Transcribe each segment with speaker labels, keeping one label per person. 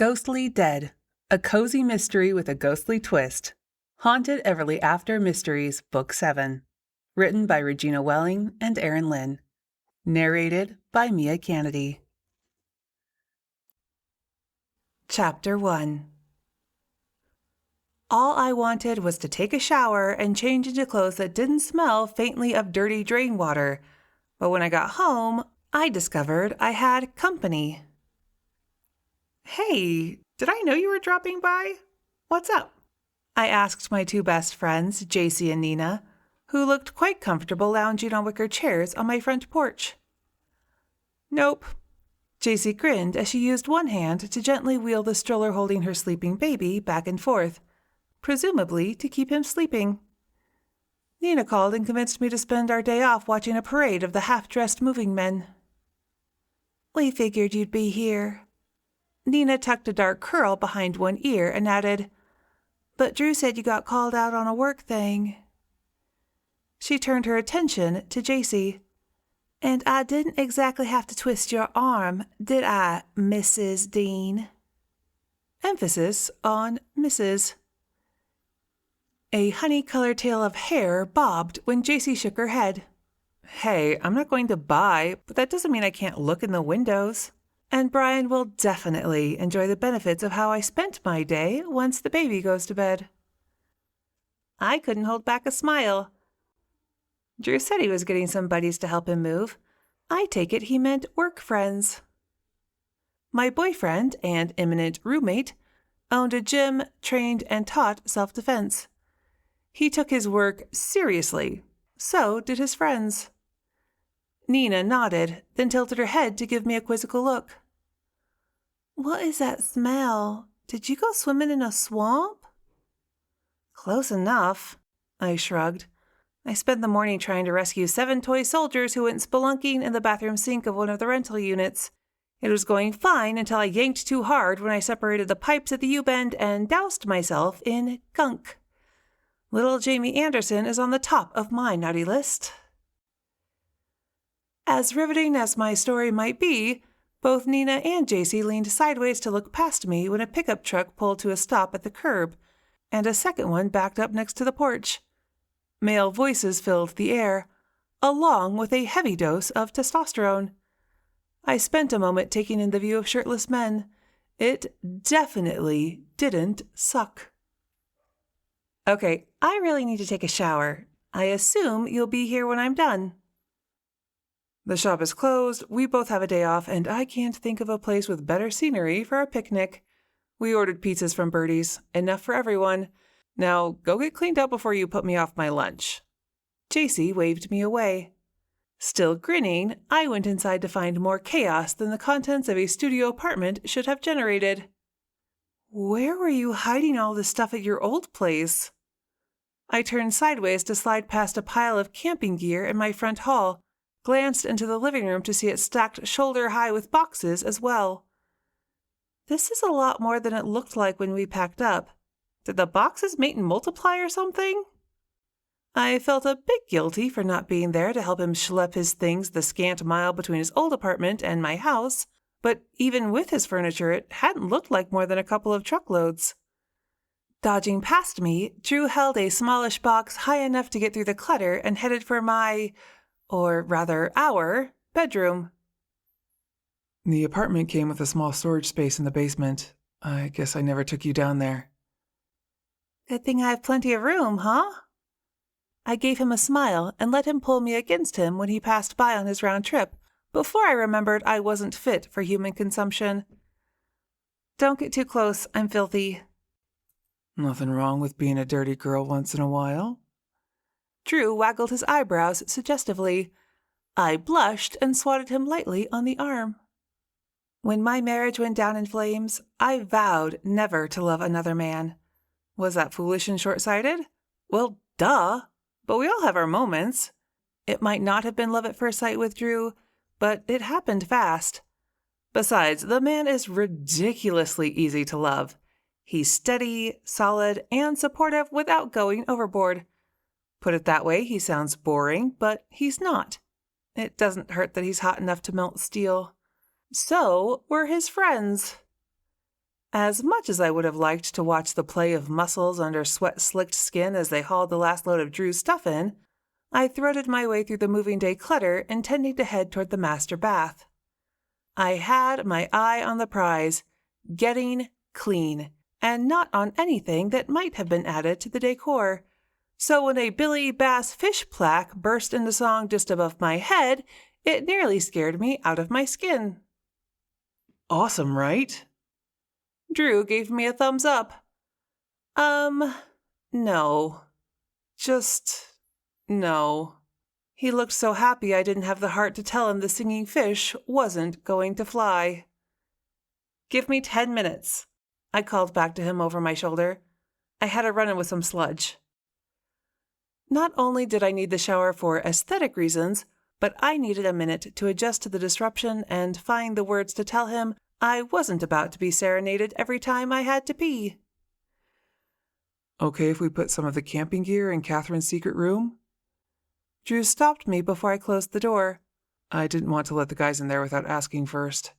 Speaker 1: Ghostly Dead, a cozy mystery with a ghostly twist. Haunted Everly After Mysteries, Book 7. Written by Regina Welling and Erin Lynn. Narrated by Mia Kennedy. Chapter 1. All I wanted was to take a shower and change into clothes that didn't smell faintly of dirty drain water. But when I got home, I discovered I had company. "Hey, did I know you were dropping by? What's up?" I asked my two best friends, JC and Nina, who looked quite comfortable lounging on wicker chairs on my front porch. "Nope." JC grinned as she used one hand to gently wheel the stroller holding her sleeping baby back and forth, presumably to keep him sleeping. Nina called and convinced me to spend our day off watching a parade of the half-dressed moving men. "We figured you'd be here." Nina tucked a dark curl behind one ear and added, "But Drew said you got called out on a work thing." She turned her attention to JC. "And I didn't exactly have to twist your arm, did I, Mrs. Dean?" Emphasis on Mrs. A honey-colored tail of hair bobbed when JC shook her head. "Hey, I'm not going to buy, but that doesn't mean I can't look in the windows. And Brian will definitely enjoy the benefits of how I spent my day once the baby goes to bed." I couldn't hold back a smile. Drew said he was getting some buddies to help him move. I take it he meant work friends. My boyfriend and imminent roommate owned a gym, trained and taught self-defense. He took his work seriously. So did his friends. Nina nodded, then tilted her head to give me a quizzical look. "What is that smell? Did you go swimming in a swamp?" "Close enough," I shrugged. I spent the morning trying to rescue 7 toy soldiers who went spelunking in the bathroom sink of one of the rental units. It was going fine until I yanked too hard when I separated the pipes at the U-bend and doused myself in gunk. Little Jamie Anderson is on the top of my naughty list. As riveting as my story might be, both Nina and JC leaned sideways to look past me when a pickup truck pulled to a stop at the curb, and a second one backed up next to the porch. Male voices filled the air, along with a heavy dose of testosterone. I spent a moment taking in the view of shirtless men. It definitely didn't suck. "Okay, I really need to take a shower. I assume you'll be here when I'm done." "The shop is closed, we both have a day off, and I can't think of a place with better scenery for a picnic. We ordered pizzas from Birdie's, enough for everyone. Now go get cleaned up before you put me off my lunch." JC waved me away. Still grinning, I went inside to find more chaos than the contents of a studio apartment should have generated. "Where were you hiding all this stuff at your old place?" I turned sideways to slide past a pile of camping gear in my front hall, glanced into the living room to see it stacked shoulder-high with boxes as well. This is a lot more than it looked like when we packed up. Did the boxes mate and multiply or something? I felt a bit guilty for not being there to help him schlep his things the scant mile between his old apartment and my house, but even with his furniture, it hadn't looked like more than a couple of truckloads. Dodging past me, Drew held a smallish box high enough to get through the clutter and headed for my, or rather our, bedroom.
Speaker 2: "The apartment came with a small storage space in the basement. I guess I never took you down there."
Speaker 1: "Good thing I have plenty of room, huh?" I gave him a smile and let him pull me against him when he passed by on his round trip, before I remembered I wasn't fit for human consumption. "Don't get too close, I'm filthy."
Speaker 2: "Nothing wrong with being a dirty girl once in a while."
Speaker 1: Drew waggled his eyebrows suggestively. I blushed and swatted him lightly on the arm. When my marriage went down in flames, I vowed never to love another man. Was that foolish and short-sighted? Well, duh. But we all have our moments. It might not have been love at first sight with Drew, but it happened fast. Besides, the man is ridiculously easy to love. He's steady, solid, and supportive without going overboard. Put it that way, he sounds boring, but he's not. It doesn't hurt that he's hot enough to melt steel. So we're his friends. As much as I would have liked to watch the play of muscles under sweat-slicked skin as they hauled the last load of Drew's stuff in, I threaded my way through the moving day clutter, intending to head toward the master bath. I had my eye on the prize, getting clean, and not on anything that might have been added to the decor. So when a Billy Bass fish plaque burst into song just above my head, it nearly scared me out of my skin.
Speaker 2: Awesome, right?
Speaker 1: Drew gave me a thumbs up. No. Just no. He looked so happy I didn't have the heart to tell him the singing fish wasn't going to fly. Give me 10 minutes, I called back to him over my shoulder. I had a run-in with some sludge. Not only did I need the shower for aesthetic reasons, but I needed a minute to adjust to the disruption and find the words to tell him I wasn't about to be serenaded every time I had to pee.
Speaker 2: Okay if we put some of the camping gear in Catherine's secret room?
Speaker 1: Drew stopped me before I closed the door.
Speaker 2: I didn't want to let the guys in there without asking first.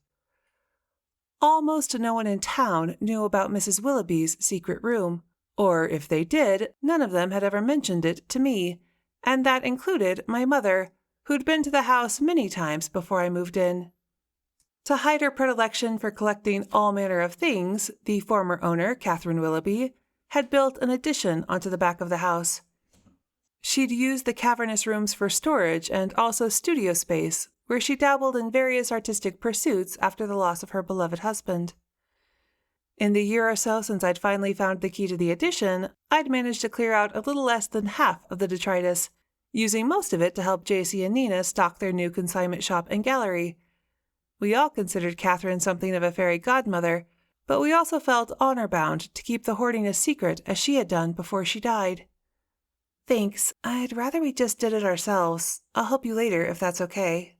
Speaker 1: Almost no one in town knew about Mrs. Willoughby's secret room, or if they did, none of them had ever mentioned it to me, and that included my mother, who'd been to the house many times before I moved in. To hide her predilection for collecting all manner of things, the former owner, Catherine Willoughby, had built an addition onto the back of the house. She'd used the cavernous rooms for storage and also studio space, where she dabbled in various artistic pursuits after the loss of her beloved husband. In the year or so since I'd finally found the key to the addition, I'd managed to clear out a little less than half of the detritus, using most of it to help JC and Nina stock their new consignment shop and gallery. We all considered Catherine something of a fairy godmother, but we also felt honor-bound to keep the hoarding a secret as she had done before she died. Thanks, I'd rather we just did it ourselves. I'll help you later if that's okay.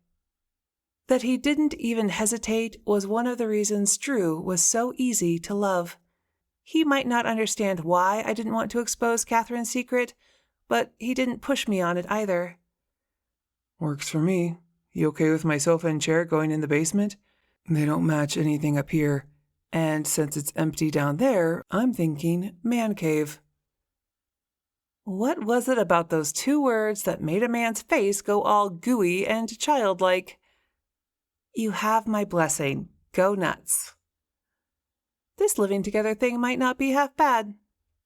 Speaker 1: That he didn't even hesitate was one of the reasons Drew was so easy to love. He might not understand why I didn't want to expose Catherine's secret, but he didn't push me on it either.
Speaker 2: Works for me. You okay with my sofa and chair going in the basement? They don't match anything up here. And since it's empty down there, I'm thinking man cave.
Speaker 1: What was it about those two words that made a man's face go all gooey and childlike? You have my blessing. Go nuts. This living together thing might not be half bad.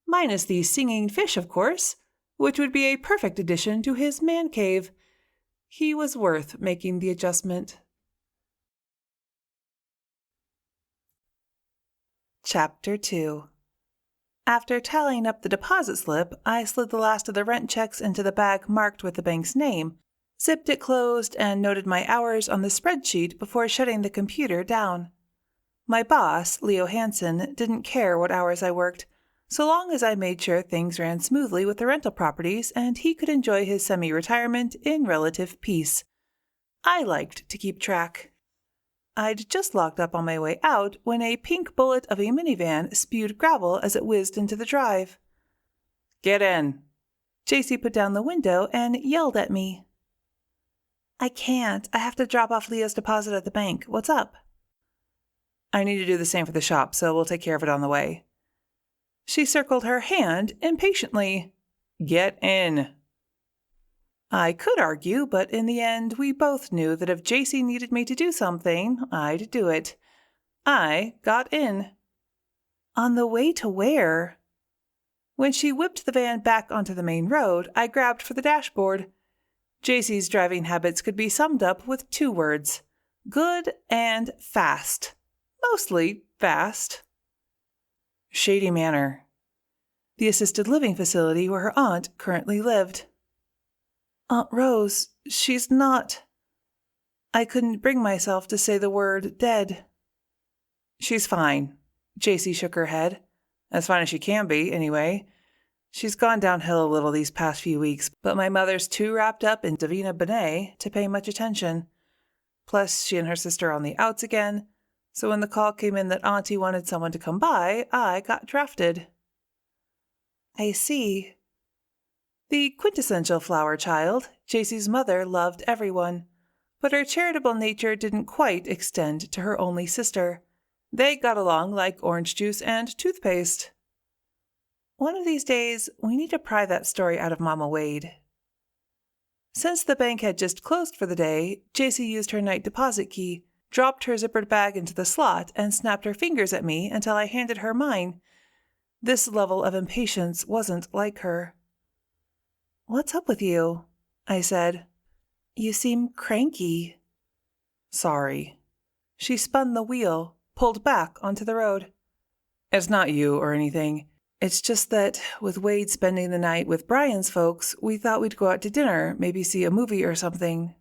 Speaker 1: Minus the singing fish, of course, which would be a perfect addition to his man cave. He was worth making the adjustment. Chapter 2. After tallying up the deposit slip, I slid the last of the rent checks into the bag marked with the bank's name, zipped it closed, and noted my hours on the spreadsheet before shutting the computer down. My boss, Leo Hansen, didn't care what hours I worked, so long as I made sure things ran smoothly with the rental properties and he could enjoy his semi-retirement in relative peace. I liked to keep track. I'd just locked up on my way out when a pink bullet of a minivan spewed gravel as it whizzed into the drive. "Get in." JC put down the window and yelled at me. "I can't. I have to drop off Leo's deposit at the bank. What's up?" "I need to do the same for the shop, so we'll take care of it on the way." She circled her hand impatiently. "Get in." I could argue, but in the end, we both knew that if JC needed me to do something, I'd do it. I got in. On the way to where? When she whipped the van back onto the main road, I grabbed for the dashboard. JC's driving habits could be summed up with 2 words: good and fast. Mostly fast. Shady Manor. The assisted living facility where her aunt currently lived. Aunt Rose, she's not... I couldn't bring myself to say the word dead. She's fine. JC shook her head. As fine as she can be, anyway. She's gone downhill a little these past few weeks, but my mother's too wrapped up in Davina Benet to pay much attention. Plus, she and her sister are on the outs again, so when the call came in that Auntie wanted someone to come by, I got drafted. I see. The quintessential flower child, JC's mother loved everyone, but her charitable nature didn't quite extend to her only sister. They got along like orange juice and toothpaste. One of these days, we need to pry that story out of Mama Wade. Since the bank had just closed for the day, JC used her night deposit key, dropped her zippered bag into the slot, and snapped her fingers at me until I handed her mine. This level of impatience wasn't like her. "What's up with you?" I said. "You seem cranky." "Sorry." She spun the wheel, pulled back onto the road. "It's not you or anything. It's just that, with Wade spending the night with Brian's folks, we thought we'd go out to dinner, maybe see a movie or something.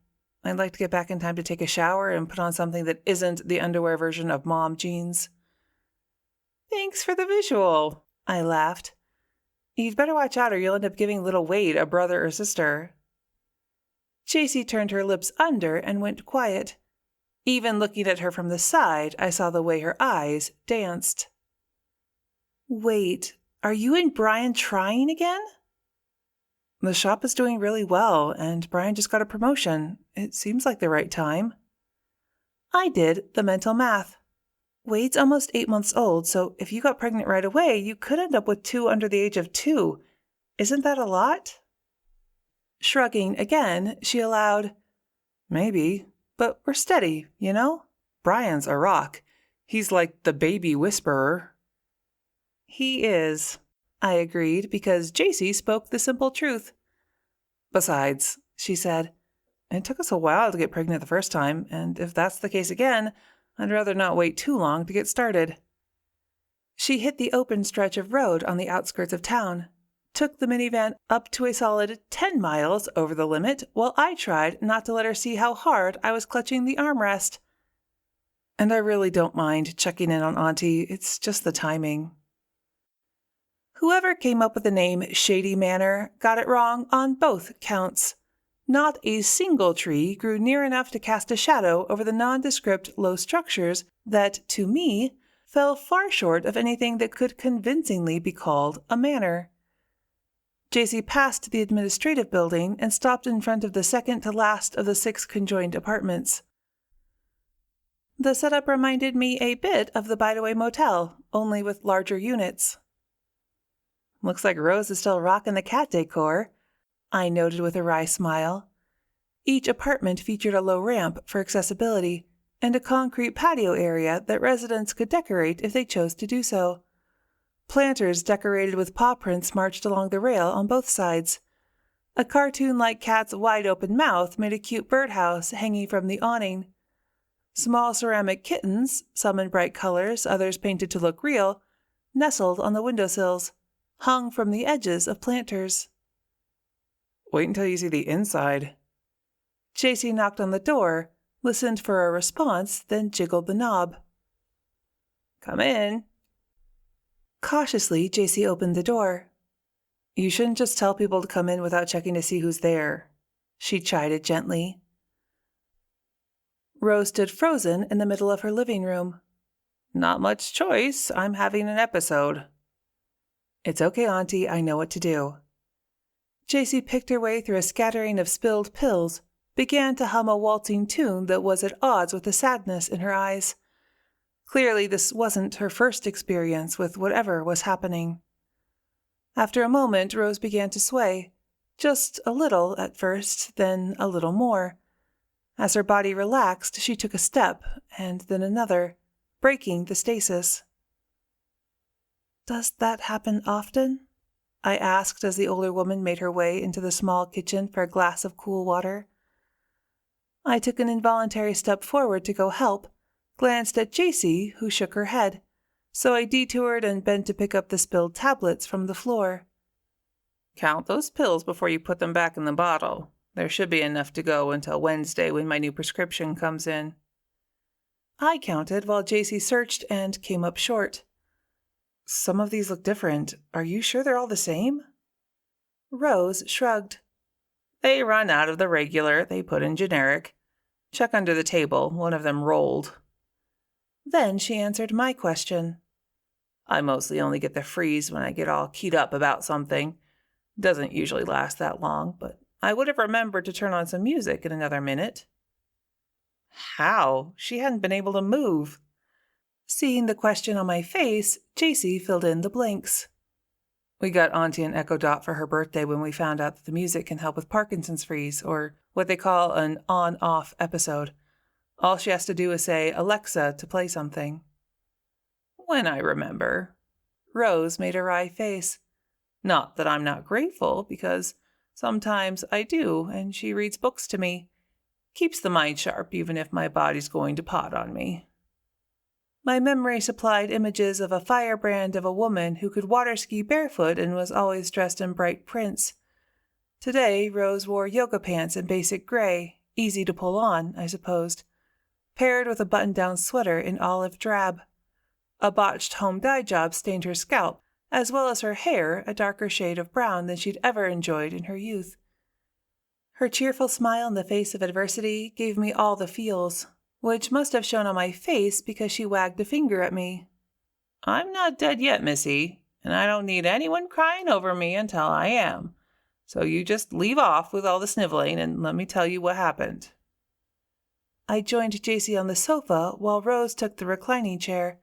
Speaker 1: I'd like to get back in time to take a shower and put on something that isn't the underwear version of mom jeans." "Thanks for the visual," I laughed. "You'd better watch out or you'll end up giving little Wade a brother or sister." JC turned her lips under and went quiet. Even looking at her from the side, I saw the way her eyes danced. "Wait, are you and Brian trying again?" "The shop is doing really well, and Brian just got a promotion. It seems like the right time." I did the mental math. Wade's almost 8 months old, so if you got pregnant right away, you could end up with 2 under the age of 2. Isn't that a lot? Shrugging again, she allowed, "Maybe, but we're steady, you know? Brian's a rock. He's like the baby whisperer." "He is," I agreed, because JC spoke the simple truth. "Besides," she said, "it took us a while to get pregnant the first time, and if that's the case again, I'd rather not wait too long to get started." She hit the open stretch of road on the outskirts of town, took the minivan up to a solid 10 miles over the limit, while I tried not to let her see how hard I was clutching the armrest. And I really don't mind checking in on Auntie, it's just the timing. Whoever came up with the name Shady Manor got it wrong on both counts. Not a single tree grew near enough to cast a shadow over the nondescript low structures that, to me, fell far short of anything that could convincingly be called a manor. JC passed the administrative building and stopped in front of the second to last of the 6 conjoined apartments. The setup reminded me a bit of the Bideaway Motel, only with larger units. "Looks like Rose is still rocking the cat decor," I noted with a wry smile. Each apartment featured a low ramp for accessibility and a concrete patio area that residents could decorate if they chose to do so. Planters decorated with paw prints marched along the rail on both sides. A cartoon-like cat's wide-open mouth made a cute birdhouse hanging from the awning. Small ceramic kittens, some in bright colors, others painted to look real, nestled on the windowsills, hung from the edges of planters. "Wait until you see the inside." JC knocked on the door, listened for a response, then jiggled the knob. "Come in." Cautiously, JC opened the door. "You shouldn't just tell people to come in without checking to see who's there," she chided gently. Rose stood frozen in the middle of her living room. "Not much choice. I'm having an episode." "It's okay, Auntie. I know what to do." JC picked her way through a scattering of spilled pills, began to hum a waltzing tune that was at odds with the sadness in her eyes. Clearly, this wasn't her first experience with whatever was happening. After a moment, Rose began to sway. Just a little at first, then a little more. As her body relaxed, she took a step, and then another, breaking the stasis. "Does that happen often?" I asked as the older woman made her way into the small kitchen for a glass of cool water. I took an involuntary step forward to go help, glanced at JC, who shook her head, so I detoured and bent to pick up the spilled tablets from the floor. "Count those pills before you put them back in the bottle. There should be enough to go until Wednesday when my new prescription comes in." I counted while JC searched and came up short. "Some of these look different. Are you sure they're all the same?" Rose shrugged. "They run out of the regular, they put in generic. Check under the table, one of them rolled." Then she answered my question. "I mostly only get the freeze when I get all keyed up about something. Doesn't usually last that long, but I would have remembered to turn on some music in another minute." How? She hadn't been able to move. Seeing the question on my face, JC filled in the blanks.
Speaker 2: We got Auntie an Echo Dot for her birthday when we found out that the music can help with Parkinson's freeze, or what they call an on-off episode. All she has to do is say, Alexa, to play something.
Speaker 1: When I remember. Rose made a wry face. Not that I'm not grateful, because sometimes I do, and she reads books to me. Keeps the mind sharp, even if my body's going to pot on me. My memory supplied images of a firebrand of a woman who could water ski barefoot and was always dressed in bright prints. Today, Rose wore yoga pants in basic gray, easy to pull on, I supposed, paired with a button-down sweater in olive drab. A botched home dye job stained her scalp, as well as her hair a darker shade of brown than she'd ever enjoyed in her youth. Her cheerful smile in the face of adversity gave me all the feels, which must have shown on my face because she wagged a finger at me. I'm not dead yet, Missy, and I don't need anyone crying over me until I am. So you just leave off with all the sniveling and let me tell you what happened. I joined JC on the sofa while Rose took the reclining chair.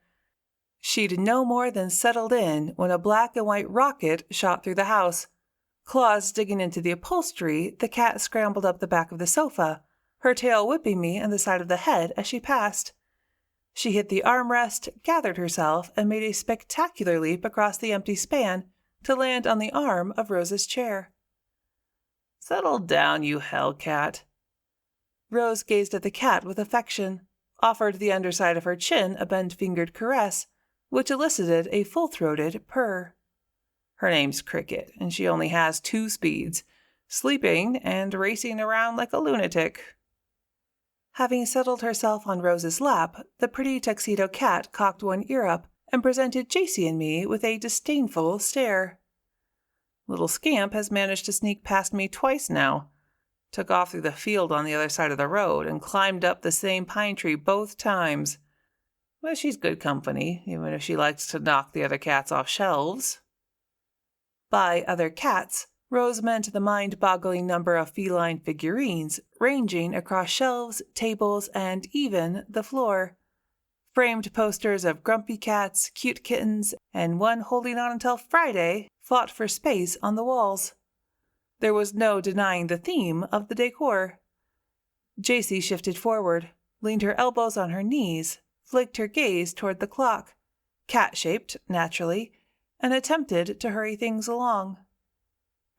Speaker 1: She'd no more than settled in when a black and white rocket shot through the house. Claws digging into the upholstery, the cat scrambled up the back of the sofa, her tail whipping me on the side of the head as she passed. She hit the armrest, gathered herself, and made a spectacular leap across the empty span to land on the arm of Rose's chair. Settle down, you hellcat. Rose gazed at the cat with affection, offered the underside of her chin a bent-fingered caress, which elicited a full-throated purr. Her name's Cricket, and she only has 2 speeds, sleeping and racing around like a lunatic. Having settled herself on Rose's lap, the pretty tuxedo cat cocked one ear up and presented JC and me with a disdainful stare. Little scamp has managed to sneak past me twice now. Took off through the field on the other side of the road and climbed up the same pine tree both times. But she's good company, even if she likes to knock the other cats off shelves. By other cats, Rose meant the mind-boggling number of feline figurines ranging across shelves, tables, and even the floor. Framed posters of grumpy cats, cute kittens, and one holding on until Friday fought for space on the walls. There was no denying the theme of the decor. JC shifted forward, leaned her elbows on her knees, flicked her gaze toward the clock, cat-shaped, naturally, and attempted to hurry things along.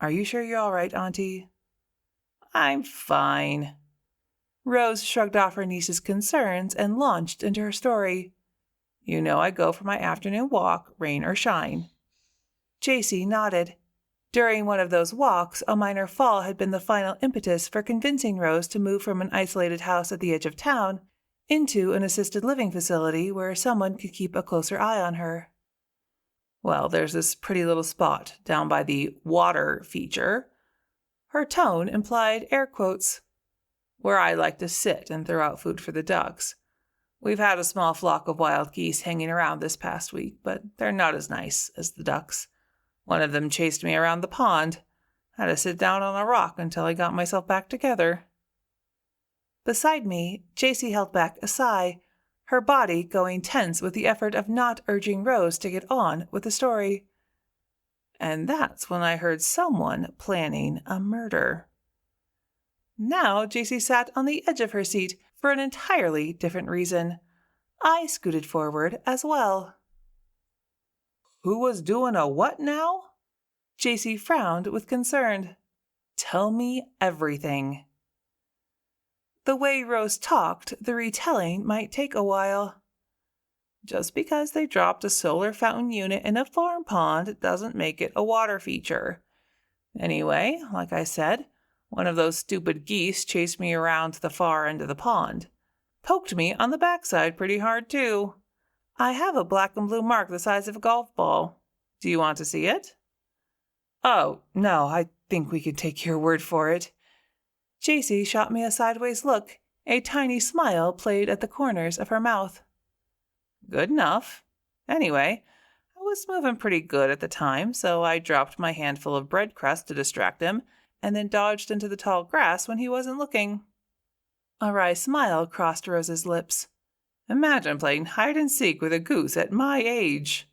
Speaker 1: Are you sure you're all right, Auntie? I'm fine. Rose shrugged off her niece's concerns and launched into her story. You know I go for my afternoon walk, rain or shine. JC nodded. During one of those walks, a minor fall had been the final impetus for convincing Rose to move from an isolated house at the edge of town into an assisted living facility where someone could keep a closer eye on her. Well, there's this pretty little spot down by the water feature. Her tone implied air quotes. Where I like to sit and throw out food for the ducks. We've had a small flock of wild geese hanging around this past week, but they're not as nice as the ducks. One of them chased me around the pond. Had to sit down on a rock until I got myself back together. Beside me, JC held back a sigh, her body going tense with the effort of not urging Rose to get on with the story. And that's when I heard someone planning a murder. Now JC sat on the edge of her seat for an entirely different reason. I scooted forward as well. Who was doing a what now? JC frowned with concern. Tell me everything. The way Rose talked, the retelling might take a while. Just because they dropped a solar fountain unit in a farm pond doesn't make it a water feature. Anyway, like I said, one of those stupid geese chased me around to the far end of the pond. Poked me on the backside pretty hard, too. I have a black and blue mark the size of a golf ball. Do you want to see it? Oh, no, I think we could take your word for it. JC shot me a sideways look. A tiny smile played at the corners of her mouth. Good enough. Anyway, I was moving pretty good at the time, so I dropped my handful of bread crust to distract him, and then dodged into the tall grass when he wasn't looking. A wry smile crossed Rose's lips.
Speaker 2: Imagine playing hide and seek with a goose at my age.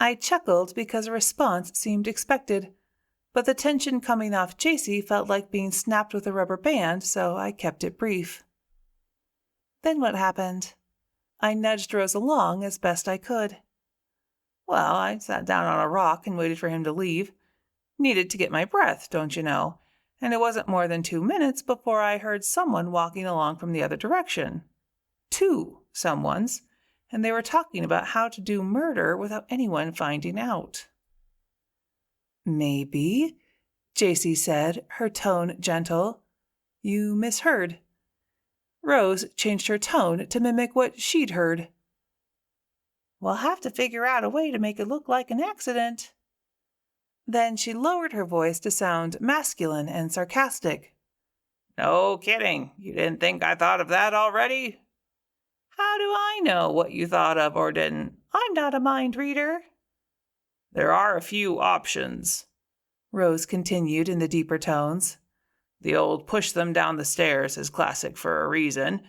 Speaker 1: I chuckled because a response seemed expected, but the tension coming off JC felt like being snapped with a rubber band, so I kept it brief. Then what happened? I nudged Rose along as best I could.
Speaker 2: Well, I sat down on a rock and waited for him to leave. Needed to get my breath, don't you know? And it wasn't more than 2 minutes before I heard someone walking along from the other direction. 2 someones, and they were talking about how to do murder without anyone finding out.
Speaker 1: Maybe, JC said, her tone gentle. You misheard. Rose changed her tone to mimic what she'd heard. We'll have to figure out a way to make it look like an accident. Then she lowered her voice to sound masculine and sarcastic.
Speaker 2: No kidding. You didn't think I thought of that already? How do I know what you thought of or didn't?
Speaker 1: I'm not a mind reader.
Speaker 2: There are a few options,
Speaker 1: Rose continued in the deeper tones.
Speaker 2: The old push them down the stairs is classic for a reason.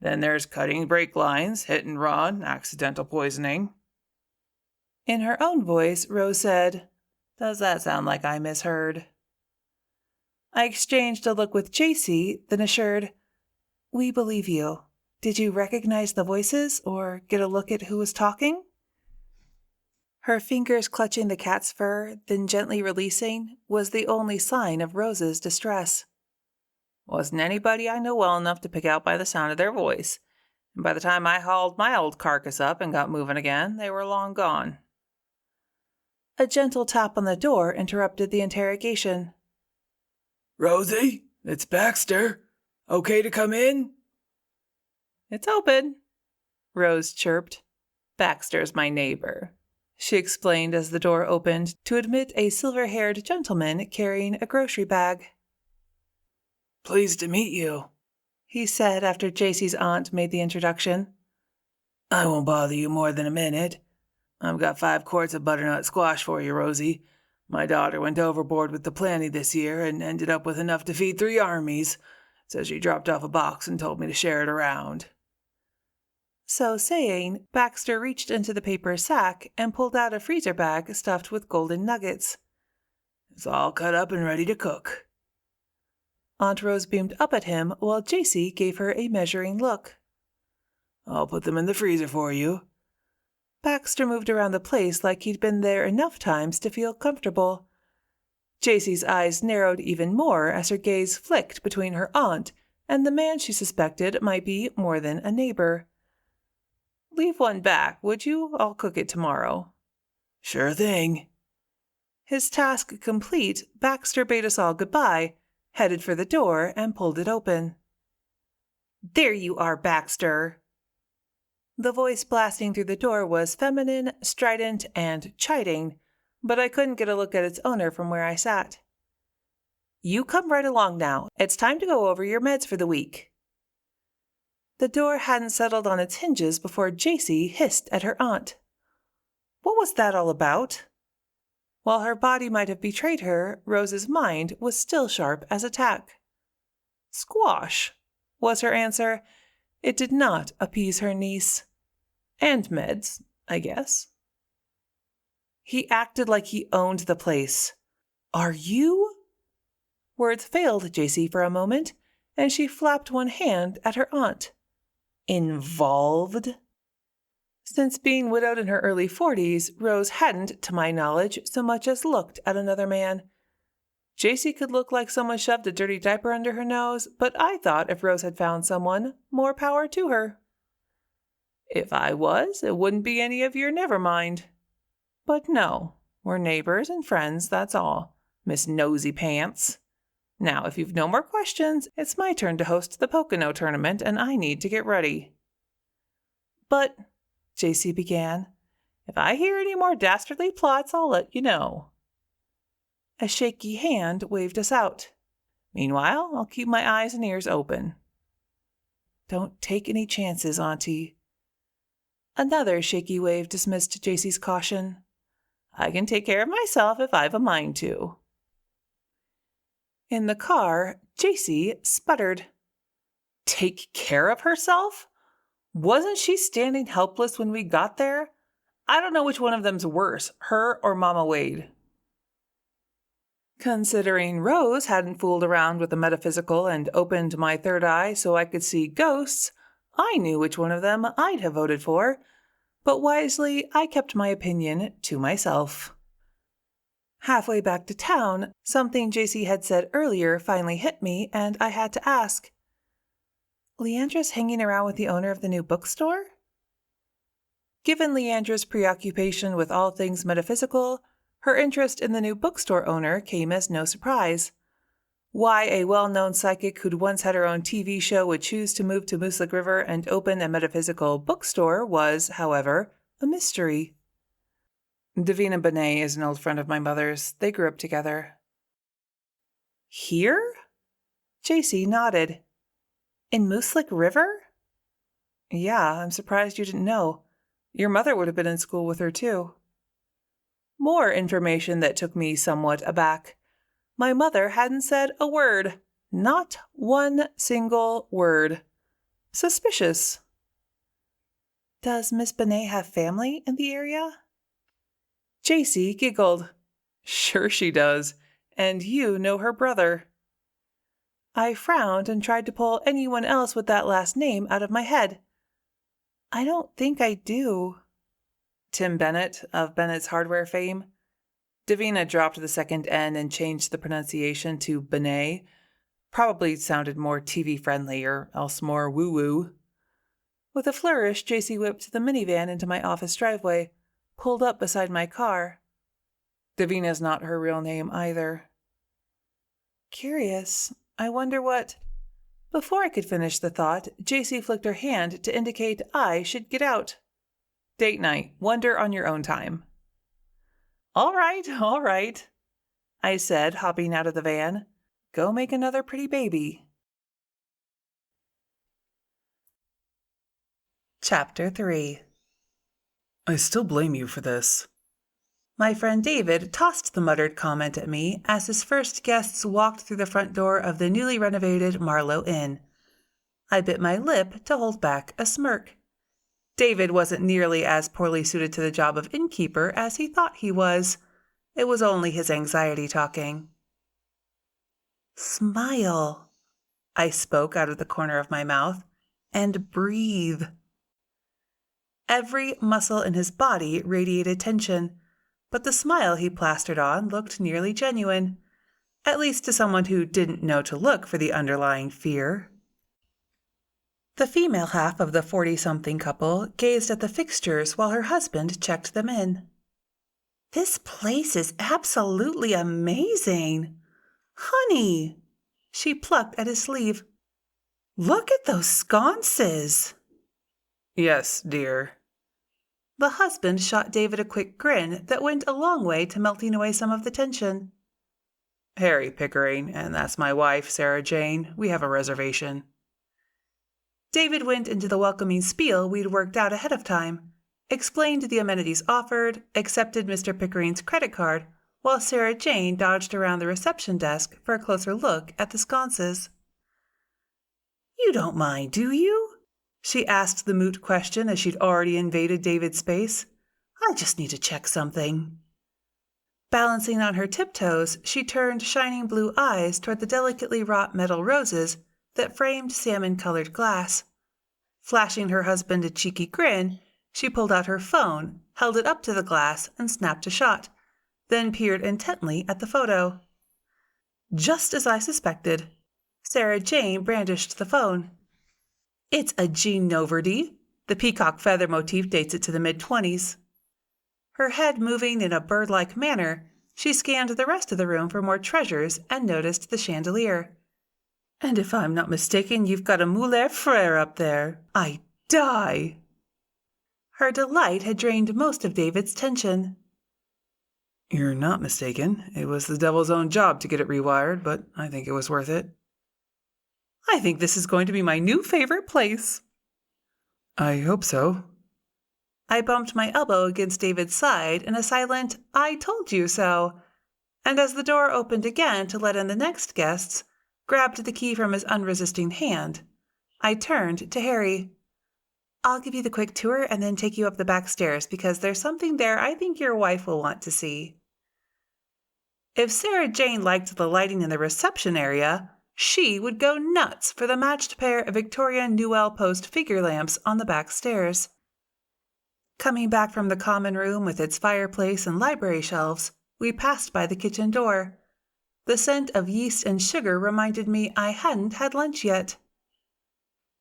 Speaker 2: Then there's cutting brake lines, hit and run, accidental poisoning.
Speaker 1: In her own voice, Rose said, Does that sound like I misheard? I exchanged a look with JC, then assured, We believe you. Did you recognize the voices or get a look at who was talking? Her fingers clutching the cat's fur, then gently releasing, was the only sign of Rose's distress.
Speaker 2: Wasn't anybody I know well enough to pick out by the sound of their voice, and by the time I hauled my old carcass up and got moving again, they were long gone.
Speaker 1: A gentle tap on the door interrupted the interrogation.
Speaker 3: Rosie, it's Baxter. Okay to come in?
Speaker 2: It's open, Rose chirped. Baxter's my neighbor,
Speaker 1: she explained as the door opened to admit a silver-haired gentleman carrying a grocery bag.
Speaker 3: Pleased to meet you,
Speaker 1: he said after JC's aunt made the introduction.
Speaker 3: I won't bother you more than a minute. I've got 5 quarts of butternut squash for you, Rosie. My daughter went overboard with the planning this year and ended up with enough to feed 3 armies, so she dropped off a box and told me to share it around.
Speaker 1: So saying, Baxter reached into the paper sack and pulled out a freezer bag stuffed with golden nuggets.
Speaker 3: It's all cut up and ready to cook.
Speaker 1: Aunt Rose beamed up at him while JC gave her a measuring look.
Speaker 3: I'll put them in the freezer for you.
Speaker 1: Baxter moved around the place like he'd been there enough times to feel comfortable. JC's eyes narrowed even more as her gaze flicked between her aunt and the man she suspected might be more than a neighbor. Leave one back, would you? I'll cook it tomorrow.
Speaker 3: Sure thing.
Speaker 1: His task complete, Baxter bade us all goodbye, headed for the door, and pulled it open. There you are, Baxter. The voice blasting through the door was feminine, strident, and chiding, but I couldn't get a look at its owner from where I sat. You come right along now. It's time to go over your meds for the week. The door hadn't settled on its hinges before JC hissed at her aunt. What was that all about? While her body might have betrayed her, Rose's mind was still sharp as a tack. Squash, was her answer. It did not appease her niece. And meds, I guess. He acted like he owned the place. Are you? Words failed JC for a moment, and she flapped one hand at her aunt. Involved? Since being widowed in her early 40s, Rose hadn't, to my knowledge, so much as looked at another man. JC could look like someone shoved a dirty diaper under her nose, but I thought if Rose had found someone, more power to her. If I was, it wouldn't be any of your never mind. But no, we're neighbors and friends, that's all, Miss Nosy Pants. Now, if you've no more questions, it's my turn to host the Pocono tournament, and I need to get ready. But, JC began, if I hear any more dastardly plots, I'll let you know. A shaky hand waved us out. Meanwhile, I'll keep my eyes and ears open. Don't take any chances, Auntie. Another shaky wave dismissed JC's caution. I can take care of myself if I've a mind to. In the car, JC sputtered. Take care of herself?
Speaker 2: Wasn't she standing helpless when we got there? I don't know which one of them's worse, her or Mama Wade. Considering Rose hadn't fooled around with the metaphysical and opened my third eye so I could see ghosts, I knew which one of them I'd have voted for, but wisely I kept my opinion to myself. Halfway back to town, something JC had said earlier finally hit me, and I had to ask, Leandra's hanging around with the owner of the new bookstore? Given Leandra's preoccupation with all things metaphysical, her interest in the new bookstore owner came as no surprise. Why a well-known psychic who'd once had her own TV show would choose to move to Mooselick River and open a metaphysical bookstore was, however, a mystery. Davina Benet is an old friend of my mother's. They grew up together. Here? JC nodded. In Mooselick River? Yeah, I'm surprised you didn't know. Your mother would have been in school with her, too. More information that took me somewhat aback. My mother hadn't said a word. Not one single word. Suspicious. Does Miss Benet have family in the area? JC giggled. Sure she does. And you know her brother. I frowned and tried to pull anyone else with that last name out of my head. I don't think I do. Tim Bennett of Bennett's Hardware fame. Davina dropped the second N and changed the pronunciation to Benet. Probably sounded more TV-friendly or else more woo-woo. With a flourish, JC whipped the minivan into my office driveway, pulled up beside my car. Davina's not her real name either. Curious. I wonder what... Before I could finish the thought, JC flicked her hand to indicate I should get out. Date night. Wonder on your own time. All right, I said, hopping out of the van. Go make another pretty baby. Chapter 3.
Speaker 3: I still blame you for this.
Speaker 2: My friend David tossed the muttered comment at me as his first guests walked through the front door of the newly renovated Marlowe Inn. I bit my lip to hold back a smirk. David wasn't nearly as poorly suited to the job of innkeeper as he thought he was. It was only his anxiety talking. Smile, I spoke out of the corner of my mouth, and breathe. Every muscle in his body radiated tension, but the smile he plastered on looked nearly genuine, at least to someone who didn't know to look for the underlying fear. The female half of the 40-something couple gazed at the fixtures while her husband checked them in. This place is absolutely amazing. Honey, she plucked at his sleeve. Look at those sconces.
Speaker 3: Yes, dear.
Speaker 2: The husband shot David a quick grin that went a long way to melting away some of the tension.
Speaker 3: Harry Pickering, and that's my wife, Sarah Jane. We have a reservation.
Speaker 2: David went into the welcoming spiel we'd worked out ahead of time, explained the amenities offered, accepted Mr. Pickering's credit card, while Sarah Jane dodged around the reception desk for a closer look at the sconces. You don't mind, do you? She asked the moot question as she'd already invaded David's space. I just need to check something. Balancing on her tiptoes, she turned shining blue eyes toward the delicately wrought metal roses that framed salmon-colored glass. Flashing her husband a cheeky grin, she pulled out her phone, held it up to the glass, and snapped a shot, then peered intently at the photo. Just as I suspected, Sarah Jane brandished the phone. It's a Jean Noverdy. The peacock feather motif dates it to the mid-20s. Her head moving in a bird-like manner, she scanned the rest of the room for more treasures and noticed the chandelier. And if I'm not mistaken, you've got a Moulin Frère up there. I die! Her delight had drained most of David's tension.
Speaker 3: You're not mistaken. It was the devil's own job to get it rewired, but I think it was worth it.
Speaker 2: I think this is going to be my new favorite place.
Speaker 3: I hope so.
Speaker 2: I bumped my elbow against David's side in a silent, I told you so, and as the door opened again to let in the next guests, grabbed the key from his unresisting hand. I turned to Harry.
Speaker 1: I'll give you the quick tour and then take you up the back stairs because there's something there I think your wife will want to see. If Sarah Jane liked the lighting in the reception area, she would go nuts for the matched pair of Victorian Newell Post figure lamps on the back stairs. Coming back from the common room with its fireplace and library shelves, we passed by the kitchen door. The scent of yeast and sugar reminded me I hadn't had lunch yet.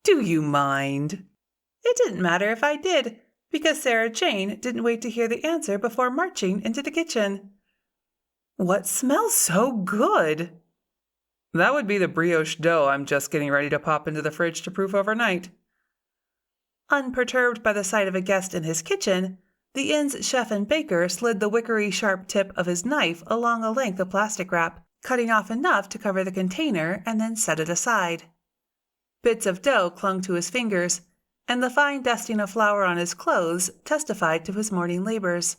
Speaker 1: Do you mind? It didn't matter if I did, because Sarah Jane didn't wait to hear the answer before marching into the kitchen. What smells so good?
Speaker 2: That would be the brioche dough I'm just getting ready to pop into the fridge to proof overnight.
Speaker 1: Unperturbed by the sight of a guest in his kitchen, the inn's chef and baker slid the wickery sharp tip of his knife along a length of plastic wrap, cutting off enough to cover the container and then set it aside. Bits of dough clung to his fingers, and the fine dusting of flour on his clothes testified to his morning labors.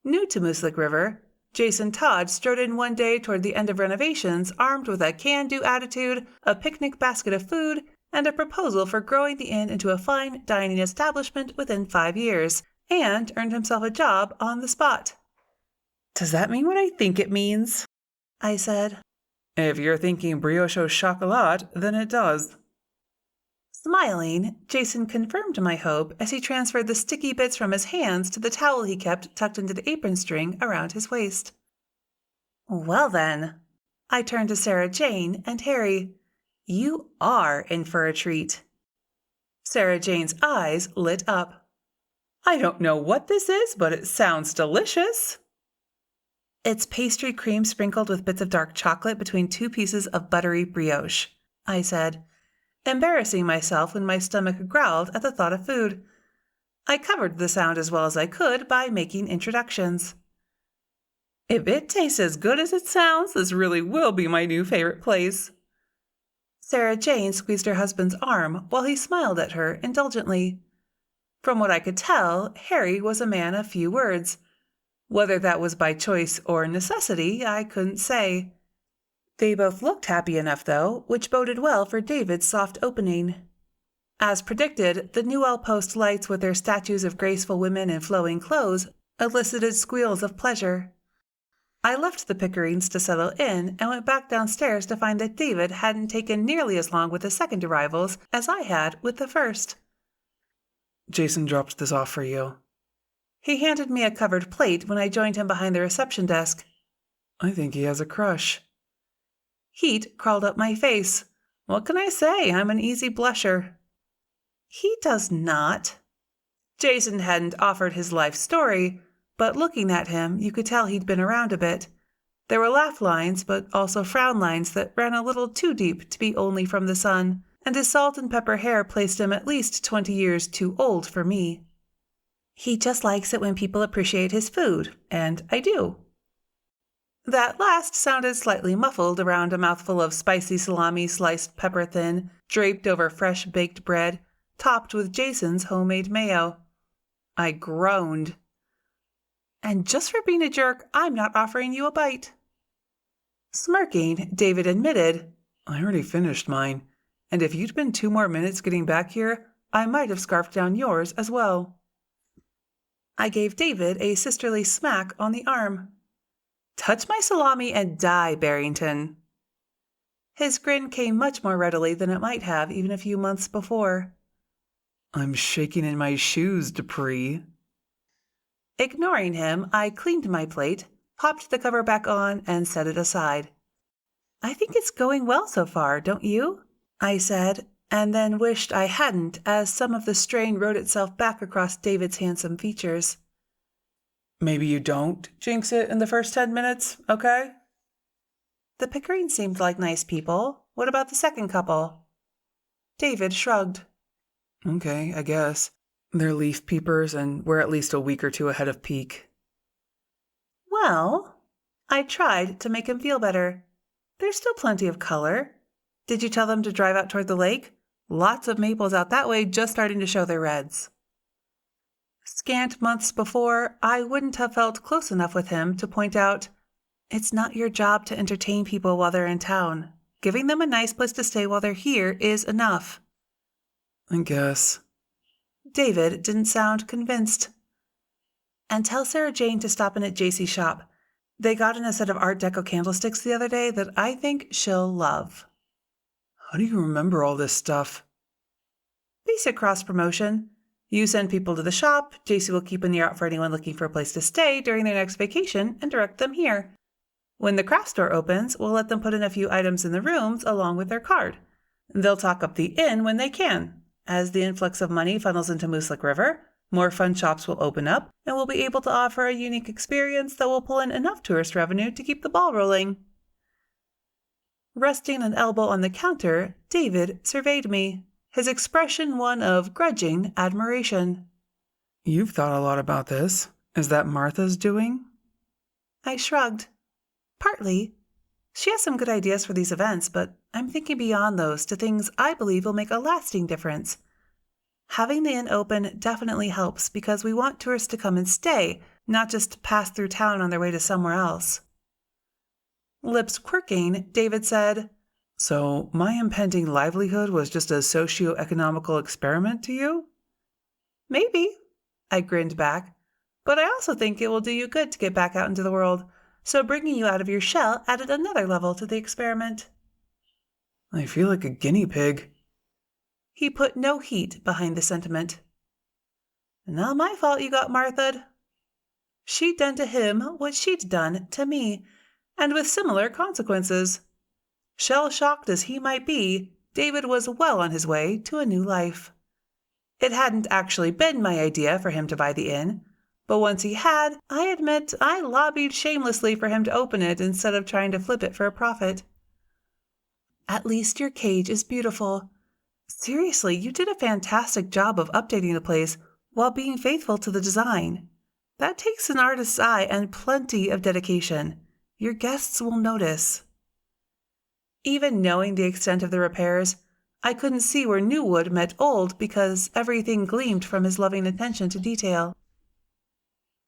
Speaker 1: New to Mooselick River, Jason Todd strode in one day toward the end of renovations armed with a can-do attitude, a picnic basket of food, and a proposal for growing the inn into a fine dining establishment within 5 years, and earned himself a job on the spot.
Speaker 2: Does that mean what I think it means?
Speaker 1: I said.
Speaker 2: If you're thinking brioche au chocolat, then it does.
Speaker 1: Smiling, Jason confirmed my hope as he transferred the sticky bits from his hands to the towel he kept tucked into the apron string around his waist. Well then, I turned to Sarah Jane and Harry. You are in for a treat. Sarah Jane's eyes lit up.
Speaker 2: I don't know what this is, but it sounds delicious.
Speaker 1: It's pastry cream sprinkled with bits of dark chocolate between 2 pieces of buttery brioche, I said, embarrassing myself when my stomach growled at the thought of food. I covered the sound as well as I could by making introductions.
Speaker 2: If it tastes as good as it sounds, this really will be my new favorite place.
Speaker 1: Sarah Jane squeezed her husband's arm while he smiled at her indulgently. From what I could tell, Harry was a man of few words. Whether that was by choice or necessity, I couldn't say. They both looked happy enough, though, which boded well for David's soft opening. As predicted, the Newell Post lights with their statues of graceful women in flowing clothes elicited squeals of pleasure. I left the Pickerings to settle in and went back downstairs to find that David hadn't taken nearly as long with the second arrivals as I had with the first.
Speaker 2: Jason dropped this off for you.
Speaker 1: He handed me a covered plate when I joined him behind the reception desk.
Speaker 2: I think he has a crush.
Speaker 1: Heat crawled up my face. What can I say? I'm an easy blusher. He does not. Jason hadn't offered his life story, but looking at him, you could tell he'd been around a bit. There were laugh lines, but also frown lines that ran a little too deep to be only from the sun, and his salt and pepper hair placed him at least 20 years too old for me. He just likes it when people appreciate his food, and I do. That last sounded slightly muffled around a mouthful of spicy salami sliced pepper thin, draped over fresh baked bread, topped with Jason's homemade mayo. I groaned. And just for being a jerk, I'm not offering you a bite. Smirking, David admitted,
Speaker 2: I already finished mine, and if you'd been 2 more minutes getting back here, I might have scarfed down yours as well.
Speaker 1: I gave David a sisterly smack on the arm. Touch my salami and die, Barrington. His grin came much more readily than it might have even a few months before.
Speaker 2: I'm shaking in my shoes, Dupree.
Speaker 1: Ignoring him, I cleaned my plate, popped the cover back on, and set it aside. I think it's going well so far, don't you? I said, and then wished I hadn't as some of the strain wrote itself back across David's handsome features.
Speaker 2: Maybe you don't jinx it in the first 10 minutes, okay?
Speaker 1: The Pickerings seemed like nice people. What about the second couple? David shrugged.
Speaker 2: Okay, I guess. They're leaf peepers, and we're at least a week or 2 ahead of peak.
Speaker 1: Well, I tried to make him feel better. There's still plenty of color. Did you tell them to drive out toward the lake? Lots of maples out that way just starting to show their reds. Scant months before, I wouldn't have felt close enough with him to point out, it's not your job to entertain people while they're in town. Giving them a nice place to stay while they're here is enough.
Speaker 2: I guess.
Speaker 1: David didn't sound convinced. And tell Sarah Jane to stop in at JC's shop. They got in a set of Art Deco candlesticks the other day that I think she'll love.
Speaker 2: How do you remember all this stuff?
Speaker 1: Basic cross-promotion. You send people to the shop, JC will keep an ear out for anyone looking for a place to stay during their next vacation and direct them here. When the craft store opens, we'll let them put in a few items in the rooms along with their card. They'll talk up the inn when they can. As the influx of money funnels into Mooselick River, more fun shops will open up, and we'll be able to offer a unique experience that will pull in enough tourist revenue to keep the ball rolling. Resting an elbow on the counter, David surveyed me, his expression one of grudging admiration.
Speaker 2: You've thought a lot about this. Is that Martha's doing?
Speaker 1: I shrugged. Partly. She has some good ideas for these events, but I'm thinking beyond those to things I believe will make a lasting difference. Having the inn open definitely helps because we want tourists to come and stay, not just pass through town on their way to somewhere else. Lips quirking, David said,
Speaker 2: So my impending livelihood was just a socio-economical experiment to you?
Speaker 1: Maybe, I grinned back, but I also think it will do you good to get back out into the world, so bringing you out of your shell added another level to the experiment.
Speaker 2: I feel like a guinea pig.
Speaker 1: He put no heat behind the sentiment. Not my fault you got Martha'd. She'd done to him what she'd done to me, and with similar consequences. Shell-shocked as he might be, David was well on his way to a new life. It hadn't actually been my idea for him to buy the inn, but once he had, I admit I lobbied shamelessly for him to open it instead of trying to flip it for a profit. At least your cage is beautiful. Seriously, you did a fantastic job of updating the place while being faithful to the design. That takes an artist's eye and plenty of dedication. Your guests will notice. Even knowing the extent of the repairs, I couldn't see where new wood met old because everything gleamed from his loving attention to detail.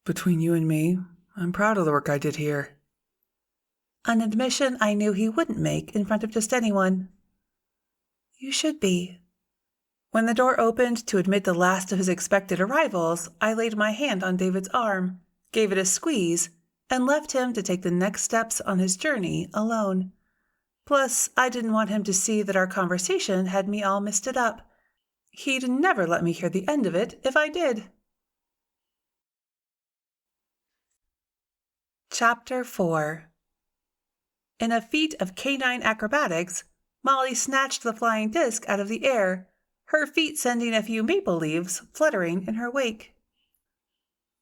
Speaker 2: Between you and me, I'm proud of the work I did here.
Speaker 1: An admission I knew he wouldn't make in front of just anyone. You should be. When the door opened to admit the last of his expected arrivals, I laid my hand on David's arm, gave it a squeeze, and left him to take the next steps on his journey alone. Plus, I didn't want him to see that our conversation had me all misted up. He'd never let me hear the end of it if I did. Chapter 4. In a feat of canine acrobatics, Molly snatched the flying disc out of the air, her feet sending a few maple leaves fluttering in her wake.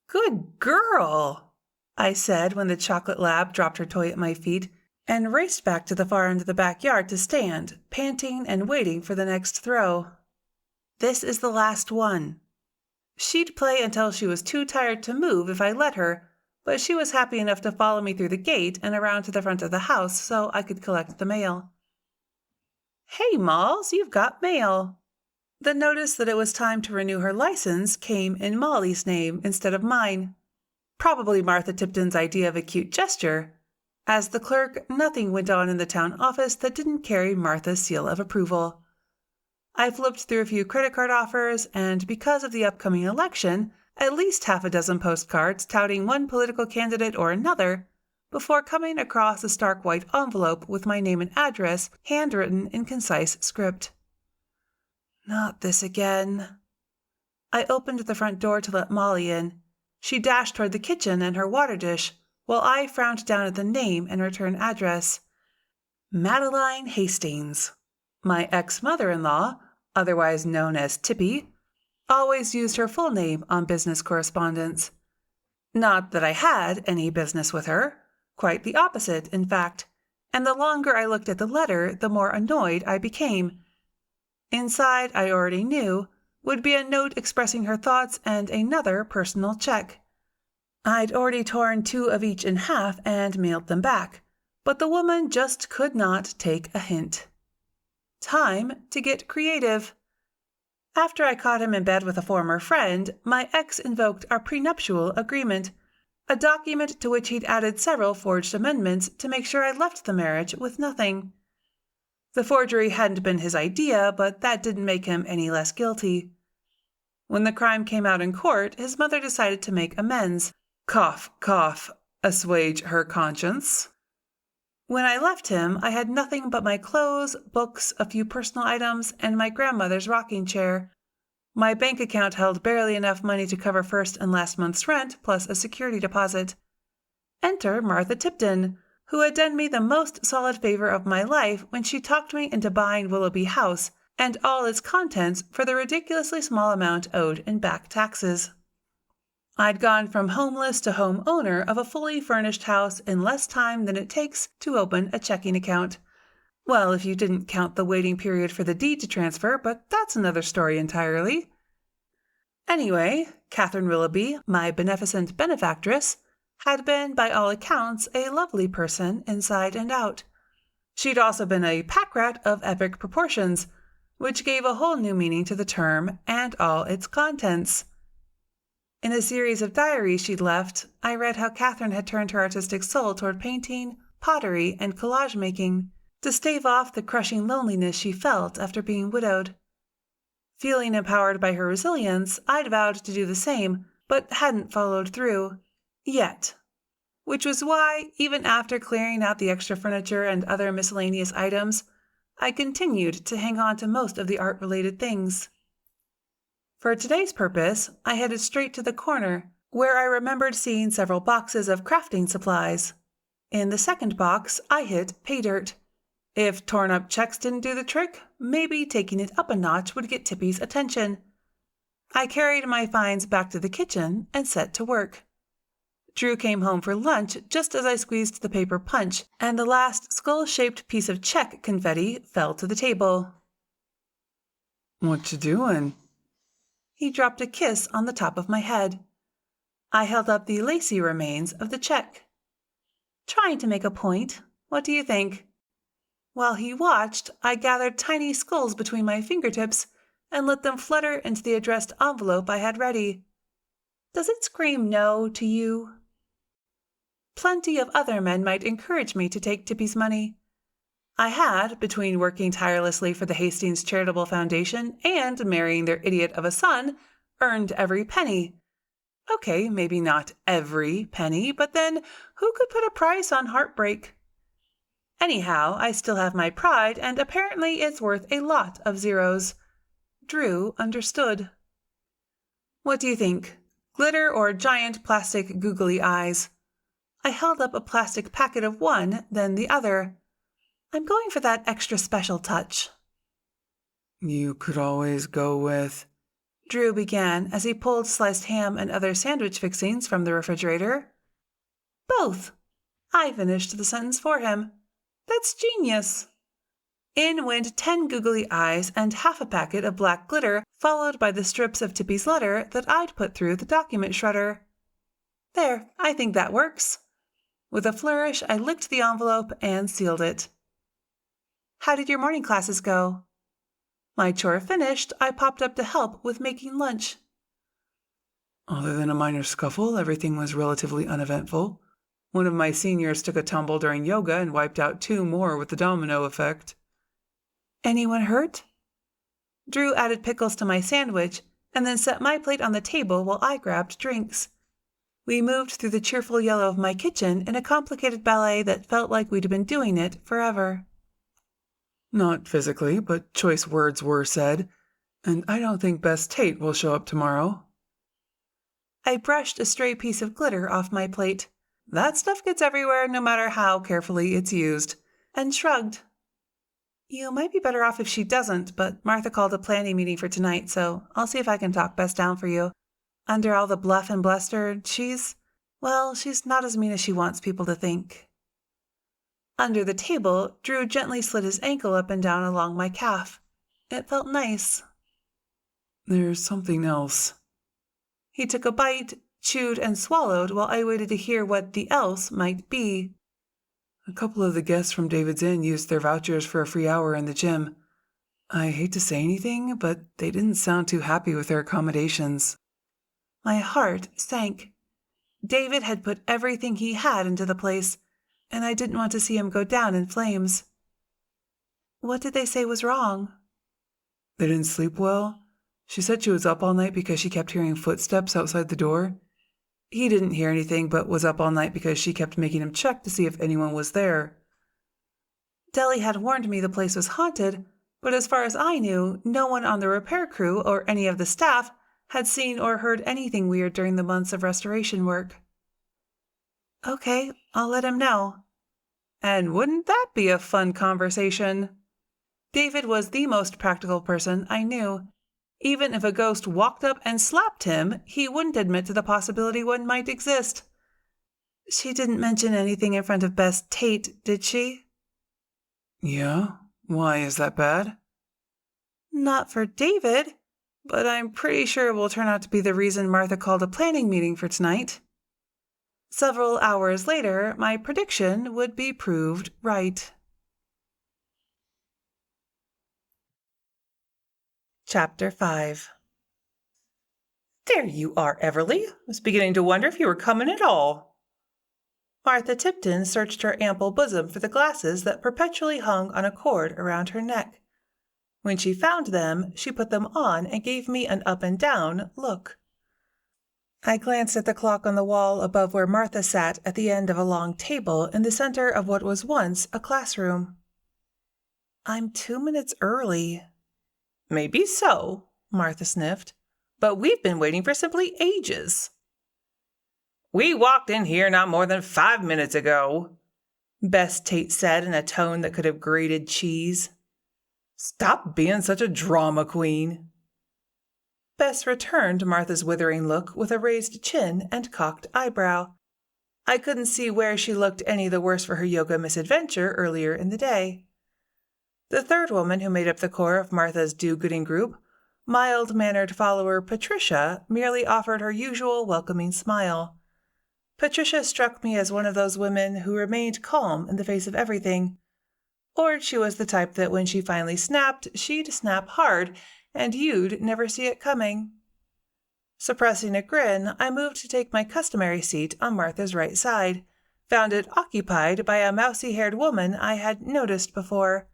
Speaker 1: "Good girl," I said when the chocolate lab dropped her toy at my feet and raced back to the far end of the backyard to stand, panting and waiting for the next throw. This is the last one. She'd play until she was too tired to move if I let her, but she was happy enough to follow me through the gate and around to the front of the house so I could collect the mail. "Hey, Molls, you've got mail." The notice that it was time to renew her license came in Molly's name instead of mine. Probably Martha Tipton's idea of a cute gesture. As the clerk, nothing went on in the town office that didn't carry Martha's seal of approval. I flipped through a few credit card offers, and because of the upcoming election, at least half a dozen postcards touting one political candidate or another, before coming across a stark white envelope with my name and address handwritten in concise script. Not this again. I opened the front door to let Molly in. She dashed toward the kitchen and her water dish, while I frowned down at the name and return address. Madeline Hastings. My ex-mother-in-law, otherwise known as Tippy, always used her full name on business correspondence. Not that I had any business with her. Quite the opposite, in fact. And the longer I looked at the letter, the more annoyed I became. Inside, I already knew, would be a note expressing her thoughts and another personal check. I'd already torn 2 of each in half and mailed them back, but the woman just could not take a hint. Time to get creative. After I caught him in bed with a former friend, my ex invoked our prenuptial agreement, a document to which he'd added several forged amendments to make sure I left the marriage with nothing. The forgery hadn't been his idea, but that didn't make him any less guilty.
Speaker 2: When the crime came out in court, his mother decided to make amends. Cough, cough, assuage her conscience. When I left him, I had nothing but my clothes, books, a few personal items, and my grandmother's rocking chair. My bank account held barely enough money to cover first and last month's rent, plus a security deposit. Enter Martha Tipton, who had done me the most solid favor of my life when she talked me into buying Willoughby House and all its contents for the ridiculously small amount owed in back taxes. I'd gone from homeless to home owner of a fully furnished house in less time than it takes to open a checking account. Well, if you didn't count the waiting period for the deed to transfer, but that's another story entirely. Anyway, Catherine Willoughby, my beneficent benefactress, had been, by all accounts, a lovely person inside and out. She'd also been a pack rat of epic proportions, which gave a whole new meaning to the term and all its contents. In a series of diaries she'd left, I read how Catherine had turned her artistic soul toward painting, pottery, and collage making to stave off the crushing loneliness she felt after being widowed. Feeling empowered by her resilience, I'd vowed to do the same, but hadn't followed through. Yet. Which was why, even after clearing out the extra furniture and other miscellaneous items, I continued to hang on to most of the art-related things. For today's purpose, I headed straight to the corner, where I remembered seeing several boxes of crafting supplies. In the second box, I hit pay dirt. If torn-up checks didn't do the trick, maybe taking it up a notch would get Tippy's attention. I carried my finds back to the kitchen and set to work. Drew came home for lunch just as I squeezed the paper punch, and the last skull-shaped piece of check confetti fell to the table.
Speaker 3: "What you doing?"
Speaker 2: He dropped a kiss on the top of my head. I held up the lacy remains of the check. Trying to make a point. What do you think? While he watched, I gathered tiny skulls between my fingertips and let them flutter into the addressed envelope I had ready. Does it scream no to you? Plenty of other men might encourage me to take Tippy's money. I had, between working tirelessly for the Hastings Charitable Foundation and marrying their idiot of a son, earned every penny. Okay, maybe not every penny, but then who could put a price on heartbreak? Anyhow, I still have my pride, and apparently it's worth a lot of zeros. Drew understood. What do you think? Glitter or giant plastic googly eyes? I held up a plastic packet of one, then the other. I'm going for that extra special touch.
Speaker 3: "You could always go with..."
Speaker 2: Drew began as he pulled sliced ham and other sandwich fixings from the refrigerator. Both. I finished the sentence for him. That's genius. In went 10 googly eyes and half a packet of black glitter, followed by the strips of Tippy's letter that I'd put through the document shredder. There, I think that works. With a flourish, I licked the envelope and sealed it. How did your morning classes go? My chore finished, I popped up to help with making lunch.
Speaker 3: Other than a minor scuffle, everything was relatively uneventful. One of my seniors took a tumble during yoga and wiped out 2 more with the domino effect.
Speaker 2: Anyone hurt? Drew added pickles to my sandwich and then set my plate on the table while I grabbed drinks. We moved through the cheerful yellow of my kitchen in a complicated ballet that felt like we'd been doing it forever.
Speaker 3: Not physically, but choice words were said, and I don't think Bess Tate will show up tomorrow.
Speaker 2: I brushed a stray piece of glitter off my plate. That stuff gets everywhere no matter how carefully it's used, and shrugged. You might be better off if she doesn't, but Martha called a planning meeting for tonight, so I'll see if I can talk Bess down for you. Under all the bluff and bluster, she's not as mean as she wants people to think. Under the table, Drew gently slid his ankle up and down along my calf. It felt nice.
Speaker 3: There's something else.
Speaker 2: He took a bite, chewed and swallowed while I waited to hear what the else might be.
Speaker 3: A couple of the guests from David's Inn used their vouchers for a free hour in the gym. I hate to say anything, but they didn't sound too happy with their accommodations.
Speaker 2: My heart sank. David had put everything he had into the place, and I didn't want to see him go down in flames. What did they say was wrong?
Speaker 3: They didn't sleep well.
Speaker 2: She said she was up all night because she kept hearing footsteps outside the door. He didn't hear anything, but was up all night because she kept making him check to see if anyone was there.
Speaker 1: Deli had warned me the place was haunted, but as far as I knew, no one on the repair crew or any of the staff had seen or heard anything weird during the months of restoration work. Okay, I'll let him know.
Speaker 2: And wouldn't that be a fun conversation?
Speaker 1: David was the most practical person I knew. Even if a ghost walked up and slapped him, he wouldn't admit to the possibility one might exist. She didn't mention anything in front of Bess Tate, did she?
Speaker 2: Yeah? Why, is that bad?
Speaker 1: Not for David, but I'm pretty sure it will turn out to be the reason Martha called a planning meeting for tonight. Several hours later, my prediction would be proved right. Chapter 5.
Speaker 3: There you are, Everly. I was beginning to wonder if you were coming at all.
Speaker 1: Martha Tipton searched her ample bosom for the glasses that perpetually hung on a cord around her neck. When she found them, she put them on and gave me an up-and-down look. I glanced at the clock on the wall above where Martha sat at the end of a long table in the center of what was once a classroom. I'm 2 minutes early.
Speaker 3: Maybe so, Martha sniffed, but we've been waiting for simply ages. We walked in here not more than 5 minutes ago, Bess Tate said in a tone that could have grated cheese. Stop being such a drama queen.
Speaker 1: Bess returned Martha's withering look with a raised chin and cocked eyebrow. I couldn't see where she looked any the worse for her yoga misadventure earlier in the day. The third woman who made up the core of Martha's do-gooding group, mild-mannered follower Patricia, merely offered her usual welcoming smile. Patricia struck me as one of those women who remained calm in the face of everything. Or she was the type that when she finally snapped, she'd snap hard, and you'd never see it coming. Suppressing a grin, I moved to take my customary seat on Martha's right side, found it occupied by a mousy-haired woman I had noticed before.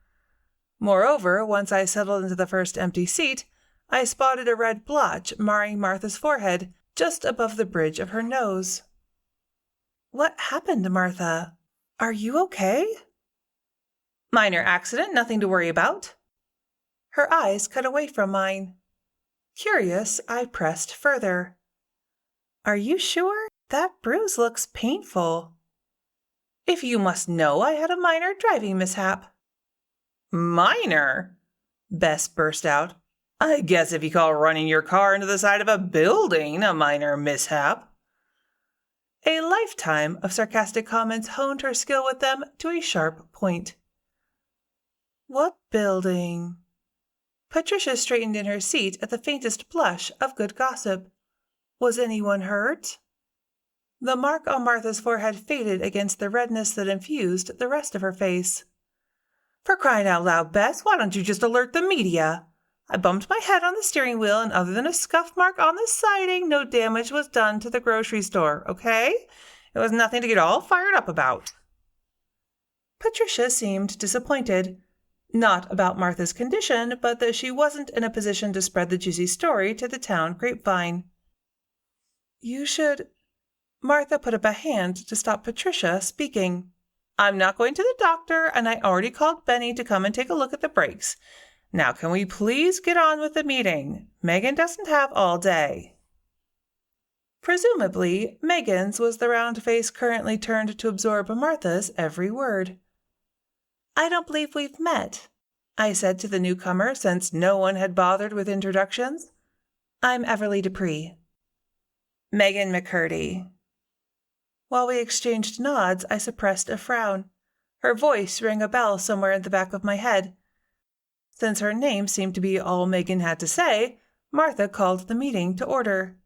Speaker 1: Moreover, once I settled into the first empty seat, I spotted a red blotch marring Martha's forehead just above the bridge of her nose. What happened, Martha? Are you okay?
Speaker 3: Minor accident, nothing to worry about.
Speaker 1: Her eyes cut away from mine. Curious, I pressed further. Are you sure? That bruise looks painful. If you must know, I had a minor driving mishap.
Speaker 3: Minor? Bess burst out. I guess if you call running your car into the side of a building a minor mishap.
Speaker 1: A lifetime of sarcastic comments honed her skill with them to a sharp point. What building? Patricia straightened in her seat at the faintest blush of good gossip. Was anyone hurt? The mark on Martha's forehead faded against the redness that infused the rest of her face. For crying out loud, Bess, why don't you just alert the media? I bumped my head on the steering wheel, and other than a scuff mark on the siding, no damage was done to the grocery store, okay? It was nothing to get all fired up about. Patricia seemed disappointed. Not about Martha's condition, but that she wasn't in a position to spread the juicy story to the town grapevine. You should... Martha put up a hand to stop Patricia speaking. I'm not going to the doctor, and I already called Benny to come and take a look at the brakes. Now, can we please get on with the meeting? Megan doesn't have all day. Presumably, Megan's was the round face currently turned to absorb Martha's every word. I don't believe we've met, I said to the newcomer, since no one had bothered with introductions. I'm Everly Dupree. Megan McCurdy. While we exchanged nods, I suppressed a frown. Her voice rang a bell somewhere in the back of my head. Since her name seemed to be all Megan had to say, Martha called the meeting to order.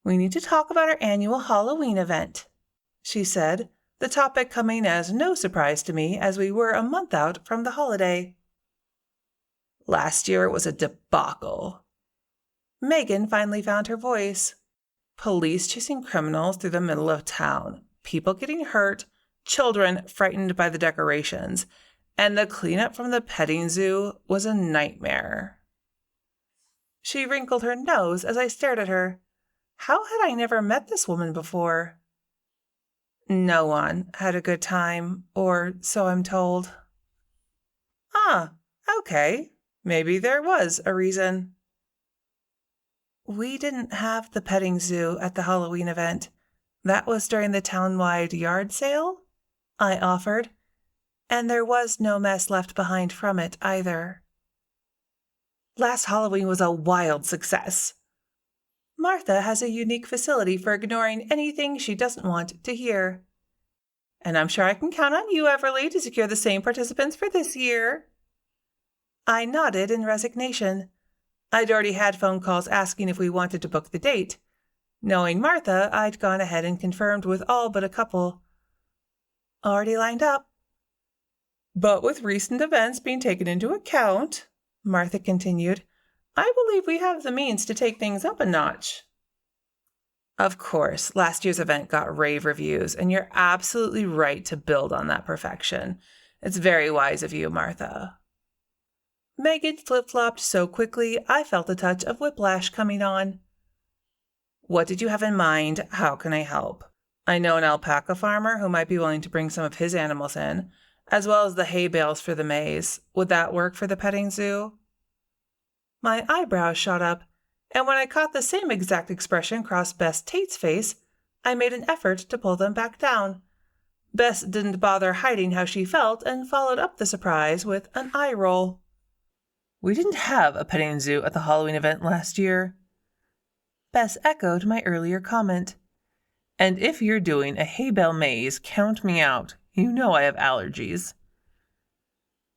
Speaker 1: We need to talk about our annual Halloween event, she said, the topic coming as no surprise to me as we were a month out from the holiday. Last year it was a debacle. Megan finally found her voice. Police chasing criminals through the middle of town, people getting hurt, children frightened by the decorations, and the cleanup from the petting zoo was a nightmare.
Speaker 2: She wrinkled her nose as I stared at her. How had I never met this woman before? No one had a good time, or so I'm told. Ah, okay. Maybe there was a reason. We didn't have the petting zoo at the Halloween event. That was during the town-wide yard sale, I offered, and there was no mess left behind from it either. Last Halloween was a wild success. Martha has a unique facility for ignoring anything she doesn't want to hear. And I'm sure I can count on you, Everly, to secure the same participants for this year. I nodded in resignation. I'd already had phone calls asking if we wanted to book the date. Knowing Martha, I'd gone ahead and confirmed with all but a couple. Already lined up. But with recent events being taken into account, Martha continued, I believe we have the means to take things up a notch. Of course, last year's event got rave reviews, and you're absolutely right to build on that perfection. It's very wise of you, Martha. Megan flip-flopped so quickly, I felt a touch of whiplash coming on. What did you have in mind? How can I help? I know an alpaca farmer who might be willing to bring some of his animals in, as well as the hay bales for the maze. Would that work for the petting zoo? My eyebrows shot up, and when I caught the same exact expression cross Bess Tate's face, I made an effort to pull them back down. Bess didn't bother hiding how she felt and followed up the surprise with an eye roll. We didn't have a petting zoo at the Halloween event last year. Bess echoed my earlier comment. And if you're doing a hay bale maze, count me out. You know I have allergies.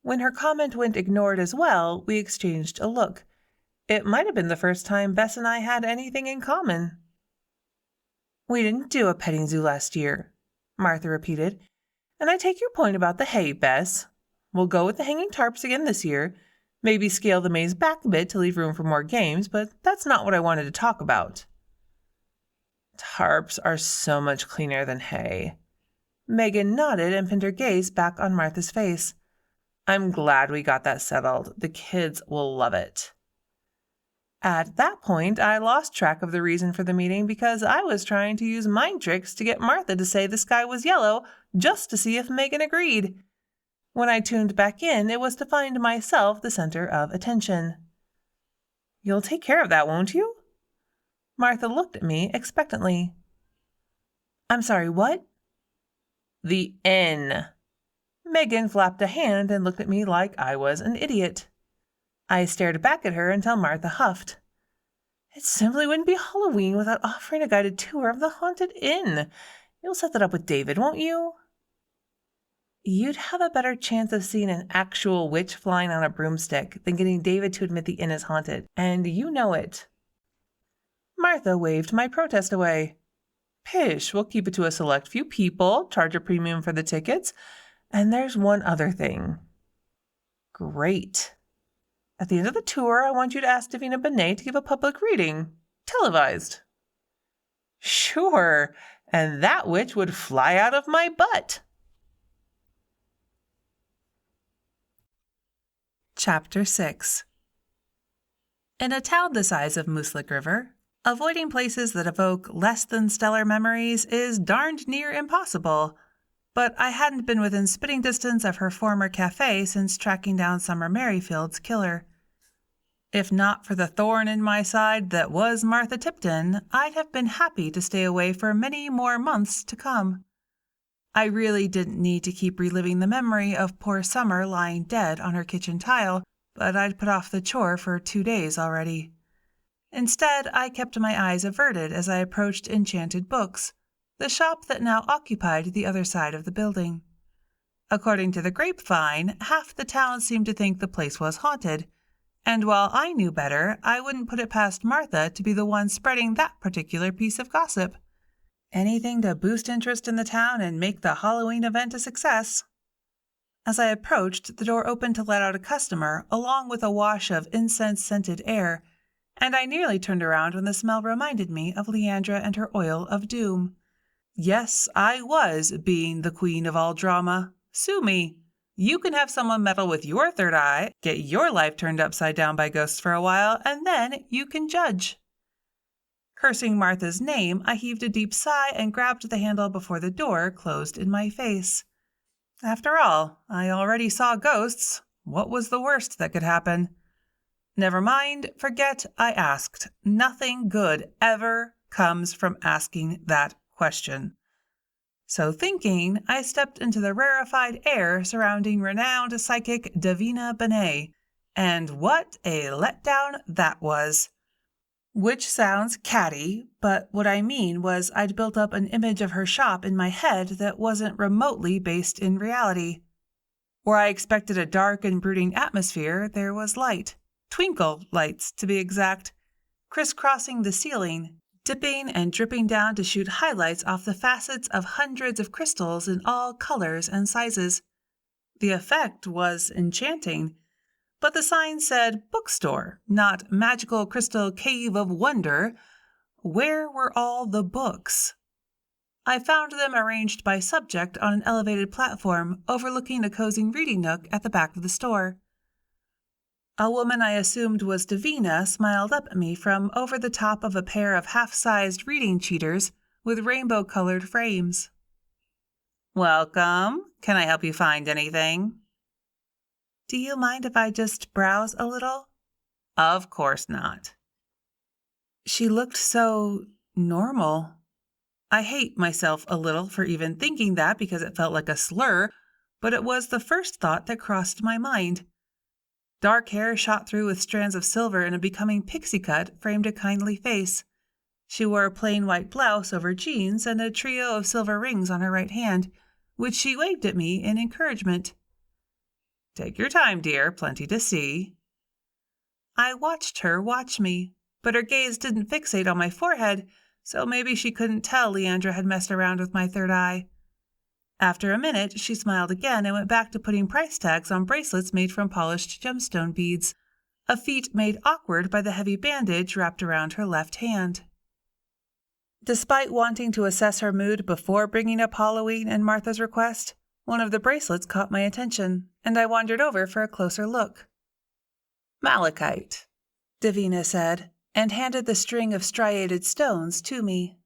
Speaker 2: When her comment went ignored as well, we exchanged a look. It might have been the first time Bess and I had anything in common. We didn't do a petting zoo last year, Martha repeated. And I take your point about the hay, Bess. We'll go with the hanging tarps again this year. Maybe scale the maze back a bit to leave room for more games, but that's not what I wanted to talk about. Tarps are so much cleaner than hay. Megan nodded and pinned her gaze back on Martha's face. I'm glad we got that settled. The kids will love it. At that point, I lost track of the reason for the meeting because I was trying to use mind tricks to get Martha to say the sky was yellow just to see if Megan agreed. When I tuned back in, it was to find myself the center of attention. You'll take care of that, won't you? Martha looked at me expectantly. I'm sorry, what? The N. Megan flapped a hand and looked at me like I was an idiot. I stared back at her until Martha huffed. It simply wouldn't be Halloween without offering a guided tour of the haunted inn. You'll set that up with David, won't you? You'd have a better chance of seeing an actual witch flying on a broomstick than getting David to admit the inn is haunted, and you know it. Martha waved my protest away. Pish, we'll keep it to a select few people, charge a premium for the tickets, and there's one other thing. Great. At the end of the tour, I want you to ask Davina Benet to give a public reading. Televised. Sure, and that witch would fly out of my butt. Chapter 6. In a town the size of Mooselick River, avoiding places that evoke less than stellar memories is darned near impossible, but I hadn't been within spitting distance of her former cafe since tracking down Summer Merrifield's killer. If not for the thorn in my side that was Martha Tipton, I'd have been happy to stay away for many more months to come. I really didn't need to keep reliving the memory of poor Summer lying dead on her kitchen tile, but I'd put off the chore for 2 days already. Instead, I kept my eyes averted as I approached Enchanted Books, the shop that now occupied the other side of the building. According to the grapevine, half the town seemed to think the place was haunted, and while I knew better, I wouldn't put it past Martha to be the one spreading that particular piece of gossip. Anything to boost interest in the town and make the Halloween event a success. As I approached, the door opened to let out a customer, along with a wash of incense-scented air, and I nearly turned around when the smell reminded me of Leandra and her oil of doom. Yes, I was being the queen of all drama. Sue me. You can have someone meddle with your third eye, get your life turned upside down by ghosts for a while, and then you can judge. Cursing Martha's name, I heaved a deep sigh and grabbed the handle before the door closed in my face. After all, I already saw ghosts. What was the worst that could happen? Never mind, forget I asked. Nothing good ever comes from asking that question. So thinking, I stepped into the rarefied air surrounding renowned psychic Davina Benet, and what a letdown that was. Which sounds catty, but what I mean was I'd built up an image of her shop in my head that wasn't remotely based in reality. Where I expected a dark and brooding atmosphere, there was light. Twinkle lights, to be exact, crisscrossing the ceiling, dipping and dripping down to shoot highlights off the facets of hundreds of crystals in all colors and sizes. The effect was enchanting, but the sign said bookstore, not magical crystal cave of wonder. Where were all the books? I found them arranged by subject on an elevated platform overlooking a cozy reading nook at the back of the store. A woman I assumed was Davina smiled up at me from over the top of a pair of half-sized reading cheaters with rainbow-colored frames. "Welcome. Can I help you find anything?" "Do you mind if I just browse a little?" "Of course not." She looked so normal. I hate myself a little for even thinking that because it felt like a slur, but it was the first thought that crossed my mind. Dark hair shot through with strands of silver in a becoming pixie cut framed a kindly face. She wore a plain white blouse over jeans and a trio of silver rings on her right hand, which she waved at me in encouragement. "Take your time, dear. Plenty to see." I watched her watch me, but her gaze didn't fixate on my forehead, so maybe she couldn't tell Leandra had messed around with my third eye. After a minute, she smiled again and went back to putting price tags on bracelets made from polished gemstone beads, a feat made awkward by the heavy bandage wrapped around her left hand. Despite wanting to assess her mood before bringing up Halloween and Martha's request, one of the bracelets caught my attention, and I wandered over for a closer look. "Malachite," Davina said, and handed the string of striated stones to me.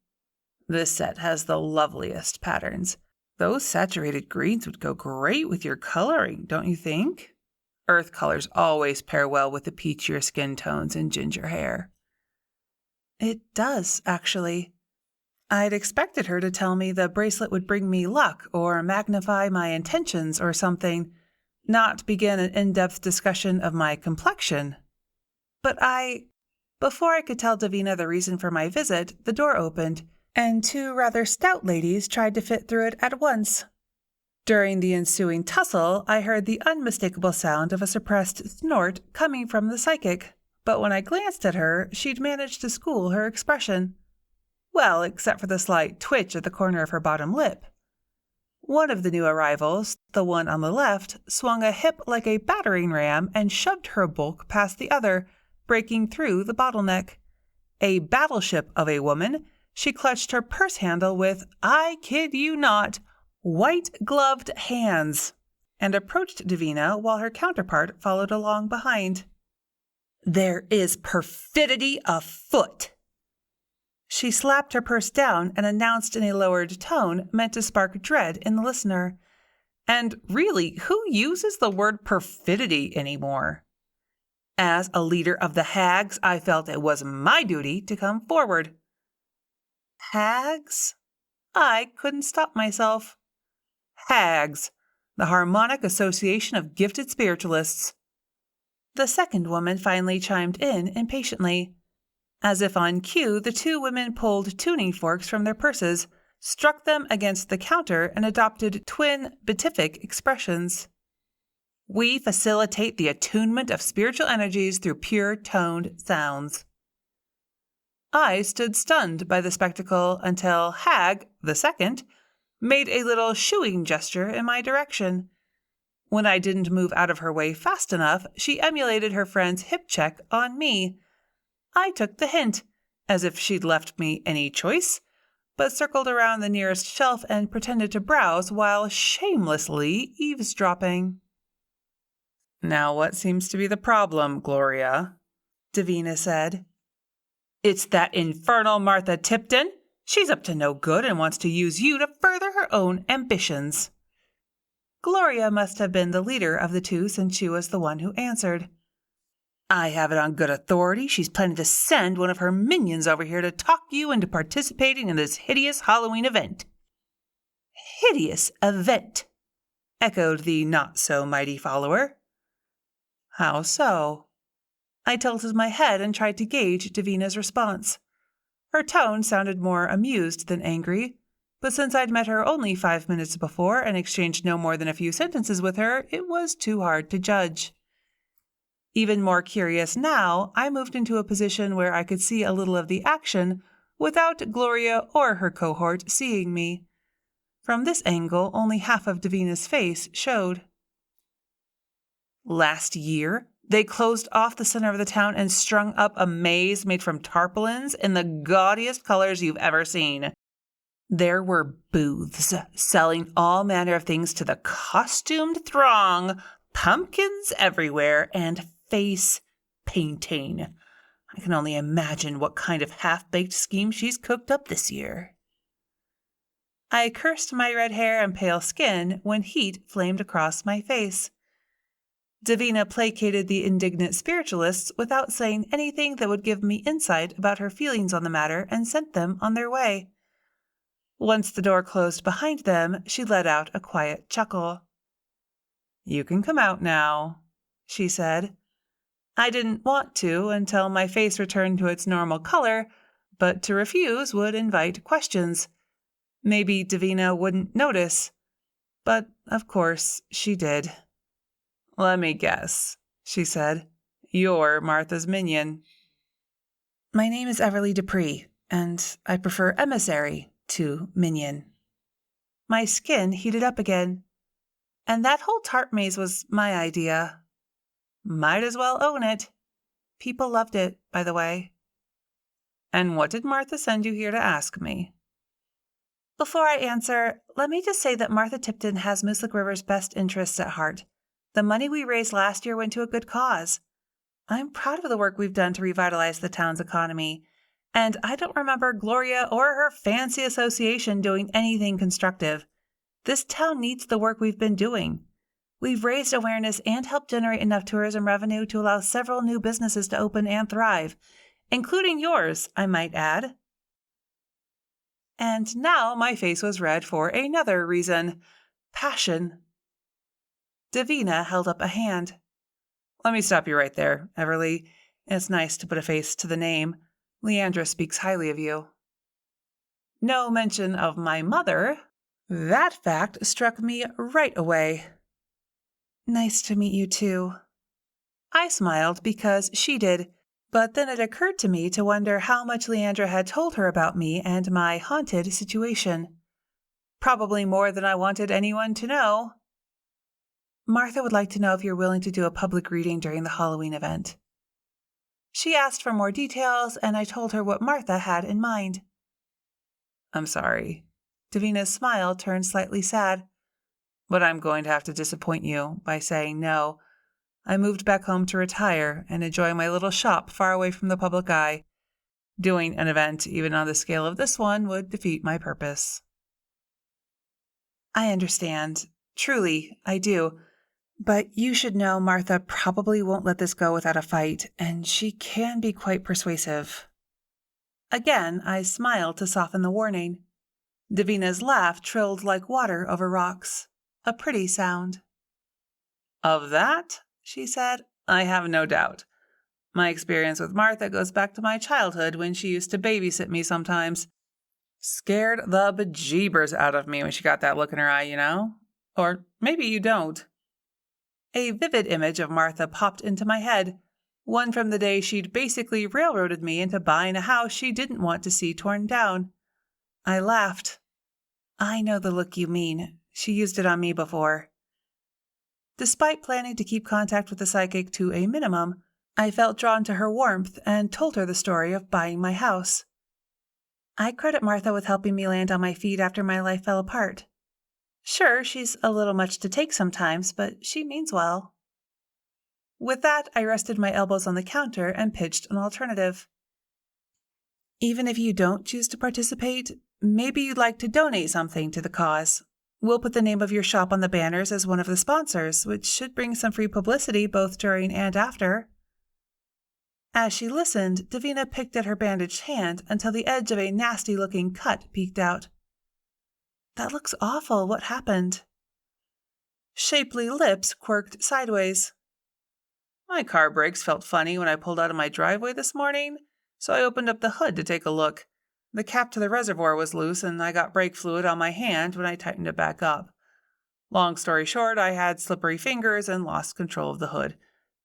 Speaker 2: "This set has the loveliest patterns. Those saturated greens would go great with your coloring, don't you think? Earth colors always pair well with the peachier skin tones and ginger hair." "It does, actually." I'd expected her to tell me the bracelet would bring me luck or magnify my intentions or something, not begin an in-depth discussion of my complexion. But before I could tell Davina the reason for my visit, the door opened, and two rather stout ladies tried to fit through it at once. During the ensuing tussle, I heard the unmistakable sound of a suppressed snort coming from the psychic, but when I glanced at her, she'd managed to school her expression. Well, except for the slight twitch at the corner of her bottom lip. One of the new arrivals, the one on the left, swung a hip like a battering ram and shoved her bulk past the other, breaking through the bottleneck. A battleship of a woman, she clutched her purse handle with, I kid you not, white-gloved hands, and approached Davina while her counterpart followed along behind. "There is perfidy afoot!" She slapped her purse down and announced in a lowered tone meant to spark dread in the listener. And really, who uses the word perfidy anymore? As a leader of the hags, I felt it was my duty to come forward. Hags? I couldn't stop myself. Hags, the Harmonic Association of Gifted Spiritualists. The second woman finally chimed in impatiently. As if on cue, the two women pulled tuning forks from their purses, struck them against the counter, and adopted twin beatific expressions. "We facilitate the attunement of spiritual energies through pure toned sounds." I stood stunned by the spectacle until Hag, the second, made a little shooing gesture in my direction. When I didn't move out of her way fast enough, she emulated her friend's hip check on me. I took the hint, as if she'd left me any choice, but circled around the nearest shelf and pretended to browse while shamelessly eavesdropping. Now what seems to be the problem, Gloria? Davina said. It's that infernal Martha Tipton. She's up to no good and wants to use you to further her own ambitions. Gloria must have been the leader of the two since she was the one who answered. I have it on good authority she's planning to send one of her minions over here to talk you into participating in this hideous Halloween event. Hideous event, echoed the not-so-mighty follower. How so? I tilted my head and tried to gauge Davina's response. Her tone sounded more amused than angry, but since I'd met her only 5 minutes before and exchanged no more than a few sentences with her, it was too hard to judge. Even more curious now, I moved into a position where I could see a little of the action without Gloria or her cohort seeing me. From this angle, only half of Davina's face showed. Last year, they closed off the center of the town and strung up a maze made from tarpaulins in the gaudiest colors you've ever seen. There were booths selling all manner of things to the costumed throng, pumpkins everywhere, and face painting. I can only imagine what kind of half-baked scheme she's cooked up this year. I cursed my red hair and pale skin when heat flamed across my face. Davina placated the indignant spiritualists without saying anything that would give me insight about her feelings on the matter and sent them on their way. Once the door closed behind them, she let out a quiet chuckle. You can come out now, she said. I didn't want to until my face returned to its normal color, but to refuse would invite questions. Maybe Davina wouldn't notice. But, of course, she did. Let me guess, she said. You're Martha's minion. My name is Everly Dupree, and I prefer emissary to minion. My skin heated up again. And that whole tarp maze was my idea. Might as well own it. People loved it, by the way. And what did Martha send you here to ask me? Before I answer, let me just say that Martha Tipton has Mooselick River's best interests at heart. The money we raised last year went to a good cause. I'm proud of the work we've done to revitalize the town's economy, and I don't remember Gloria or her fancy association doing anything constructive. This town needs the work we've been doing. We've raised awareness and helped generate enough tourism revenue to allow several new businesses to open and thrive, including yours, I might add. And now my face was red for another reason. Passion. Davina held up a hand. Let me stop you right there, Everly. It's nice to put a face to the name. Leandra speaks highly of you. No mention of my mother. That fact struck me right away. Nice to meet you, too. I smiled because she did, but then it occurred to me to wonder how much Leandra had told her about me and my haunted situation. Probably more than I wanted anyone to know. Martha would like to know if you're willing to do a public reading during the Halloween event. She asked for more details, and I told her what Martha had in mind. I'm sorry. Davina's smile turned slightly sad. But I'm going to have to disappoint you by saying no. I moved back home to retire and enjoy my little shop far away from the public eye. Doing an event, even on the scale of this one, would defeat my purpose. I understand. Truly, I do. But you should know Martha probably won't let this go without a fight, and she can be quite persuasive. Again, I smiled to soften the warning. Davina's laugh trilled like water over rocks. A pretty sound. Of that, she said, I have no doubt. My experience with Martha goes back to my childhood when she used to babysit me sometimes. Scared the bejeebers out of me when she got that look in her eye, you know? Or maybe you don't. A vivid image of Martha popped into my head, one from the day she'd basically railroaded me into buying a house she didn't want to see torn down. I laughed. I know the look you mean. She used it on me before. Despite planning to keep contact with the psychic to a minimum, I felt drawn to her warmth and told her the story of buying my house. I credit Martha with helping me land on my feet after my life fell apart. Sure, she's a little much to take sometimes, but she means well.
Speaker 1: With that, I rested my elbows on the counter and pitched an alternative. Even if you don't choose to participate, maybe you'd like to donate something to the cause. We'll put the name of your shop on the banners as one of the sponsors, which should bring some free publicity both during and after. As she listened, Davina picked at her bandaged hand until the edge of a nasty-looking cut peeked out. That looks awful. What happened? Shapely lips quirked sideways. My car brakes felt funny when I pulled out of my driveway this morning, so I opened up the hood to take a look. The cap to the reservoir was loose, and I got brake fluid on my hand when I tightened it back up. Long story short, I had slippery fingers and lost control of the hood.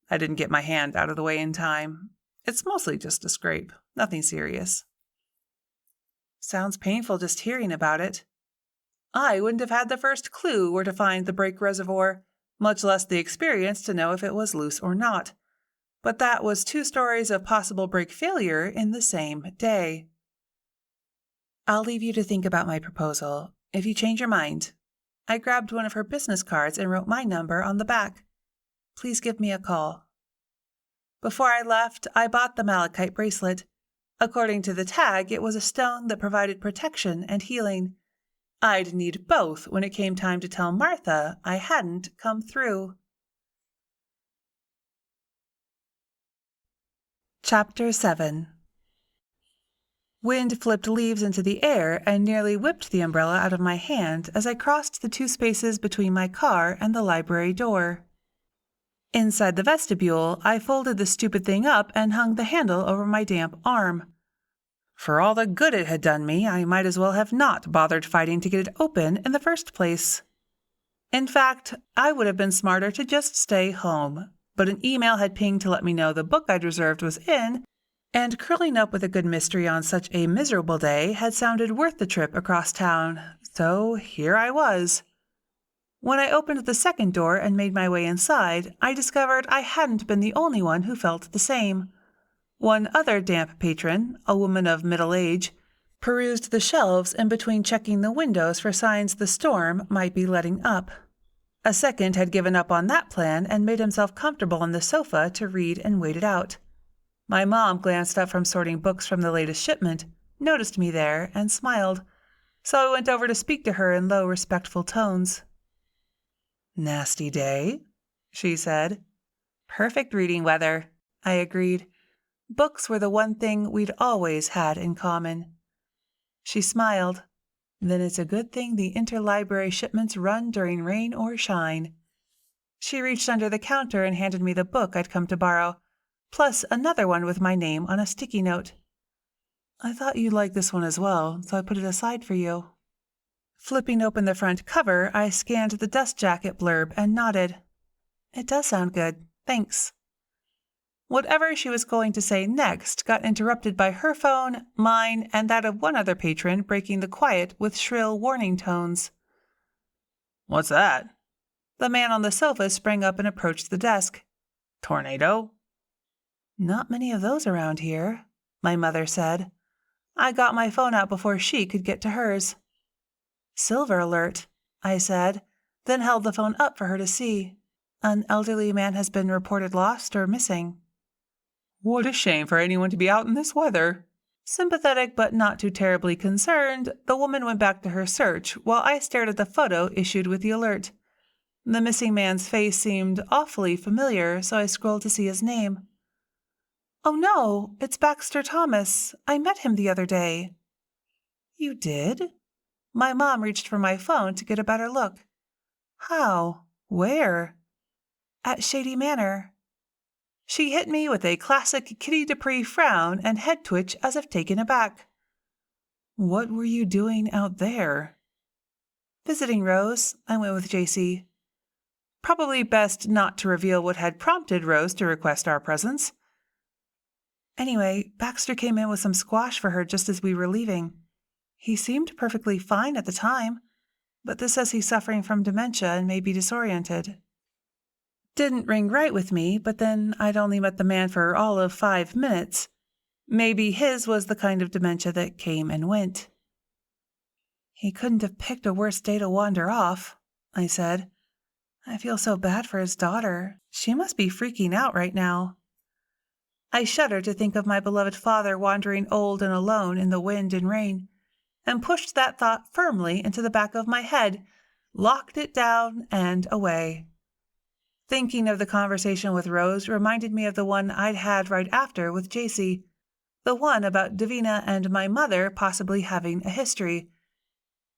Speaker 1: I didn't get my hand out of the way in time. It's mostly just a scrape, nothing serious. Sounds painful just hearing about it. I wouldn't have had the first clue where to find the brake reservoir, much less the experience to know if it was loose or not. But that was 2 stories of possible brake failure in the same day. I'll leave you to think about my proposal. If you change your mind, I grabbed one of her business cards and wrote my number on the back. Please give me a call. Before I left, I bought the malachite bracelet. According to the tag, it was a stone that provided protection and healing. I'd need both when it came time to tell Martha I hadn't come through. Chapter 7. Wind flipped leaves into the air and nearly whipped the umbrella out of my hand as I crossed the 2 spaces between my car and the library door. Inside the vestibule, I folded the stupid thing up and hung the handle over my damp arm. For all the good it had done me, I might as well have not bothered fighting to get it open in the first place. In fact, I would have been smarter to just stay home, but an email had pinged to let me know the book I'd reserved was in, and curling up with a good mystery on such a miserable day had sounded worth the trip across town, so here I was. When I opened the second door and made my way inside, I discovered I hadn't been the only one who felt the same. One other damp patron, a woman of middle age, perused the shelves in between checking the windows for signs the storm might be letting up. A second had given up on that plan and made himself comfortable on the sofa to read and wait it out. My mom glanced up from sorting books from the latest shipment, noticed me there, and smiled, so I went over to speak to her in low, respectful tones. "Nasty day," she said. "Perfect reading weather," I agreed. Books were the one thing we'd always had in common. She smiled. "Then it's a good thing the interlibrary shipments run during rain or shine." She reached under the counter and handed me the book I'd come to borrow, plus another one with my name on a sticky note. "I thought you'd like this one as well, so I put it aside for you." Flipping open the front cover, I scanned the dust jacket blurb and nodded. "It does sound good. Thanks." Whatever she was going to say next got interrupted by her phone, mine, and that of one other patron breaking the quiet with shrill warning tones. "What's that?" The man on the sofa sprang up and approached the desk. "Tornado?" "Not many of those around here," my mother said. I got my phone out before she could get to hers. "Silver alert," I said, then held the phone up for her to see. "An elderly man has been reported lost or missing." "What a shame for anyone to be out in this weather." Sympathetic but not too terribly concerned, the woman went back to her search while I stared at the photo issued with the alert. The missing man's face seemed awfully familiar, so I scrolled to see his name. "Oh no, it's Baxter Thomas. I met him the other day." "You did?" My mom reached for my phone to get a better look. "How? Where?" "At Shady Manor." She hit me with a classic Kitty Dupree frown and head twitch as if taken aback. "What were you doing out there?" "Visiting Rose. I went with JC." Probably best not to reveal what had prompted Rose to request our presence. Anyway, Baxter came in with some squash for her just as we were leaving. He seemed perfectly fine at the time, but this says he's suffering from dementia and may be disoriented. Didn't ring right with me, but then I'd only met the man for all of 5 minutes. Maybe his was the kind of dementia that came and went. "He couldn't have picked a worse day to wander off," I said. I feel so bad for his daughter. She must be freaking out right now. I shudder to think of my beloved father wandering old and alone in the wind and rain, and pushed that thought firmly into the back of my head, locked it down and away. Thinking of the conversation with Rose reminded me of the one I'd had right after with JC, the one about Davina and my mother possibly having a history.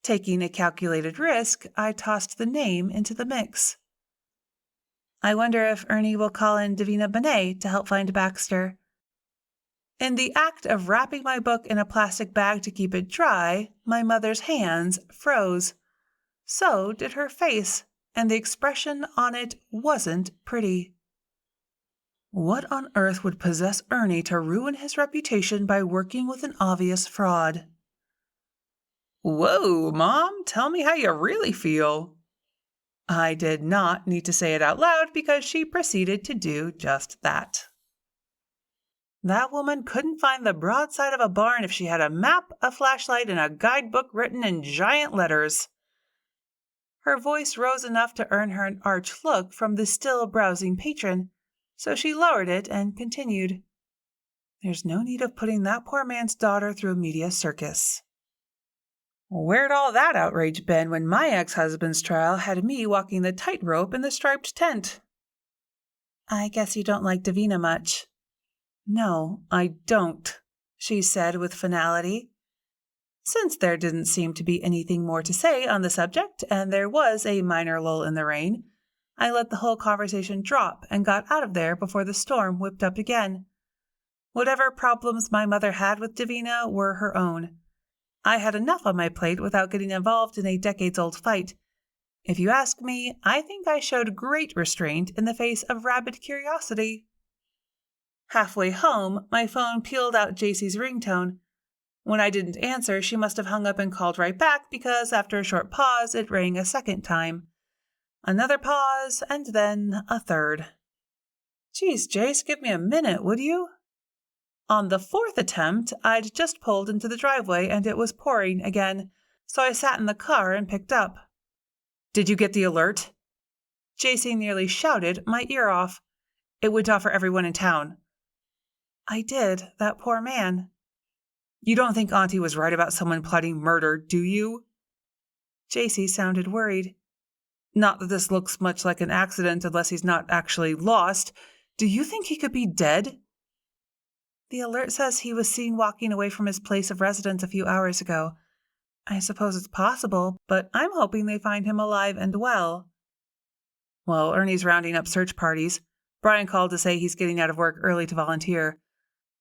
Speaker 1: Taking a calculated risk, I tossed the name into the mix. I wonder if Ernie will call in Davina Benet to help find Baxter. In the act of wrapping my book in a plastic bag to keep it dry, my mother's hands froze. So did her face, and the expression on it wasn't pretty. What on earth would possess Ernie to ruin his reputation by working with an obvious fraud?
Speaker 2: Whoa, Mom, tell me how you really feel. I did not need to say it out loud because she proceeded to do just that. That woman couldn't find the broadside of a barn if she had a map, a flashlight, and a guidebook written in giant letters. Her voice rose enough to earn her an arch look from the still browsing patron, so she lowered it and continued. There's no need of putting that poor man's daughter through a media circus. Where'd all that outrage been when my ex-husband's trial had me walking the tightrope in the striped tent? I guess you don't like Davina much. No, I don't, she said with finality. Since there didn't seem to be anything more to say on the subject, and there was a minor lull in the rain, I let the whole conversation drop and got out of there before the storm whipped up again. Whatever problems my mother had with Davina were her own. I had enough on my plate without getting involved in a decades-old fight. If you ask me, I think I showed great restraint in the face of rabid curiosity. Halfway home, my phone pealed out JC's ringtone. When I didn't answer, she must have hung up and called right back because after a short pause, it rang a second time. Another pause, and then a third. Geez, Jace, give me a minute, would you? On the fourth attempt, I'd just pulled into the driveway and it was pouring again, so I sat in the car and picked up. Did you get the alert? JC nearly shouted my ear off. It went off for everyone in town. I did, that poor man. You don't think Auntie was right about someone plotting murder, do you? JC sounded worried. Not that this looks much like an accident unless he's not actually lost. Do you think he could be dead? The alert says he was seen walking away from his place of residence a few hours ago. I suppose it's possible, but I'm hoping they find him alive and well. Well, Ernie's rounding up search parties. Brian called to say he's getting out of work early to volunteer.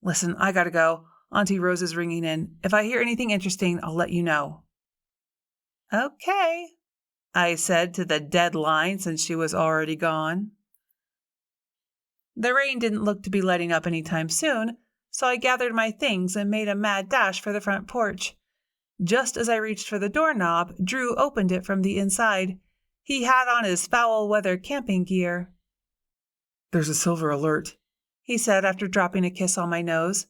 Speaker 2: Listen, I gotta go. Auntie Rose is ringing in. If I hear anything interesting, I'll let you know. Okay, I said to the dead line since she was already gone. The rain didn't look to be letting up anytime soon, so I gathered my things and made a mad dash for the front porch. Just as I reached for the doorknob, Drew opened it from the inside. He had on his foul-weather camping gear.
Speaker 3: There's a silver alert,
Speaker 1: he said after dropping a kiss on my nose.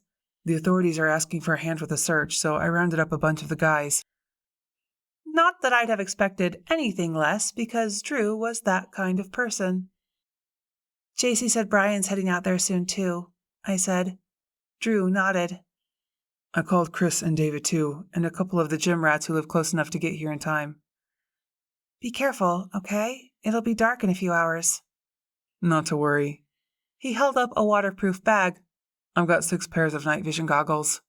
Speaker 3: The authorities are asking for a hand with the search, so I rounded up a bunch of the guys.
Speaker 1: Not that I'd have expected anything less, because Drew was that kind of person. JC said Brian's heading out there soon, too, I said. Drew nodded.
Speaker 3: I called Chris and David, too, and a couple of the gym rats who live close enough to get here in time.
Speaker 1: Be careful, okay? It'll be dark in a few hours.
Speaker 3: Not to worry.
Speaker 1: He held up a waterproof bag.
Speaker 3: I've got 6 pairs of night vision goggles.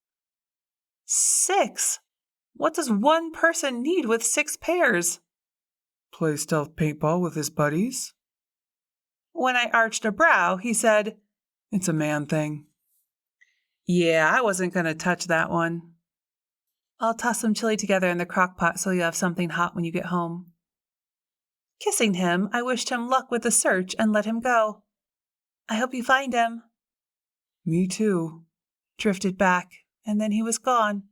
Speaker 1: 6? What does one person need with 6 pairs?
Speaker 3: Play stealth paintball with his buddies?
Speaker 1: When I arched a brow, he said,
Speaker 3: It's a man thing.
Speaker 1: Yeah, I wasn't going to touch that one. I'll toss some chili together in the crock pot so you have something hot when you get home. Kissing him, I wished him luck with the search and let him go. I hope you find him.
Speaker 3: Me too.
Speaker 1: Drifted back, and then he was gone.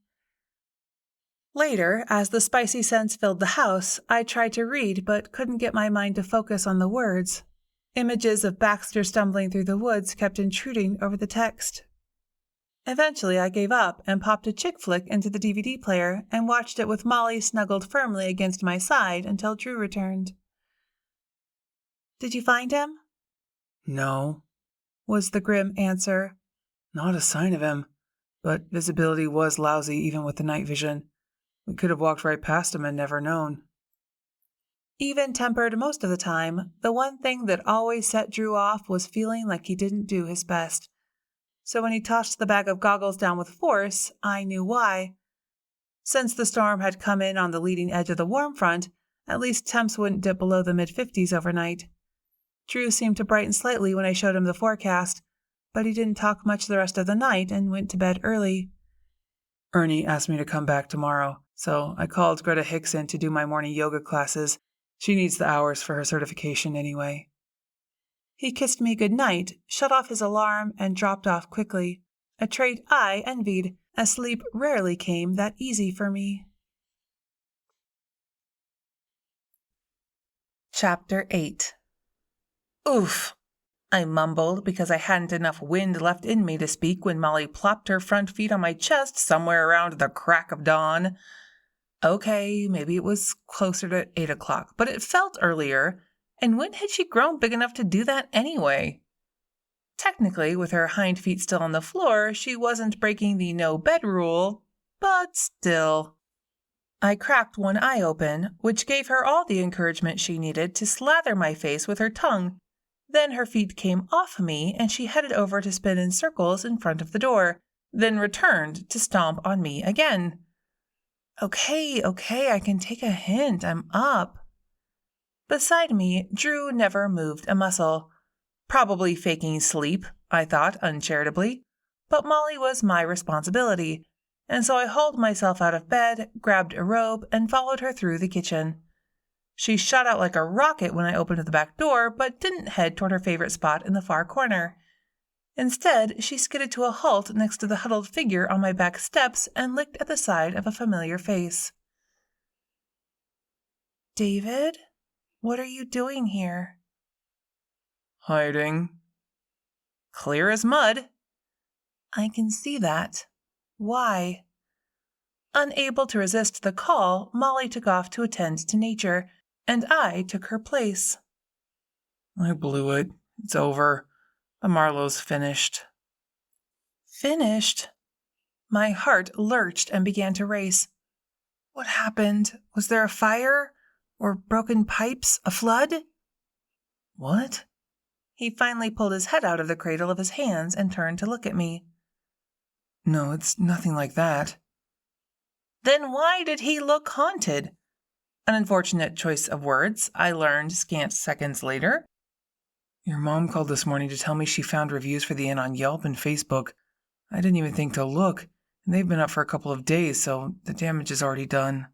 Speaker 1: Later, as the spicy scents filled the house, I tried to read but couldn't get my mind to focus on the words. Images of Baxter stumbling through the woods kept intruding over the text. Eventually, I gave up and popped a chick flick into the DVD player and watched it with Molly snuggled firmly against my side until Drew returned. Did you find him?
Speaker 2: No,
Speaker 1: Was the grim answer.
Speaker 2: not a sign of him. But visibility was lousy even with the night vision. We could have walked right past him and never known.
Speaker 1: Even-tempered most of the time, the one thing that always set Drew off was feeling like he didn't do his best. So when he tossed the bag of goggles down with force, I knew why. Since the storm had come in on the leading edge of the warm front, at least temps wouldn't dip below the mid-50s overnight. Drew seemed to brighten slightly when I showed him the forecast, but he didn't talk much the rest of the night and went to bed early.
Speaker 2: Ernie asked me to come back tomorrow, so I called Greta Hickson to do my morning yoga classes. She needs the hours for her certification anyway.
Speaker 1: He kissed me good night, shut off his alarm, and dropped off quickly, a trait I envied, as sleep rarely came that easy for me. Chapter 8. Oof! I mumbled because I hadn't enough wind left in me to speak when Molly plopped her front feet on my chest somewhere around the crack of dawn. Okay, maybe it was closer to 8 o'clock, but it felt earlier, and when had she grown big enough to do that anyway? Technically, with her hind feet still on the floor, she wasn't breaking the no-bed rule, but still. I cracked one eye open, which gave her all the encouragement she needed to slather my face with her tongue. Then her feet came off me, and she headed over to spin in circles in front of the door, then returned to stomp on me again. Okay, I can take a hint. I'm up. Beside me, Drew never moved a muscle. Probably faking sleep, I thought uncharitably, but Molly was my responsibility, and so I hauled myself out of bed, grabbed a robe, and followed her through the kitchen. She shot out like a rocket when I opened the back door, but didn't head toward her favorite spot in the far corner. Instead, she skidded to a halt next to the huddled figure on my back steps and licked at the side of a familiar face. David, what are you doing here?
Speaker 2: Hiding.
Speaker 1: Clear as mud. I can see that. Why? Unable to resist the call, Molly took off to attend to nature, and I took her place.
Speaker 2: I blew it. It's over. The Marlowe's finished.
Speaker 1: Finished? My heart lurched and began to race. What happened? Was there a fire? Or broken pipes? A flood?
Speaker 2: What?
Speaker 1: He finally pulled his head out of the cradle of his hands and turned to look at me.
Speaker 2: No, it's nothing like that.
Speaker 1: Then why did he look haunted? An unfortunate choice of words, I learned scant seconds later.
Speaker 2: Your mom called this morning to tell me she found reviews for the inn on Yelp and Facebook. I didn't even think to look, and they've been up for a couple of days, so the damage is already done.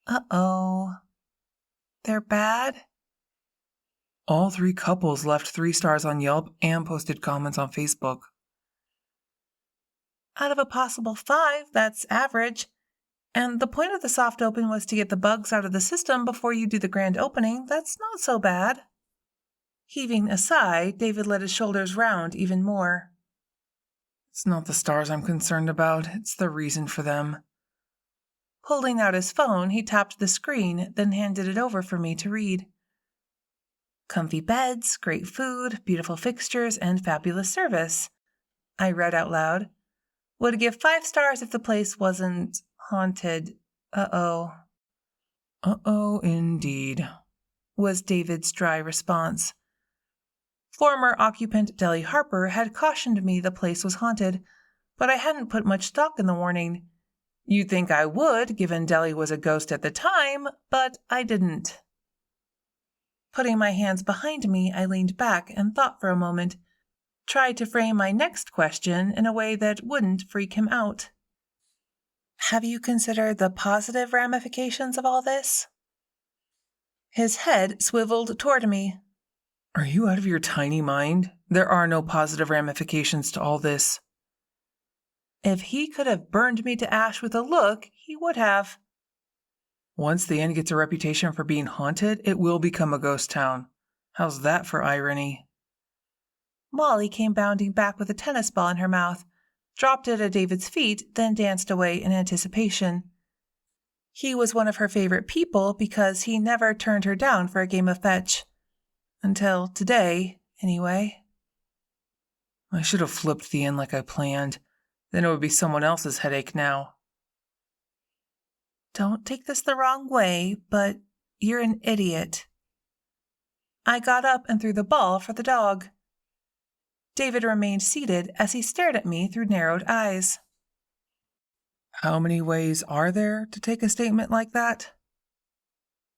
Speaker 1: Uh-oh. They're bad?
Speaker 2: All 3 couples left 3 stars on Yelp and posted comments on Facebook.
Speaker 1: Out of a possible 5, that's average. And the point of the soft open was to get the bugs out of the system before you do the grand opening. That's not so bad. Heaving a sigh, David let his shoulders round even more.
Speaker 2: It's not the stars I'm concerned about. It's the reason for them.
Speaker 1: Pulling out his phone, he tapped the screen, then handed it over for me to read. Comfy beds, great food, beautiful fixtures, and fabulous service. I read out loud. Would give 5 stars if the place wasn't haunted. Uh-oh.
Speaker 2: Uh-oh, indeed,
Speaker 1: was David's dry response. Former occupant Deli Harper had cautioned me the place was haunted, but I hadn't put much stock in the warning. You'd think I would, given Deli was a ghost at the time, but I didn't. Putting my hands behind me, I leaned back and thought for a moment, tried to frame my next question in a way that wouldn't freak him out. Have you considered the positive ramifications of all this? His head swiveled toward me.
Speaker 2: Are you out of your tiny mind? There are no positive ramifications to all this.
Speaker 1: If he could have burned me to ash with a look, he would have.
Speaker 2: Once the inn gets a reputation for being haunted, it will become a ghost town. How's that for irony?
Speaker 1: Molly came bounding back with a tennis ball in her mouth, dropped it at David's feet, then danced away in anticipation. He was one of her favorite people because he never turned her down for a game of fetch.
Speaker 2: Until today, anyway.
Speaker 3: I should have flipped the inn like I planned. Then it would be someone else's headache now.
Speaker 2: Don't take this the wrong way, but you're an idiot. I got up and threw the ball for the dog. David remained seated as he stared at me through narrowed eyes.
Speaker 3: How many ways are there to take a statement like that?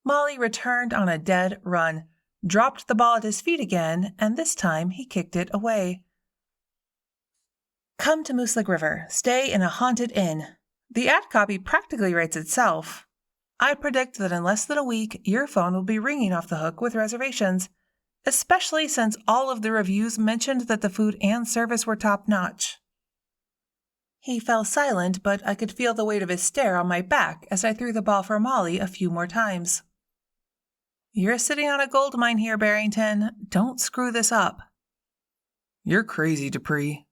Speaker 2: Molly returned on a dead run, dropped the ball at his feet again, and this time he kicked it away. Come to Mooselick River. Stay in a haunted inn. The ad copy practically writes itself. I predict that in less than a week, your phone will be ringing off the hook with reservations, especially since all of the reviews mentioned that the food and service were top-notch. He fell silent, but I could feel the weight of his stare on my back as I threw the ball for Molly a few more times. You're sitting on a gold mine here, Barrington. Don't screw this up.
Speaker 3: You're crazy, Dupree.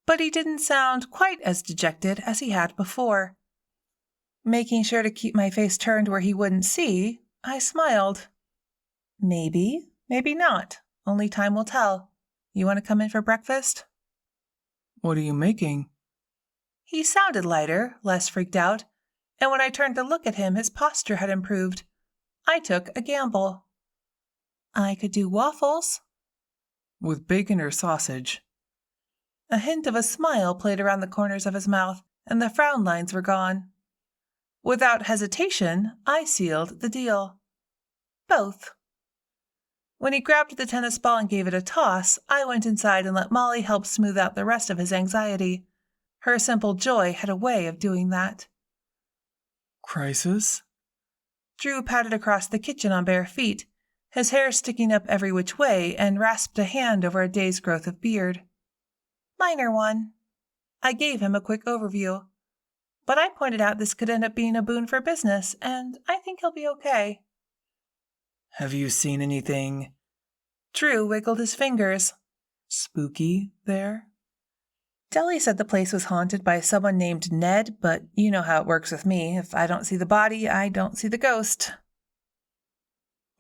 Speaker 2: But he didn't sound quite as dejected as he had before. Making sure to keep my face turned where he wouldn't see, I smiled. Maybe, maybe not. Only time will tell. You want to come in for breakfast?
Speaker 3: What are you making?
Speaker 2: He sounded lighter, less freaked out, and when I turned to look at him, his posture had improved. I took a gamble. I could do waffles.
Speaker 3: With bacon or sausage?
Speaker 2: A hint of a smile played around the corners of his mouth, and the frown lines were gone. Without hesitation, I sealed the deal. Both. When he grabbed the tennis ball and gave it a toss, I went inside and let Molly help smooth out the rest of his anxiety. Her simple joy had a way of doing that.
Speaker 3: Crisis?
Speaker 2: Drew padded across the kitchen on bare feet, his hair sticking up every which way, and rasped a hand over a day's growth of beard. Minor one. I gave him a quick overview. But I pointed out this could end up being a boon for business, and I think he'll be okay.
Speaker 3: Have you seen anything
Speaker 2: Drew wiggled his fingers.
Speaker 3: spooky there?
Speaker 2: Deli said the place was haunted by someone named Ned, but you know how it works with me. If I don't see the body, I don't see the ghost.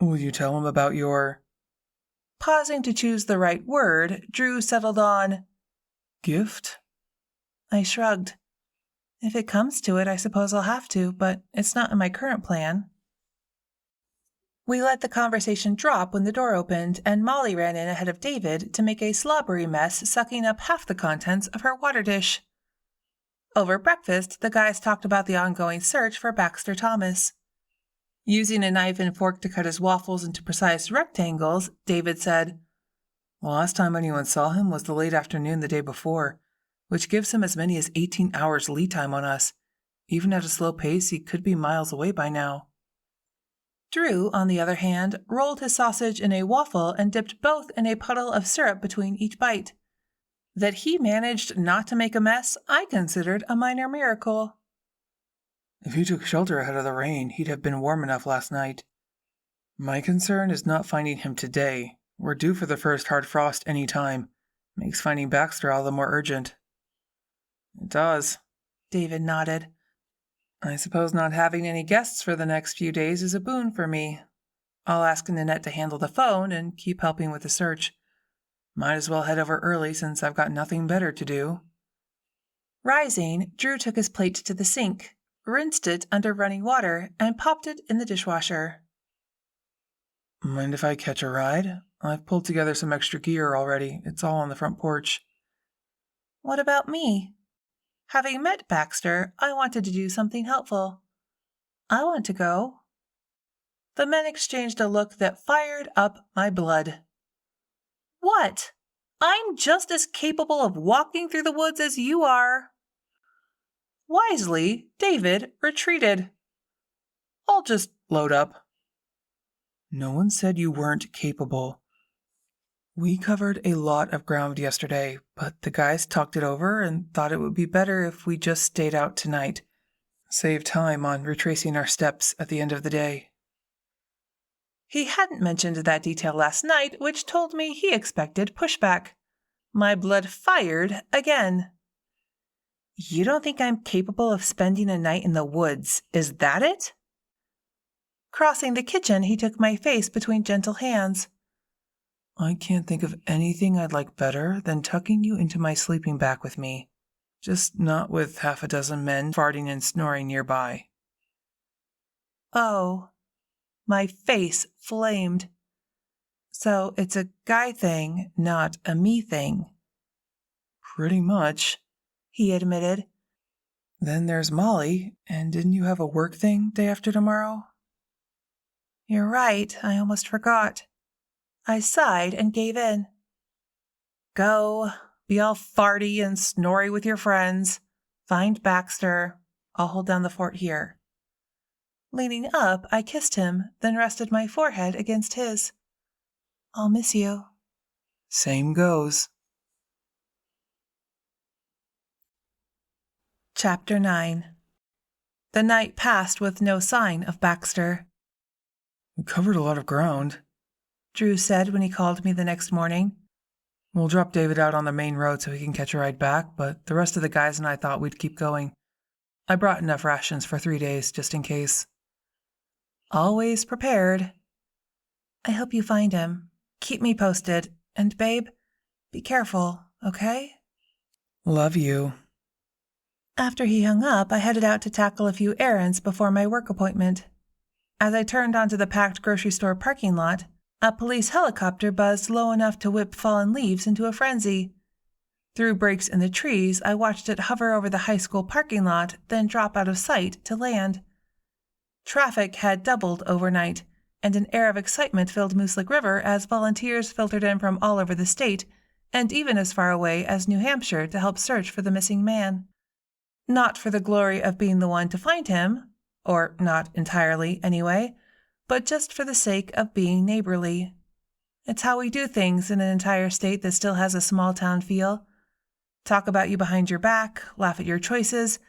Speaker 3: Will you tell him about your...
Speaker 2: Pausing to choose the right word, Drew settled on
Speaker 3: gift?
Speaker 2: I shrugged. If it comes to it, I suppose I'll have to, but it's not in my current plan. We let the conversation drop when the door opened, and Molly ran in ahead of David to make a slobbery mess, sucking up half the contents of her water dish. Over breakfast, the guys talked about the ongoing search for Baxter Thomas. Using a knife and fork to cut his waffles into precise rectangles, David said,
Speaker 3: The last time anyone saw him was the late afternoon the day before, which gives him as many as 18 hours lead time on us. Even at a slow pace, he could be miles away by now.
Speaker 2: Drew, on the other hand, rolled his sausage in a waffle and dipped both in a puddle of syrup between each bite. That he managed not to make a mess, I considered a minor miracle.
Speaker 3: If he took shelter ahead of the rain, he'd have been warm enough last night. My concern is not finding him today. We're due for the first hard frost any time. Makes finding Baxter all the more urgent. It does.
Speaker 2: David nodded.
Speaker 3: I suppose not having any guests for the next few days is a boon for me. I'll ask Nanette to handle the phone and keep helping with the search. Might as well head over early since I've got nothing better to do.
Speaker 2: Rising, Drew took his plate to the sink, rinsed it under running water, and popped it in the dishwasher.
Speaker 3: Mind if I catch a ride? I've pulled together some extra gear already. It's all on the front porch.
Speaker 2: What about me? Having met Baxter, I wanted to do something helpful. I want to go. The men exchanged a look that fired up my blood. What? I'm just as capable of walking through the woods as you are. Wisely, David retreated.
Speaker 3: I'll just load up. No one said you weren't capable. We covered a lot of ground yesterday, but the guys talked it over and thought it would be better if we just stayed out tonight. Save time on retracing our steps at the end of the day.
Speaker 2: He hadn't mentioned that detail last night, which told me he expected pushback. My blood fired again. You don't think I'm capable of spending a night in the woods, is that it? Crossing the kitchen, he took my face between gentle hands. I can't think of anything I'd like better than tucking you into my sleeping bag with me. Just not with half a dozen men farting and snoring nearby.
Speaker 1: Oh, my face flamed. So it's a guy thing, not a me thing.
Speaker 2: Pretty much,
Speaker 1: He admitted.
Speaker 2: Then there's Molly, and didn't you have a work thing day after tomorrow?
Speaker 1: You're right, I almost forgot. I sighed and gave in. Go, be all farty and snory with your friends. Find Baxter. I'll hold down the fort here. Leaning up, I kissed him, then rested my forehead against his. I'll miss you.
Speaker 2: Same goes.
Speaker 1: Chapter 9. The night passed with no sign of Baxter.
Speaker 2: We covered a lot of ground,
Speaker 1: Drew said when he called me the next morning.
Speaker 2: We'll drop David out on the main road so he can catch a ride back, but the rest of the guys and I thought we'd keep going. I brought enough rations for 3 days, just in case.
Speaker 1: Always prepared. I hope you find him. Keep me posted. And babe, be careful, okay?
Speaker 2: Love you.
Speaker 1: After he hung up, I headed out to tackle a few errands before my work appointment. As I turned onto the packed grocery store parking lot, a police helicopter buzzed low enough to whip fallen leaves into a frenzy. Through breaks in the trees, I watched it hover over the high school parking lot, then drop out of sight to land. Traffic had doubled overnight, and an air of excitement filled Mooselick River as volunteers filtered in from all over the state, and even as far away as New Hampshire to help search for the missing man. Not for the glory of being the one to find him, or not entirely anyway, but just for the sake of being neighborly. It's how we do things in an entire state that still has a small town feel. Talk about you behind your back, laugh at your choices,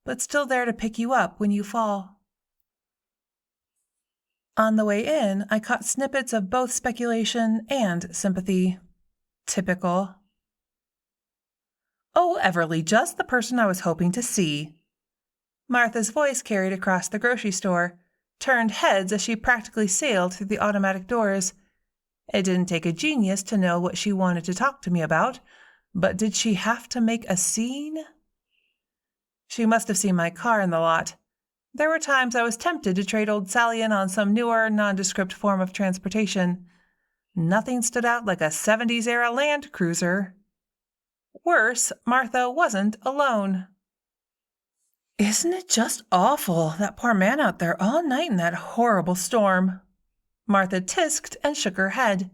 Speaker 1: but still there to pick you up when you fall. On the way in, I caught snippets of both speculation and sympathy. Typical. Oh, Everly, just the person I was hoping to see. Martha's voice carried across the grocery store, turned heads as she practically sailed through the automatic doors. It didn't take a genius to know what she wanted to talk to me about, but did she have to make a scene? She must have seen my car in the lot. There were times I was tempted to trade old Sally in on some newer, nondescript form of transportation. Nothing stood out like a 70s-era Land Cruiser. Worse, Martha wasn't alone. Isn't it just awful, that poor man out there all night in that horrible storm? Martha tisked and shook her head.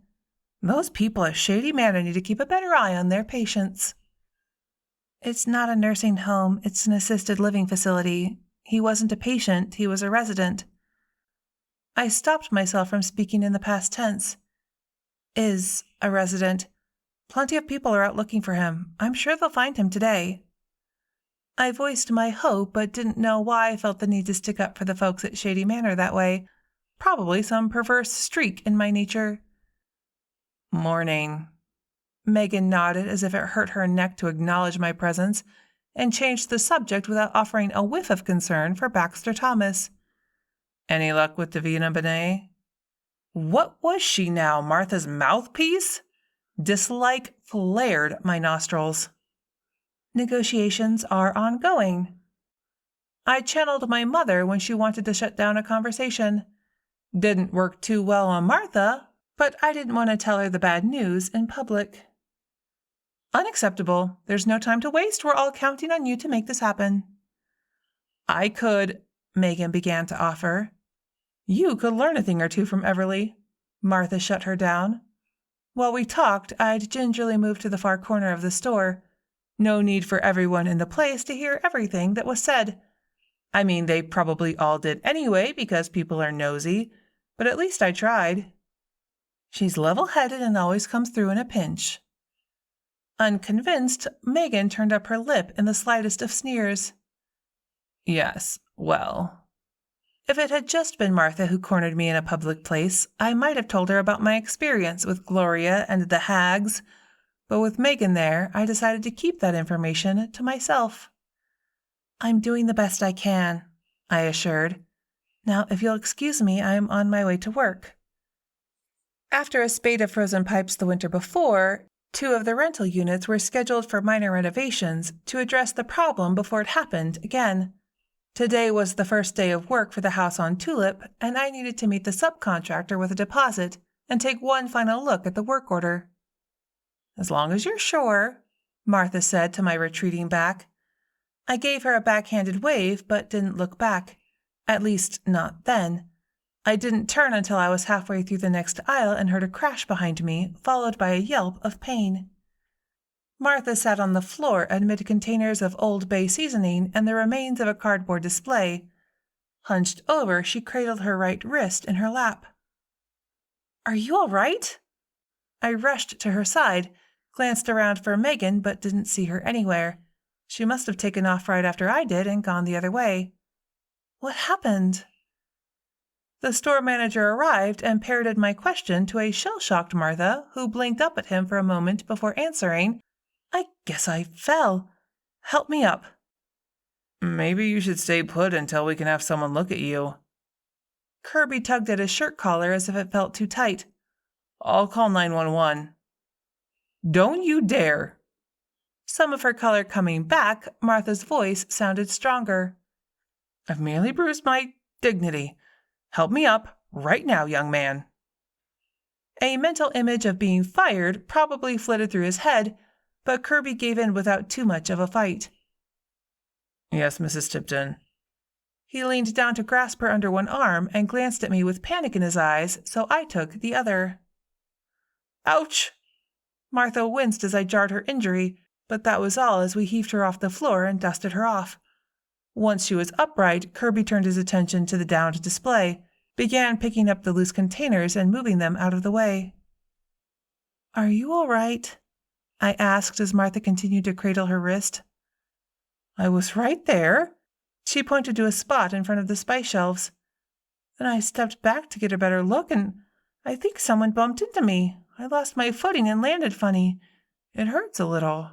Speaker 1: Those people at Shady Manor need to keep a better eye on their patients. It's not a nursing home, it's an assisted living facility. He wasn't a patient, he was a resident. I stopped myself from speaking in the past tense. Is a resident. Plenty of people are out looking for him. I'm sure they'll find him today. I voiced my hope, but didn't know why I felt the need to stick up for the folks at Shady Manor that way. Probably some perverse streak in my nature. Morning. Megan nodded as if it hurt her neck to acknowledge my presence, and changed the subject without offering a whiff of concern for Baxter Thomas. Any luck with Davina Benet? What was she now, Martha's mouthpiece? Dislike flared my nostrils. Negotiations are ongoing. I channeled my mother when she wanted to shut down a conversation. Didn't work too well on Martha, but I didn't want to tell her the bad news in public. Unacceptable. There's no time to waste. We're all counting on you to make this happen. I could, Megan began to offer. You could learn a thing or two from Everly. Martha shut her down. While we talked, I'd gingerly moved to the far corner of the store. No need for everyone in the place to hear everything that was said. I mean, they probably all did anyway because people are nosy, but at least I tried. She's level-headed and always comes through in a pinch. Unconvinced, Megan turned up her lip in the slightest of sneers. Yes, well. If it had just been Martha who cornered me in a public place, I might have told her about my experience with Gloria and the hags, but with Megan there, I decided to keep that information to myself. I'm doing the best I can, I assured. Now, if you'll excuse me, I'm on my way to work. After a spate of frozen pipes the winter before, 2 of the rental units were scheduled for minor renovations to address the problem before it happened again. Today was the first day of work for the house on Tulip, and I needed to meet the subcontractor with a deposit and take one final look at the work order. "As long as you're sure," Martha said to my retreating back. I gave her a backhanded wave, but didn't look back. At least, not then. I didn't turn until I was halfway through the next aisle and heard a crash behind me, followed by a yelp of pain. Martha sat on the floor amid containers of Old Bay seasoning and the remains of a cardboard display. Hunched over, she cradled her right wrist in her lap. "Are you all right?" I rushed to her side, glanced around for Megan, but didn't see her anywhere. She must have taken off right after I did and gone the other way. "What happened?" The store manager arrived and parroted my question to a shell-shocked Martha, who blinked up at him for a moment before answering, "I guess I fell. Help me up."
Speaker 3: Maybe you should stay put until we can have someone look at you.
Speaker 1: Kirby tugged at his shirt collar as if it felt too tight.
Speaker 3: I'll call 911.
Speaker 1: "Don't you dare!" Some of her color coming back, Martha's voice sounded stronger. "I've merely bruised my dignity. Help me up, right now, young man." A mental image of being fired probably flitted through his head, but Kirby gave in without too much of a fight.
Speaker 3: "Yes, Mrs. Tipton."
Speaker 1: He leaned down to grasp her under one arm and glanced at me with panic in his eyes, so I took the other. "Ouch!" Martha winced as I jarred her injury, but that was all as we heaved her off the floor and dusted her off. Once she was upright, Kirby turned his attention to the downed display, began picking up the loose containers and moving them out of the way. "Are you all right?" I asked as Martha continued to cradle her wrist. "I was right there." She pointed to a spot in front of the spice shelves. "Then I stepped back to get a better look, and I think someone bumped into me. I lost my footing and landed funny. It hurts a little."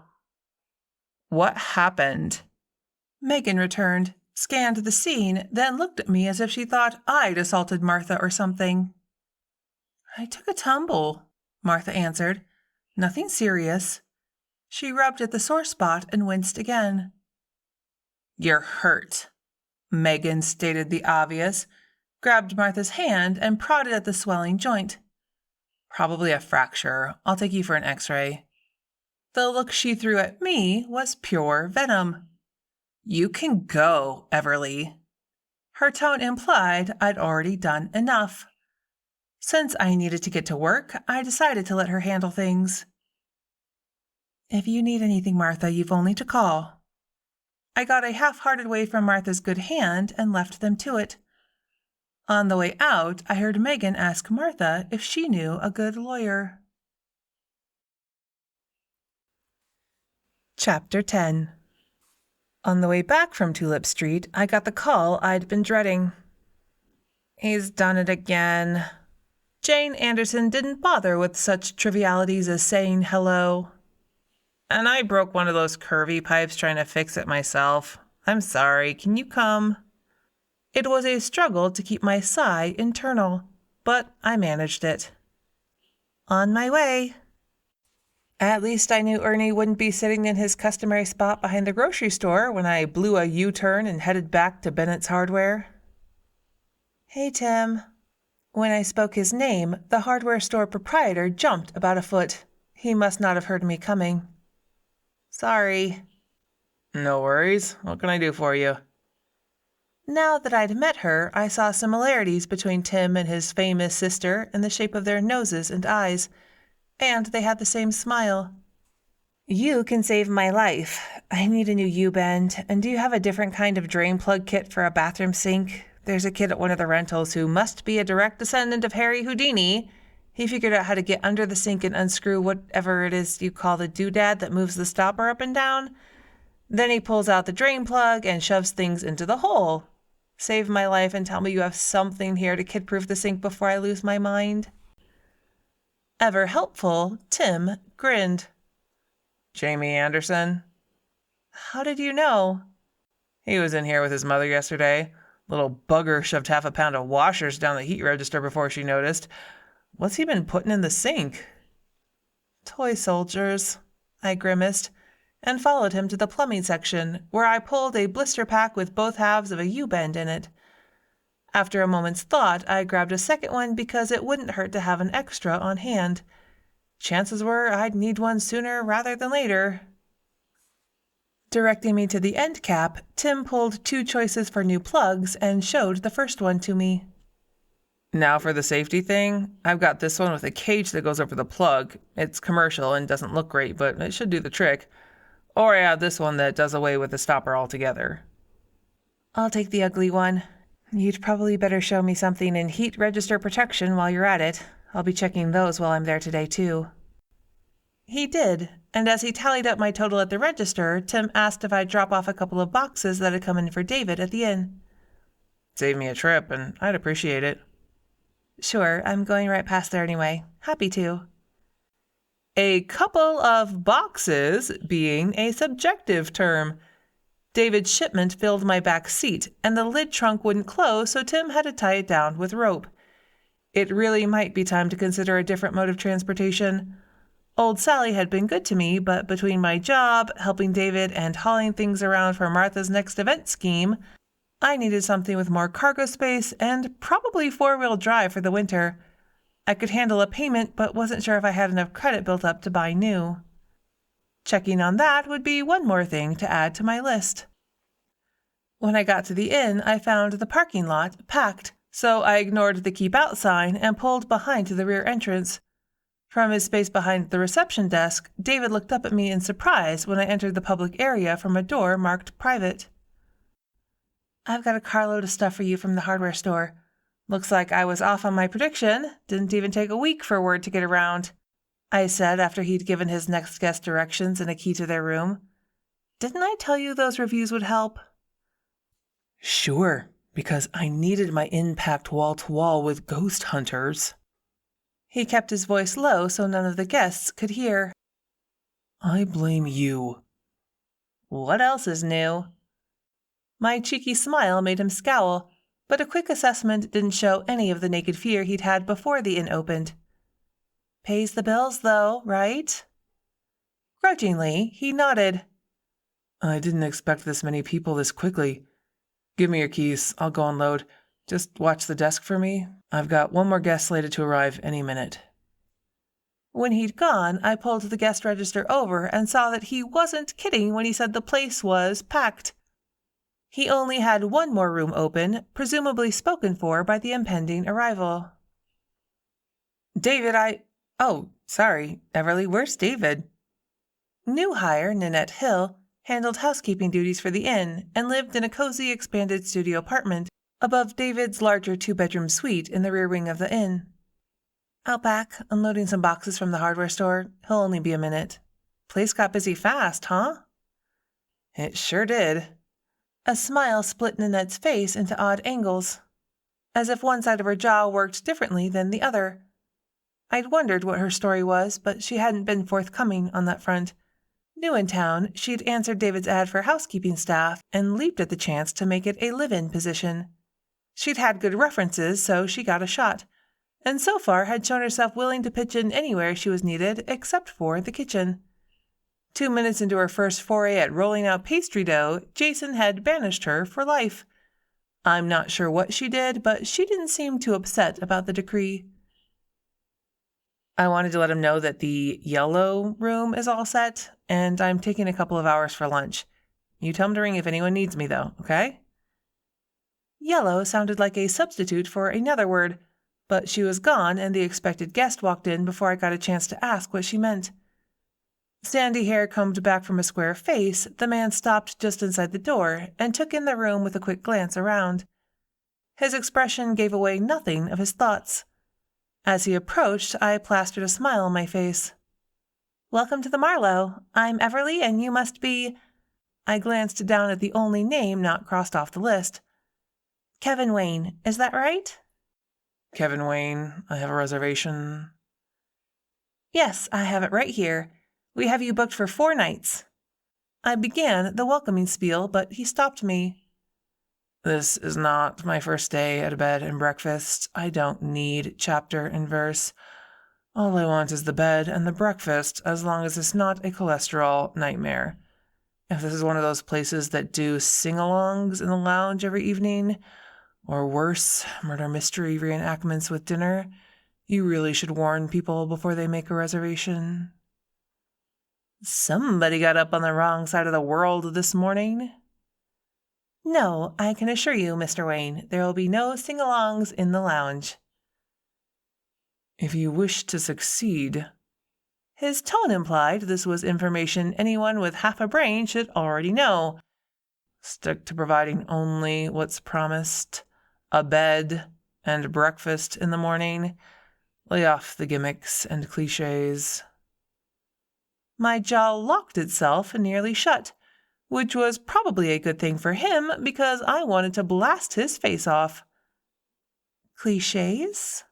Speaker 3: "What happened?"
Speaker 1: Megan returned, scanned the scene, then looked at me as if she thought I'd assaulted Martha or something. "I took a tumble," Martha answered. "Nothing serious." She rubbed at the sore spot and winced again. "You're hurt." Megan stated the obvious, grabbed Martha's hand and prodded at the swelling joint. "Probably a fracture. I'll take you for an x-ray." The look she threw at me was pure venom. "You can go, Everly." Her tone implied I'd already done enough. Since I needed to get to work, I decided to let her handle things. "If you need anything, Martha, you've only to call." I got a half-hearted wave from Martha's good hand and left them to it. On the way out, I heard Megan ask Martha if she knew a good lawyer. Chapter 10. On the way back from Tulip Street, I got the call I'd been dreading. "He's done it again." Jane Anderson didn't bother with such trivialities as saying hello. "And I broke one of those curvy pipes trying to fix it myself. I'm sorry, can you come?" It was a struggle to keep my sigh internal, but I managed it. "On my way." At least I knew Ernie wouldn't be sitting in his customary spot behind the grocery store when I blew a U-turn and headed back to Bennett's Hardware. "Hey, Tim." When I spoke his name, the hardware store proprietor jumped about a foot. He must not have heard me coming. "Sorry."
Speaker 3: "No worries. What can I do for you?"
Speaker 1: Now that I'd met her, I saw similarities between Tim and his famous sister in the shape of their noses and eyes, and they had the same smile. "You can save my life. I need a new U-bend, and do you have a different kind of drain plug kit for a bathroom sink? There's a kid at one of the rentals who must be a direct descendant of Harry Houdini. He figured out how to get under the sink and unscrew whatever it is you call the doodad that moves the stopper up and down. Then he pulls out the drain plug and shoves things into the hole. Save my life and tell me you have something here to kid-proof the sink before I lose my mind." Ever helpful, Tim grinned.
Speaker 3: "Jamie Anderson?"
Speaker 1: "How did you know?"
Speaker 3: "He was in here with his mother yesterday. Little bugger shoved half a pound of washers down the heat register before she noticed.
Speaker 2: What's he been putting in the sink?
Speaker 1: Toy soldiers, I grimaced, and followed him to the plumbing section, where I pulled a blister pack with both halves of a U-bend in it. After a moment's thought, I grabbed a second one because it wouldn't hurt to have an extra on hand. Chances were I'd need one sooner rather than later. Directing me to the end cap, Tim pulled 2 choices for new plugs and showed the first one to me.
Speaker 2: Now for the safety thing, I've got this one with a cage that goes over the plug. It's commercial and doesn't look great, but it should do the trick. Or I have this one that does away with the stopper altogether.
Speaker 1: I'll take the ugly one. You'd probably better show me something in heat register protection while you're at it. I'll be checking those while I'm there today, too. He did, and as he tallied up my total at the register, Tim asked if I'd drop off a couple of boxes that had come in for David at the inn.
Speaker 2: Save me a trip, and I'd appreciate it.
Speaker 1: Sure, I'm going right past there anyway. Happy to.
Speaker 2: A couple of boxes being a subjective term.
Speaker 1: David's shipment filled my back seat, and the lid trunk wouldn't close, so Tim had to tie it down with rope. It really might be time to consider a different mode of transportation. Old Sally had been good to me, but between my job, helping David, and hauling things around for Martha's next event scheme, I needed something with more cargo space and probably 4-wheel drive for the winter. I could handle a payment, but wasn't sure if I had enough credit built up to buy new. Checking on that would be one more thing to add to my list. When I got to the inn, I found the parking lot packed, so I ignored the keep out sign and pulled behind to the rear entrance. From his space behind the reception desk, David looked up at me in surprise when I entered the public area from a door marked private. I've got a carload of stuff for you from the hardware store. Looks like I was off on my prediction. Didn't even take a week for word to get around, I said after he'd given his next guest directions and a key to their room. Didn't I tell you those reviews would help?
Speaker 2: Sure, because I needed my inn packed wall-to-wall with ghost hunters.
Speaker 1: He kept his voice low so none of the guests could hear.
Speaker 2: I blame you.
Speaker 1: What else is new? My cheeky smile made him scowl, but a quick assessment didn't show any of the naked fear he'd had before the inn opened. Pays the bills, though, right? Grudgingly, he nodded.
Speaker 2: I didn't expect this many people this quickly. Give me your keys. I'll go unload. Just watch the desk for me. I've got one more guest slated to arrive any minute.
Speaker 1: When he'd gone, I pulled the guest register over and saw that he wasn't kidding when he said the place was packed. He only had one more room open, presumably spoken for by the impending arrival.
Speaker 2: David, Oh, sorry, Everly, where's David?
Speaker 1: New hire, Nanette Hill, handled housekeeping duties for the inn and lived in a cozy expanded studio apartment above David's larger 2-bedroom suite in the rear wing of the inn. Out back, unloading some boxes from the hardware store. He'll only be a minute. Place got busy fast, huh?
Speaker 2: It sure did.
Speaker 1: A smile split Nanette's face into odd angles, as if one side of her jaw worked differently than the other. I'd wondered what her story was, but she hadn't been forthcoming on that front. New in town, she'd answered David's ad for housekeeping staff and leaped at the chance to make it a live-in position. She'd had good references, so she got a shot, and so far had shown herself willing to pitch in anywhere she was needed except for the kitchen. 2 minutes into her first foray at rolling out pastry dough, Jason had banished her for life. I'm not sure what she did, but she didn't seem too upset about the decree.
Speaker 2: I wanted to let him know that the yellow room is all set, and I'm taking a couple of hours for lunch. You tell him to ring if anyone needs me, though, okay?
Speaker 1: Yellow sounded like a substitute for another word, but she was gone and the expected guest walked in before I got a chance to ask what she meant. Sandy hair combed back from a square face, the man stopped just inside the door and took in the room with a quick glance around. His expression gave away nothing of his thoughts. As he approached, I plastered a smile on my face. Welcome to the Marlowe. I'm Everly, and you must be... I glanced down at the only name not crossed off the list. Kevin Wayne, is that right?
Speaker 2: Kevin Wayne, I have a reservation.
Speaker 1: Yes, I have it right here. We have you booked for 4 nights. I began the welcoming spiel, but he stopped me.
Speaker 2: This is not my first day at a bed and breakfast. I don't need chapter and verse. All I want is the bed and the breakfast, as long as it's not a cholesterol nightmare. If this is one of those places that do sing-alongs in the lounge every evening, or worse, murder mystery reenactments with dinner, you really should warn people before they make a reservation. Somebody got up on the wrong side of the world this morning. No, I can assure you, Mr. Wayne, there will be no sing-alongs in the lounge. If you wish to succeed. His tone implied this was information anyone with half a brain should already know. Stick to providing only what's promised. A bed and breakfast in the morning. Lay off the gimmicks and cliches. My jaw locked itself and nearly shut, which was probably a good thing for him because I wanted to blast his face off. Cliches?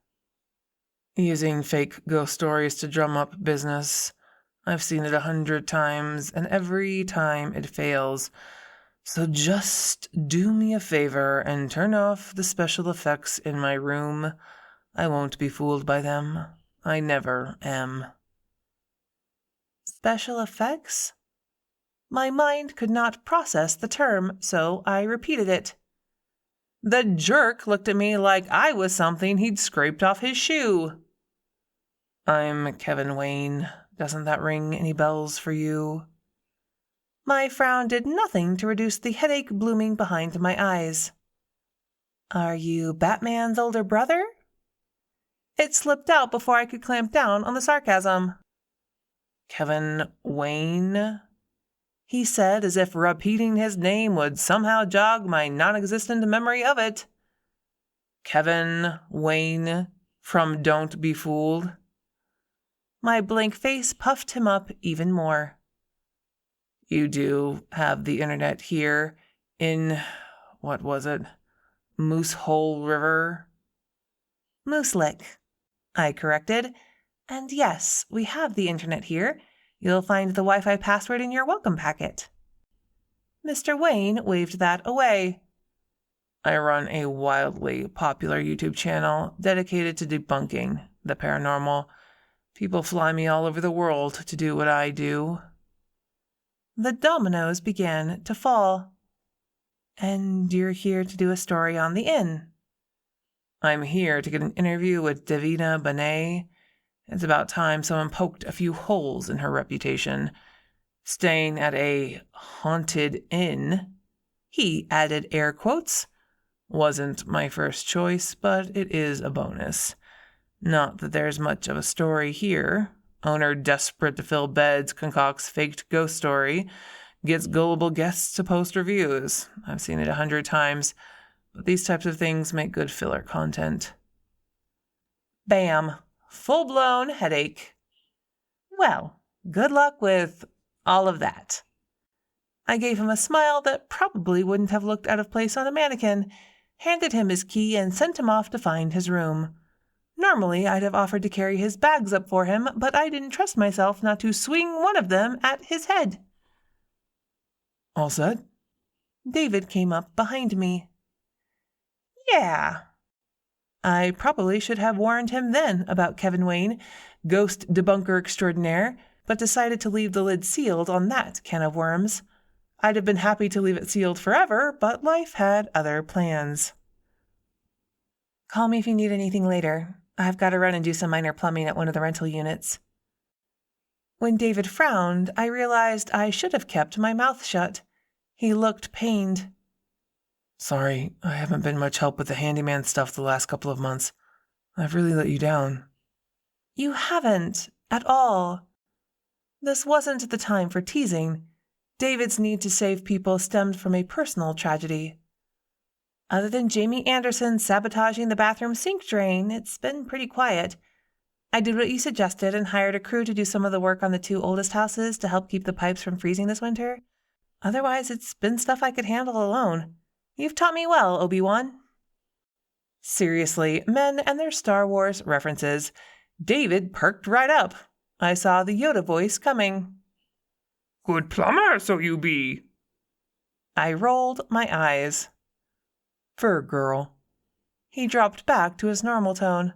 Speaker 2: Using fake ghost stories to drum up business. I've seen it 100 times, and every time it fails. So just do me a favor and turn off the special effects in my room. I won't be fooled by them. I never am. Special effects? My mind could not process the term, so I repeated it. The jerk looked at me like I was something he'd scraped off his shoe. I'm Kevin Wayne. Doesn't that ring any bells for you? My frown did nothing to reduce the headache blooming behind my eyes. Are you Batman's older brother? It slipped out before I could clamp down on the sarcasm. Kevin Wayne? He said, as if repeating his name would somehow jog my non-existent memory of it. Kevin Wayne from Don't Be Fooled. My blank face puffed him up even more. You do have the internet here in, what was it, Mooselick River? Mooselick, I corrected. And yes, we have the internet here. You'll find the Wi-Fi password in your welcome packet. Mr. Wayne waved that away. I run a wildly popular YouTube channel dedicated to debunking the paranormal. People fly me all over the world to do what I do. The dominoes began to fall. And you're here to do a story on the inn. I'm here to get an interview with Davina Benet. It's about time someone poked a few holes in her reputation. Staying at a haunted inn, he added air quotes, wasn't my first choice, but it is a bonus. Not that there's much of a story here. Owner desperate to fill beds concocts faked ghost story, gets gullible guests to post reviews. I've seen it 100 times, but these types of things make good filler content. Bam. Full-blown headache. Well, good luck with all of that. I gave him a smile that probably wouldn't have looked out of place on a mannequin, handed him his key, and sent him off to find his room. Normally, I'd have offered to carry his bags up for him, but I didn't trust myself not to swing one of them at his head. All set? David came up behind me. Yeah. I probably should have warned him then about Kevin Wayne, ghost debunker extraordinaire, but decided to leave the lid sealed on that can of worms. I'd have been happy to leave it sealed forever, but life had other plans. Call me if you need anything later. I've got to run and do some minor plumbing at one of the rental units. When David frowned, I realized I should have kept my mouth shut. He looked pained. Sorry, I haven't been much help with the handyman stuff the last couple of months. I've really let you down. You haven't, at all. This wasn't the time for teasing. David's need to save people stemmed from a personal tragedy. Other than Jamie Anderson sabotaging the bathroom sink drain, it's been pretty quiet. I did what you suggested and hired a crew to do some of the work on the 2 oldest houses to help keep the pipes from freezing this winter. Otherwise, it's been stuff I could handle alone. You've taught me well, Obi-Wan. Seriously, men and their Star Wars references. David perked right up. I saw the Yoda voice coming. Good plumber, so you be. I rolled my eyes.
Speaker 3: Fur girl.
Speaker 2: He dropped back to his normal tone.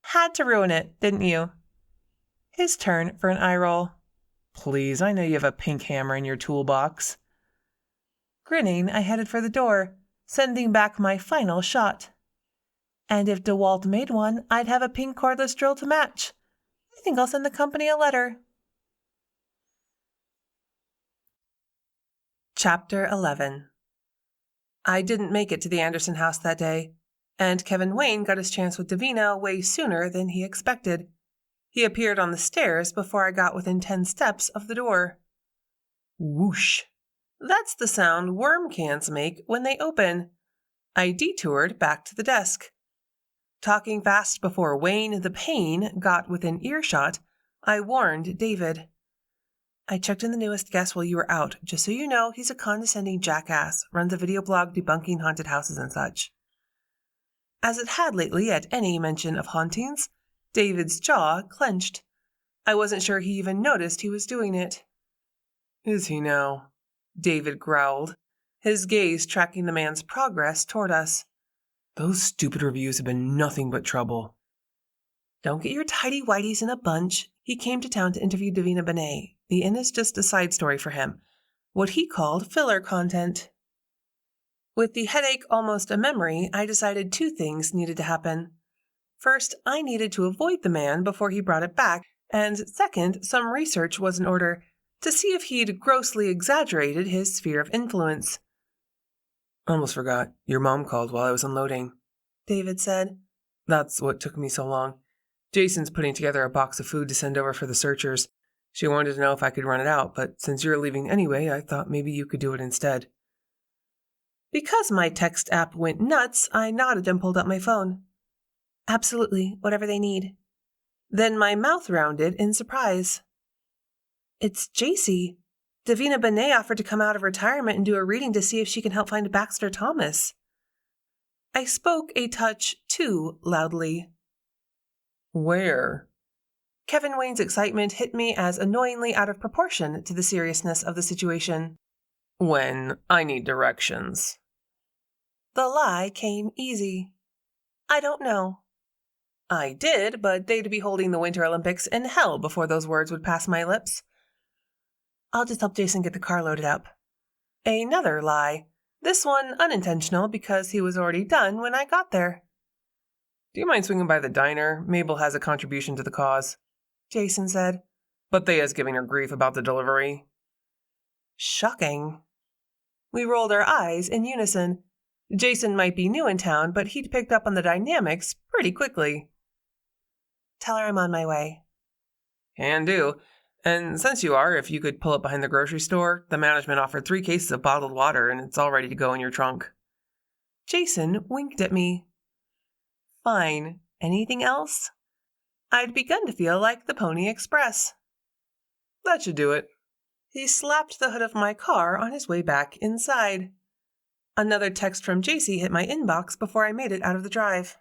Speaker 2: Had to ruin it, didn't you? His turn for an eye roll.
Speaker 3: Please, I know you have a pink hammer in your toolbox.
Speaker 2: Grinning, I headed for the door, sending back my final shot. And if DeWalt made one, I'd have a pink cordless drill to match. I think I'll send the company a letter. Chapter 11. I didn't make it to the Anderson house that day, and Kevin Wayne got his chance with Davina way sooner than he expected. He appeared on the stairs before I got within 10 steps of the door. Whoosh! That's the sound worm cans make when they open. I detoured back to the desk. Talking fast before Wayne the Pain got within earshot, I warned David. I checked in the newest guest while you were out. Just so you know, he's a condescending jackass, runs a video blog debunking haunted houses and such. As it had lately at any mention of hauntings, David's jaw clenched. I wasn't sure he even noticed he was doing it.
Speaker 3: Is he now?
Speaker 2: David growled, his gaze tracking the man's progress toward us.
Speaker 3: Those stupid reviews have been nothing but trouble.
Speaker 2: Don't get your tidy-whities in a bunch. He came to town to interview Davina Benet. The inn is just a side story for him. What he called filler content. With the headache almost a memory, I decided 2 things needed to happen. First, I needed to avoid the man before he brought it back, and second, some research was in order to see if he'd grossly exaggerated his sphere of influence.
Speaker 3: Almost forgot. Your mom called while I was unloading,
Speaker 2: David said.
Speaker 3: That's what took me so long. Jason's putting together a box of food to send over for the searchers. She wanted to know if I could run it out, but since you're leaving anyway, I thought maybe you could do it instead.
Speaker 2: Because my text app went nuts, I nodded and pulled up my phone. Absolutely, whatever they need. Then my mouth rounded in surprise. It's JC. Davina Benet offered to come out of retirement and do a reading to see if she can help find Baxter Thomas. I spoke a touch too loudly.
Speaker 3: Where?
Speaker 2: Kevin Wayne's excitement hit me as annoyingly out of proportion to the seriousness of the situation.
Speaker 3: When I need directions.
Speaker 2: The lie came easy. I don't know. I did, but they'd be holding the Winter Olympics in hell before those words would pass my lips. I'll just help Jason get the car loaded up. Another lie. This one unintentional because he was already done when I got there.
Speaker 3: Do you mind swinging by the diner? Mabel has a contribution to the cause,
Speaker 2: Jason said.
Speaker 3: But Thea's giving her grief about the delivery.
Speaker 2: Shocking. We rolled our eyes in unison. Jason might be new in town, but he'd picked up on the dynamics pretty quickly. Tell her I'm on my way.
Speaker 3: Can do. And since you are, if you could pull up behind the grocery store, the management offered 3 cases of bottled water and it's all ready to go in your trunk.
Speaker 2: Jason winked at me. Fine. Anything else? I'd begun to feel like the Pony Express.
Speaker 3: That should do it.
Speaker 2: He slapped the hood of my car on his way back inside. Another text from JC hit my inbox before I made it out of the drive.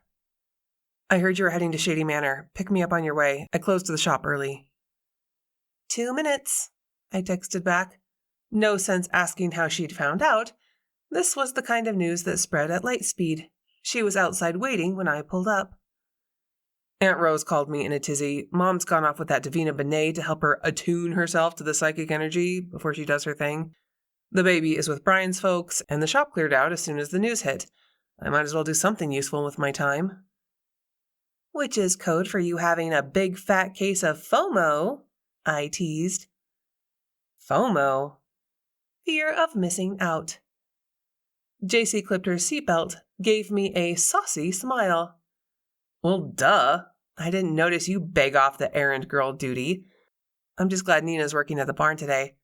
Speaker 2: I heard you were heading to Shady Manor. Pick me up on your way. I closed the shop early. 2 minutes, I texted back. No sense asking how she'd found out. This was the kind of news that spread at light speed. She was outside waiting when I pulled up.
Speaker 3: Aunt Rose called me in a tizzy. Mom's gone off with that Davina Benet to help her attune herself to the psychic energy before she does her thing. The baby is with Brian's folks, and the shop cleared out as soon as the news hit. I might as well do something useful with my time.
Speaker 2: Which is code for you having a big fat case of FOMO, I teased.
Speaker 3: FOMO?
Speaker 2: Fear of missing out. JC clipped her seatbelt, gave me a saucy smile.
Speaker 3: Well, duh.
Speaker 2: I didn't notice you beg off the errand girl duty. I'm just glad Nina's working at the barn today.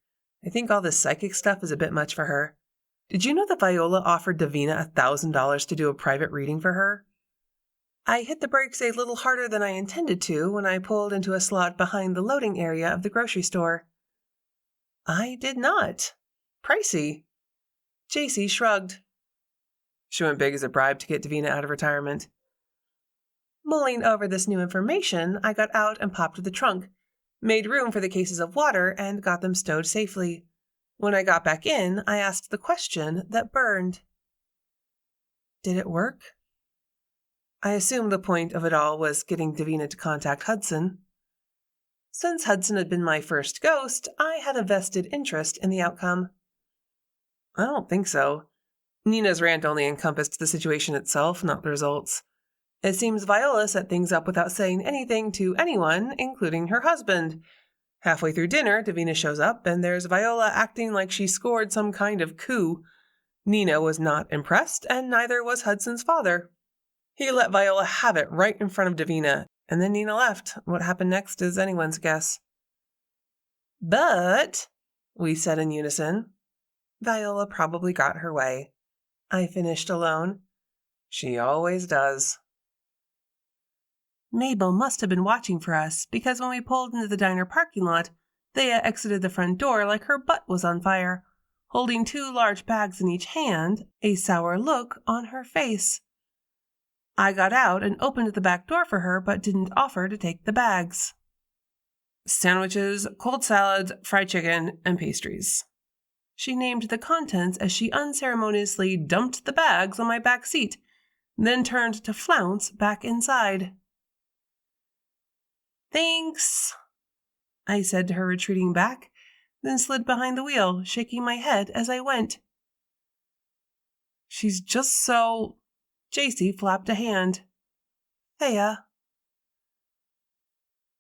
Speaker 2: I think all this psychic stuff is a bit much for her. Did you know that Viola offered Davina $1,000 to do a private reading for her? I hit the brakes a little harder than I intended to when I pulled into a slot behind the loading area of the grocery store. I did not. Pricey. JC shrugged.
Speaker 3: She went big as a bribe to get Davina out of retirement.
Speaker 2: Mulling over this new information, I got out and popped the trunk, made room for the cases of water, and got them stowed safely. When I got back in, I asked the question that burned. Did it work? I assumed the point of it all was getting Davina to contact Hudson. Since Hudson had been my first ghost, I had a vested interest in the outcome. I don't think so. Nina's rant only encompassed the situation itself, not the results. It seems Viola set things up without saying anything to anyone, including her husband. Halfway through dinner, Davina shows up, and there's Viola acting like she scored some kind of coup. Nina was not impressed, and neither was Hudson's father. He let Viola have it right in front of Davina, and then Nina left. What happened next is anyone's guess. But, we said in unison, Viola probably got her way. I finished alone. She always does. Mabel must have been watching for us, because when we pulled into the diner parking lot, Thea exited the front door like her butt was on fire, holding 2 large bags in each hand, a sour look on her face. I got out and opened the back door for her, but didn't offer to take the bags. Sandwiches, cold salads, fried chicken, and pastries. She named the contents as she unceremoniously dumped the bags on my back seat, then turned to flounce back inside. Thanks, I said to her, retreating back, then slid behind the wheel, shaking my head as I went. She's just so... JC flapped a hand. Thea.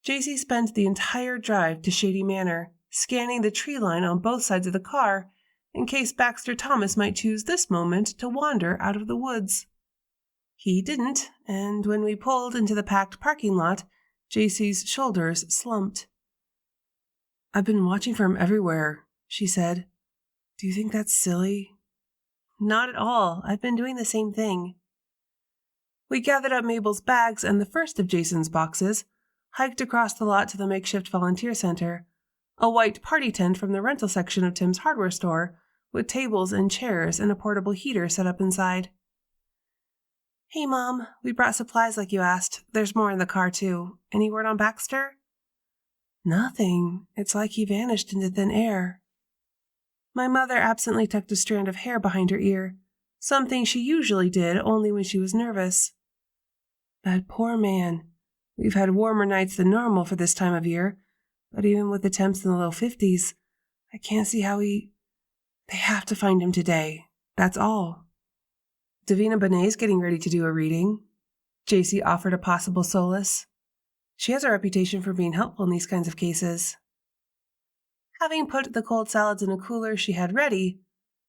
Speaker 2: JC spent the entire drive to Shady Manor, scanning the tree line on both sides of the car, in case Baxter Thomas might choose this moment to wander out of the woods. He didn't, and when we pulled into the packed parking lot, JC's shoulders slumped. I've been watching for him everywhere, she said. Do you think that's silly? Not at all. I've been doing the same thing. We gathered up Mabel's bags and the first of Jason's boxes, hiked across the lot to the makeshift volunteer center, a white party tent from the rental section of Tim's hardware store, with tables and chairs and a portable heater set up inside. Hey, Mom, we brought supplies like you asked. There's more in the car, too. Any word on Baxter? Nothing. It's like he vanished into thin air. My mother absently tucked a strand of hair behind her ear, something she usually did only when she was nervous. That poor man. We've had warmer nights than normal for this time of year, but even with the temps in the low 50s, I can't see how They have to find him today. That's all. Davina Benet's getting ready to do a reading. JC offered a possible solace. She has a reputation for being helpful in these kinds of cases. Having put the cold salads in a cooler she had ready,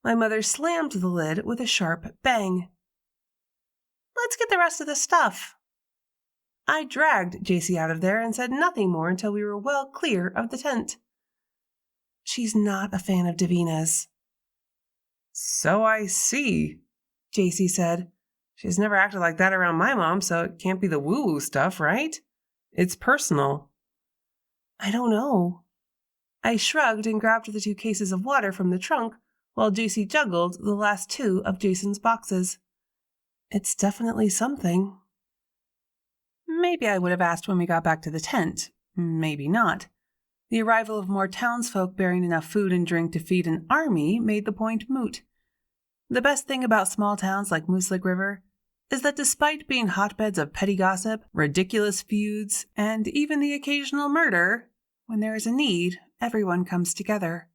Speaker 2: my mother slammed the lid with a sharp bang. Let's get the rest of the stuff. I dragged JC out of there and said nothing more until we were well clear of the tent. She's not a fan of Davina's. So I see, JC said. She's never acted like that around my mom, so it can't be the woo-woo stuff, right? It's personal. I don't know. I shrugged and grabbed the 2 cases of water from the trunk while JC juggled the last 2 of Jason's boxes. It's definitely something. Maybe I would have asked when we got back to the tent. Maybe not. The arrival of more townsfolk bearing enough food and drink to feed an army made the point moot. The best thing about small towns like Mooselick River is that despite being hotbeds of petty gossip, ridiculous feuds, and even the occasional murder, when there is a need, everyone comes together.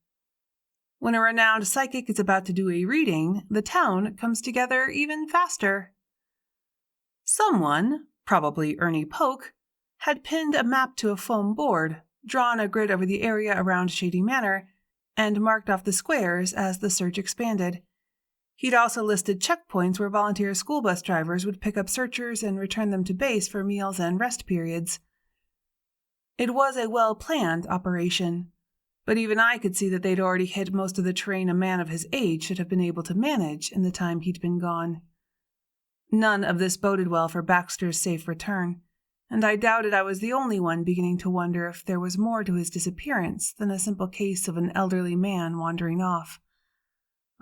Speaker 2: When a renowned psychic is about to do a reading, the town comes together even faster. Someone, probably Ernie Polk, had pinned a map to a foam board, drawn a grid over the area around Shady Manor, and marked off the squares as the search expanded. He'd also listed checkpoints where volunteer school bus drivers would pick up searchers and return them to base for meals and rest periods. It was a well-planned operation, but even I could see that they'd already hit most of the terrain a man of his age should have been able to manage in the time he'd been gone. None of this boded well for Baxter's safe return, and I doubted I was the only one beginning to wonder if there was more to his disappearance than a simple case of an elderly man wandering off.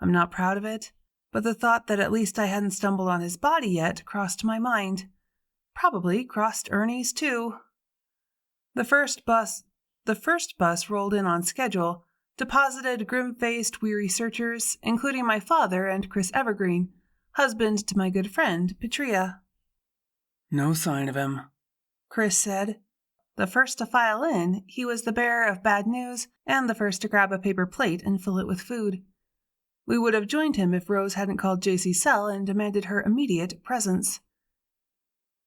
Speaker 2: I'm not proud of it, but the thought that at least I hadn't stumbled on his body yet crossed my mind. Probably crossed Ernie's, too. The first bus rolled in on schedule, deposited grim-faced, weary searchers, including my father and Chris Evergreen,
Speaker 1: husband to my good friend, Petria.
Speaker 3: No sign of him,
Speaker 1: Chris said. The first to file in, he was the bearer of bad news and the first to grab a paper plate and fill it with food. We would have joined him if Rose hadn't called JC's cell and demanded her immediate presence.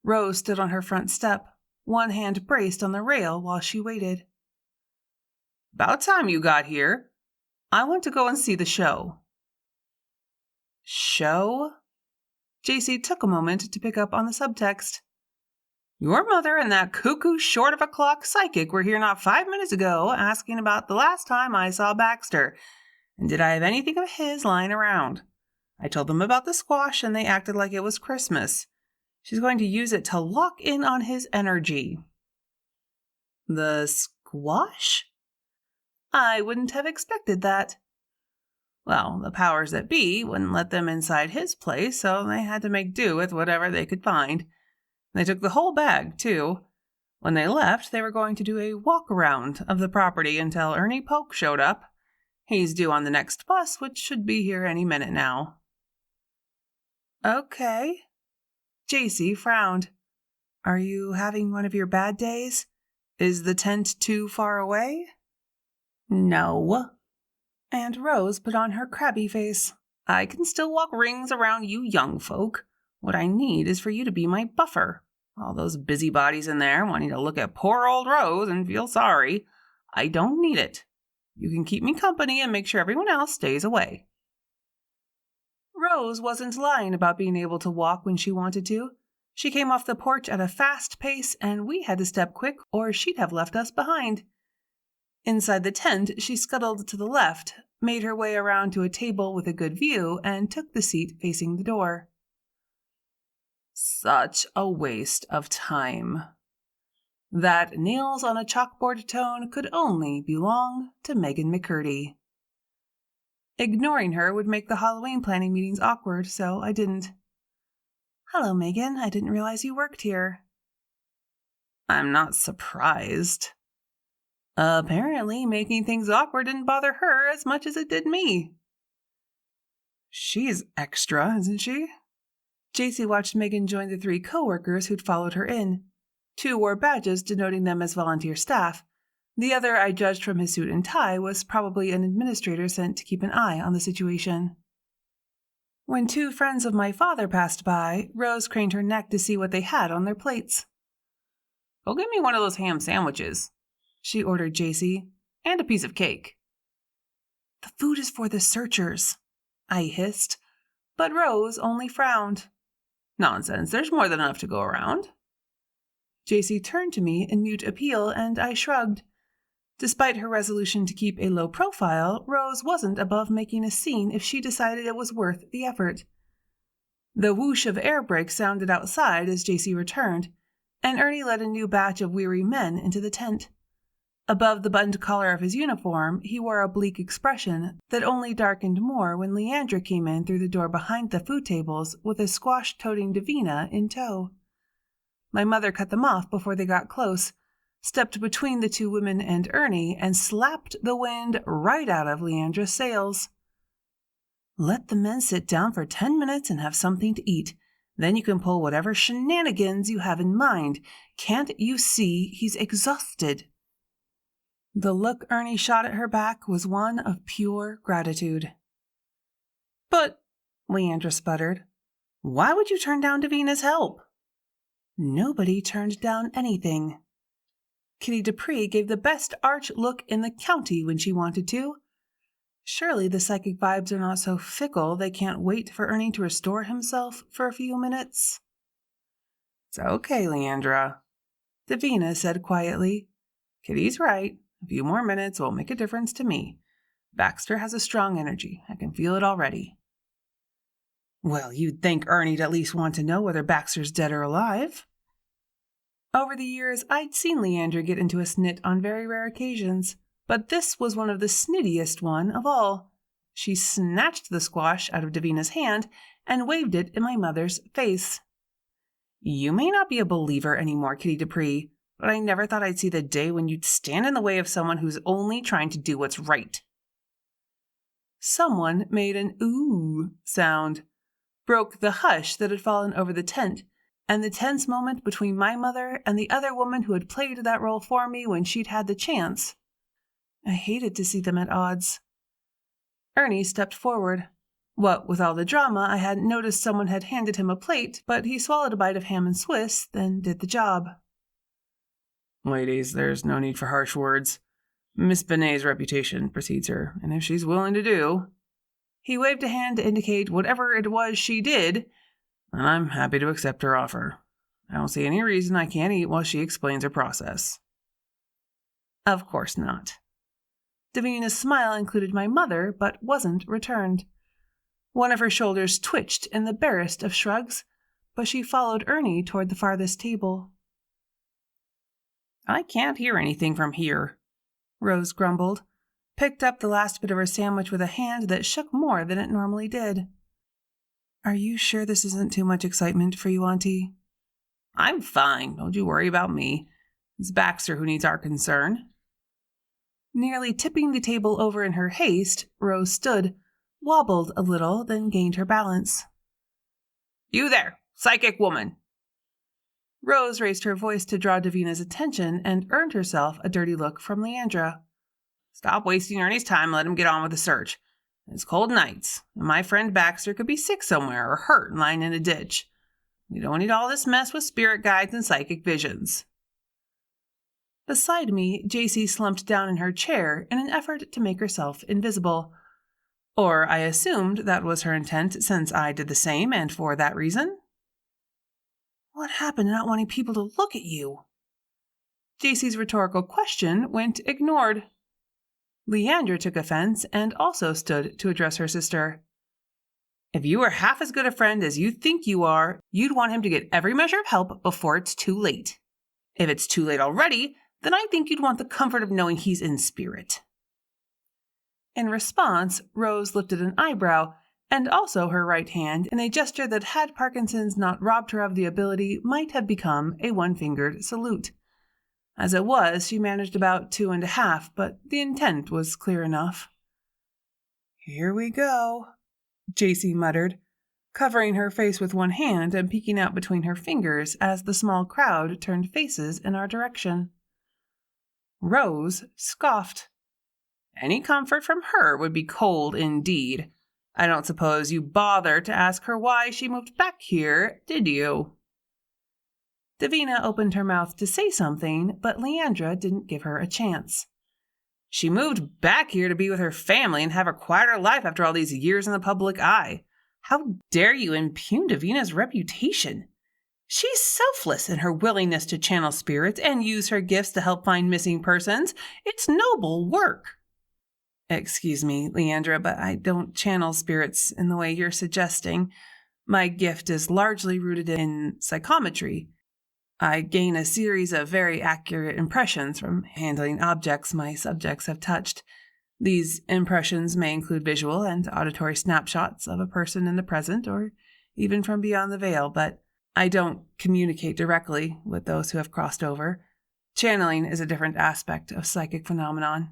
Speaker 1: Rose stood on her front step, one hand braced on the rail while she waited. "About time you got here. I want to go and see the show." "Show?" JC took a moment to pick up on the subtext. "Your mother and that cuckoo short of a clock psychic were here not 5 minutes ago asking about the last time I saw Baxter, and did I have anything of his lying around. I told them about the squash and they acted like it was Christmas. She's going to use it to lock in on his energy." "The squash?" I wouldn't have expected that. Well, the powers that be wouldn't let them inside his place, so they had to make do with whatever they could find. They took the whole bag, too. When they left, they were going to do a walk-around of the property until Ernie Polk showed up. He's due on the next bus, which should be here any minute now. Okay. JC frowned. Are you having one of your bad days? Is the tent too far away? No. And Rose put on her crabby face. I can still walk rings around you young folk. What I need is for you to be my buffer. All those busybodies in there wanting to look at poor old Rose and feel sorry. I don't need it. You can keep me company and make sure everyone else stays away. Rose wasn't lying about being able to walk when she wanted to. She came off the porch at a fast pace, and we had to step quick or she'd have left us behind. Inside the tent, she scuttled to the left, made her way around to a table with a good view, and took the seat facing the door. Such a waste of time. That nails on a chalkboard tone could only belong to Megan McCurdy. Ignoring her would make the Halloween planning meetings awkward, so I didn't. Hello, Megan. I didn't realize you worked here. I'm not surprised. Apparently, making things awkward didn't bother her as much as it did me. She's extra, isn't she? JC watched Megan join the 3 co-workers who'd followed her in. 2 wore badges denoting them as volunteer staff. The other, I judged from his suit and tie, was probably an administrator sent to keep an eye on the situation. When 2 friends of my father passed by, Rose craned her neck to see what they had on their plates. "Go get me one of those ham sandwiches," she ordered JC, "and a piece of cake." "The food is for the searchers," I hissed, but Rose only frowned. "Nonsense, there's more than enough to go around." JC turned to me in mute appeal, and I shrugged. Despite her resolution to keep a low profile, Rose wasn't above making a scene if she decided it was worth the effort. The whoosh of air brakes sounded outside as JC returned, and Ernie led a new batch of weary men into the tent. Above the buttoned collar of his uniform, he wore a bleak expression that only darkened more when Leandra came in through the door behind the food tables with a squash-toting Davina in tow. My mother cut them off before they got close, stepped between the 2 women and Ernie, and slapped the wind right out of Leandra's sails. "Let the men sit down for 10 minutes and have something to eat. Then you can pull whatever shenanigans you have in mind. Can't you see he's exhausted?" The look Ernie shot at her back was one of pure gratitude. "But," Leandra sputtered, "why would you turn down Davina's help?" Nobody turned down anything. Kitty Dupree gave the best arch look in the county when she wanted to. Surely the psychic vibes are not so fickle they can't wait for Ernie to restore himself for a few minutes. "It's okay, Leandra," Davina said quietly. "Kitty's right. A few more minutes won't make a difference to me. Baxter has a strong energy. I can feel it already." "Well, you'd think Ernie'd at least want to know whether Baxter's dead or alive." Over the years, I'd seen Leandra get into a snit on very rare occasions, but this was one of the snittiest one of all. She snatched the squash out of Davina's hand and waved it in my mother's face. "You may not be a believer anymore, Kitty Dupree, but I never thought I'd see the day when you'd stand in the way of someone who's only trying to do what's right." Someone made an ooh sound. broke the hush that had fallen over the tent, and the tense moment between my mother and the other woman who had played that role for me when she'd had the chance. I hated to see them at odds. Ernie stepped forward. What with all the drama, I hadn't noticed someone had handed him a plate, but he swallowed a bite of ham and Swiss, then did the job.
Speaker 2: Ladies, there's no need for harsh words. Miss Benet's reputation precedes her, and if she's willing to do...
Speaker 1: He waved a hand to indicate whatever it was she did,
Speaker 2: and I'm happy to accept her offer. I don't see any reason I can't eat while she explains her process.
Speaker 1: Of course not. Davina's smile included my mother, but wasn't returned. One of her shoulders twitched in the barest of shrugs, but she followed Ernie toward the farthest table.
Speaker 2: I can't hear anything from here,
Speaker 1: Rose grumbled, picked up the last bit of her sandwich with a hand that shook more than it normally did. Are you sure this isn't too much excitement for you, Auntie?
Speaker 2: I'm fine. Don't you worry about me. It's Baxter who needs our concern.
Speaker 1: Nearly tipping the table over in her haste, Rose stood, wobbled a little, then gained her balance.
Speaker 2: You there, psychic woman!
Speaker 1: Rose raised her voice to draw Davina's attention and earned herself a dirty look from Leandra.
Speaker 2: Stop wasting Ernie's time and let him get on with the search. It's cold nights, and my friend Baxter could be sick somewhere or hurt and lying in a ditch. We don't need all this mess with spirit guides and psychic visions.
Speaker 1: Beside me, JC slumped down in her chair in an effort to make herself invisible. Or I assumed that was her intent since I did the same and for that reason. What happened to not wanting people to look at you? JC's rhetorical question went ignored. Leandra took offense and also stood to address her sister.
Speaker 2: If you were half as good a friend as you think you are, you'd want him to get every measure of help before it's too late. If it's too late already, then I think you'd want the comfort of knowing he's in spirit.
Speaker 1: In response, Rose lifted an eyebrow and also her right hand in a gesture that, had Parkinson's not robbed her of the ability, might have become a one-fingered salute. As it was, she managed about 2.5, but the intent was clear enough. Here we go, JC muttered, covering her face with one hand and peeking out between her fingers as the small crowd turned faces in our direction. Rose scoffed.
Speaker 2: Any comfort from her would be cold indeed. I don't suppose you bothered to ask her why she moved back here, did you?
Speaker 1: Davina opened her mouth to say something, but Leandra didn't give her a chance.
Speaker 2: She moved back here to be with her family and have a quieter life after all these years in the public eye. How dare you impugn Davina's reputation? She's selfless in her willingness to channel spirits and use her gifts to help find missing persons. It's noble work.
Speaker 1: Excuse me, Leandra, but I don't channel spirits in the way you're suggesting. My gift is largely rooted in psychometry. I gain a series of very accurate impressions from handling objects my subjects have touched. These impressions may include visual and auditory snapshots of a person in the present or even from beyond the veil, but I don't communicate directly with those who have crossed over. Channeling is a different aspect of psychic phenomenon.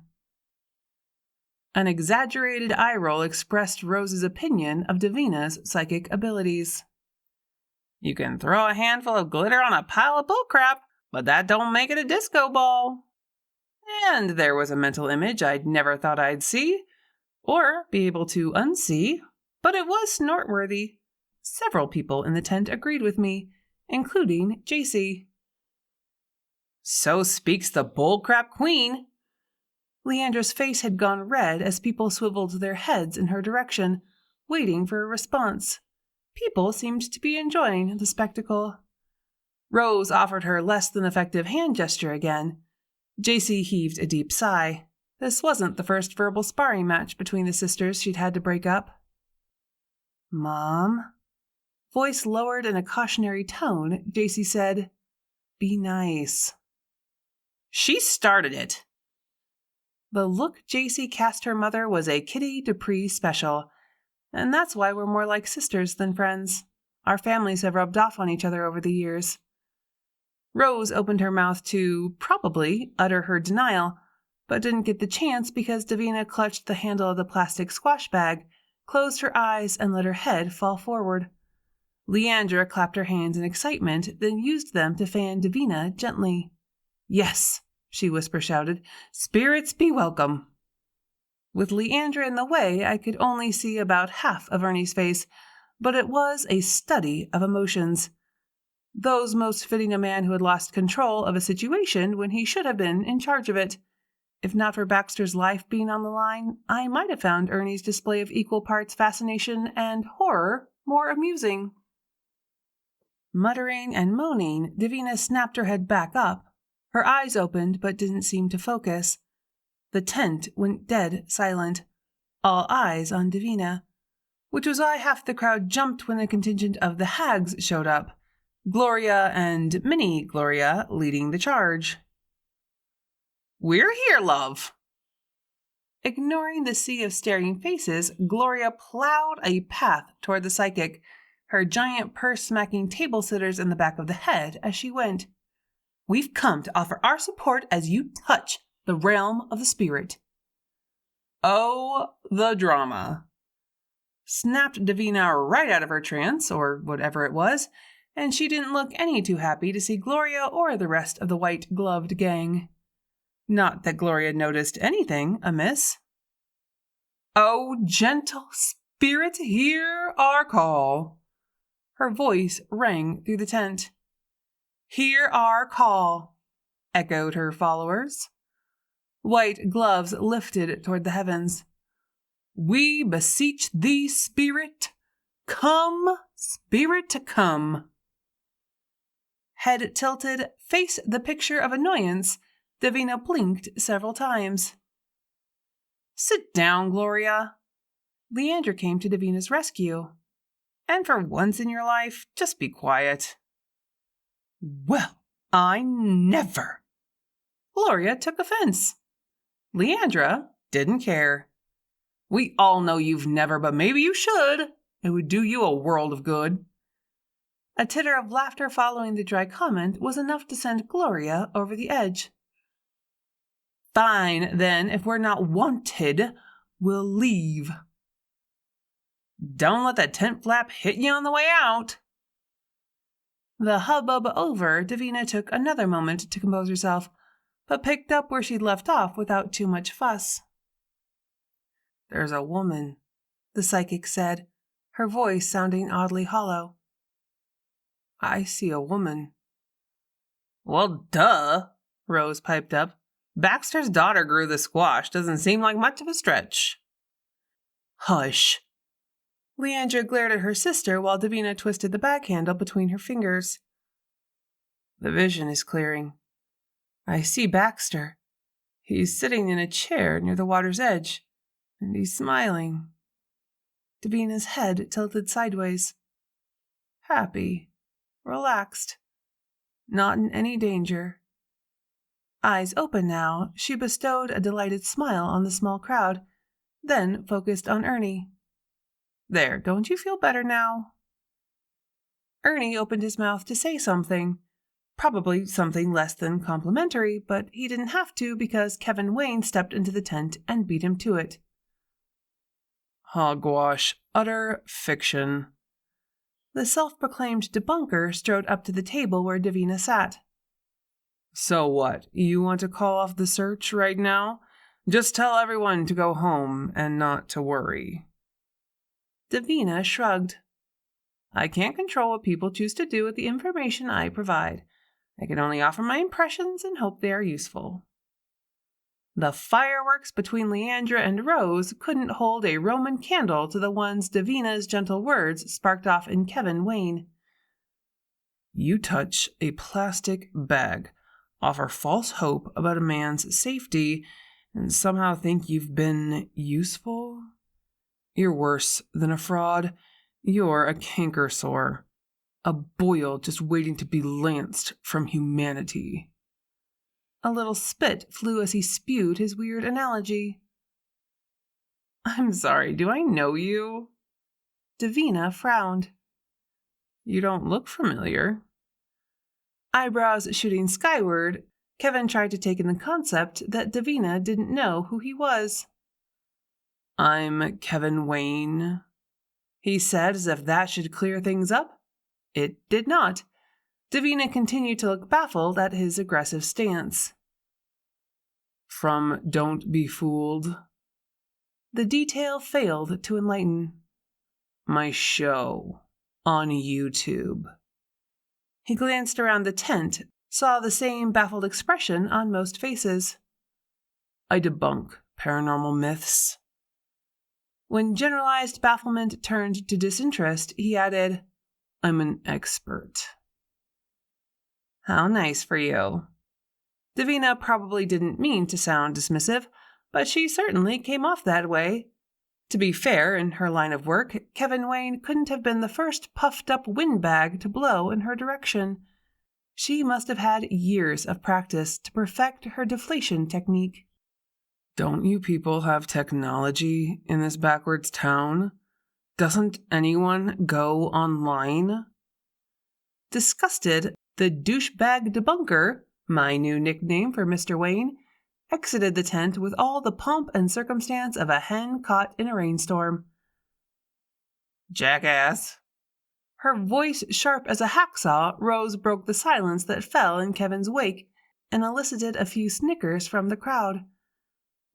Speaker 1: An exaggerated eye roll expressed Rose's opinion of Davina's psychic abilities.
Speaker 2: You can throw a handful of glitter on a pile of bullcrap, but that don't make it a disco ball. And there was a mental image I'd never thought I'd see, or be able to unsee, but it was noteworthy. Several people in the tent agreed with me, including JC. So speaks the bullcrap queen.
Speaker 1: Leandra's face had gone red as people swiveled their heads in her direction, waiting for a response. People seemed to be enjoying the spectacle. Rose offered her less than effective hand gesture again. JC heaved a deep sigh. This wasn't the first verbal sparring match between the sisters she'd had to break up. Mom? Voice lowered in a cautionary tone, JC said, "Be nice."
Speaker 2: She started it.
Speaker 1: The look JC cast her mother was a Kitty Dupree special, and that's why we're more like sisters than friends. Our families have rubbed off on each other over the years. Rose opened her mouth to, probably, utter her denial, but didn't get the chance because Davina clutched the handle of the plastic squash bag, closed her eyes, and let her head fall forward.
Speaker 2: Leandra clapped her hands in excitement, then used them to fan Davina gently. "Yes," she whisper-shouted, "spirits be welcome." With Leandra in the way, I could only see about half of Ernie's face, but it was a study of emotions. Those most fitting a man who had lost control of a situation when he should have been in charge of it. If not for Baxter's life being on the line, I might have found Ernie's display of equal parts fascination and horror more amusing. Muttering and moaning, Davina snapped her head back up. Her eyes opened but didn't seem to focus. The tent went dead silent, all eyes on Davina, which was why half the crowd jumped when a contingent of the hags showed up, Gloria and Mini Gloria leading the charge. "We're here, love." Ignoring the sea of staring faces, Gloria plowed a path toward the psychic, her giant purse smacking table sitters in the back of the head as she went. "We've come to offer our support as you touch the realm of the spirit." "Oh, the drama," snapped Davina right out of her trance, or whatever it was, and she didn't look any too happy to see Gloria or the rest of the white-gloved gang. Not that Gloria noticed anything amiss. "Oh, gentle spirit, hear our call." Her voice rang through the tent. "Hear our call," echoed her followers. White gloves lifted toward the heavens. "We beseech thee, spirit, come, spirit, come." Head tilted, face the picture of annoyance, Davina blinked several times. "Sit down, Gloria." Leandra came to Davina's rescue. "And for once in your life, just be quiet." "Well, I never." Gloria took offense. Leandra didn't care. "We all know you've never, but maybe you should. It would do you a world of good." A titter of laughter following the dry comment was enough to send Gloria over the edge. "Fine, then, if we're not wanted, we'll leave." "Don't let that tent flap hit you on the way out." The hubbub over, Davina took another moment to compose herself, but picked up where she'd left off without too much fuss. "There's a woman," the psychic said, her voice sounding oddly hollow. "I see a woman." "Well, duh," Rose piped up. "Baxter's daughter grew the squash. Doesn't seem like much of a stretch." "Hush." Leandra glared at her sister while Davina twisted the bag handle between her fingers. "The vision is clearing. I see Baxter. He's sitting in a chair near the water's edge, and he's smiling." Davina's head tilted sideways. Happy, relaxed, not in any danger. Eyes open now, she bestowed a delighted smile on the small crowd, then focused on Ernie. "There, don't you feel better now?" Ernie opened his mouth to say something, probably something less than complimentary, but he didn't have to because Kevin Wayne stepped into the tent and beat him to it. "Hogwash, utter fiction." The self-proclaimed debunker strode up to the table where Davina sat. "So what, you want to call off the search right now? Just tell everyone to go home and not to worry." Davina shrugged. "I can't control what people choose to do with the information I provide. I can only offer my impressions and hope they are useful." The fireworks between Leandra and Rose couldn't hold a Roman candle to the ones Davina's gentle words sparked off in Kevin Wayne. "You touch a plastic bag, offer false hope about a man's safety, and somehow think you've been useful? You're worse than a fraud. You're a canker sore. A boil just waiting to be lanced from humanity." A little spit flew as he spewed his weird analogy. "I'm sorry, do I know you?" Davina frowned. "You don't look familiar." Eyebrows shooting skyward, Kevin tried to take in the concept that Davina didn't know who he was. "I'm Kevin Wayne," he said as if that should clear things up. It did not. Davina continued to look baffled at his aggressive stance. From Don't Be Fooled. The detail failed to enlighten. My show on YouTube. He glanced around the tent, saw the same baffled expression on most faces. I debunk paranormal myths. When generalized bafflement turned to disinterest, he added, I'm an expert. How nice for you. Davina probably didn't mean to sound dismissive, but she certainly came off that way. To be fair, in her line of work, Kevin Wayne couldn't have been the first puffed-up windbag to blow in her direction. She must have had years of practice to perfect her deflation technique. Don't you people have technology in this backwards town? Doesn't anyone go online? Disgusted, the douchebag debunker, my new nickname for Mr. Wayne, exited the tent with all the pomp and circumstance of a hen caught in a rainstorm. Jackass. Her voice sharp as a hacksaw, Rose broke the silence that fell in Kevin's wake and elicited a few snickers from the crowd.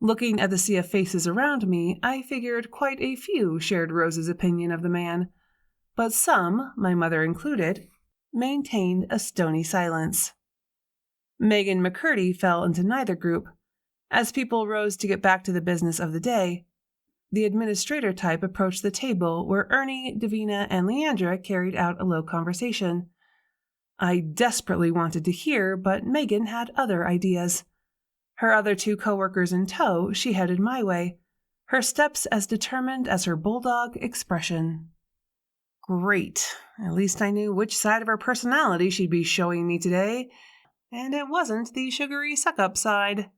Speaker 2: Looking at the sea of faces around me, I figured quite a few shared Rose's opinion of the man, but some, my mother included, maintained a stony silence. Megan McCurdy fell into neither group. As people rose to get back to the business of the day, the administrator type approached the table where Ernie, Davina, and Leandra carried out a low conversation. I desperately wanted to hear, but Megan had other ideas. Her other two coworkers in tow, she headed my way, her steps as determined as her bulldog expression. Great. At least I knew which side of her personality she'd be showing me today, and it wasn't the sugary suck-up side.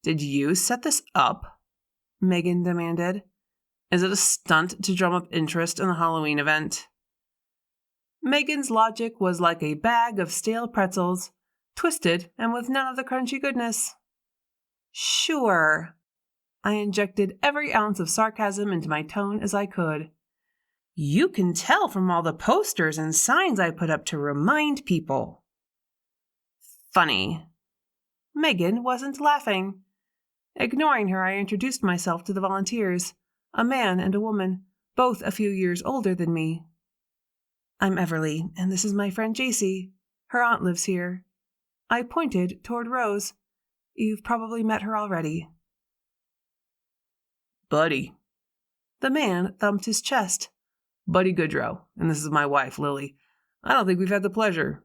Speaker 2: Did you set this up? Megan demanded. Is it a stunt to drum up interest in the Halloween event? Megan's logic was like a bag of stale pretzels, twisted and with none of the crunchy goodness. Sure. I injected every ounce of sarcasm into my tone as I could. You can tell from all the posters and signs I put up to remind people. Funny. Megan wasn't laughing. Ignoring her, I introduced myself to the volunteers, a man and a woman, both a few years older than me. I'm Everly, and this is my friend Jacy. Her aunt lives here. I pointed toward Rose. You've probably met her already. Buddy. The man thumped his chest. Buddy Goodrow, and this is my wife, Lily. I don't think we've had the pleasure.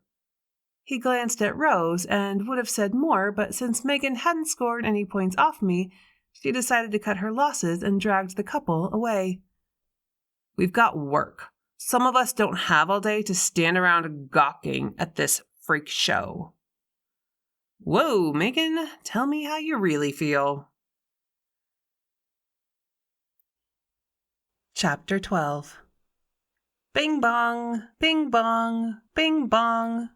Speaker 2: He glanced at Rose and would have said more, but since Megan hadn't scored any points off me, she decided to cut her losses and dragged the couple away. We've got work. Some of us don't have all day to stand around gawking at this freak show. Whoa, Megan, tell me how you really feel. Chapter 12. Bing bong, bing bong, bing bong.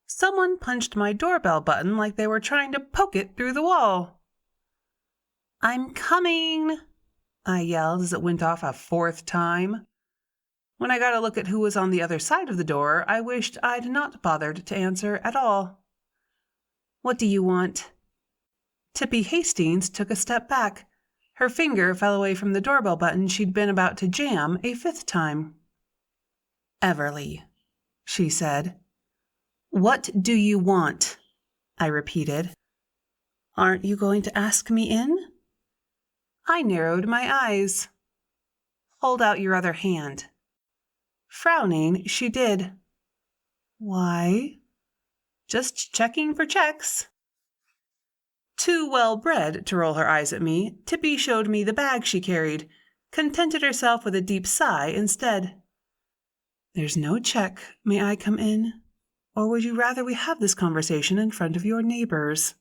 Speaker 2: Someone punched my doorbell button like they were trying to poke it through the wall. I'm coming, I yelled as it went off a fourth time. When I got a look at who was on the other side of the door, I wished I'd not bothered to answer at all. What do you want? Tippy Hastings took a step back. Her finger fell away from the doorbell button she'd been about to jam a fifth time. Everly, she said. What do you want? I repeated. Aren't you going to ask me in? I narrowed my eyes. Hold out your other hand. Frowning, she did. Why? Just checking for checks. Too well-bred to roll her eyes at me, Tippy showed me the bag she carried, contented herself with a deep sigh instead. There's no check. May I come in? Or would you rather we have this conversation in front of your neighbors?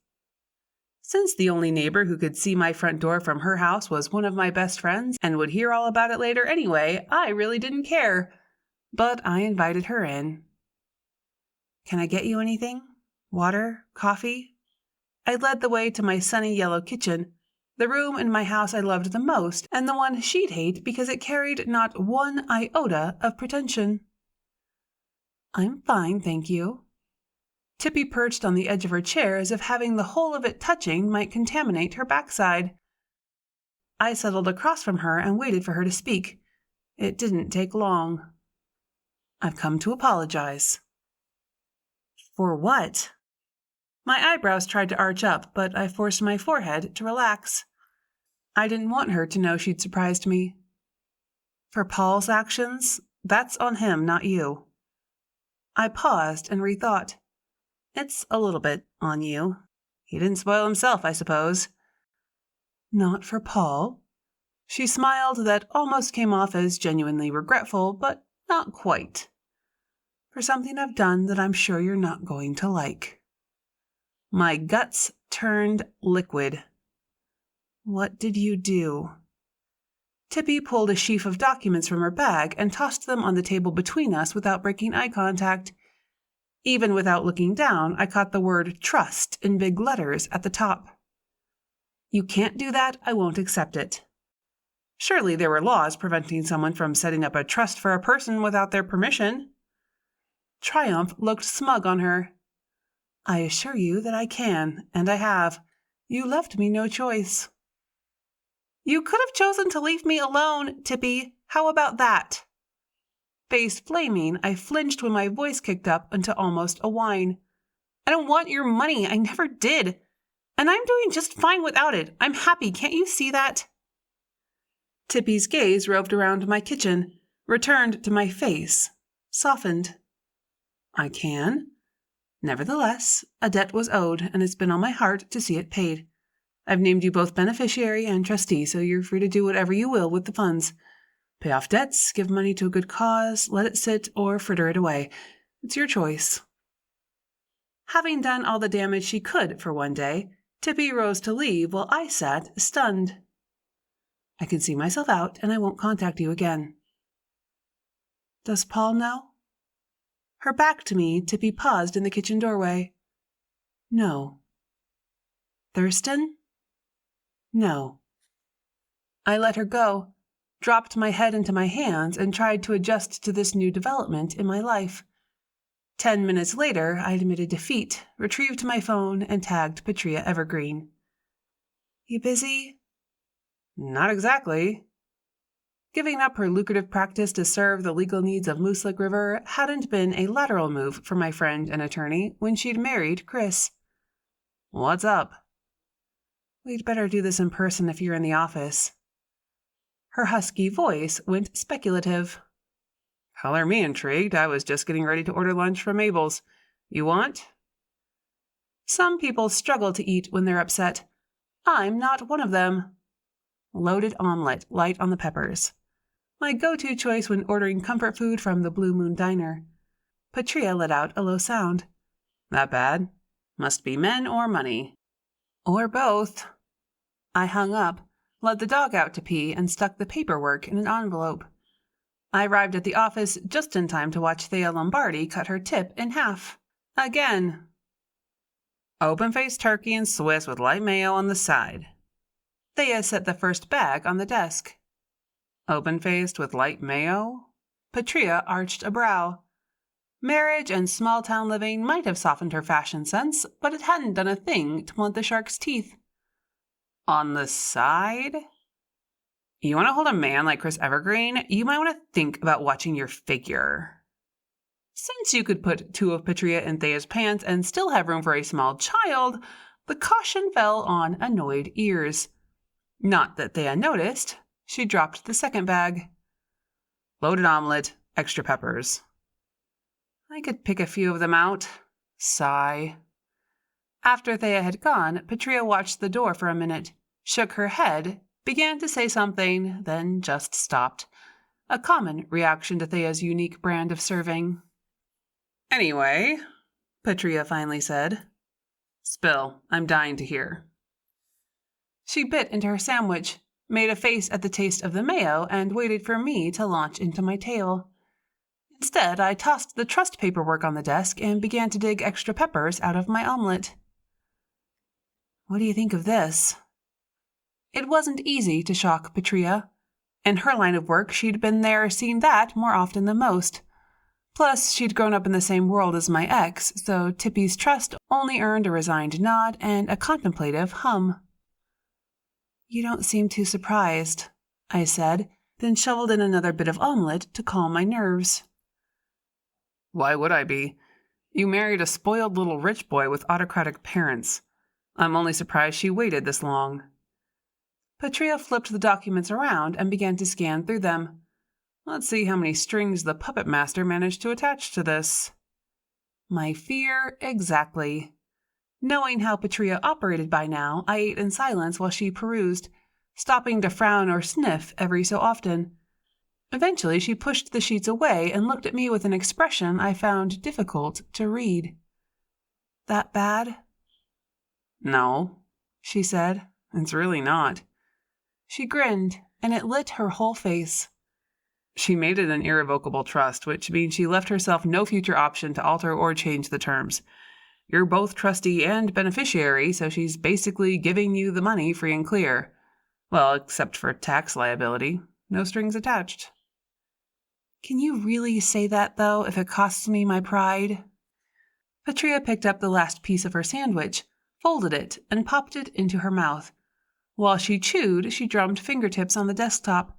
Speaker 2: Since the only neighbor who could see my front door from her house was one of my best friends and would hear all about it later anyway, I really didn't care. But I invited her in. Can I get you anything? Water? Coffee? I led the way to my sunny yellow kitchen, the room in my house I loved the most, and the one she'd hate because it carried not one iota of pretension. I'm fine, thank you. Tippy perched on the edge of her chair as if having the whole of it touching might contaminate her backside. I settled across from her and waited for her to speak. It didn't take long. I've come to apologize. For what? My eyebrows tried to arch up, but I forced my forehead to relax. I didn't want her to know she'd surprised me. For Paul's actions, that's on him, not you. I paused and rethought. It's a little bit on you. He didn't spoil himself, I suppose. Not for Paul. She smiled that almost came off as genuinely regretful, but not quite. For something I've done that I'm sure you're not going to like. My guts turned liquid. What did you do? Tippy pulled a sheaf of documents from her bag and tossed them on the table between us without breaking eye contact. Even without looking down, I caught the word trust in big letters at the top. You can't do that, I won't accept it. Surely there were laws preventing someone from setting up a trust for a person without their permission. Triumph looked smug on her. I assure you that I can, and I have. You left me no choice. You could have chosen to leave me alone, Tippy. How about that? Face flaming, I flinched when my voice kicked up into almost a whine. I don't want your money. I never did. And I'm doing just fine without it. I'm happy. Can't you see that? Tippy's gaze roved around my kitchen, returned to my face, softened. I can. Nevertheless, a debt was owed, and it's been on my heart to see it paid. I've named you both beneficiary and trustee, so you're free to do whatever you will with the funds. Pay off debts, give money to a good cause, let it sit, or fritter it away. It's your choice. Having done all the damage she could for one day, Tippy rose to leave while I sat stunned. I can see myself out, and I won't contact you again. Does Paul know? Her back to me, Tippy paused in the kitchen doorway. No. Thurston? No. I let her go, dropped my head into my hands, and tried to adjust to this new development in my life. 10 minutes later, I admitted defeat, retrieved my phone, and tagged Patria Evergreen. You busy? Not exactly. Giving up her lucrative practice to serve the legal needs of Mooselick River hadn't been a lateral move for my friend and attorney when she'd married Chris. What's up? We'd better do this in person if you're in the office. Her husky voice went speculative. Color me intrigued. I was just getting ready to order lunch from Mabel's. You want? Some people struggle to eat when they're upset. I'm not one of them. Loaded omelet, light on the peppers. My go-to choice when ordering comfort food from the Blue Moon Diner. Patria let out a low sound. That bad? Must be men or money. Or both. I hung up, let the dog out to pee, and stuck the paperwork in an envelope. I arrived at the office just in time to watch Thea Lombardi cut her tip in half. Again. Open-faced turkey and Swiss with light mayo on the side. Thea set the first bag on the desk. Open-faced with light mayo? Patria arched a brow. Marriage and small-town living might have softened her fashion sense, but it hadn't done a thing to blunt the shark's teeth. On the side? You want to hold a man like Chris Evergreen? You might want to think about watching your figure. Since you could put 2 of Patria in Thea's pants and still have room for a small child, the caution fell on annoyed ears. Not that Thea noticed. She dropped the second bag. Loaded omelet, extra peppers. I could pick a few of them out. Sigh. After Thea had gone, Patria watched the door for a minute, shook her head, began to say something, then just stopped. A common reaction to Thea's unique brand of serving. Anyway, Patria finally said. Spill. I'm dying to hear. She bit into her sandwich, made a face at the taste of the mayo, and waited for me to launch into my tale. Instead, I tossed the trust paperwork on the desk and began to dig extra peppers out of my omelet. What do you think of this? It wasn't easy to shock Patria. In her line of work, she'd been there, seen that more often than most.
Speaker 1: Plus, she'd grown up in the same world as my ex, so Tippy's trust only earned a resigned nod and a contemplative hum. "You don't seem too surprised," I said, then shoveled in another bit of omelet to calm my nerves.
Speaker 2: Why would I be? You married a spoiled little rich boy with autocratic parents. I'm only surprised she waited this long.
Speaker 1: Patria flipped the documents around and began to scan through them.
Speaker 2: Let's see how many strings the puppet master managed to attach to this.
Speaker 1: My fear exactly. Knowing how Patria operated by now, I ate in silence while she perused, stopping to frown or sniff every so often. Eventually, she pushed the sheets away and looked at me with an expression I found difficult to read. "That bad?"
Speaker 2: "No," she said. "It's really not."
Speaker 1: She grinned, and it lit her whole face.
Speaker 2: She made it an irrevocable trust, which means she left herself no future option to alter or change the terms. You're both trustee and beneficiary, so she's basically giving you the money free and clear. Well, except for tax liability. No strings attached.
Speaker 1: Can you really say that, though, if it costs me my pride? Patria picked up the last piece of her sandwich, folded it, and popped it into her mouth. While she chewed, she drummed fingertips on the desktop,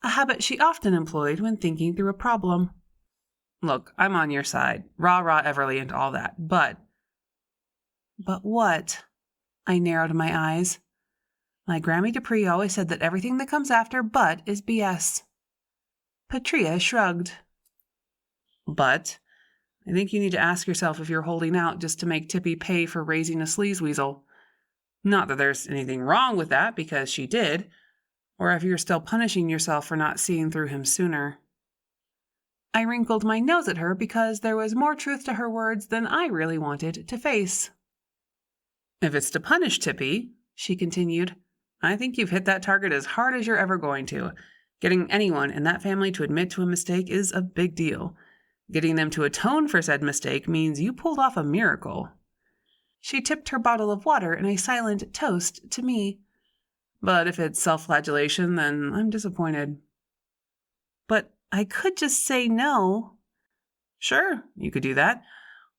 Speaker 1: a habit she often employed when thinking through a problem.
Speaker 2: Look, I'm on your side. Rah, rah, Everly and all that. But
Speaker 1: what? I narrowed my eyes. My Grammy Dupree always said that everything that comes after "but" is BS. Patria shrugged.
Speaker 2: But I think you need to ask yourself if you're holding out just to make Tippy pay for raising a sleazeweasel. Not that there's anything wrong with that, because she did, or if you're still punishing yourself for not seeing through him sooner.
Speaker 1: I wrinkled my nose at her because there was more truth to her words than I really wanted to face.
Speaker 2: If it's to punish Tippy, she continued, I think you've hit that target as hard as you're ever going to. Getting anyone in that family to admit to a mistake is a big deal. Getting them to atone for said mistake means you pulled off a miracle.
Speaker 1: She tipped her bottle of water in a silent toast to me.
Speaker 2: But if it's self-flagellation, then I'm disappointed.
Speaker 1: But I could just say no.
Speaker 2: Sure, you could do that.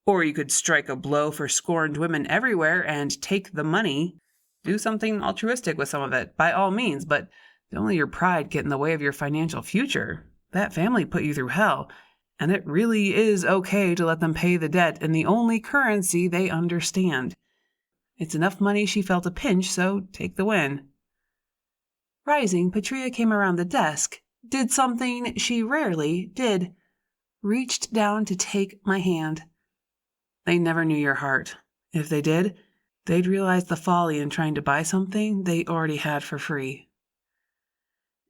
Speaker 2: Or you could strike a blow for scorned women everywhere and take the money. Do something altruistic with some of it, by all means, but don't let your pride get in the way of your financial future. That family put you through hell, and it really is okay to let them pay the debt in the only currency they understand. It's enough money she felt a pinch, so take the win.
Speaker 1: Rising, Patria came around the desk, did something she rarely did. Reached down to take my hand.
Speaker 2: They never knew your heart. If they did, they'd realize the folly in trying to buy something they already had for free.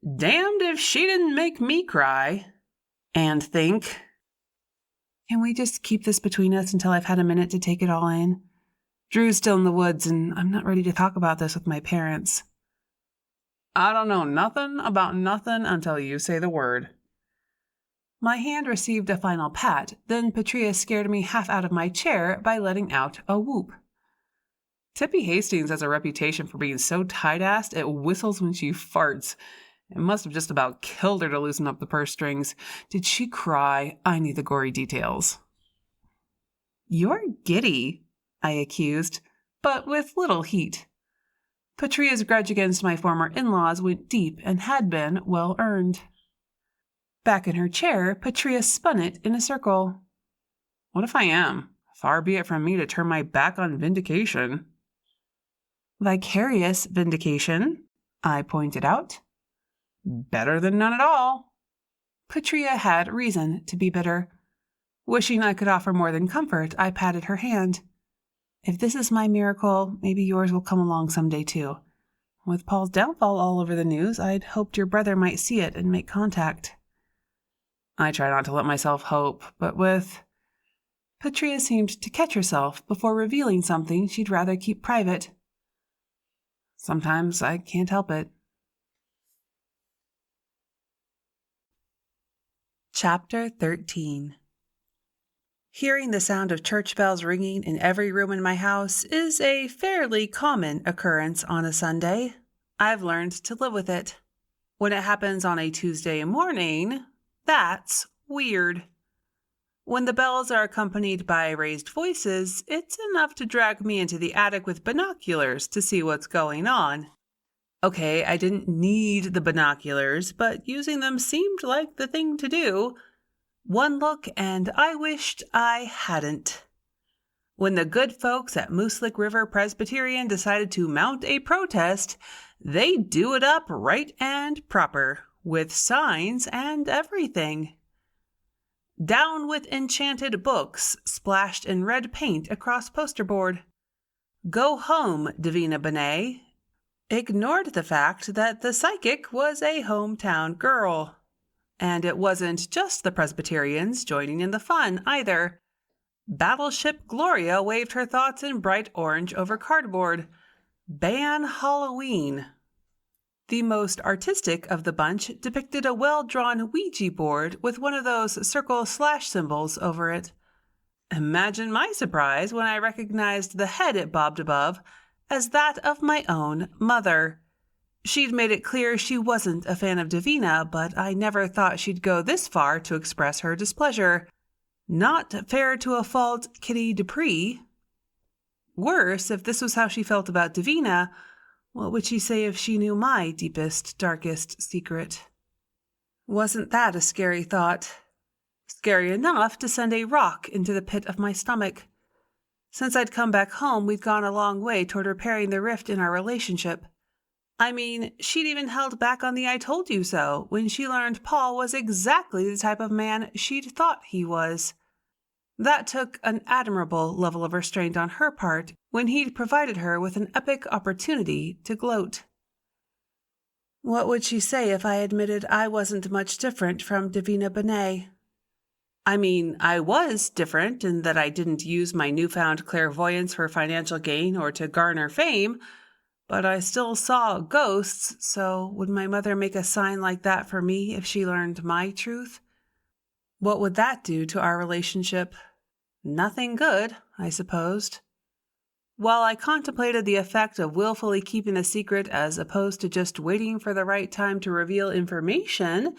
Speaker 2: Damned if she didn't make me cry. And think.
Speaker 1: Can we just keep this between us until I've had a minute to take it all in? Drew's still in the woods, and I'm not ready to talk about this with my parents.
Speaker 2: I don't know nothing about nothing until you say the word.
Speaker 1: My hand received a final pat, then Patria scared me half out of my chair by letting out a whoop.
Speaker 2: Tippy Hastings has a reputation for being so tight-assed it whistles when she farts. It must have just about killed her to loosen up the purse strings. Did she cry? I need the gory details.
Speaker 1: You're giddy, I accused, but with little heat. Patria's grudge against my former in-laws went deep and had been well earned. Back in her chair, Patria spun it in a circle.
Speaker 2: What if I am? Far be it from me to turn my back on vindication.
Speaker 1: Vicarious vindication, I pointed out.
Speaker 2: Better than none at all.
Speaker 1: Patria had reason to be bitter. Wishing I could offer more than comfort, I patted her hand. If this is my miracle, maybe yours will come along someday too. With Paul's downfall all over the news, I'd hoped your brother might see it and make contact.
Speaker 2: I try not to let myself hope, but with...
Speaker 1: Patria seemed to catch herself before revealing something she'd rather keep private.
Speaker 2: Sometimes I can't help it.
Speaker 1: Chapter 13. Hearing the sound of church bells ringing in every room in my house is a fairly common occurrence on a Sunday. I've learned to live with it. When it happens on a Tuesday morning, that's weird. When the bells are accompanied by raised voices, it's enough to drag me into the attic with binoculars to see what's going on. Okay, I didn't need the binoculars, but using them seemed like the thing to do. One look, and I wished I hadn't. When the good folks at Mooselick River Presbyterian decided to mount a protest, they do it up right and proper, with signs and everything. Down with enchanted books splashed in red paint across poster board. Go home, Davina Benet. Ignored the fact that the psychic was a hometown girl. And it wasn't just the Presbyterians joining in the fun, either. Battleship Gloria waved her thoughts in bright orange over cardboard. Ban Halloween. The most artistic of the bunch depicted a well-drawn Ouija board with one of those circle/slash symbols over it. Imagine my surprise when I recognized the head it bobbed above as that of my own mother. She'd made it clear she wasn't a fan of Davina, but I never thought she'd go this far to express her displeasure. Not fair to a fault Kitty Dupree. Worse, if this was how she felt about Davina, what would she say if she knew my deepest, darkest secret? Wasn't that a scary thought? Scary enough to send a rock into the pit of my stomach. Since I'd come back home, we'd gone a long way toward repairing the rift in our relationship. I mean, she'd even held back on the "I told you so" when she learned Paul was exactly the type of man she'd thought he was. That took an admirable level of restraint on her part when he'd provided her with an epic opportunity to gloat. What would she say if I admitted I wasn't much different from Davina Benet? I mean, I was different in that I didn't use my newfound clairvoyance for financial gain or to garner fame, but I still saw ghosts, so would my mother make a sign like that for me if she learned my truth? What would that do to our relationship? Nothing good, I supposed. While I contemplated the effect of willfully keeping a secret as opposed to just waiting for the right time to reveal information,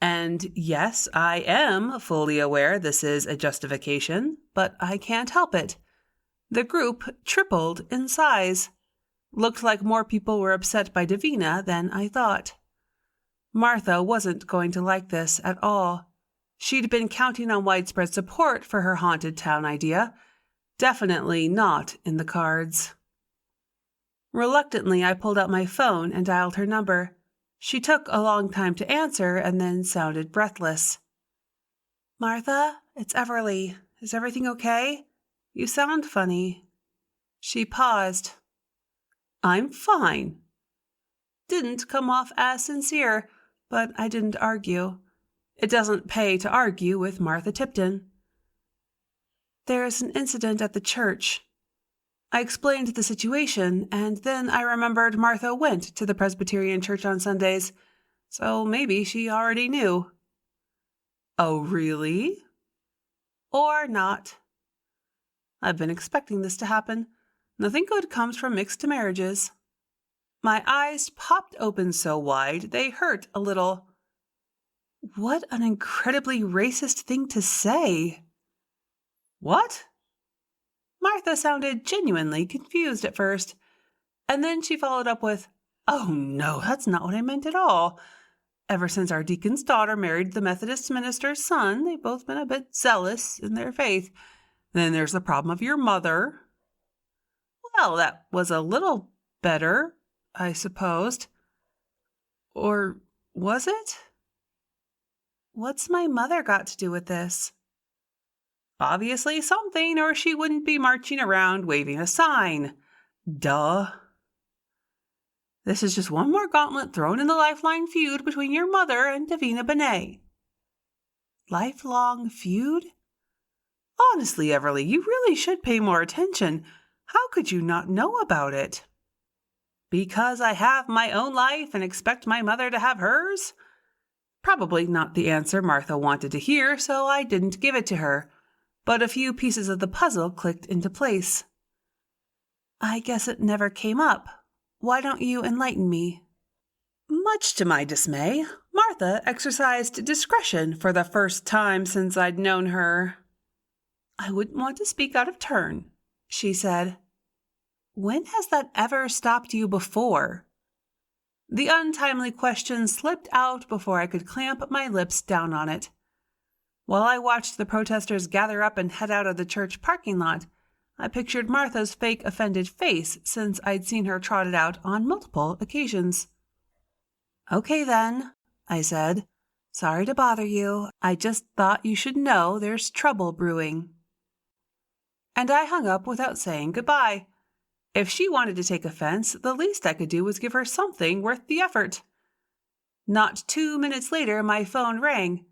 Speaker 1: and yes, I am fully aware this is a justification, but I can't help it. The group tripled in size. Looked like more people were upset by Davina than I thought. Martha wasn't going to like this at all. She'd been counting on widespread support for her haunted town idea. Definitely not in the cards. Reluctantly, I pulled out my phone and dialed her number. She took a long time to answer and then sounded breathless. "Martha, it's Everly. Is everything okay? You sound funny." She paused. "I'm fine." Didn't come off as sincere, but I didn't argue. It doesn't pay to argue with Martha Tipton. "There's an incident at the church." I explained the situation, and then I remembered Martha went to the Presbyterian church on Sundays, so maybe she already knew. "Oh, really?" Or not. I've been expecting this to happen. Nothing good comes from mixed marriages. My eyes popped open so wide they hurt a little. What an incredibly racist thing to say. What? Martha sounded genuinely confused at first, and then she followed up with, "Oh no, that's not what I meant at all. Ever since our deacon's daughter married the Methodist minister's son, they've both been a bit zealous in their faith. Then there's the problem of your mother." Well, that was a little better, I supposed. Or was it? What's my mother got to do with this? Obviously something, or she wouldn't be marching around waving a sign. Duh. This is just one more gauntlet thrown in the lifeline feud between your mother and Davina Benet. Lifelong feud? Honestly, Everly, you really should pay more attention. How could you not know about it? Because I have my own life and expect my mother to have hers? Probably not the answer Martha wanted to hear, so I didn't give it to her. But a few pieces of the puzzle clicked into place. I guess it never came up. Why don't you enlighten me? Much to my dismay, Martha exercised discretion for the first time since I'd known her. "I wouldn't want to speak out of turn," she said. "When has that ever stopped you before?" The untimely question slipped out before I could clamp my lips down on it. While I watched the protesters gather up and head out of the church parking lot, I pictured Martha's fake offended face since I'd seen her trotted out on multiple occasions. "Okay then," I said. "Sorry to bother you. I just thought you should know there's trouble brewing." And I hung up without saying goodbye. If she wanted to take offense, the least I could do was give her something worth the effort. Not 2 minutes later, my phone rang.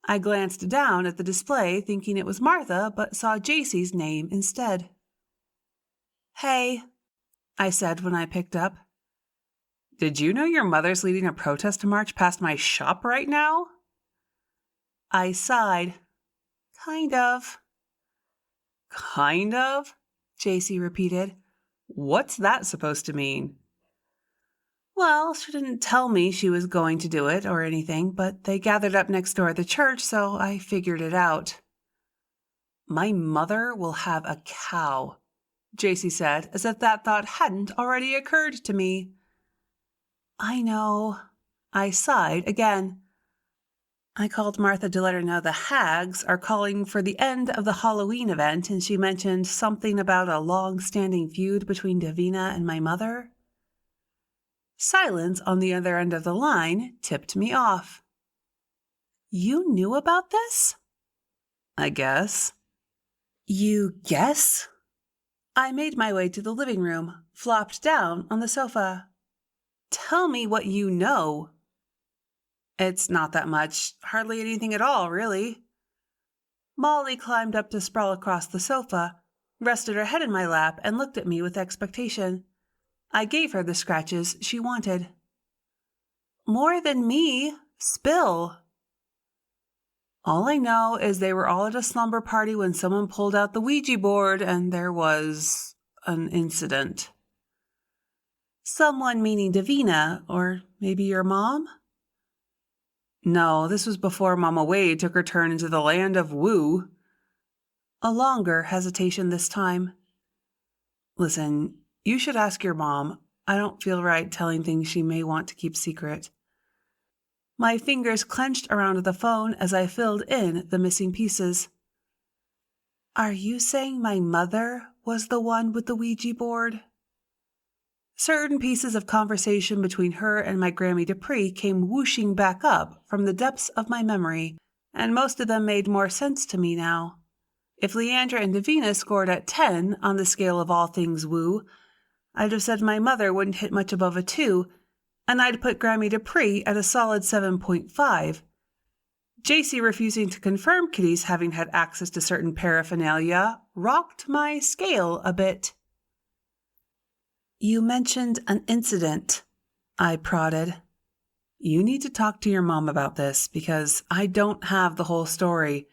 Speaker 1: I glanced down at the display thinking it was Martha, but saw JC's name instead. "Hey," I said when I picked up. "Did you know your mother's leading a protest march past my shop right now?" I sighed. "Kind of." "Kind of?" JC repeated. "What's that supposed to mean?" "Well, she didn't tell me she was going to do it or anything, but they gathered up next door at the church, so I figured it out." "My mother will have a cow," JC said, as if that thought hadn't already occurred to me. "I know." I sighed again. I called Martha to let her know the Hags are calling for the end of the Halloween event, and she mentioned something about a long-standing feud between Davina and my mother. Silence on the other end of the line tipped me off. "You knew about this?" "I guess." "You guess?" I made my way to the living room, flopped down on the sofa. "Tell me what you know." "It's not that much. Hardly anything at all, really." Molly climbed up to sprawl across the sofa, rested her head in my lap, and looked at me with expectation. I gave her the scratches she wanted. "More than me. Spill." "All I know is they were all at a slumber party when someone pulled out the Ouija board and there was an incident." "Someone meaning Davina, or maybe your mom?" "No, this was before Mama Wade took her turn into the land of woo." A longer hesitation this time. "Listen, you should ask your mom. I don't feel right telling things she may want to keep secret." My fingers clenched around the phone as I filled in the missing pieces. "Are you saying my mother was the one with the Ouija board?" Certain pieces of conversation between her and my Grammy Dupree came whooshing back up from the depths of my memory, and most of them made more sense to me now. If Leandra and Davina scored at 10 on the scale of all things woo, I'd have said my mother wouldn't hit much above a 2, and I'd put Grammy Dupree at a solid 7.5. JC refusing to confirm Kitty's having had access to certain paraphernalia rocked my scale a bit. "You mentioned an incident," I prodded. "You need to talk to your mom about this because I don't have the whole story,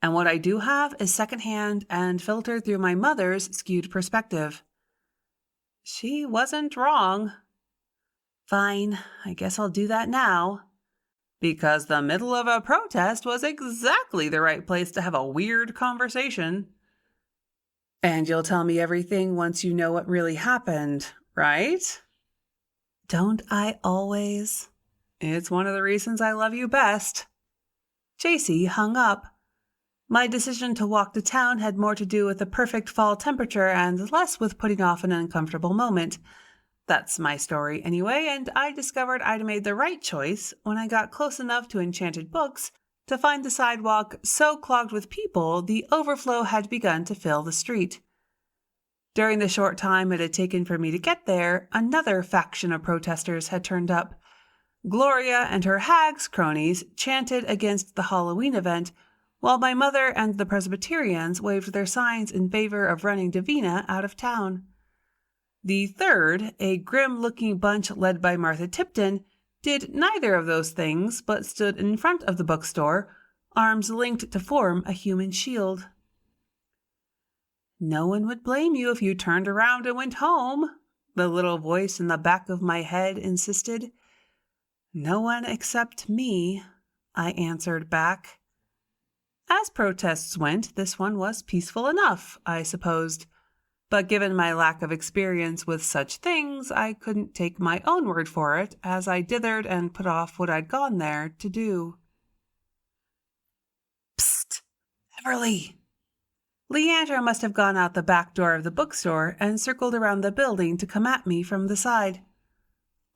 Speaker 1: and what I do have is secondhand and filtered through my mother's skewed perspective." She wasn't wrong. "Fine, I guess I'll do that now." Because the middle of a protest was exactly the right place to have a weird conversation. "And you'll tell me everything once you know what really happened, right?" "Don't I always?" "It's one of the reasons I love you best." JC hung up. My decision to walk to town had more to do with the perfect fall temperature and less with putting off an uncomfortable moment. That's my story anyway, and I discovered I'd made the right choice when I got close enough to Enchanted Books to find the sidewalk so clogged with people the overflow had begun to fill the street. During the short time it had taken for me to get there, another faction of protesters had turned up. Gloria and her hags cronies chanted against the Halloween event, while my mother and the Presbyterians waved their signs in favor of running Davina out of town. The third, a grim-looking bunch led by Martha Tipton, did neither of those things but stood in front of the bookstore, arms linked to form a human shield. "No one would blame you if you turned around and went home," the little voice in the back of my head insisted. No one except me, I answered back. As protests went, this one was peaceful enough, I supposed. But given my lack of experience with such things, I couldn't take my own word for it, as I dithered and put off what I'd gone there to do. Psst! Everly! Leandra must have gone out the back door of the bookstore and circled around the building to come at me from the side.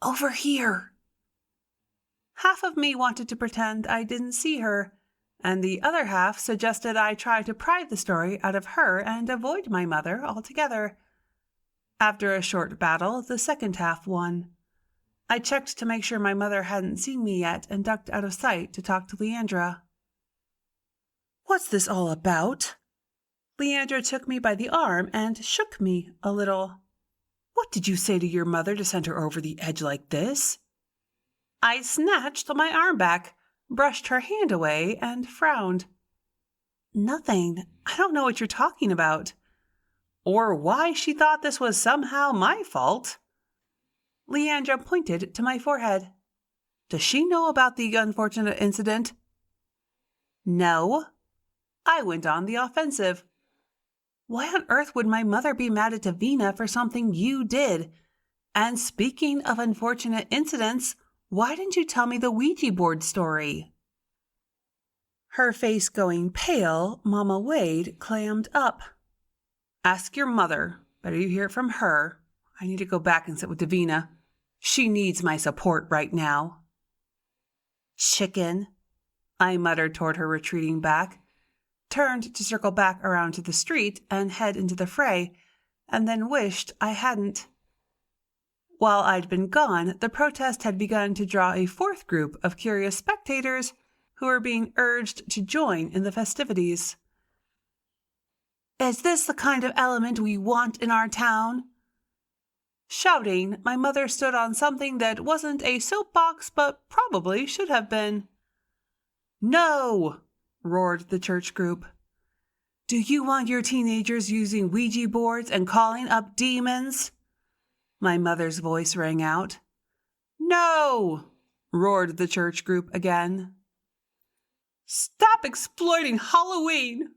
Speaker 1: Over here! Half of me wanted to pretend I didn't see her, and the other half suggested I try to pry the story out of her and avoid my mother altogether. After a short battle, the second half won. I checked to make sure my mother hadn't seen me yet and ducked out of sight to talk to Leandra. What's this all about? Leandra took me by the arm and shook me a little. What did you say to your mother to send her over the edge like this? I snatched my arm back, brushed her hand away, and frowned. Nothing. I don't know what you're talking about. Or why she thought this was somehow my fault. Leandra pointed to my forehead. Does she know about the unfortunate incident? No. I went on the offensive. Why on earth would my mother be mad at Davina for something you did? And speaking of unfortunate incidents, why didn't you tell me the Ouija board story? Her face going pale, Mama Wade clammed up. Ask your mother. Better you hear it from her. I need to go back and sit with Davina. She needs my support right now. Chicken, I muttered toward her retreating back, turned to circle back around to the street and head into the fray, and then wished I hadn't. While I'd been gone, the protest had begun to draw a fourth group of curious spectators who were being urged to join in the festivities. Is this the kind of element we want in our town? Shouting, my mother stood on something that wasn't a soapbox but probably should have been. No! Roared the church group. Do you want your teenagers using Ouija boards and calling up demons? My mother's voice rang out. No! Roared the church group again. Stop exploiting Halloween!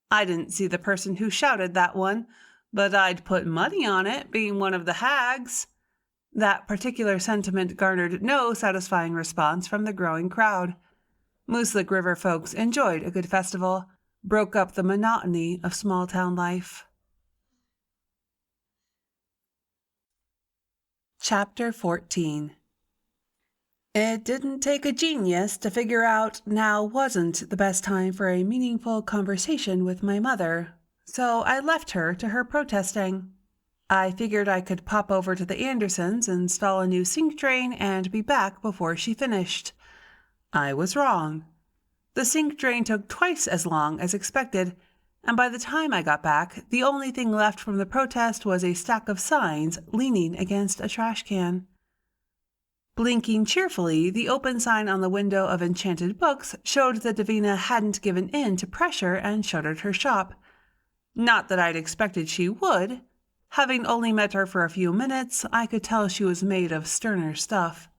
Speaker 1: I didn't see the person who shouted that one, but I'd put money on it being one of the hags. That particular sentiment garnered no satisfying response from the growing crowd. Mooselick River folks enjoyed a good festival, broke up the monotony of small-town life. Chapter 14. It didn't take a genius to figure out now wasn't the best time for a meaningful conversation with my mother, so I left her to her protesting. I figured I could pop over to the Andersons, install a new sink drain, and be back before she finished. I was wrong. The sink drain took twice as long as expected, and by the time I got back, the only thing left from the protest was a stack of signs leaning against a trash can. Blinking cheerfully, the open sign on the window of Enchanted Books showed that Davina hadn't given in to pressure and shuttered her shop. Not that I'd expected she would. Having only met her for a few minutes, I could tell she was made of sterner stuff.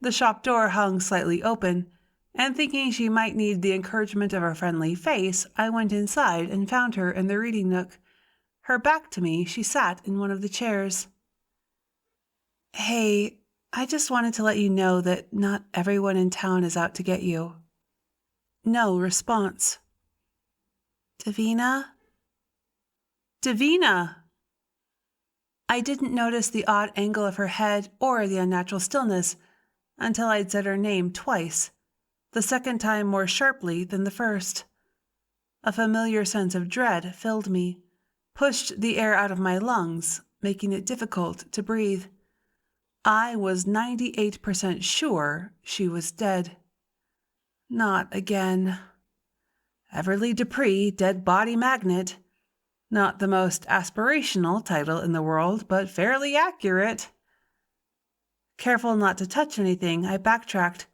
Speaker 1: The shop door hung slightly open, and thinking she might need the encouragement of a friendly face, I went inside and found her in the reading nook. Her back to me, she sat in one of the chairs. Hey, I just wanted to let you know that not everyone in town is out to get you. No response. Davina? Davina! I didn't notice the odd angle of her head or the unnatural stillness until I'd said her name twice, the second time more sharply than the first. A familiar sense of dread filled me, pushed the air out of my lungs, making it difficult to breathe. I was 98% sure she was dead. Not again. Everly Dupree, dead body magnet. Not the most aspirational title in the world, but fairly accurate. Careful not to touch anything, I backtracked,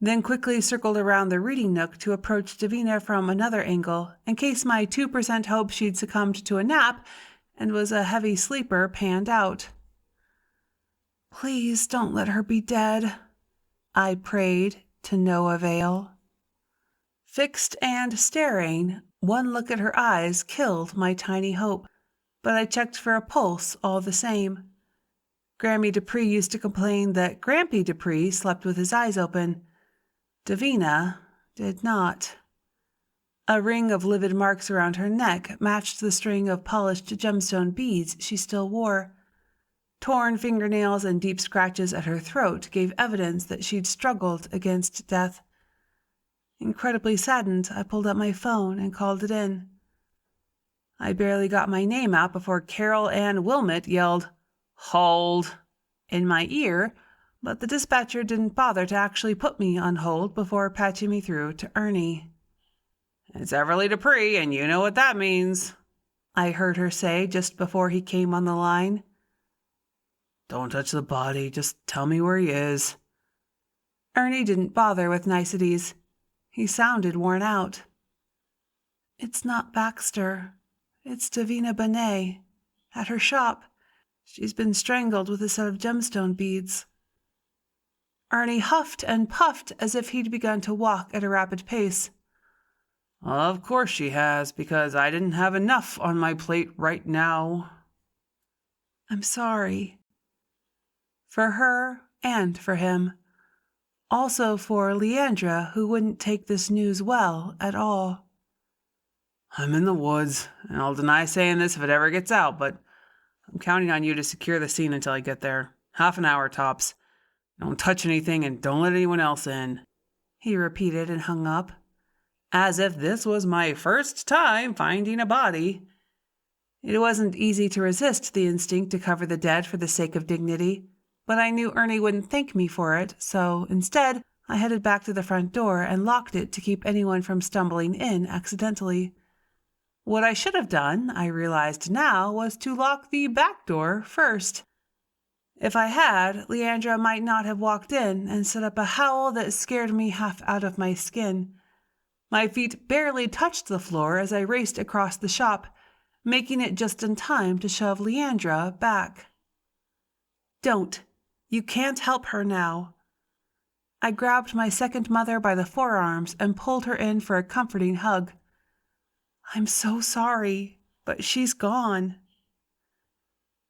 Speaker 1: then quickly circled around the reading nook to approach Davina from another angle, in case my 2% hope she'd succumbed to a nap and was a heavy sleeper panned out. Please don't let her be dead, I prayed, to no avail. Fixed and staring, one look at her eyes killed my tiny hope, but I checked for a pulse all the same. Grammy Dupree used to complain that Grampy Dupree slept with his eyes open. Davina did not. A ring of livid marks around her neck matched the string of polished gemstone beads she still wore. Torn fingernails and deep scratches at her throat gave evidence that she'd struggled against death. Incredibly saddened, I pulled out my phone and called it in. I barely got my name out before Carol Ann Wilmot yelled, "Hold!" in my ear, but the dispatcher didn't bother to actually put me on hold before patching me through to Ernie. "It's Everly Dupree, and you know what that means," I heard her say just before he came on the line. "Don't touch the body, just tell me where he is." Ernie didn't bother with niceties. He sounded worn out. "It's not Baxter. It's Davina Benet. At her shop. She's been strangled with a set of gemstone beads." Ernie huffed and puffed as if he'd begun to walk at a rapid pace. "Of course she has, because I didn't have enough on my plate right now." "I'm sorry." For her and for him. Also for Leandra, who wouldn't take this news well at all. "I'm in the woods, and I'll deny saying this if it ever gets out, but I'm counting on you to secure the scene until I get there. Half an hour tops. Don't touch anything and don't let anyone else in," he repeated and hung up. As if this was my first time finding a body. It wasn't easy to resist the instinct to cover the dead for the sake of dignity, but I knew Ernie wouldn't thank me for it, so instead I headed back to the front door and locked it to keep anyone from stumbling in accidentally. What I should have done, I realized now, was to lock the back door first. If I had, Leandra might not have walked in and set up a howl that scared me half out of my skin. My feet barely touched the floor as I raced across the shop, making it just in time to shove Leandra back. "Don't. You can't help her now." I grabbed my second mother by the forearms and pulled her in for a comforting hug. "I'm so sorry, but she's gone."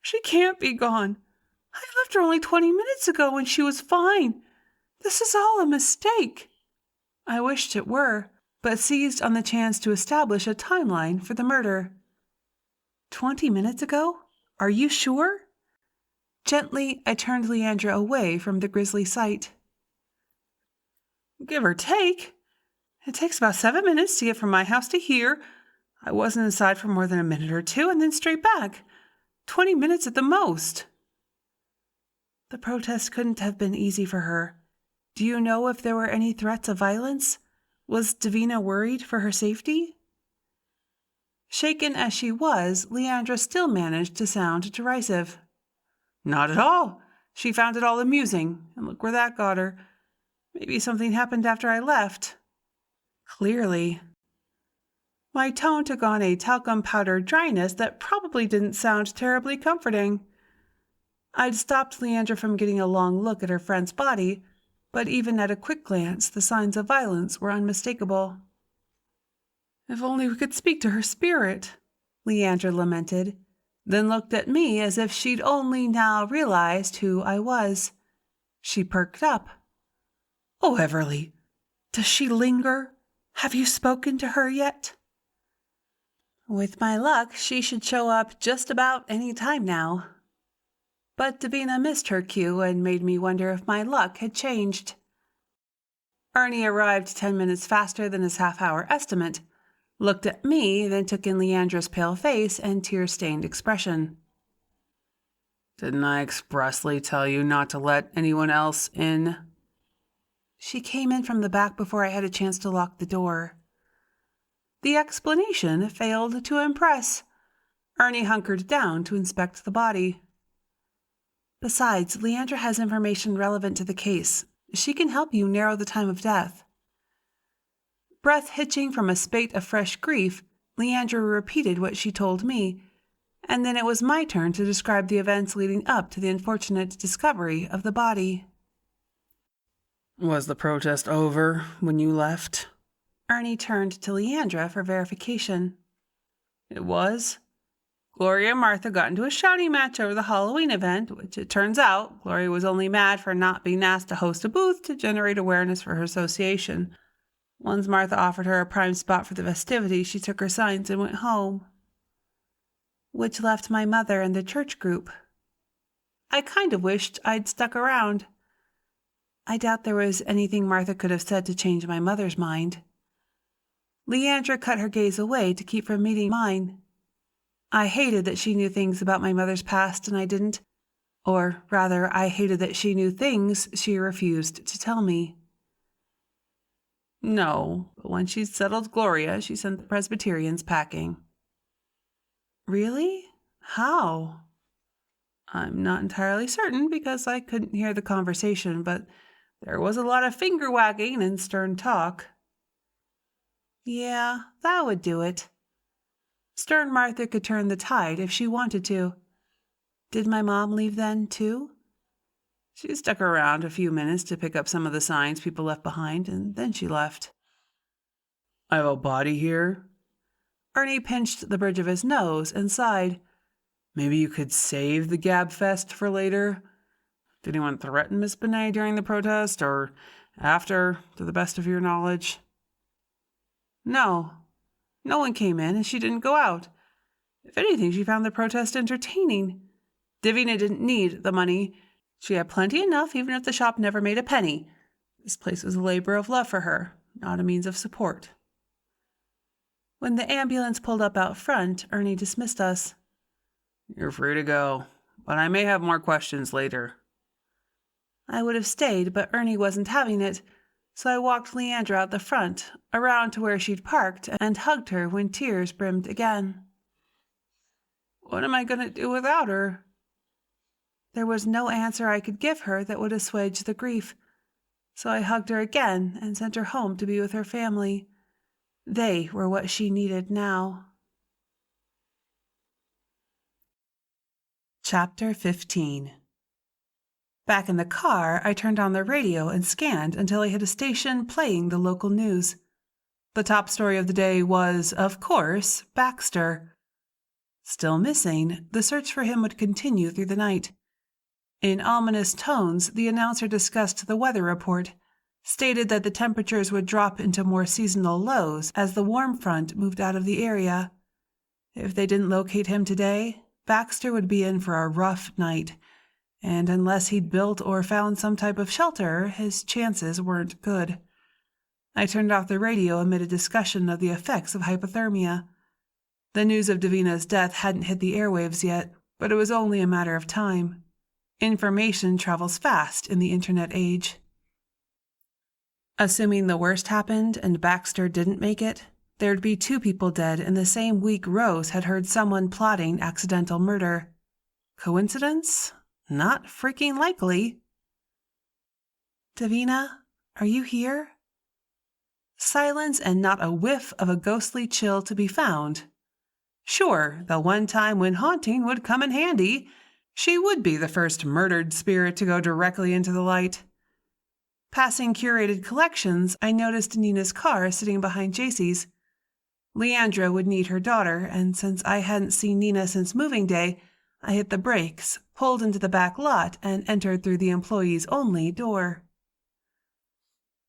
Speaker 1: "She can't be gone. I left her only 20 minutes ago and she was fine. This is all a mistake." I wished it were, but seized on the chance to establish a timeline for the murder. 20 minutes ago? Are you sure? Gently, I turned Leandra away from the grisly sight. "Give or take. It takes about 7 minutes to get from my house to here. I wasn't inside for more than a minute or two and then straight back. 20 minutes at the most." The protest couldn't have been easy for her. Do you know if there were any threats of violence? Was Davina worried for her safety? Shaken as she was, Leandra still managed to sound derisive. "Not at all. She found it all amusing, and look where that got her. Maybe something happened after I left." Clearly. My tone took on a talcum powder dryness that probably didn't sound terribly comforting. I'd stopped Leandra from getting a long look at her friend's body, but even at a quick glance, the signs of violence were unmistakable. "If only we could speak to her spirit," Leandra lamented, then looked at me as if she'd only now realized who I was. She perked up. "Oh, Everly, does she linger? Have you spoken to her yet?" With my luck, she should show up just about any time now. But Davina missed her cue and made me wonder if my luck had changed. Ernie arrived 10 minutes faster than his half-hour estimate, looked at me, then took in Leandra's pale face and tear-stained expression. "Didn't I expressly tell you not to let anyone else in?" She came in from the back before I had a chance to lock the door. The explanation failed to impress. Ernie hunkered down to inspect the body. "Besides, Leandra has information relevant to the case. She can help you narrow the time of death." Breath hitching from a spate of fresh grief, Leandra repeated what she told me, And then it was my turn to describe the events leading up to the unfortunate discovery of the body.
Speaker 2: Was the protest over when you left?
Speaker 1: Ernie turned to Leandra for verification.
Speaker 2: It was. Gloria and Martha got into a shouting match over the Halloween event, which it turns out Gloria was only mad for not being asked to host a booth to generate awareness for her association. Once Martha offered her a prime spot for the festivities, she took her signs and went home.
Speaker 1: Which left my mother and the church group. I kind of wished I'd stuck around. I doubt there was anything Martha could have said to change my mother's mind. Leandra cut her gaze away to keep from meeting mine. I hated that she knew things about my mother's past and I didn't. Or rather, I hated that she knew things she refused to tell me.
Speaker 2: No, but when she settled Gloria, she sent the Presbyterians packing.
Speaker 1: Really? How?
Speaker 2: I'm not entirely certain because I couldn't hear the conversation, but there was a lot of finger wagging and stern talk.
Speaker 1: Yeah, that would do it. Stern Martha could turn the tide if she wanted to. Did my mom leave then, too?
Speaker 2: She stuck around a few minutes to pick up some of the signs people left behind, and then she left. I have a body here.
Speaker 1: Ernie pinched the bridge of his nose and sighed.
Speaker 2: Maybe you could save the gab fest for later? Did anyone threaten Miss Benet during the protest, or after, to the best of your knowledge?
Speaker 1: No. No one came in, and she didn't go out. If anything, she found the protest entertaining. Davina didn't need the money. She had plenty enough, even if the shop never made a penny. This place was a labor of love for her, not a means of support. When the ambulance pulled up out front, Ernie dismissed us.
Speaker 2: You're free to go, but I may have more questions later.
Speaker 1: I would have stayed, but Ernie wasn't having it, so I walked Leandra out the front, around to where she'd parked, and hugged her when tears brimmed again.
Speaker 2: What am I going to do without her?
Speaker 1: There was no answer I could give her that would assuage the grief, so I hugged her again and sent her home to be with her family. They were what she needed now. Chapter 15. Back in the car, I turned on the radio and scanned until I hit a station playing the local news. The top story of the day was, of course, Baxter. Still missing, the search for him would continue through the night. In ominous tones, the announcer discussed the weather report, stated that the temperatures would drop into more seasonal lows as the warm front moved out of the area. If they didn't locate him today, Baxter would be in for a rough night, and unless he'd built or found some type of shelter, his chances weren't good. I turned off the radio amid a discussion of the effects of hypothermia. The news of Davina's death hadn't hit the airwaves yet, but it was only a matter of time. Information travels fast in the internet age. Assuming the worst happened and Baxter didn't make it, there'd be 2 people dead in the same week Rose had heard someone plotting accidental murder. Coincidence? Not freaking likely. Davina, are you here? Silence and not a whiff of a ghostly chill to be found. Sure, the one time when haunting would come in handy. She would be the first murdered spirit to go directly into the light. Passing curated collections, I noticed Nina's car sitting behind JC's. Leandra would need her daughter, and since I hadn't seen Nina since moving day, I hit the brakes, pulled into the back lot, and entered through the employees-only door.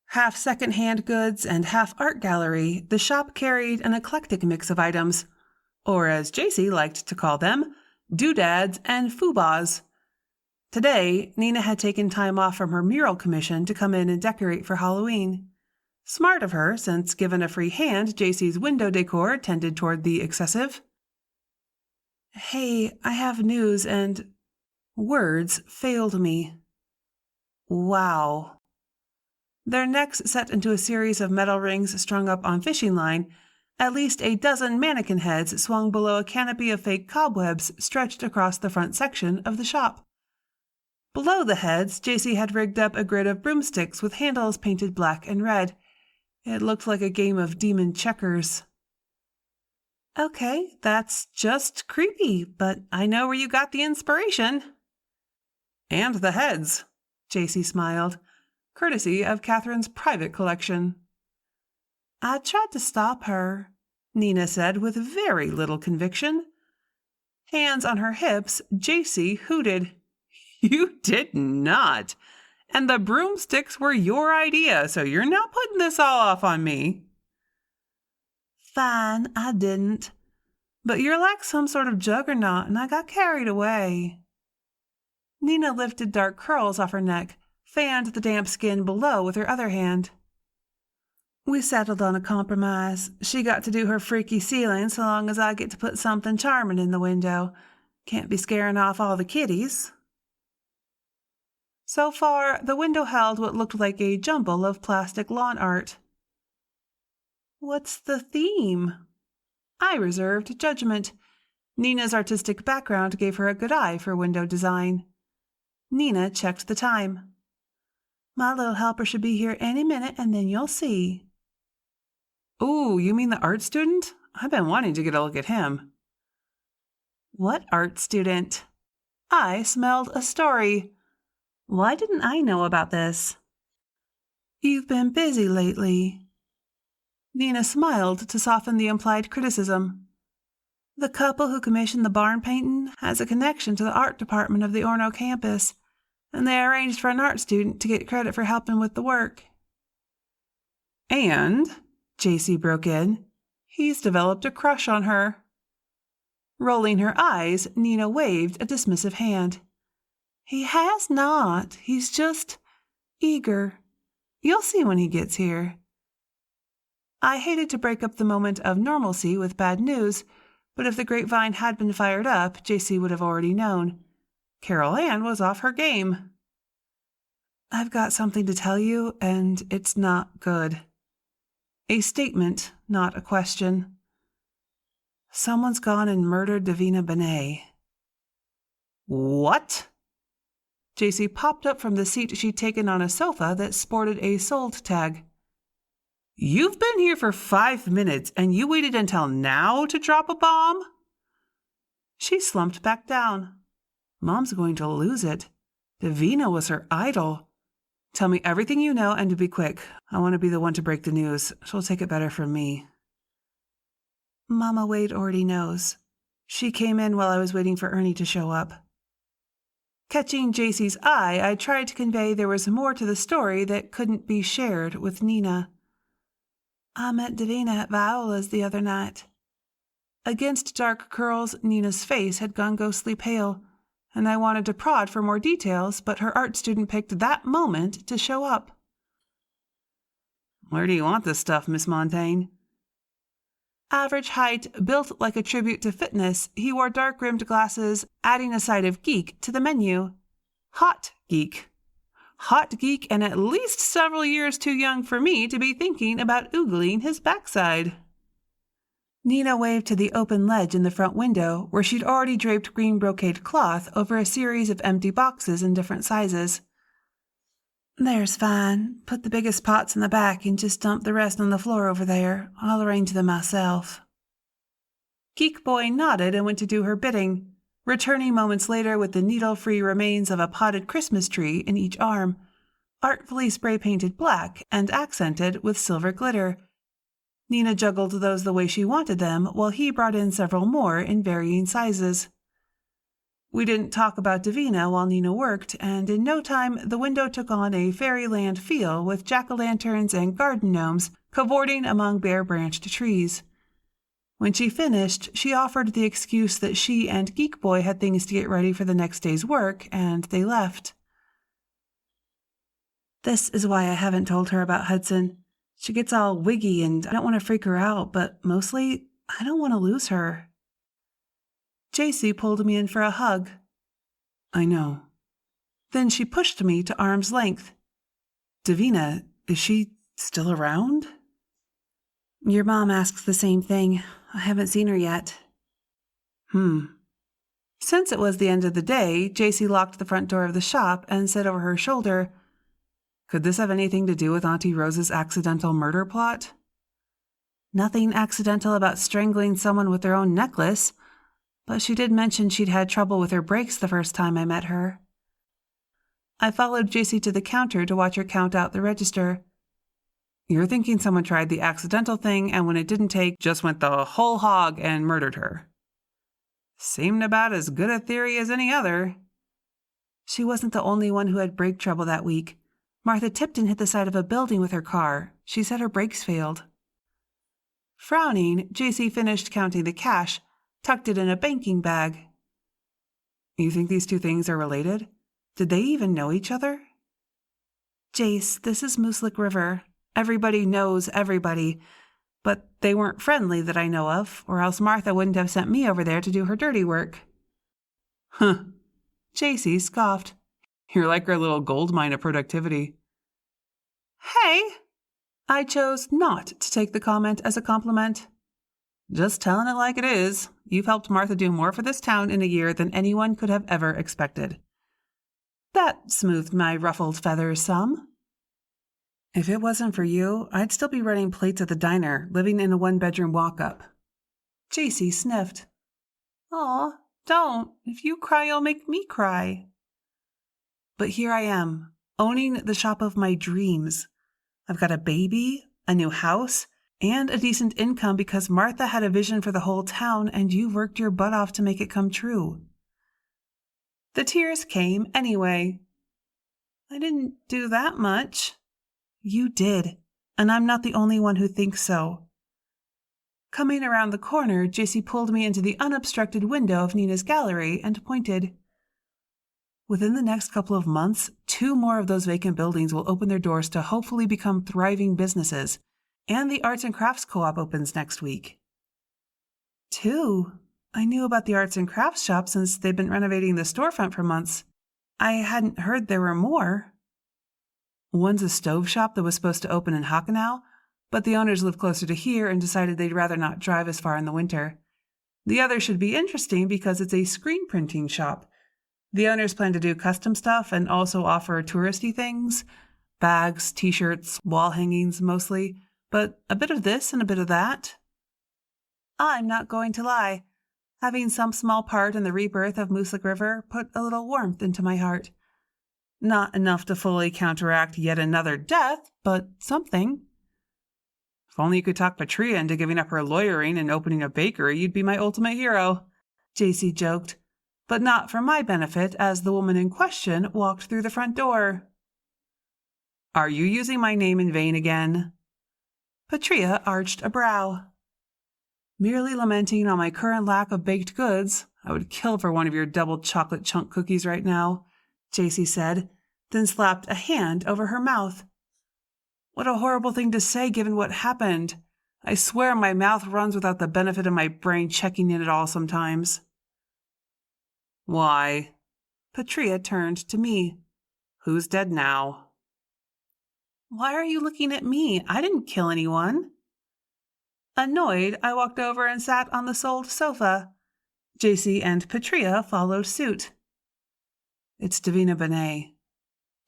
Speaker 1: Half second-hand goods and half art gallery, the shop carried an eclectic mix of items, or as JC liked to call them, doodads and foobahs. Today, Nina had taken time off from her mural commission to come in and decorate for Halloween. Smart of her, since given a free hand, JC's window decor tended toward the excessive. Hey, I have news and... Words failed me. Wow. Their necks set into a series of metal rings strung up on fishing line, at least a dozen mannequin heads swung below a canopy of fake cobwebs stretched across the front section of the shop. Below the heads, JC had rigged up a grid of broomsticks with handles painted black and red. It looked like a game of demon checkers. Okay, that's just creepy, but I know where you got the inspiration.
Speaker 2: And the heads, JC smiled, courtesy of Catherine's private collection.
Speaker 1: I tried to stop her, Nina said with very little conviction.
Speaker 2: Hands on her hips, JC hooted. You did not. And the broomsticks were your idea, so you're not putting this all off on me.
Speaker 1: Fine, I didn't. But you're like some sort of juggernaut, and I got carried away. Nina lifted dark curls off her neck, fanned the damp skin below with her other hand. We settled on a compromise. She got to do her freaky ceiling so long as I get to put something charming in the window. Can't be scaring off all the kitties.
Speaker 2: So far, the window held what looked like a jumble of plastic lawn art.
Speaker 1: What's the theme?
Speaker 2: I reserved judgment. Nina's artistic background gave her a good eye for window design. Nina checked the time.
Speaker 1: My little helper should be here any minute, and then you'll see.
Speaker 2: Ooh, you mean the art student? I've been wanting to get a look at him.
Speaker 1: What art student?
Speaker 2: I smelled a story.
Speaker 1: Why didn't I know about this? You've been busy lately.
Speaker 2: Nina smiled to soften the implied criticism.
Speaker 1: The couple who commissioned the barn painting has a connection to the art department of the Orono campus, and they arranged for an art student to get credit for helping with the work.
Speaker 2: And, JC broke in, he's developed a crush on her. Rolling her eyes, Nina waved a dismissive hand.
Speaker 1: He has not. He's just eager. You'll see when he gets here.
Speaker 2: I hated to break up the moment of normalcy with bad news, but if the grapevine had been fired up, JC would have already known. Carol Ann was off her game.
Speaker 1: I've got something to tell you, and it's not good.
Speaker 2: A statement, not a question.
Speaker 1: Someone's gone and murdered Davina Benet.
Speaker 2: What? JC popped up from the seat she'd taken on a sofa that sported a sold tag. You've been here for 5 minutes, and you waited until now to drop a bomb? She slumped back down.
Speaker 1: Mom's going to lose it.
Speaker 2: Davina was her idol. Tell me everything you know and be quick. I want to be the one to break the news. She'll take it better from me.
Speaker 1: Mama Wade already knows. She came in while I was waiting for Ernie to show up.
Speaker 2: Catching JC's eye, I tried to convey there was more to the story that couldn't be shared with Nina.
Speaker 1: I met Davina at Viola's the other night.
Speaker 2: Against dark curls, Nina's face had gone ghostly pale, and I wanted to prod for more details, but her art student picked that moment to show up. Where do you want this stuff, Miss Montaigne? Average height, built like a tribute to fitness, he wore dark-rimmed glasses, adding a side of geek to the menu. Hot geek. Hot geek and at least several years too young for me to be thinking about oogling his backside.
Speaker 1: Nina waved to the open ledge in the front window where she'd already draped green brocade cloth over a series of empty boxes in different sizes. There's fine. Put the biggest pots in the back and just dump the rest on the floor over there. I'll arrange them myself.
Speaker 2: Geek Boy nodded and went to do her bidding, returning moments later with the needle-free remains of a potted Christmas tree in each arm, artfully spray-painted black and accented with silver glitter. Nina juggled those the way she wanted them, while he brought in several more in varying sizes. We didn't talk about Davina while Nina worked, and in no time the window took on a fairyland feel with jack-o'-lanterns and garden gnomes cavorting among bare-branched trees. When she finished, she offered the excuse that she and Geek Boy had things to get ready for the next day's work, and they left.
Speaker 1: This is why I haven't told her about Hudson. She gets all wiggy, and I don't want to freak her out, but mostly, I don't want to lose her.
Speaker 2: JC pulled me in for a hug.
Speaker 1: I know.
Speaker 2: Then she pushed me to arm's length.
Speaker 1: Davina, is she still around? Your mom asks the same thing. I haven't seen her yet.
Speaker 2: Since it was the end of the day, JC locked the front door of the shop and said over her shoulder, "Could this have anything to do with Auntie Rose's accidental murder plot?"
Speaker 1: Nothing accidental about strangling someone with their own necklace, but she did mention she'd had trouble with her brakes the first time I met her. I followed JC to the counter to watch her count out the register. You're thinking someone tried the accidental thing and when it didn't take, just went the whole hog and murdered her. Seemed about as good a theory as any other. She wasn't the only one who had brake trouble that week. Martha Tipton hit the side of a building with her car. She said her brakes failed. Frowning, JC finished counting the cash, tucked it in a banking bag. You think these two things are related? Did they even know each other? Jace, this is Mooselick River. Everybody knows everybody, but they weren't friendly that I know of, or else Martha wouldn't have sent me over there to do her dirty work. Huh. JC scoffed. You're like our little gold mine of productivity. Hey! I chose not to take the comment as a compliment. Just telling it like it is. You've helped Martha do more for this town in a year than anyone could have ever expected. That smoothed my ruffled feathers some. If it wasn't for you, I'd still be running plates at the diner, living in a one-bedroom walk-up. JC sniffed. Aw, don't. If you cry, you'll make me cry. But here I am, owning the shop of my dreams. I've got a baby, a new house, and a decent income because Martha had a vision for the whole town and you worked your butt off to make it come true. The tears came anyway. I didn't do that much. You did, and I'm not the only one who thinks so. Coming around the corner, JC pulled me into the unobstructed window of Nina's gallery and pointed. Within the next couple of months, 2 more of those vacant buildings will open their doors to hopefully become thriving businesses, and the Arts and Crafts Co-op opens next week. 2? I knew about the Arts and Crafts shop since they've been renovating the storefront for months. I hadn't heard there were more. One's a stove shop that was supposed to open in Hockenau, but the owners live closer to here and decided they'd rather not drive as far in the winter. The other should be interesting because it's a screen printing shop. The owners plan to do custom stuff and also offer touristy things, bags, t-shirts, wall hangings mostly, but a bit of this and a bit of that. I'm not going to lie. Having some small part in the rebirth of Mooselick River put a little warmth into my heart. Not enough to fully counteract yet another death, but something. If only you could talk Patria into giving up her lawyering and opening a bakery, you'd be my ultimate hero, JC joked, but not for my benefit as the woman in question walked through the front door. Are you using my name in vain again? Patria arched a brow. Merely lamenting on my current lack of baked goods, I would kill for one of your double chocolate chunk cookies right now, JC said, then slapped a hand over her mouth. What a horrible thing to say given what happened. I swear my mouth runs without the benefit of my brain checking in at all sometimes. Why? Patria turned to me. Who's dead now? Why are you looking at me? I didn't kill anyone. Annoyed, I walked over and sat on the sold sofa. JC and Patria followed suit. It's Davina Benet.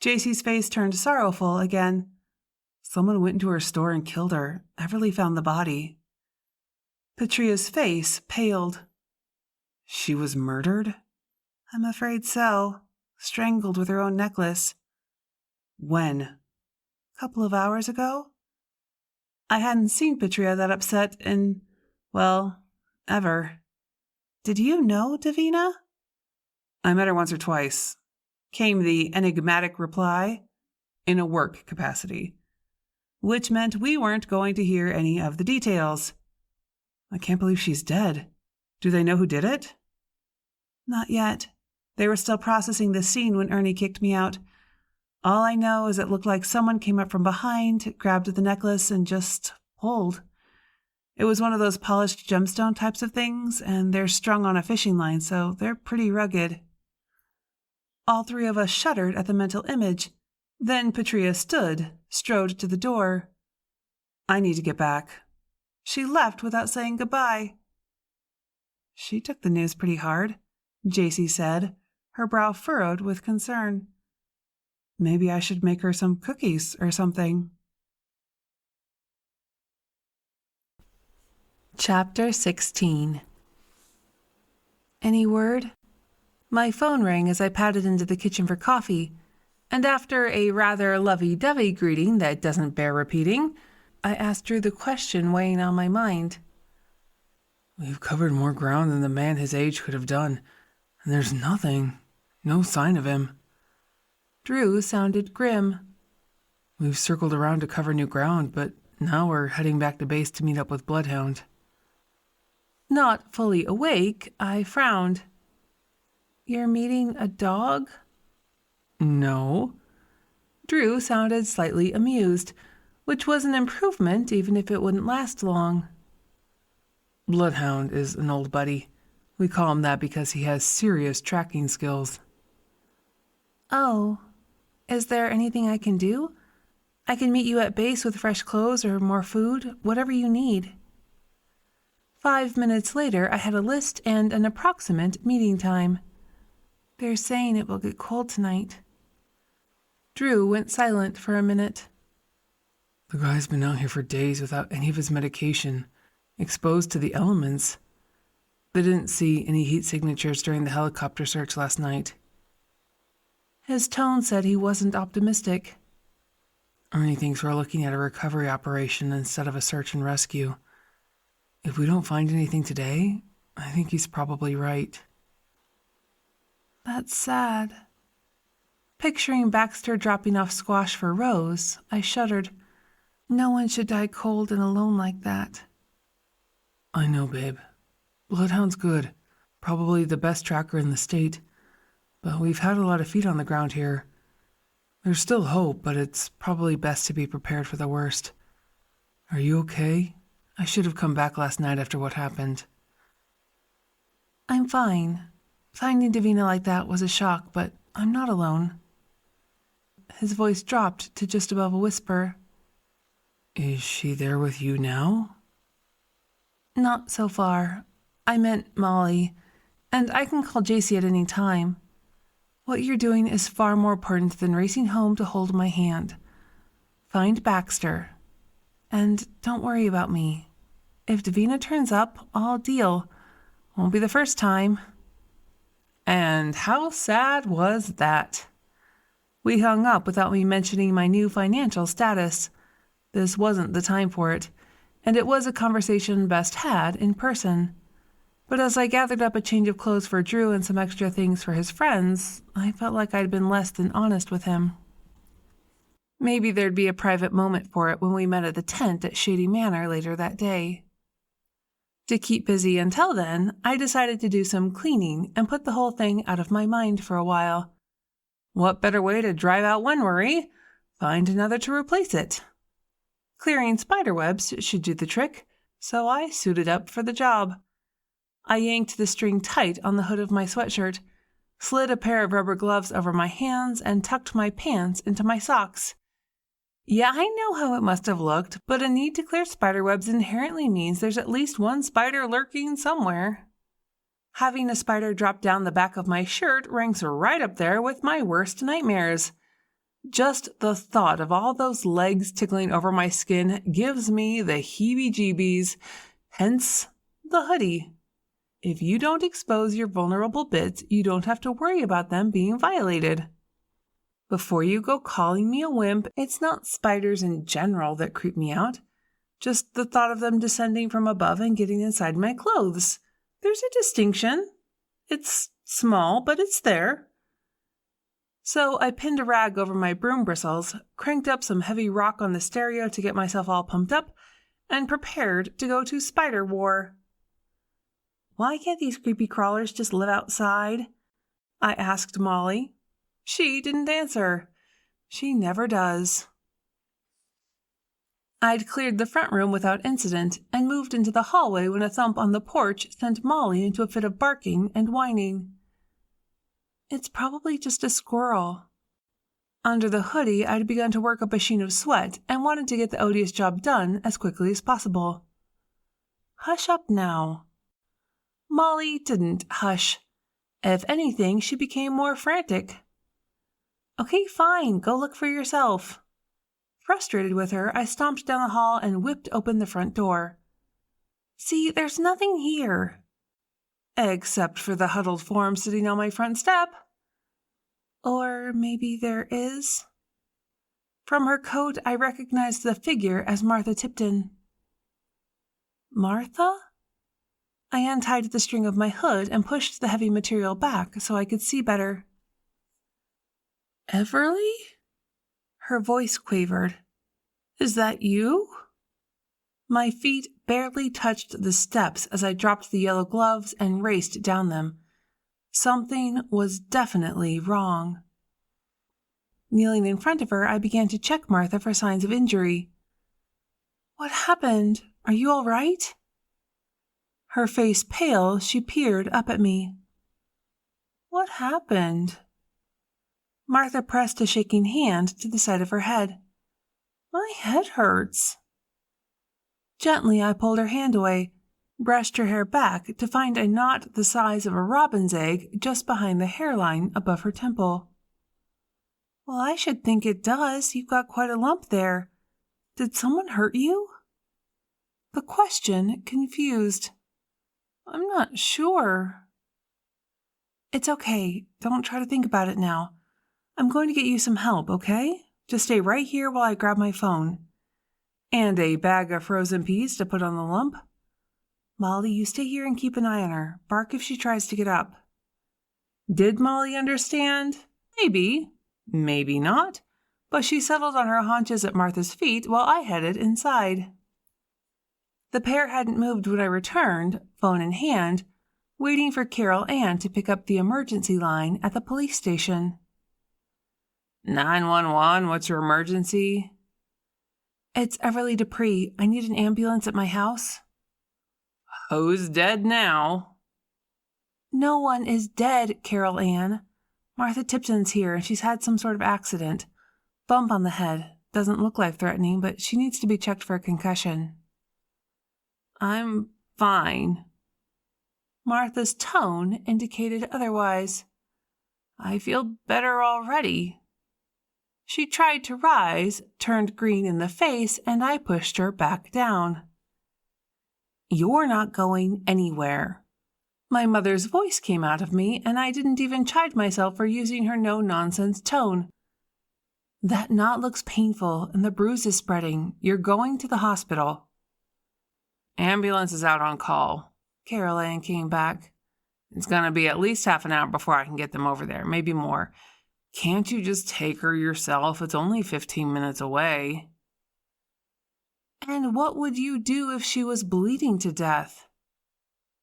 Speaker 1: JC's face turned sorrowful again. Someone went into her store and killed her. Everly found the body. Patria's face paled. She was murdered? I'm afraid so. Strangled with her own necklace. When? A couple of hours ago? I hadn't seen Patria that upset in, well, ever. Did you know, Davina? I met her once or twice, came the enigmatic reply, in a work capacity, which meant we weren't going to hear any of the details. I can't believe she's dead. Do they know who did it? Not yet. They were still processing the scene when Ernie kicked me out. All I know is it looked like someone came up from behind, grabbed the necklace, and just pulled. It was one of those polished gemstone types of things, and they're strung on a fishing line, so they're pretty rugged. All 3 of us shuddered at the mental image. Then Patria stood, strode to the door. I need to get back. She left without saying goodbye. She took the news pretty hard, JC said, her brow furrowed with concern. Maybe I should make her some cookies or something. Chapter 16. Any word? My phone rang as I padded into the kitchen for coffee, and after a rather lovey-dovey greeting that doesn't bear repeating, I asked Drew the question weighing on my mind.
Speaker 2: We've covered more ground than the man his age could have done, and there's nothing, no sign of him.
Speaker 1: Drew sounded grim.
Speaker 2: We've circled around to cover new ground, but now we're heading back to base to meet up with Bloodhound.
Speaker 1: Not fully awake, I frowned. You're meeting a dog?
Speaker 2: No.
Speaker 1: Drew sounded slightly amused, which was an improvement even if it wouldn't last long.
Speaker 2: Bloodhound is an old buddy. We call him that because he has serious tracking skills.
Speaker 1: Oh, is there anything I can do? I can meet you at base with fresh clothes or more food, whatever you need. 5 minutes later, I had a list and an approximate meeting time. They're saying it will get cold tonight. Drew went silent for a minute.
Speaker 2: The guy's been out here for days without any of his medication, exposed to the elements. They didn't see any heat signatures during the helicopter search last night.
Speaker 1: His tone said he wasn't optimistic.
Speaker 2: Ernie thinks we're looking at a recovery operation instead of a search and rescue. If we don't find anything today, I think he's probably right.
Speaker 1: That's sad. Picturing Baxter dropping off squash for Rose, I shuddered. No one should die cold and alone like that.
Speaker 2: I know, babe. Bloodhound's good. Probably the best tracker in the state. But we've had a lot of feet on the ground here. There's still hope, but it's probably best to be prepared for the worst. Are you okay? I should have come back last night after what happened.
Speaker 1: I'm fine. Finding Davina like that was a shock, but I'm not alone. His voice dropped to just above a whisper.
Speaker 2: Is she there with you now?
Speaker 1: Not so far. I meant Molly, and I can call JC at any time. What you're doing is far more important than racing home to hold my hand. Find Baxter. And don't worry about me. If Davina turns up, I'll deal. Won't be the first time. And how sad was that? We hung up without me mentioning my new financial status. This wasn't the time for it, and it was a conversation best had in person. But as I gathered up a change of clothes for Drew and some extra things for his friends, I felt like I'd been less than honest with him. Maybe there'd be a private moment for it when we met at the tent at Shady Manor later that day. To keep busy until then, I decided to do some cleaning and put the whole thing out of my mind for a while. What better way to drive out one worry? Find another to replace it. Clearing spiderwebs should do the trick, so I suited up for the job. I yanked the string tight on the hood of my sweatshirt, slid a pair of rubber gloves over my hands, and tucked my pants into my socks. Yeah, I know how it must have looked, but a need to clear spiderwebs inherently means there's at least one spider lurking somewhere. Having a spider drop down the back of my shirt ranks right up there with my worst nightmares. Just the thought of all those legs tickling over my skin gives me the heebie-jeebies, hence the hoodie. If you don't expose your vulnerable bits, you don't have to worry about them being violated. Before you go calling me a wimp, it's not spiders in general that creep me out. Just the thought of them descending from above and getting inside my clothes. There's a distinction. It's small, but it's there. So I pinned a rag over my broom bristles, cranked up some heavy rock on the stereo to get myself all pumped up, and prepared to go to spider war. Why can't these creepy crawlers just live outside? I asked Molly. She didn't answer. She never does. I'd cleared the front room without incident and moved into the hallway when a thump on the porch sent Molly into a fit of barking and whining. It's probably just a squirrel. Under the hoodie, I'd begun to work up a sheen of sweat and wanted to get the odious job done as quickly as possible. Hush up now. Molly didn't hush. If anything, she became more frantic. Okay, fine, go look for yourself. Frustrated with her, I stomped down the hall and whipped open the front door.
Speaker 2: See, there's nothing here. Except for the huddled form sitting on my front step. Or maybe there is? From her coat, I recognized the figure as Martha Tipton. Martha? I untied the string of my hood and pushed the heavy material back so I could see better. Everly? Her voice quavered. Is that you? My feet barely touched the steps as I dropped the yellow gloves and raced down them. Something was definitely wrong. Kneeling in front of her, I began to check Martha for signs of injury. What happened? Are you all right? Her face pale, she peered up at me. What happened? Martha pressed a shaking hand to the side of her head. My head hurts. Gently, I pulled her hand away, brushed her hair back to find a knot the size of a robin's egg just behind the hairline above her temple. Well, I should think it does. You've got quite a lump there. Did someone hurt you? The question confused. I'm not sure. It's okay. Don't try to think about it now. I'm going to get you some help, okay? Just stay right here while I grab my phone. And a bag of frozen peas to put on the lump. Molly, you stay here and keep an eye on her. Bark if she tries to get up. Did Molly understand? Maybe. Maybe not. But she settled on her haunches at Martha's feet while I headed inside. The pair hadn't moved when I returned, phone in hand, waiting for Carol Ann to pick up the emergency line at the police station. 911, what's your emergency? It's Everly Dupree. I need an ambulance at my house. Who's dead now? No one is dead, Carol Ann. Martha Tipton's here, and she's had some sort of accident. Bump on the head. Doesn't look life-threatening, but she needs to be checked for a concussion. I'm fine. Martha's tone indicated otherwise. I feel better already. She tried to rise, turned green in the face, and I pushed her back down. You're not going anywhere. My mother's voice came out of me, and I didn't even chide myself for using her no-nonsense tone. That knot looks painful, and the bruise is spreading. You're going to the hospital. Ambulance is out on call. Carol Ann came back. It's going to be at least half an hour before I can get them over there, maybe more. Can't you just take her yourself? It's only 15 minutes away. And what would you do if she was bleeding to death?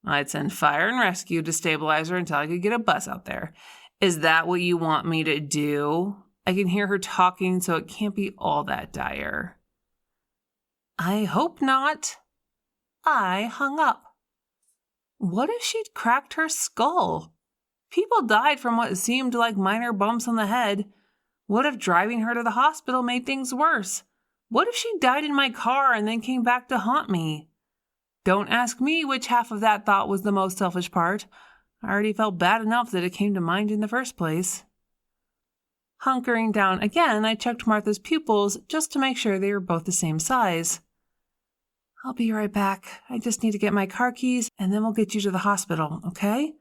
Speaker 2: I'd send fire and rescue to stabilize her until I could get a bus out there. Is that what you want me to do? I can hear her talking, so it can't be all that dire. I hope not. I hung up. What if she'd cracked her skull? People died from what seemed like minor bumps on the head. What if driving her to the hospital made things worse? What if she died in my car and then came back to haunt me? Don't ask me which half of that thought was the most selfish part. I already felt bad enough that it came to mind in the first place. Hunkering down again, I checked Martha's pupils just to make sure they were both the same size. I'll be right back. I just need to get my car keys, and then we'll get you to the hospital, okay?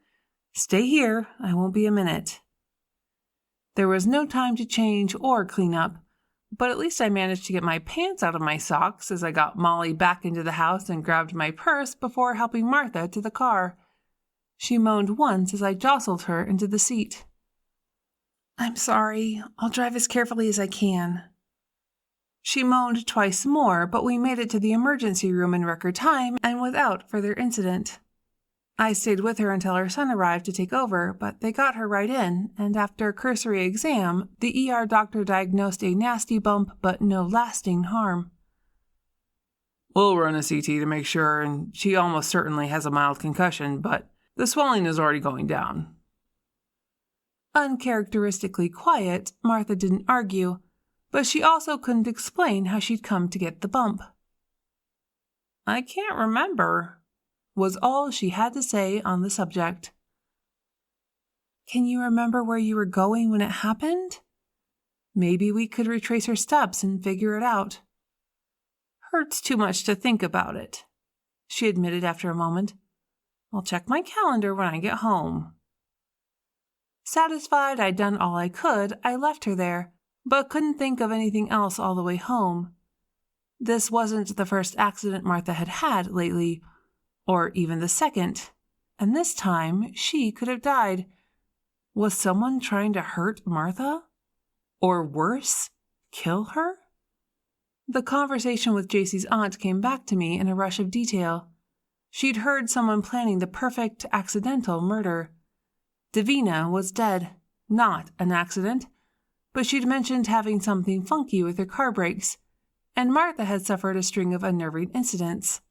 Speaker 2: Stay here. I won't be a minute. There was no time to change or clean up, but at least I managed to get my pants out of my socks as I got Molly back into the house and grabbed my purse before helping Martha to the car. She moaned once as I jostled her into the seat. I'm sorry. I'll drive as carefully as I can. She moaned twice more, but we made it to the emergency room in record time and without further incident. I stayed with her until her son arrived to take over, but they got her right in, and after a cursory exam, the ER doctor diagnosed a nasty bump but no lasting harm. We'll run a CT to make sure, and she almost certainly has a mild concussion, but the swelling is already going down. Uncharacteristically quiet, Martha didn't argue, but she also couldn't explain how she'd come to get the bump. I can't remember, was all she had to say on the subject. Can you remember where you were going when it happened? Maybe we could retrace her steps and figure it out. Hurts too much to think about it.
Speaker 1: she admitted after a moment. I'll check my calendar when I get home. Satisfied I'd done all I could, I left her there, but couldn't think of anything else all the way home. This wasn't the first accident Martha had had lately, or even the second, and this time she could have died. Was someone trying to hurt Martha? Or worse, kill her? The conversation with JC's aunt came back to me in a rush of detail. She'd heard someone planning the perfect accidental murder. Davina was dead, not an accident, but she'd mentioned having something funky with her car brakes, and Martha had suffered a string of unnerving incidents.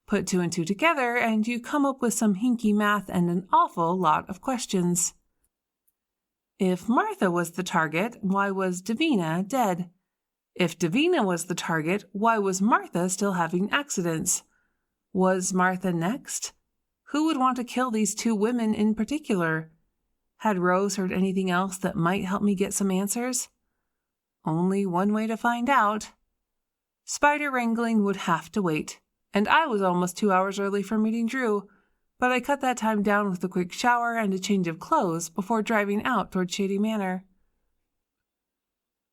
Speaker 1: Put two and two together, and you come up with some hinky math and an awful lot of questions. If Martha was the target, why was Davina dead? If Davina was the target, why was Martha still having accidents? Was Martha next? Who would want to kill these two women in particular? Had Rose heard anything else that might help me get some answers? Only one way to find out. Spider wrangling would have to wait, and I was almost 2 hours early for meeting Drew, but I cut that time down with a quick shower and a change of clothes before driving out toward Shady Manor.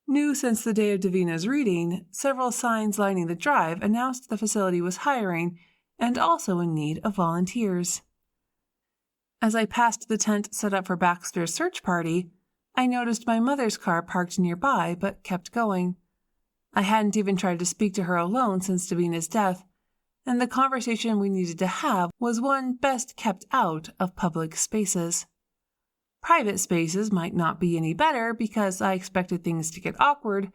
Speaker 1: New since the day of Davina's reading, several signs lining the drive announced the facility was hiring and also in need of volunteers. As I passed the tent set up for Baxter's search party, I noticed my mother's car parked nearby but kept going. I hadn't even tried to speak to her alone since Davina's death, and the conversation we needed to have was one best kept out of public spaces. Private spaces might not be any better because I expected things to get awkward,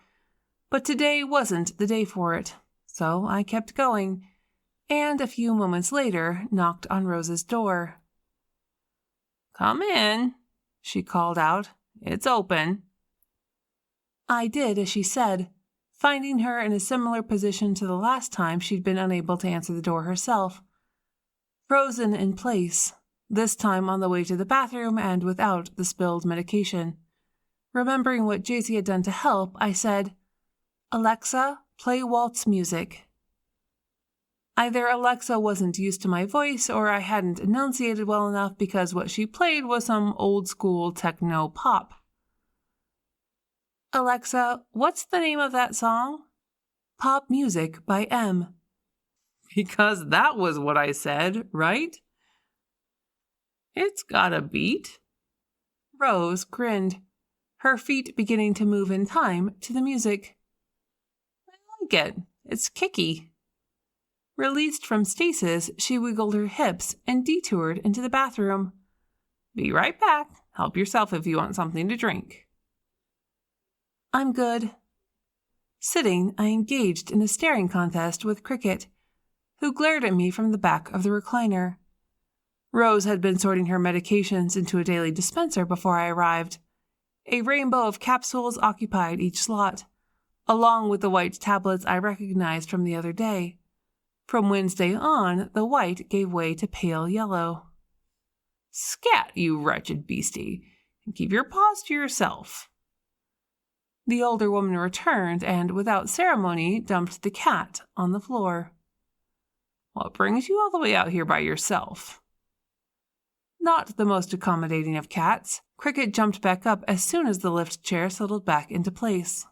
Speaker 1: but today wasn't the day for it, so I kept going, and a few moments later knocked on Rose's door. "Come in," she called out. "It's open." I did as she said, finding her in a similar position to the last time she'd been unable to answer the door herself. Frozen in place, this time on the way to the bathroom and without the spilled medication. Remembering what JC had done to help, I said, "Alexa, play waltz music." Either Alexa wasn't used to my voice or I hadn't enunciated well enough because what she played was some old-school techno pop. "Alexa, what's the name of that song?" "Pop Music by M." Because that was what I said, right? "It's got a beat." Rose grinned, her feet beginning to move in time to the music. "I like it. It's kicky." Released from stasis, she wiggled her hips and detoured into the bathroom. "Be right back. Help yourself if you want something to drink." "I'm good." Sitting, I engaged in a staring contest with Cricket, who glared at me from the back of the recliner. Rose had been sorting her medications into a daily dispenser before I arrived. A rainbow of capsules occupied each slot, along with the white tablets I recognized from the other day. From Wednesday on, the white gave way to pale yellow. "Scat, you wretched beastie, and keep your paws to yourself." The older woman returned and, without ceremony, dumped the cat on the floor. "What brings you all the way out here by yourself?" Not the most accommodating of cats, Cricket jumped back up as soon as the lift chair settled back into place.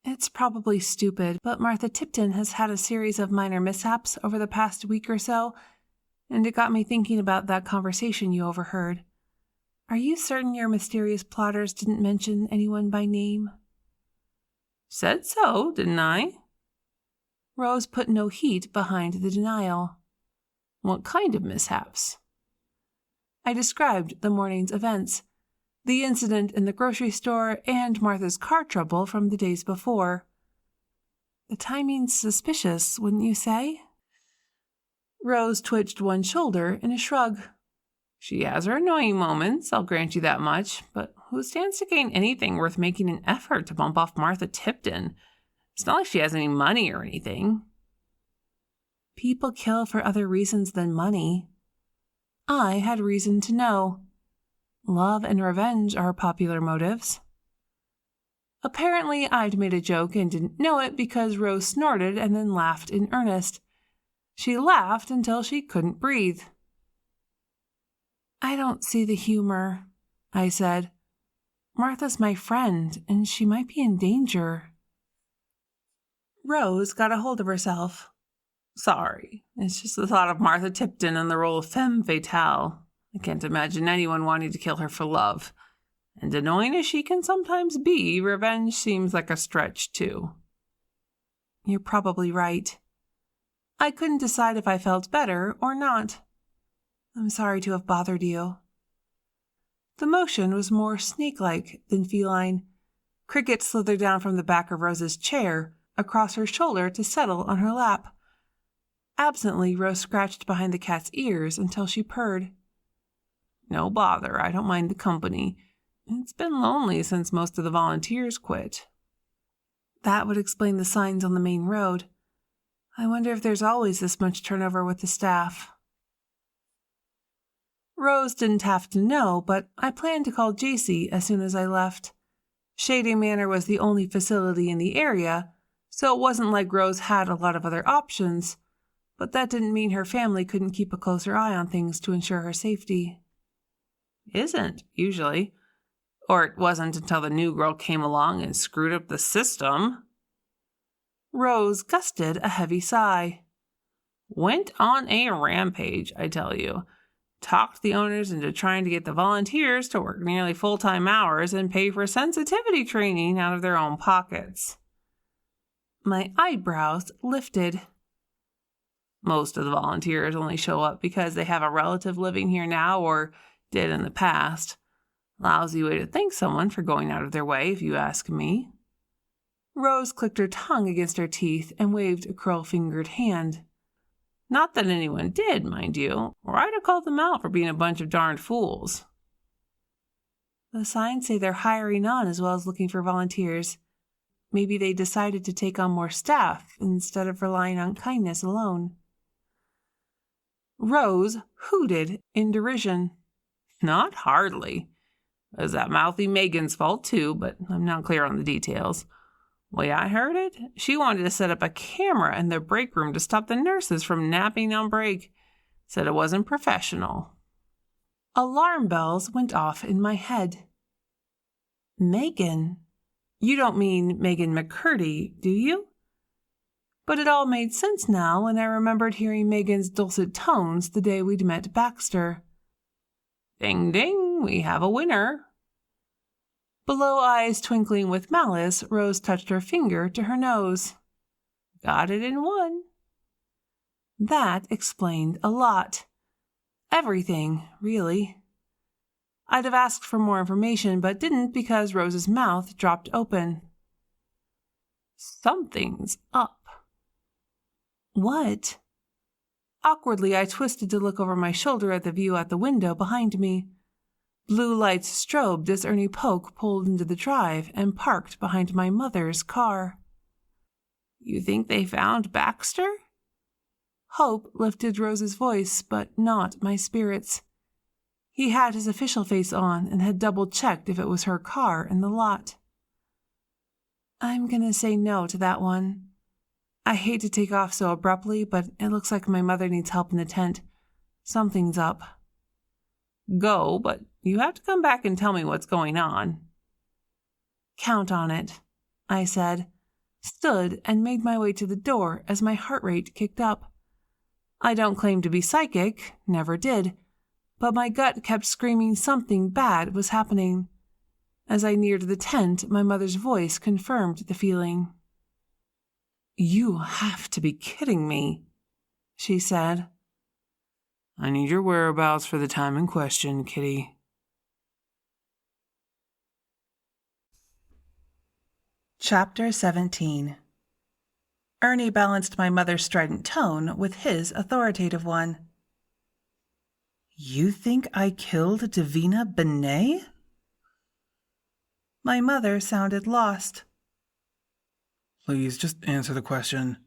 Speaker 1: "It's probably stupid, but Martha Tipton has had a series of minor mishaps over the past week or so, and it got me thinking about that conversation you overheard. Are you certain your mysterious plotters didn't mention anyone by name?" "Said so, didn't I?" Rose put no heat behind the denial. "What kind of mishaps?" I described the morning's events, the incident in the grocery store and Martha's car trouble from the days before. "The timing's suspicious, wouldn't you say?" Rose twitched one shoulder in a shrug. "She has her annoying moments, I'll grant you that much, but who stands to gain anything worth making an effort to bump off Martha Tipton? It's not like she has any money or anything." "People kill for other reasons than money." I had reason to know. Love and revenge are popular motives. Apparently, I'd made a joke and didn't know it because Rose snorted and then laughed in earnest.
Speaker 2: She laughed until she couldn't breathe. I don't see the humor, I said. Martha's my friend, and she might be in danger. Rose got a hold of herself. Sorry, it's just the thought of Martha Tipton in the role of femme fatale. I can't imagine anyone wanting to kill her for love. And annoying as she can sometimes be, revenge seems like a stretch, too. You're probably right. I couldn't decide if I felt better or not. I'm sorry to have bothered you. The motion was more snake-like than feline. Cricket slithered down from the back of Rose's chair, across her shoulder to settle on her lap. Absently, Rose scratched behind the cat's ears until she purred. No bother, I don't mind the company. It's been lonely since most of the volunteers quit. That would explain the signs on the main road. I wonder if there's always this much turnover with the staff. Rose didn't have to know, but I planned to call JC as soon as I left. Shady Manor was the only facility in the area, so it wasn't like Rose had a lot of other options, but that didn't mean her family couldn't keep a closer eye on things to ensure her safety. Isn't, usually. Or it wasn't until the new girl came along and screwed up the system. Rose gusted a heavy sigh. Went on a rampage, I tell you. Talked the owners into trying to get the volunteers to work nearly full-time hours and pay for sensitivity training out of their own pockets. My eyebrows lifted. Most of the volunteers only show up because they have a relative living here now or did in the past. Lousy way to thank someone for going out of their way, if you ask me. Rose clicked her tongue against her teeth and waved a curl-fingered hand. Not that anyone did, mind you, or I'd have called them out for being a bunch of darned fools. The signs say they're hiring on as well as looking for volunteers. Maybe they decided to take on more staff instead of relying on kindness alone. Rose hooted in derision. Not hardly. It was that mouthy Megan's fault too, but I'm not clear on the details. Way I heard it, she wanted to set up a camera in the break room to stop the nurses from napping on break. Said it wasn't professional. Alarm bells went off in my head. Megan? You don't mean Megan McCurdy, do you? But it all made sense now when I remembered hearing Megan's dulcet tones the day we'd met Baxter. Ding ding, we have a winner. Below eyes twinkling with malice, Rose touched her finger to her nose. Got it in one. That explained a lot. Everything, really. I'd have asked for more information, but didn't because Rose's mouth dropped open. Something's up. What? Awkwardly, I twisted to look over my shoulder at the view out the window behind me. Blue lights strobed as Ernie Polk pulled into the drive and parked behind my mother's car. You think they found Baxter? Hope lifted Rose's voice, but not my spirits. He had his official face on and had double-checked if it was her car in the lot. I'm gonna say no to that one. I hate to take off so abruptly, but it looks like my mother needs help in the tent. Something's up. Go, but you have to come back and tell me what's going on. Count on it, I said, stood and made my way to the door as my heart rate kicked up. I don't claim to be psychic, never did, but my gut kept screaming something bad was happening. As I neared the tent, my mother's voice confirmed the feeling. You have to be kidding me, she said. I need your whereabouts for the time in question, Kitty.
Speaker 1: Chapter 17. Ernie balanced my mother's strident tone with his authoritative one. You think I killed Davina Benet? My mother sounded lost.
Speaker 3: Please, just answer the question.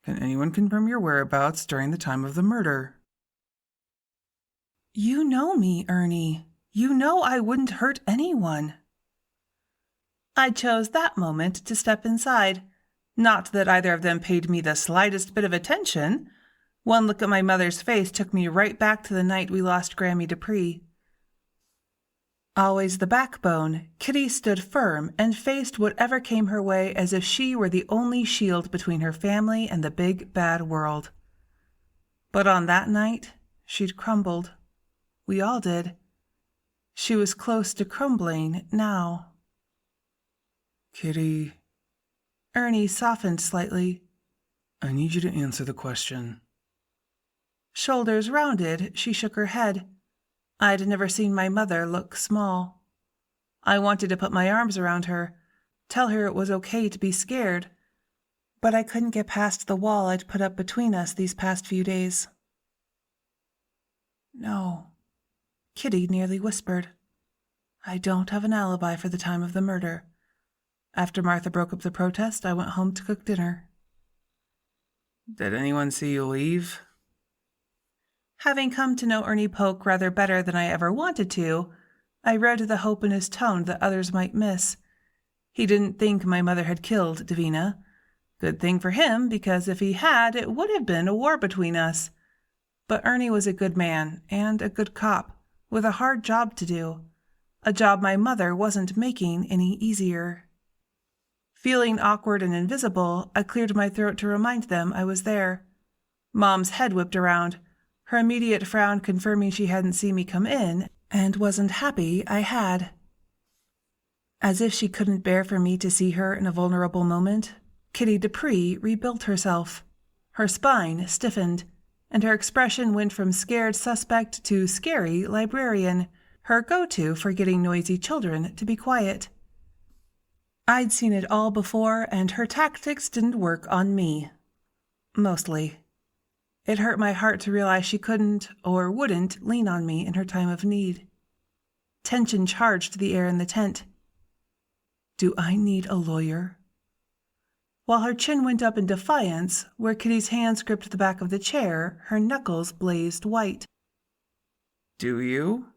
Speaker 3: Can anyone confirm your whereabouts during the time of the murder?
Speaker 1: You know me, Ernie. You know I wouldn't hurt anyone. I chose that moment to step inside. Not that either of them paid me the slightest bit of attention. One look at my mother's face took me right back to the night we lost Grammy Dupree. Always the backbone, Kitty stood firm and faced whatever came her way as if she were the only shield between her family and the big, bad world. But on that night, she'd crumbled. We all did. She was close to crumbling now.
Speaker 3: Kitty,
Speaker 1: Ernie softened slightly.
Speaker 3: I need you to answer the question.
Speaker 1: Shoulders rounded, she shook her head. I'd never seen my mother look small. I wanted to put my arms around her, tell her it was okay to be scared, but I couldn't get past the wall I'd put up between us these past few days. No, Kitty nearly whispered. I don't have an alibi for the time of the murder. After Martha broke up the protest, I went home to cook dinner.
Speaker 3: Did anyone see you leave?
Speaker 1: Having come to know Ernie Polk rather better than I ever wanted to, I read the hope in his tone that others might miss. He didn't think my mother had killed Davina. Good thing for him, because if he had, it would have been a war between us. But Ernie was a good man and a good cop, with a hard job to do. A job my mother wasn't making any easier. Feeling awkward and invisible, I cleared my throat to remind them I was there. Mom's head whipped around, her immediate frown confirming she hadn't seen me come in and wasn't happy I had. As if she couldn't bear for me to see her in a vulnerable moment, Kitty Dupree rebuilt herself. Her spine stiffened, and her expression went from scared suspect to scary librarian, her go-to for getting noisy children to be quiet. I'd seen it all before, and her tactics didn't work on me. Mostly. It hurt my heart to realize she couldn't or wouldn't lean on me in her time of need. Tension charged the air in the tent. Do I need a lawyer? While her chin went up in defiance, where Kitty's hands gripped the back of the chair, her knuckles blazed white.
Speaker 3: Do you?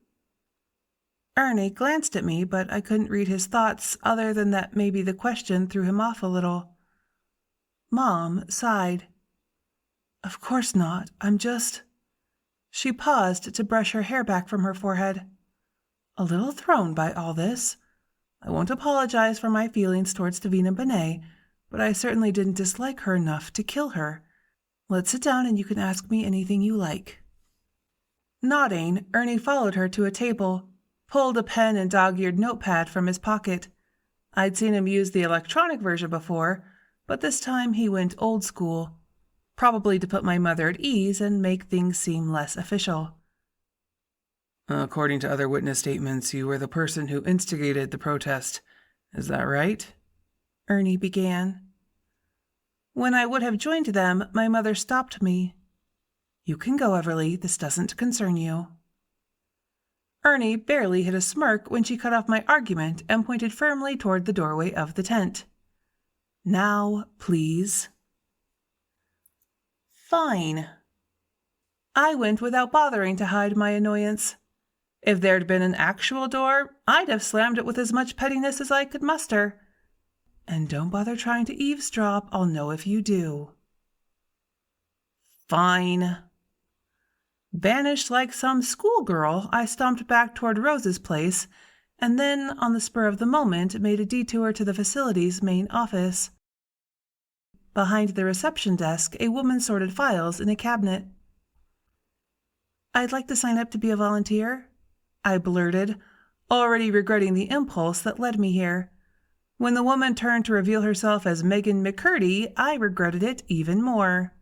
Speaker 1: Ernie glanced at me, but I couldn't read his thoughts other than that maybe the question threw him off a little. Mom sighed. Of course not. I'm just... She paused to brush her hair back from her forehead. A little thrown by all this. I won't apologize for my feelings towards Davina Benet, but I certainly didn't dislike her enough to kill her. Let's sit down and you can ask me anything you like. Nodding, Ernie followed her to a table, pulled a pen and dog-eared notepad from his pocket. I'd seen him use the electronic version before, but this time he went old school. Probably to put my mother at ease and make things seem less official.
Speaker 3: According to other witness statements, you were the person who instigated the protest. Is that right?
Speaker 1: Ernie began. When I would have joined them, my mother stopped me. You can go, Everly. This doesn't concern you. Ernie barely hid a smirk when she cut off my argument and pointed firmly toward the doorway of the tent. Now, please. Fine. I went without bothering to hide my annoyance. If there'd been an actual door, I'd have slammed it with as much pettiness as I could muster. And don't bother trying to eavesdrop, I'll know if you do. Fine. Banished like some schoolgirl, I stomped back toward Rose's place, and then, on the spur of the moment, made a detour to the facility's main office. Behind the reception desk, a woman sorted files in a cabinet. I'd like to sign up to be a volunteer, I blurted, already regretting the impulse that led me here. When the woman turned to reveal herself as Megan McCurdy, I regretted it even more.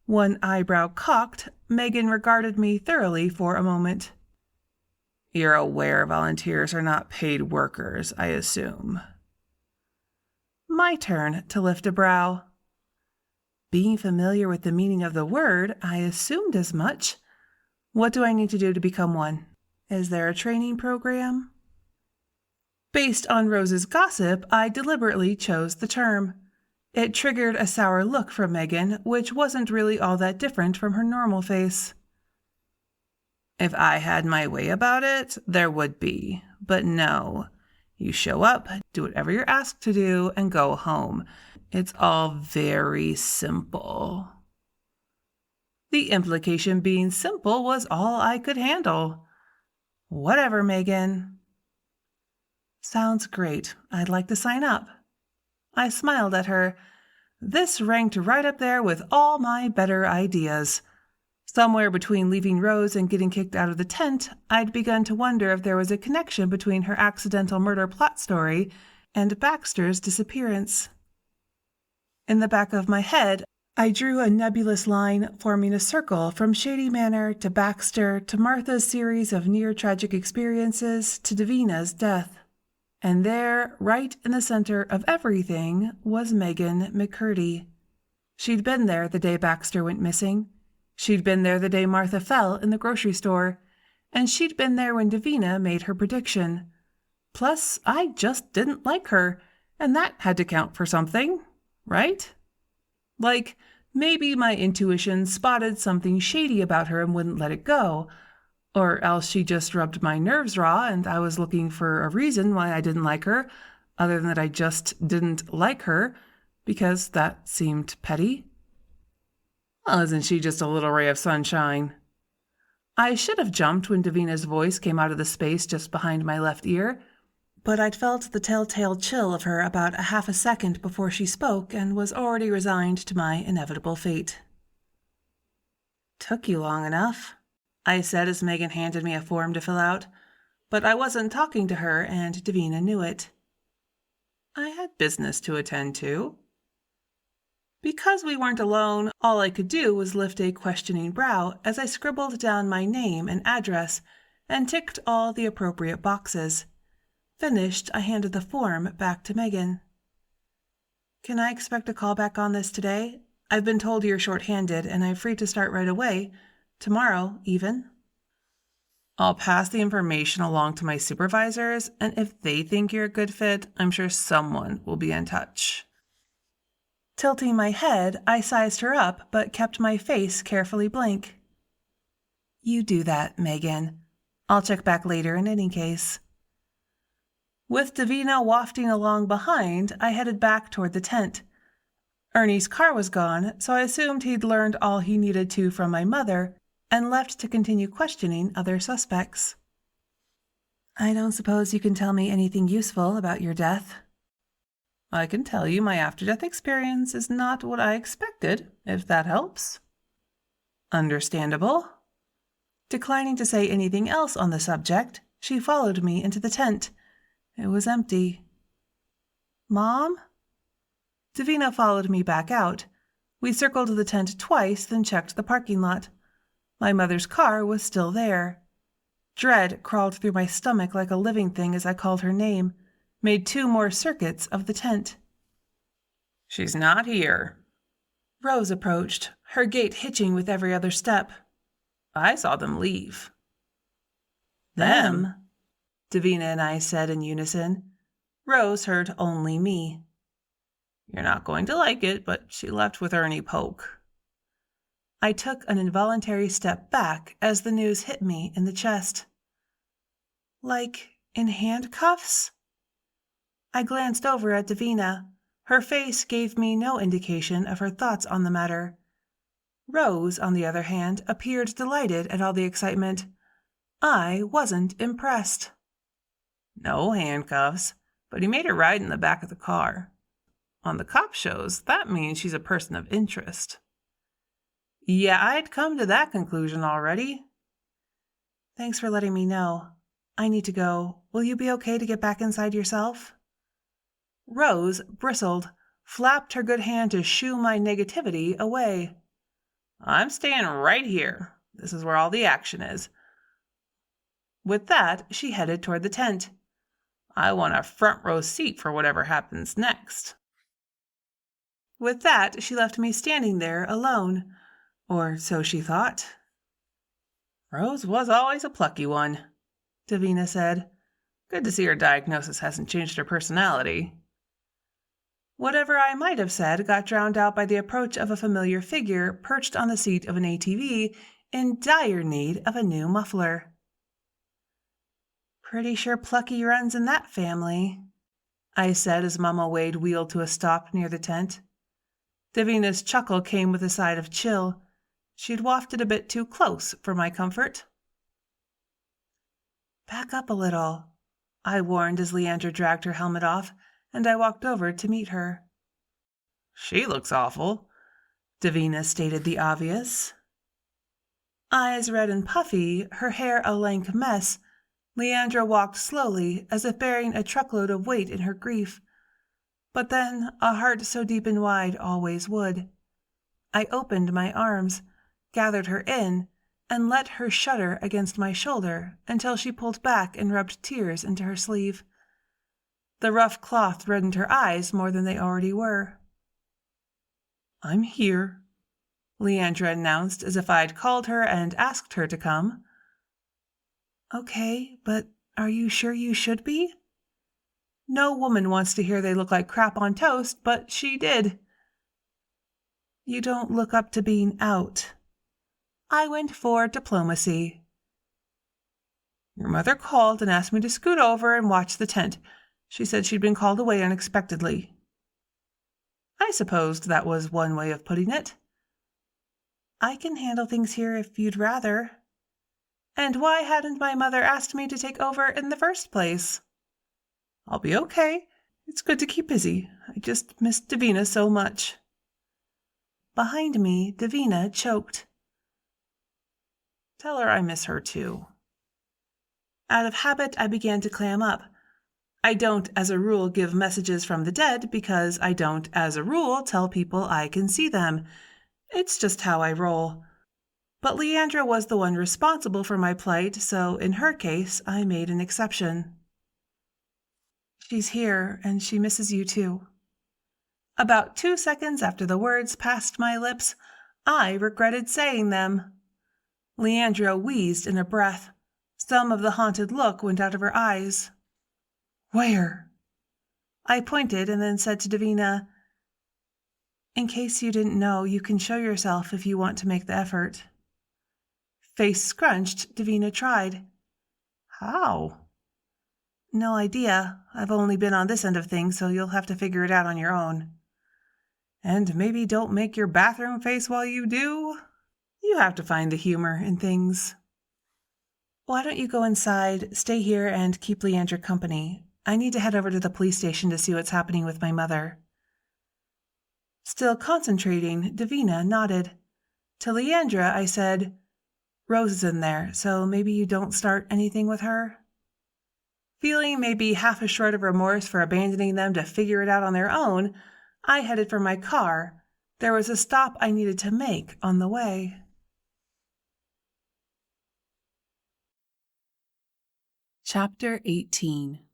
Speaker 1: One eyebrow cocked, Megan regarded me thoroughly for a moment. You're aware volunteers are not paid workers, I assume. My turn to lift a brow. Being familiar with the meaning of the word, I assumed as much. What do I need to do to become one? Is there a training program? Based on Rose's gossip, I deliberately chose the term. It triggered a sour look from Megan, which wasn't really all that different from her normal face. If I had my way about it, there would be. But no. You show up, do whatever you're asked to do, and go home. It's all very simple.
Speaker 2: The implication being simple was all I could handle. Whatever, Megan. Sounds great. I'd like to sign up. I smiled at her. This ranked right up there with all my better ideas. Somewhere between leaving Rose and getting kicked out of the tent, I'd begun to wonder if there was a connection between her accidental murder plot story and Baxter's disappearance. In the back of my head, I drew a nebulous line forming a circle from Shady Manor to Baxter to Martha's series of near-tragic experiences to Davina's death. And there, right in the center of everything, was Megan McCurdy. She'd been there the day Baxter went missing. She'd been there the day Martha fell in the grocery store. And she'd been there when Davina made her prediction. Plus, I just didn't like her, and that had to count for something, right? Like, maybe my intuition spotted something shady about her and wouldn't let it go. Or else she just rubbed my nerves raw and I was looking for a reason why I didn't like her, other than that I just didn't like her, because that seemed petty. Well, isn't she just a little ray of sunshine? I should have jumped when Davina's voice came out of the space just behind my left ear, but I'd felt the telltale chill of her about a half a second before she spoke and was already resigned to my inevitable fate. Took you long enough, I said as Megan handed me a form to fill out, but I wasn't talking to her and Davina knew it. I had business to attend to. Because we weren't alone, all I could do was lift a questioning brow as I scribbled down my name and address and ticked all the appropriate boxes. Finished, I handed the form back to Megan. Can I expect a call back on this today? I've been told you're short-handed and I'm free to start right away. Tomorrow, even. I'll pass the information along to my supervisors, and if they think you're a good fit, I'm sure someone will be in touch. Tilting my head, I sized her up, but kept my face carefully blank. You do that, Megan. I'll check back later in any case. With Davina wafting along behind, I headed back toward the tent. Ernie's car was gone, so I assumed he'd learned all he needed to from my mother, and left to continue questioning other suspects. I don't suppose you can tell me anything useful about your death. I can tell you my after-death experience is not what I expected, if that helps. Understandable. Declining to say anything else on the subject, she followed me into the tent. It was empty. Mom? Davina followed me back out. We circled the tent twice, then checked the parking lot. My mother's car was still there. Dread crawled through my stomach like a living thing as I called her name, made 2 more circuits of the tent. She's not here. Rose approached, her gait hitching with every other step. I saw them leave. Them? Davina and I said in unison. Rose heard only me. You're not going to like it, but she left with Ernie Polk. I took an involuntary step back as the news hit me in the chest. Like in handcuffs? I glanced over at Davina. Her face gave me no indication of her thoughts on the matter. Rose, on the other hand, appeared delighted at all the excitement. I wasn't impressed. No handcuffs, but he made her ride in the back of the car. On the cop shows, that means she's a person of interest. Yeah, I'd come to that conclusion already. Thanks for letting me know. I need to go. Will you be okay to get back inside yourself? Rose bristled, flapped her good hand to shoo my negativity away. I'm staying right here. This is where all the action is. With that, she headed toward the tent. I want a front row seat for whatever happens next. With that, she left me standing there alone. Or so she thought. Rose was always a plucky one, Davina said. Good to see her diagnosis hasn't changed her personality. Whatever I might have said got drowned out by the approach of a familiar figure perched on the seat of an ATV in dire need of a new muffler. Pretty sure Plucky runs in that family, I said as Mama Wade wheeled to a stop near the tent. Davina's chuckle came with a side of chill.
Speaker 1: She'd wafted a bit too close for my comfort. "Back up a little," I warned as Leandra dragged her helmet off, and I walked over to meet her.
Speaker 2: "She looks awful,"
Speaker 1: Davina stated the obvious. Eyes red and puffy, her hair a lank mess, Leandra walked slowly, as if bearing a truckload of weight in her grief. But then, a heart so deep and wide always would. I opened my arms, gathered her in, and let her shudder against my shoulder until she pulled back and rubbed tears into her sleeve. The rough cloth reddened her eyes more than they already were. "I'm here," Leandra announced as if I'd called her and asked her to come. "Okay, but are you sure you should be?" No woman wants to hear they look like crap on toast, but she did. "You don't look up to being out." I went for diplomacy. "Your mother called and asked me to scoot over and watch the tent. She said she'd been called away unexpectedly." I supposed that was one way of putting it. "I can handle things here if you'd rather." And why hadn't my mother asked me to take over in the first place? "I'll be okay. It's good to keep busy. I just miss Davina so much." Behind me, Davina choked. "Tell her I miss her too." Out of habit, I began to clam up. I don't, as a rule, give messages from the dead because I don't, as a rule, tell people I can see them. It's just how I roll. But Leandra was the one responsible for my plight, so in her case, I made an exception. "She's here, and she misses you too." About 2 seconds after the words passed my lips, I regretted saying them. Leandra wheezed in a breath. Some of the haunted look went out of her eyes. "Where?" I pointed and then said to Davina, "In case you didn't know, you can show yourself if you want to make the effort." Face scrunched, Davina tried. "How?" "No idea. I've only been on this end of things, so you'll have to figure it out on your own." "And maybe don't make your bathroom face while you do. You have to find the humor in things." "Why don't you go inside, stay here, and keep Leandra company? I need to head over to the police station to see what's happening with my mother." Still concentrating, Davina nodded. To Leandra, I said, "Rose is in there, so maybe you don't start anything with her?" Feeling maybe half a shred of remorse for abandoning them to figure it out on their own, I headed for my car. There was a stop I needed to make on the way.
Speaker 2: Chapter 18.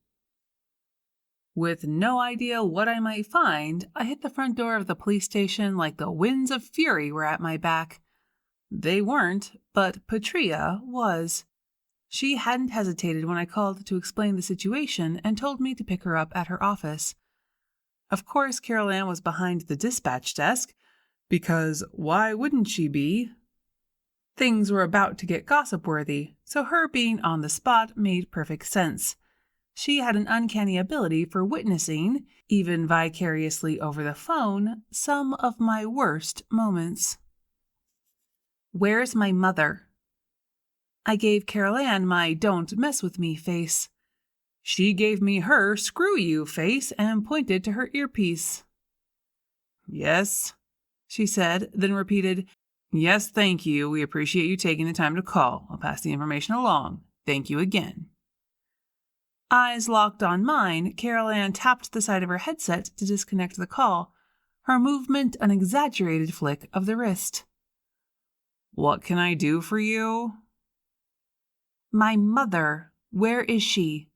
Speaker 2: With no idea what I might find, I hit the front door of the police station like the winds of fury were at my back. They weren't, but Patria was. She hadn't hesitated when I called to explain the situation and told me to pick her up at her office. Of course, Carol Ann was behind the dispatch desk, because why wouldn't she be? Things were about to get gossip-worthy, so her being on the spot made perfect sense. She had an uncanny ability for witnessing, even vicariously over the phone, some of my worst moments. "Where's my mother?" I gave Carol Ann my "don't mess with me" face. She gave me her "screw you" face and pointed to her earpiece. "Yes," she said, then repeated, "Yes, thank you. We appreciate you taking the time to call. I'll pass the information along. Thank you again." Eyes locked on mine, Carol Ann tapped the side of her headset to disconnect the call, her movement an exaggerated flick of the wrist. "What can I do for you?" "My mother. Where is she?"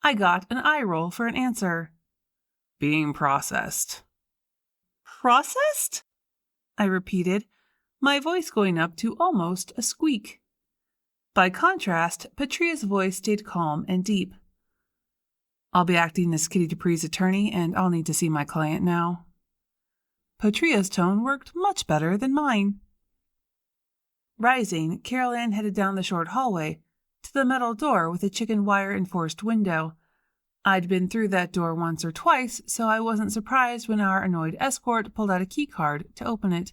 Speaker 2: I got an eye roll for an answer. "Being processed." "Processed?" I repeated, my voice going up to almost a squeak. By contrast, Patria's voice stayed calm and deep. "I'll be acting as Kitty Dupree's attorney, and I'll need to see my client now." Patria's tone worked much better than mine. Rising, Carol Ann headed down the short hallway to the metal door with a chicken wire-enforced window. I'd been through that door once or twice, so I wasn't surprised when our annoyed escort pulled out a key card to open it.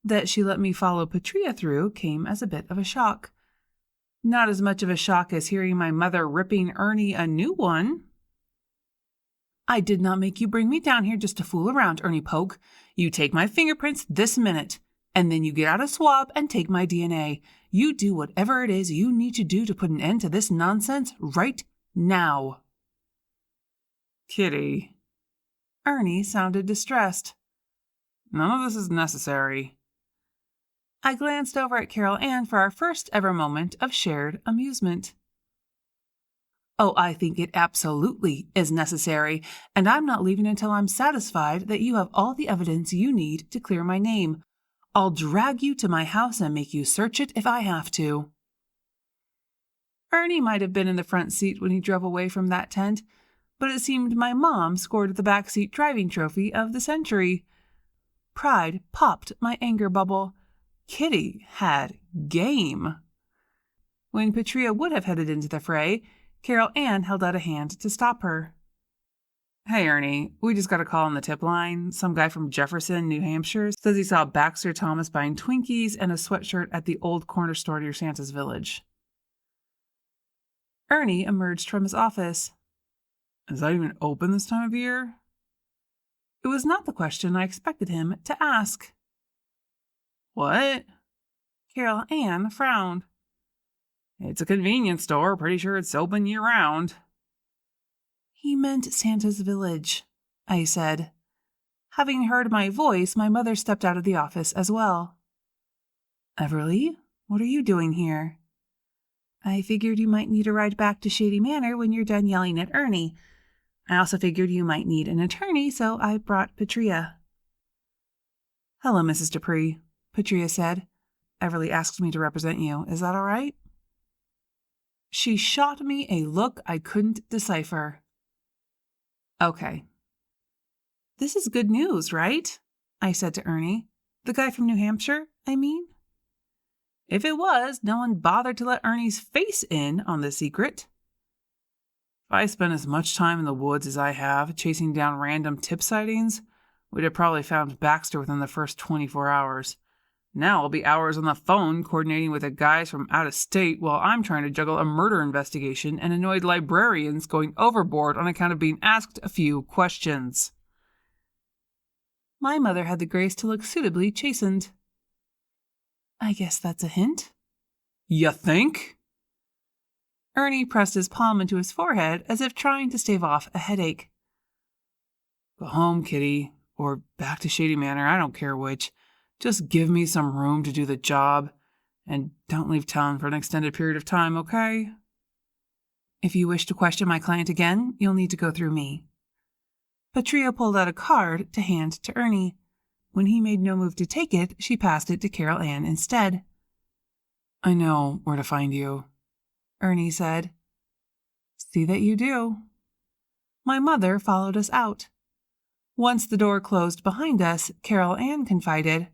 Speaker 1: That she let me follow Patria through came as a bit of a shock. Not as much of a shock as hearing my mother ripping Ernie a new one. I did not make you bring me down here just to fool around, Ernie Poke. You take my fingerprints this minute, and then you get out a swab and take my DNA. You do whatever it is you need to do to put an end to this nonsense right now.
Speaker 2: Kitty.
Speaker 1: Ernie sounded distressed.
Speaker 2: None of this is necessary.
Speaker 1: I glanced over at Carol Ann for our first ever moment of shared amusement. Oh, I think it absolutely is necessary, and I'm not leaving until I'm satisfied that you have all the evidence you need to clear my name. I'll drag you to my house and make you search it if I have to. Ernie might have been in the front seat when he drove away from that tent, but it seemed my mom scored the backseat driving trophy of the century. Pride popped my anger bubble. Kitty had game. When Patria would have headed into the fray, Carol Ann held out a hand to stop her.
Speaker 2: Hey, Ernie, we just got a call on the tip line. Some guy from Jefferson, New Hampshire, says he saw Baxter Thomas buying Twinkies and a sweatshirt at the old corner store near Santa's Village.
Speaker 1: Ernie emerged from his office.
Speaker 2: Is that even open this time of year?
Speaker 1: It was not the question I expected him to ask.
Speaker 2: What?
Speaker 1: Carol Ann frowned.
Speaker 2: It's a convenience store. Pretty sure it's open year-round.
Speaker 1: He meant Santa's Village, I said. Having heard my voice, my mother stepped out of the office as well. Everly, what are you doing here? I figured you might need a ride back to Shady Manor when you're done yelling at Ernie. I also figured you might need an attorney, so I brought Patria.
Speaker 2: Hello, Mrs. Dupree, Patria said. Everly asked me to represent you. Is that all right?
Speaker 1: She shot me a look I couldn't decipher.
Speaker 2: Okay.
Speaker 1: This is good news, right? I said to Ernie. The guy from New Hampshire, I mean. If it was, no one bothered to let Ernie's face in on the secret.
Speaker 2: If I spent as much time in the woods as I have, chasing down random tip sightings, we'd have probably found Baxter within the first 24 hours. Now I'll be hours on the phone coordinating with the guys from out of state while I'm trying to juggle a murder investigation and annoyed librarians going overboard on account of being asked a few questions.
Speaker 1: My mother had the grace to look suitably chastened. I guess that's a hint.
Speaker 2: You think?
Speaker 1: Ernie pressed his palm into his forehead as if trying to stave off a headache.
Speaker 2: Go home, Kitty, or back to Shady Manor, I don't care which. Just give me some room to do the job, and don't leave town for an extended period of time, okay?
Speaker 1: If you wish to question my client again, you'll need to go through me. Patria pulled out a card to hand to Ernie. When he made no move to take it, she passed it to Carol Ann instead.
Speaker 2: I know where to find you,
Speaker 1: Ernie said. See that you do. My mother followed us out. Once the door closed behind us, Carol Ann confided,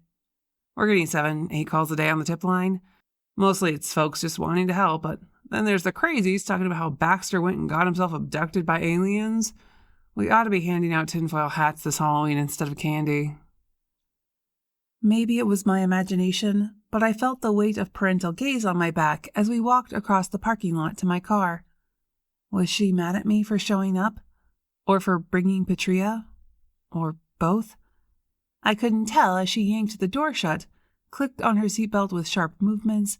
Speaker 2: We're getting 7-8 calls a day on the tip line. Mostly it's folks just wanting to help, but then there's the crazies talking about how Baxter went and got himself abducted by aliens. We ought to be handing out tinfoil hats this Halloween instead of candy.
Speaker 1: Maybe it was my imagination, but I felt the weight of parental gaze on my back as we walked across the parking lot to my car. Was she mad at me for showing up? Or for bringing Patria? Or both? I couldn't tell as she yanked the door shut, clicked on her seatbelt with sharp movements,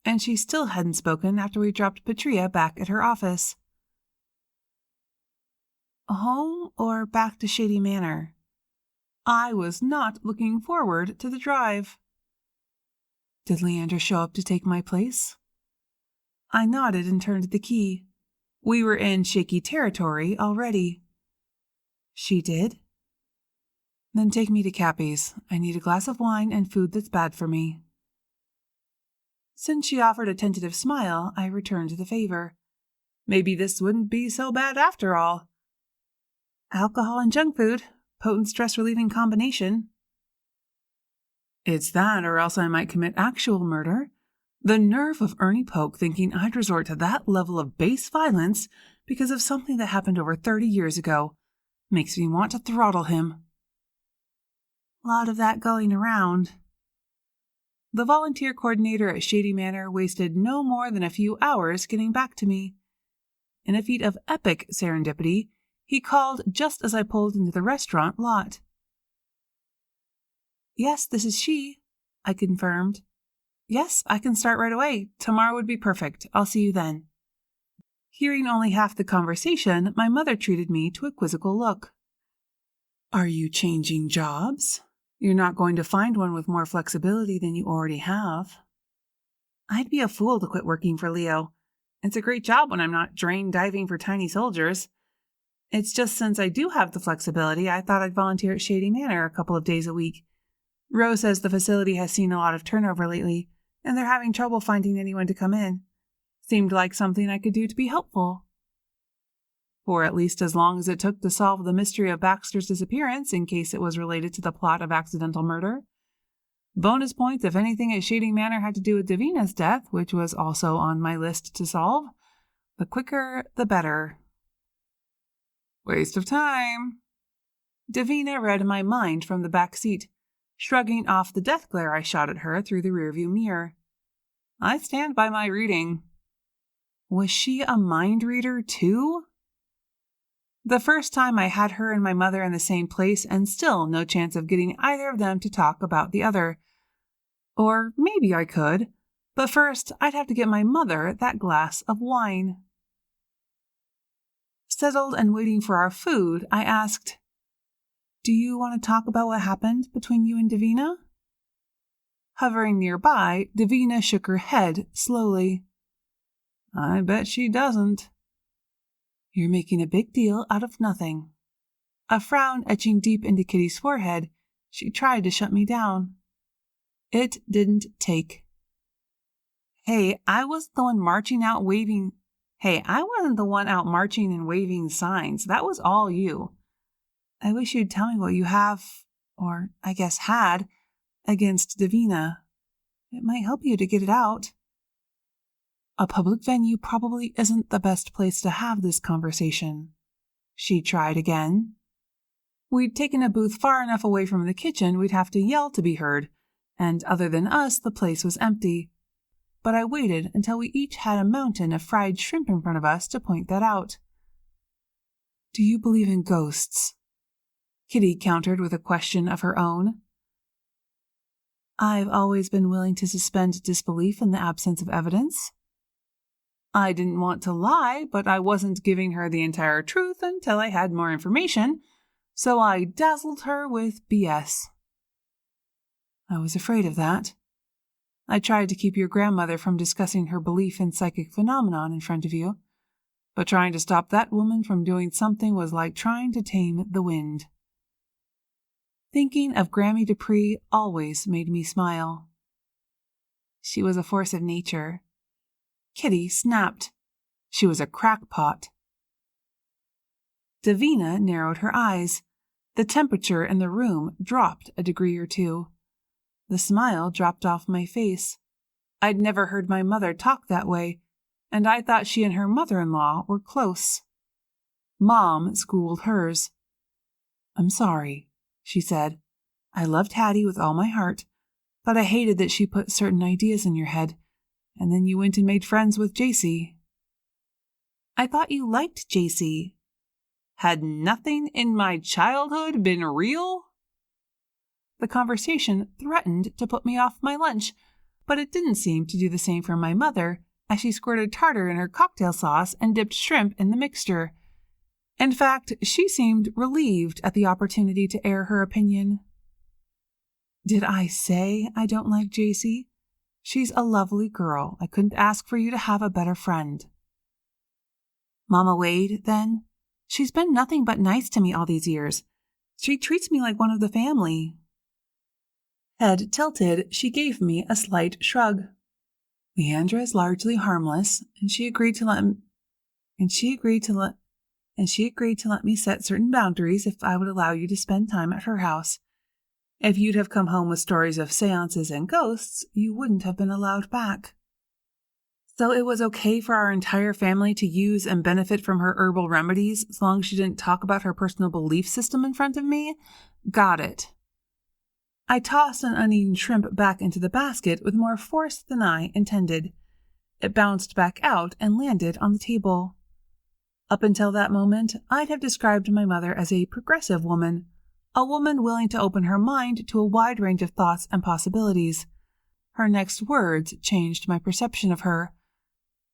Speaker 1: and she still hadn't spoken after we dropped Patria back at her office. Home or back to Shady Manor? I was not looking forward to the drive. Did Leander show up to take my place? I nodded and turned the key. We were in shaky territory already. She did? Then take me to Cappy's. I need a glass of wine and food that's bad for me. Since she offered a tentative smile, I returned the favor. Maybe this wouldn't be so bad after all. Alcohol and junk food. Potent stress-relieving combination. It's that, or else I might commit actual murder. The nerve of Ernie Poke thinking I'd resort to that level of base violence because of something that happened over 30 years ago makes me want to throttle him. Lot of that going around. The volunteer coordinator at Shady Manor wasted no more than a few hours getting back to me. In a feat of epic serendipity, he called just as I pulled into the restaurant lot. "Yes, this is she," I confirmed. "Yes, I can start right away. Tomorrow would be perfect. I'll see you then." Hearing only half the conversation, my mother treated me to a quizzical look. "Are you changing jobs? You're not going to find one with more flexibility than you already have." I'd be a fool to quit working for Leo. It's a great job when I'm not drain diving for tiny soldiers. It's just since I do have the flexibility, I thought I'd volunteer at Shady Manor a couple of days a week. Rose says the facility has seen a lot of turnover lately, and they're having trouble finding anyone to come in. Seemed like something I could do to be helpful. For at least as long as it took to solve the mystery of Baxter's disappearance in case it was related to the plot of accidental murder. Bonus points if anything at Shady Manor had to do with Davina's death, which was also on my list to solve. The quicker, the better. Waste of time. Davina read my mind from the back seat, shrugging off the death glare I shot at her through the rearview mirror. I stand by my reading. Was she a mind reader too? The first time I had her and my mother in the same place, and still no chance of getting either of them to talk about the other. Or maybe I could, but first I'd have to get my mother that glass of wine. Settled and waiting for our food, I asked, "Do you want to talk about what happened between you and Davina?" Hovering nearby, Davina shook her head slowly. "I bet she doesn't." "You're making a big deal out of nothing." A frown etching deep into Kitty's forehead, she tried to shut me down. It didn't take. Hey, I wasn't the one out marching and waving signs. That was all you. I wish you'd tell me what you have, or I guess had, against Davina. It might help you to get it out. A public venue probably isn't the best place to have this conversation. She tried again. We'd taken a booth far enough away from the kitchen we'd have to yell to be heard, and other than us, the place was empty. But I waited until we each had a mountain of fried shrimp in front of us to point that out. "Do you believe in ghosts?" Kitty countered with a question of her own. "I've always been willing to suspend disbelief in the absence of evidence." I didn't want to lie, but I wasn't giving her the entire truth until I had more information, so I dazzled her with BS. "I was afraid of that. I tried to keep your grandmother from discussing her belief in psychic phenomenon in front of you, but trying to stop that woman from doing something was like trying to tame the wind." Thinking of Grammy Dupree always made me smile. She was a force of nature. Kitty snapped. She was a crackpot. Davina narrowed her eyes. The temperature in the room dropped a degree or two. The smile dropped off my face. I'd never heard my mother talk that way, and I thought she and her mother-in-law were close. Mom schooled hers. "I'm sorry," she said. "I loved Hattie with all my heart, but I hated that she put certain ideas in your head, and then you went and made friends with JC." "I thought you liked JC. Had nothing in my childhood been real?" The conversation threatened to put me off my lunch, but it didn't seem to do the same for my mother, as she squirted tartar in her cocktail sauce and dipped shrimp in the mixture. In fact, she seemed relieved at the opportunity to air her opinion. "Did I say I don't like JC? She's a lovely girl. I couldn't ask for you to have a better friend." "Mama Wade, then? She's been nothing but nice to me all these years. She treats me like one of the family." Head tilted, she gave me a slight shrug. "Leandra is largely harmless, and she agreed to let me set certain boundaries if I would allow you to spend time at her house. If you'd have come home with stories of seances and ghosts, you wouldn't have been allowed back." So it was okay for our entire family to use and benefit from her herbal remedies as long as she didn't talk about her personal belief system in front of me? Got it. I tossed an uneaten shrimp back into the basket with more force than I intended. It bounced back out and landed on the table. Up until that moment, I'd have described my mother as a progressive woman, a woman willing to open her mind to a wide range of thoughts and possibilities. Her next words changed my perception of her.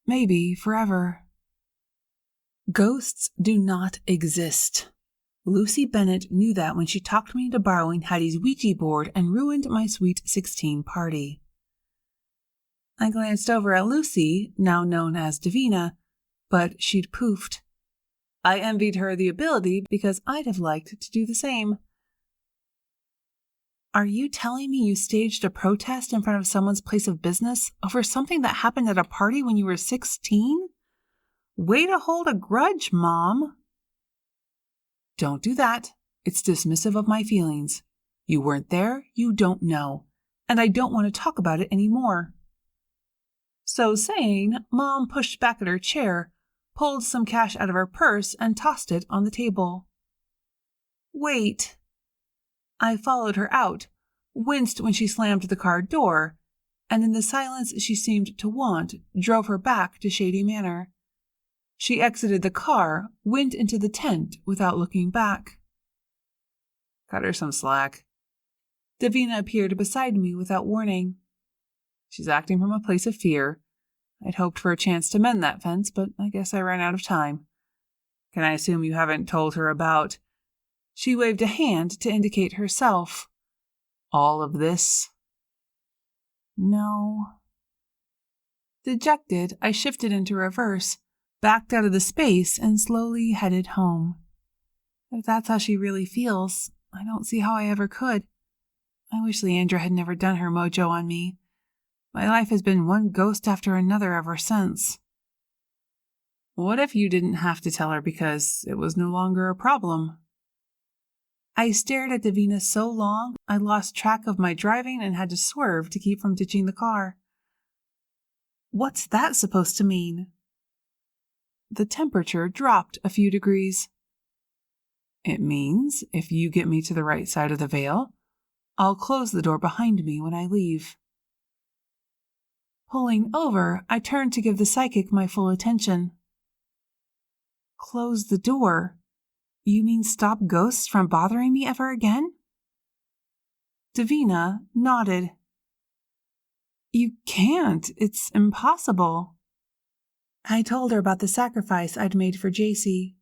Speaker 1: Maybe forever. Ghosts do not exist. Lucy Bennett knew that when she talked me into borrowing Hattie's Ouija board and ruined my Sweet 16 party. I glanced over at Lucy, now known as Davina, but she'd poofed. I envied her the ability because I'd have liked to do the same. Are you telling me you staged a protest in front of someone's place of business over something that happened at a party when you were 16? Way to hold a grudge, Mom. Don't do that. It's dismissive of my feelings. You weren't there, you don't know, and I don't want to talk about it anymore. So saying, Mom pushed back at her chair, pulled some cash out of her purse, and tossed it on the table. Wait. I followed her out, winced when she slammed the car door, and in the silence she seemed to want, drove her back to Shady Manor. She exited the car, went into the tent without looking back. Cut her some slack. Davina appeared beside me without warning. She's acting from a place of fear. I'd hoped for a chance to mend that fence, but I guess I ran out of time. Can I assume you haven't told her about... She waved a hand to indicate herself. All of this? No. Dejected, I shifted into reverse, backed out of the space, and slowly headed home. If that's how she really feels, I don't see how I ever could. I wish Leandra had never done her mojo on me. My life has been one ghost after another ever since. What if you didn't have to tell her because it was no longer a problem? I stared at Davina so long, I lost track of my driving and had to swerve to keep from ditching the car. What's that supposed to mean? The temperature dropped a few degrees. It means if you get me to the right side of the veil, I'll close the door behind me when I leave. Pulling over, I turned to give the psychic my full attention. Close the door? You mean stop ghosts from bothering me ever again? Davina nodded. You can't. It's impossible. I told her about the sacrifice I'd made for JC.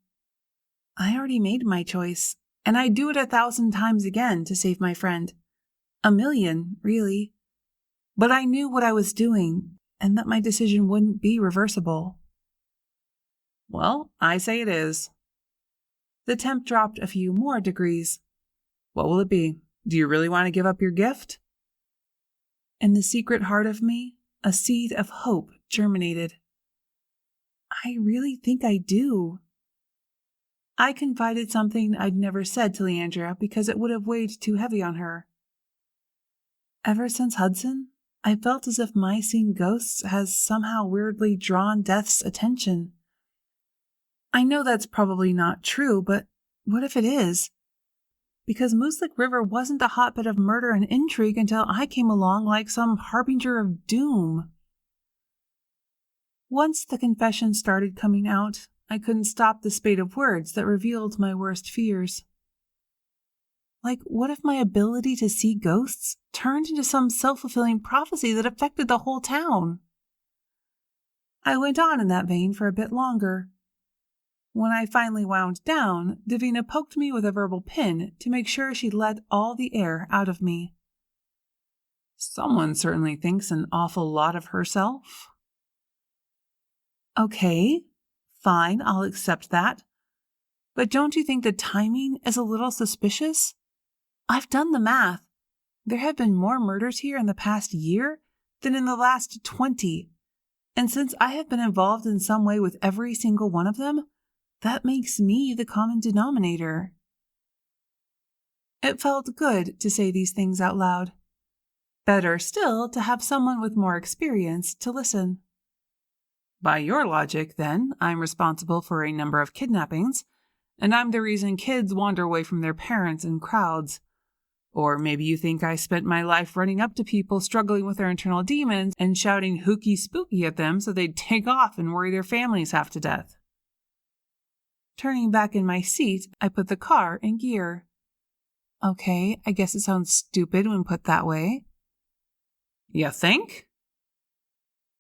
Speaker 1: I already made my choice, and I'd do it 1,000 times again to save my friend. 1,000,000, really. But I knew what I was doing, and that my decision wouldn't be reversible. Well, I say it is. The temp dropped a few more degrees. What will it be? Do you really want to give up your gift? In the secret heart of me, a seed of hope germinated. I really think I do. I confided something I'd never said to Leandra because it would have weighed too heavy on her. Ever since Hudson, I felt as if my seeing ghosts has somehow weirdly drawn Death's attention. I know that's probably not true, but what if it is? Because Mooselick River wasn't a hotbed of murder and intrigue until I came along like some harbinger of doom. Once the confession started coming out, I couldn't stop the spate of words that revealed my worst fears. Like, what if my ability to see ghosts turned into some self-fulfilling prophecy that affected the whole town? I went on in that vein for a bit longer. When I finally wound down, Davina poked me with a verbal pin to make sure she'd let all the air out of me. Someone certainly thinks an awful lot of herself. Okay, fine, I'll accept that. But don't you think the timing is a little suspicious? I've done the math. There have been more murders here in the past year than in the last 20. And since I have been involved in some way with every single one of them, that makes me the common denominator. It felt good to say these things out loud. Better still to have someone with more experience to listen. By your logic, then, I'm responsible for a number of kidnappings, and I'm the reason kids wander away from their parents in crowds.
Speaker 2: Or maybe you think I spent my life running up to people struggling with their internal demons and shouting hooky spooky at them so they'd take off and worry their families half to death. Turning back in my seat, I put the car in gear. Okay, I guess it sounds stupid when put that way. You think?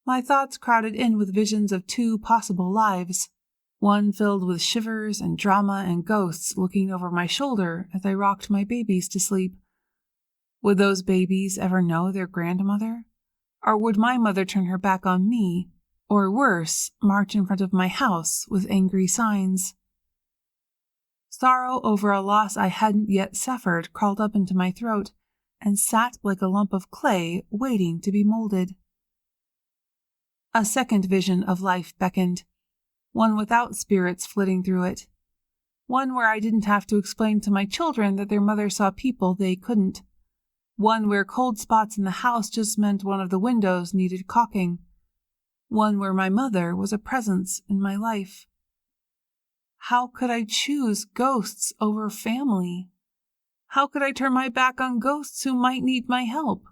Speaker 2: My thoughts crowded in with visions of 2 possible lives, one filled with shivers and drama and ghosts looking over my shoulder as I rocked my babies to sleep. Would those babies ever know their grandmother? Or would my mother turn her back on me, or worse, march in front of my house with angry signs? Sorrow over a loss I hadn't yet suffered crawled up into my throat and sat like a lump of clay waiting to be molded. A second vision of life beckoned, one without spirits flitting through it, one where I didn't have to explain to my children that their mother saw people they couldn't, one where cold spots in the house just meant one of the windows needed caulking, one where my mother was a presence in my life. How could I choose ghosts over family? How could I turn my back on ghosts who might need my help?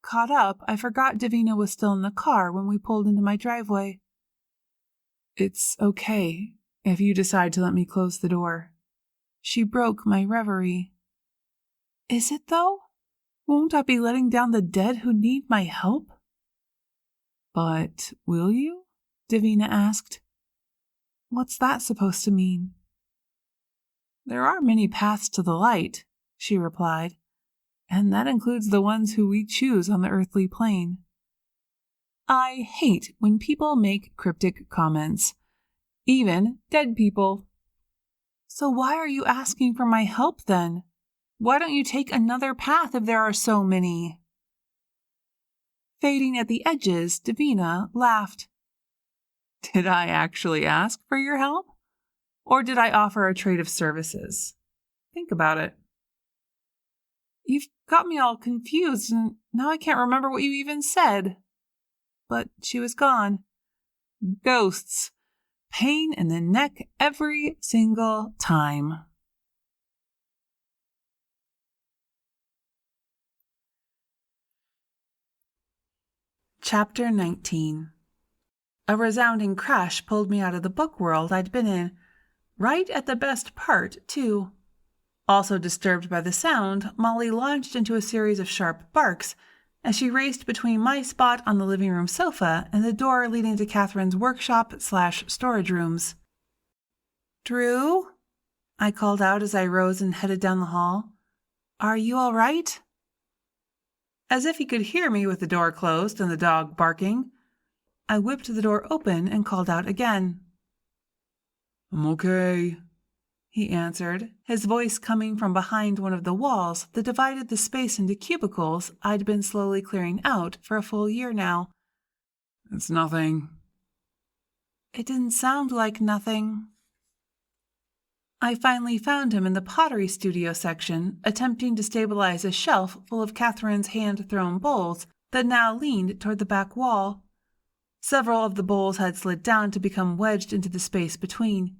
Speaker 2: Caught up, I forgot Davina was still in the car when we pulled into my driveway. It's okay if you decide to let me close the door. She broke my reverie. Is it though? Won't I be letting down the dead who need my help? But will you? Davina asked. What's that supposed to mean? There are many paths to the light, she replied, and that includes the ones who we choose on the earthly plane. I hate when people make cryptic comments, even dead people. So why are you asking for my help then? Why don't you take another path if there are so many? Fading at the edges, Davina laughed. Did I actually ask for your help? Or did I offer a trade of services? Think about it. You've got me all confused, and now I can't remember what you even said. But she was gone. Ghosts. Pain in the neck every single time. Chapter 19. A resounding crash pulled me out of the book world I'd been in, right at the best part, too. Also disturbed by the sound, Molly launched into a series of sharp barks as she raced between my spot on the living room sofa and the door leading to Catherine's workshop/storage rooms. Drew? I called out as I rose and headed down the hall. Are you all right? As if he could hear me with the door closed and the dog barking, I whipped the door open and called out again. I'm okay, he answered, his voice coming from behind one of the walls that divided the space into cubicles I'd been slowly clearing out for a full year now. It's nothing. It didn't sound like nothing. I finally found him in the pottery studio section, attempting to stabilize a shelf full of Catherine's hand-thrown bowls that now leaned toward the back wall. Several of the bowls had slid down to become wedged into the space between.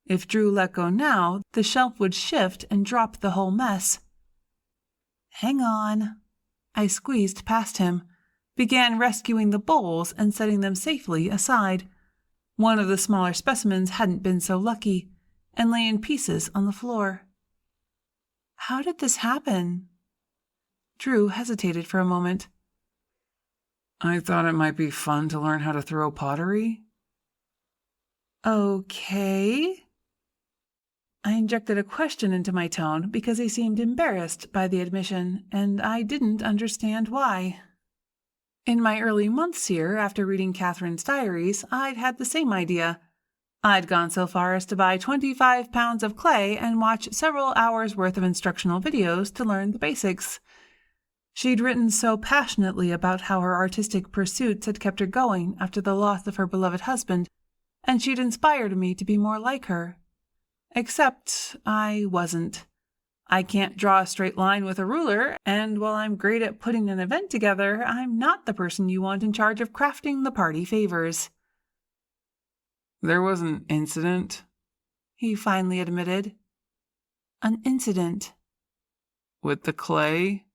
Speaker 2: If Drew let go now, the shelf would shift and drop the whole mess. Hang on. I squeezed past him, began rescuing the bowls and setting them safely aside. One of the smaller specimens hadn't been so lucky, and lay in pieces on the floor. How did this happen? Drew hesitated for a moment. I thought it might be fun to learn how to throw pottery. Okay. I injected a question into my tone because he seemed embarrassed by the admission, and I didn't understand why. In my early months here, after reading Catherine's diaries, I'd had the same idea. I'd gone so far as to buy 25 pounds of clay and watch several hours' worth of instructional videos to learn the basics. She'd written so passionately about how her artistic pursuits had kept her going after the loss of her beloved husband, and she'd inspired me to be more like her. Except I wasn't. I can't draw a straight line with a ruler, and while I'm great at putting an event together, I'm not the person you want in charge of crafting the party favors. There was an incident, he finally admitted. An incident.
Speaker 3: With the clay?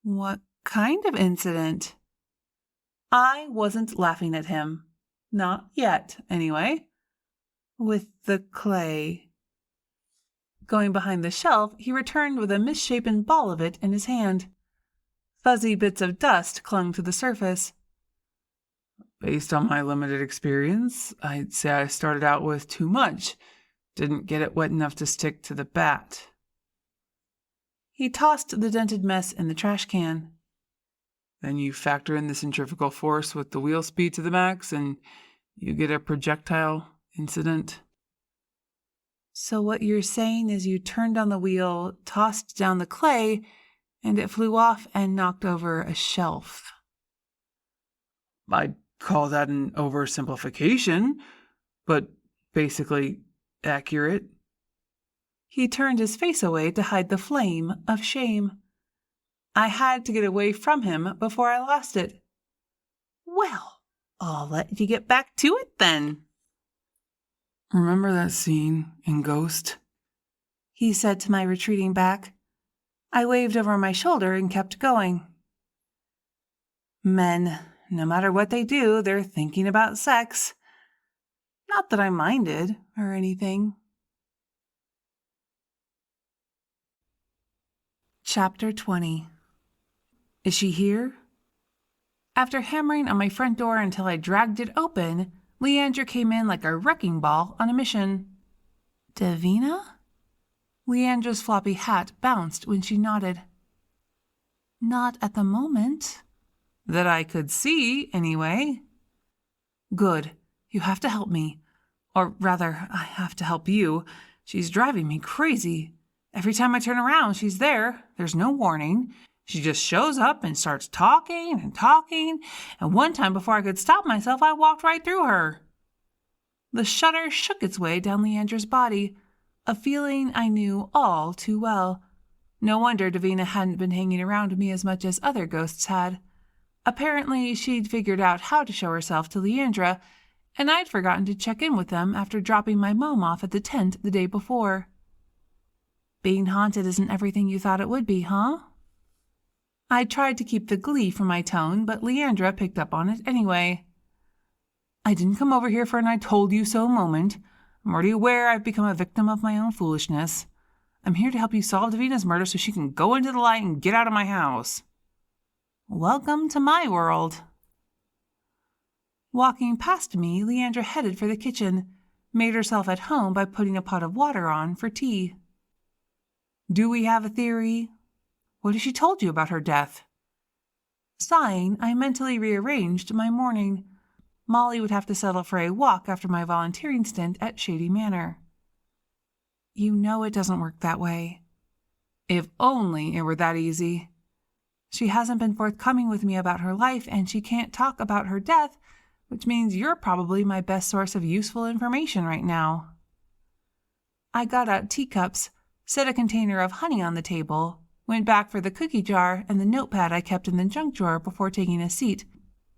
Speaker 1: What kind of incident? I wasn't laughing at him. Not yet, anyway. With the clay. Going behind the shelf, he returned with a misshapen ball of it in his hand. Fuzzy bits of dust clung to the surface.
Speaker 3: Based on my limited experience, I'd say I started out with too much. Didn't get it wet enough to stick to the bat.
Speaker 1: He tossed the dented mess in the trash can.
Speaker 3: Then you factor in the centrifugal force with the wheel speed to the max, and you get a projectile incident.
Speaker 1: So what you're saying is you turned on the wheel, tossed down the clay, and it flew off and knocked over a shelf.
Speaker 3: I'd call that an oversimplification, but basically accurate.
Speaker 1: He turned his face away to hide the flame of shame. I had to get away from him before I lost it. Well, I'll let you get back to it then.
Speaker 3: Remember that scene in Ghost?
Speaker 1: He said to my retreating back. I waved over my shoulder and kept going. Men, no matter what they do, they're thinking about sex. Not that I minded or anything. Chapter 20. Is she here? After hammering on my front door until I dragged it open, Leandra came in like a wrecking ball on a mission. Davina? Leandra's floppy hat bounced when she nodded. Not at the moment. That I could see, anyway. Good. You have to help me. Or rather, I have to help you. She's driving me crazy. Every time I turn around, she's there. There's no warning. She just shows up and starts talking and talking, and one time before I could stop myself, I walked right through her. The shudder shook its way down Leandra's body, a feeling I knew all too well. No wonder Davina hadn't been hanging around me as much as other ghosts had. Apparently, she'd figured out how to show herself to Leandra, and I'd forgotten to check in with them after dropping my mom off at the tent the day before. Being haunted isn't everything you thought it would be, huh? I tried to keep the glee from my tone, but Leandra picked up on it anyway. I didn't come over here for an I told you so moment. I'm already aware I've become a victim of my own foolishness. I'm here to help you solve Davina's murder so she can go into the light and get out of my house. Welcome to my world. Walking past me, Leandra headed for the kitchen, made herself at home by putting a pot of water on for tea. Do we have a theory? What has she told you about her death? Sighing, I mentally rearranged my morning. Molly would have to settle for a walk after my volunteering stint at Shady Manor. You know it doesn't work that way. If only it were that easy. She hasn't been forthcoming with me about her life, and she can't talk about her death, which means you're probably my best source of useful information right now. I got out teacups, set a container of honey on the table, went back for the cookie jar and the notepad I kept in the junk drawer before taking a seat,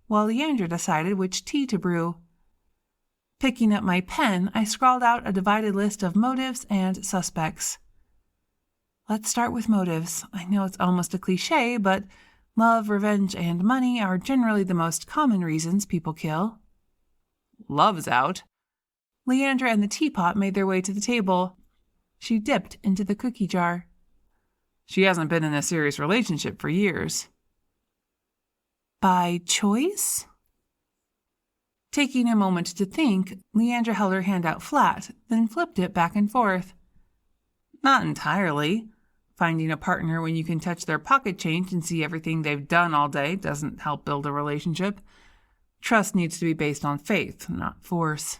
Speaker 1: while Leandra decided which tea to brew. Picking up my pen, I scrawled out a divided list of motives and suspects. Let's start with motives. I know it's almost a cliche, but love, revenge, and money are generally the most common reasons people kill. Love's out. Leandra and the teapot made their way to the table. She dipped into the cookie jar. She hasn't been in a serious relationship for years. By choice? Taking a moment to think, Leandra held her hand out flat, then flipped it back and forth. Not entirely. Finding a partner when you can touch their pocket change and see everything they've done all day doesn't help build a relationship. Trust needs to be based on faith, not force.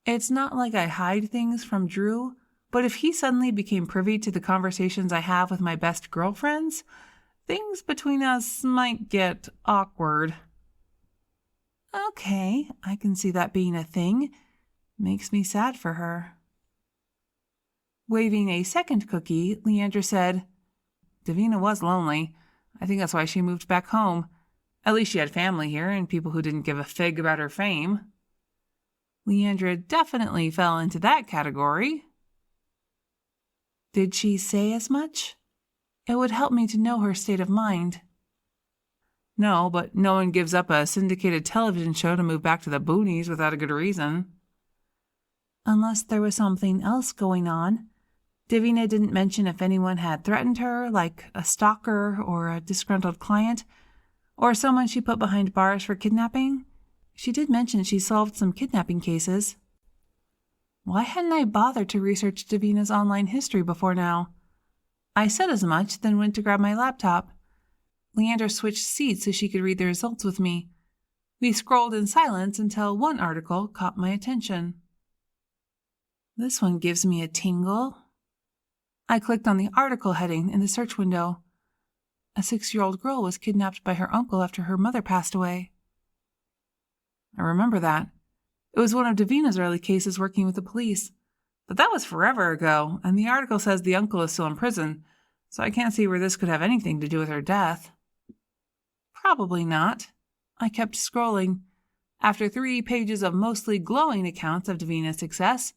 Speaker 1: It's not like I hide things from Drew, but if he suddenly became privy to the conversations I have with my best girlfriends, things between us might get awkward. Okay, I can see that being a thing. Makes me sad for her. Waving a second cookie, Leandra said, Davina was lonely. I think that's why she moved back home. At least she had family here and people who didn't give a fig about her fame. Leandra definitely fell into that category. Did she say as much? It would help me to know her state of mind.
Speaker 2: No, but no one gives up a syndicated television show to move back to the boonies without a good reason.
Speaker 1: Unless there was something else going on. Davina didn't mention if anyone had threatened her, like a stalker or a disgruntled client, or someone she put behind bars for kidnapping. She did mention she solved some kidnapping cases. Why hadn't I bothered to research Davina's online history before now? I said as much, then went to grab my laptop. Leander switched seats so she could read the results with me. We scrolled in silence until one article caught my attention. This one gives me a tingle. I clicked on the article heading in the search window. A 6-year-old girl was kidnapped by her uncle after her mother passed away. I remember that. It was one of Davina's early cases working with the police. But that was forever ago, and the article says the uncle is still in prison, so I can't see where this could have anything to do with her death. Probably not. I kept scrolling. After 3 pages of mostly glowing accounts of Davina's success,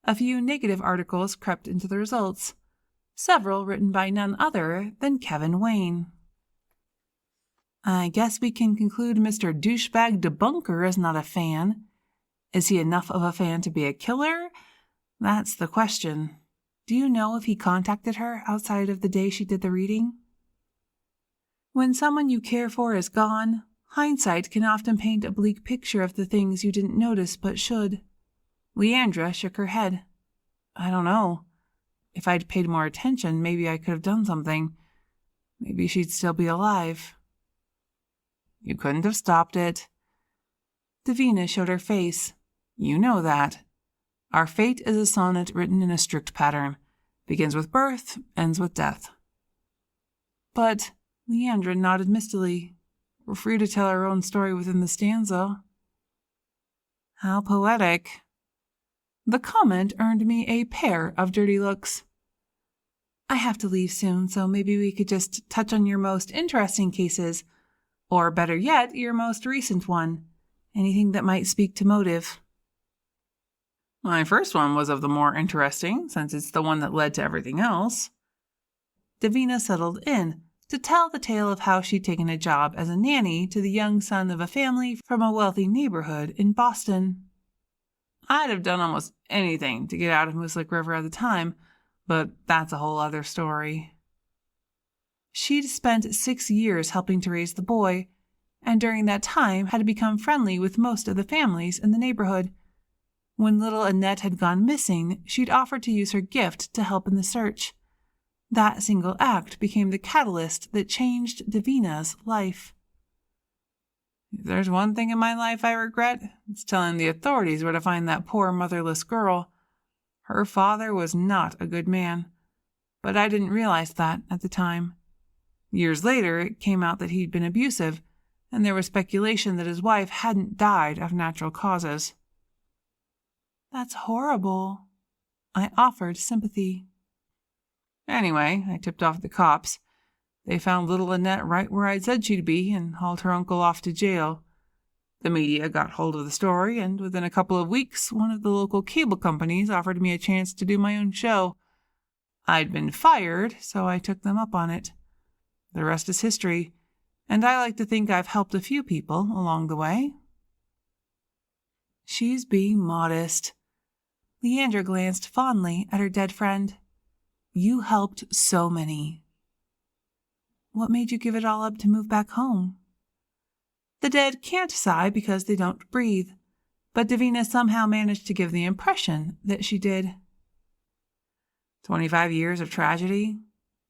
Speaker 1: a few negative articles crept into the results, several written by none other than Kevin Wayne. I guess we can conclude Mr. Douchebag Debunker is not a fan. Is he enough of a fan to be a killer? That's the question. Do you know if he contacted her outside of the day she did the reading? When someone you care for is gone, hindsight can often paint a bleak picture of the things you didn't notice but should. Leandra shook her head. I don't know. If I'd paid more attention, maybe I could have done something. Maybe she'd still be alive. You couldn't have stopped it. Davina showed her face. You know that. Our fate is a sonnet written in a strict pattern. Begins with birth, ends with death. But, Leandra nodded mistily. We're free to tell our own story within the stanza. How poetic. The comment earned me a pair of dirty looks. I have to leave soon, so maybe we could just touch on your most interesting cases, or better yet, your most recent one. Anything that might speak to motive.
Speaker 2: My first one was of the more interesting, since it's the one that led to everything else.
Speaker 1: Davina settled in to tell the tale of how she'd taken a job as a nanny to the young son of a family from a wealthy neighborhood in Boston.
Speaker 2: I'd have done almost anything to get out of Mooselick River at the time, but that's a whole other story.
Speaker 1: She'd spent 6 years helping to raise the boy, and during that time had become friendly with most of the families in the neighborhood. When little Annette had gone missing, she'd offered to use her gift to help in the search. That single act became the catalyst that changed Davina's life.
Speaker 2: If there's one thing in my life I regret, it's telling the authorities where to find that poor motherless girl. Her father was not a good man, but I didn't realize that at the time. Years later, it came out that he'd been abusive, and there was speculation that his wife hadn't died of natural causes.
Speaker 1: That's horrible. I offered sympathy.
Speaker 2: Anyway, I tipped off the cops. They found little Annette right where I'd said she'd be and hauled her uncle off to jail. The media got hold of the story, and within a couple of weeks, one of the local cable companies offered me a chance to do my own show. I'd been fired, so I took them up on it. The rest is history, and I like to think I've helped a few people along the way.
Speaker 1: She's being modest. Leandra glanced fondly at her dead friend. You helped so many. What made you give it all up to move back home? The dead can't sigh because they don't breathe, but Davina somehow managed to give the impression that she did.
Speaker 2: 25 years of tragedy.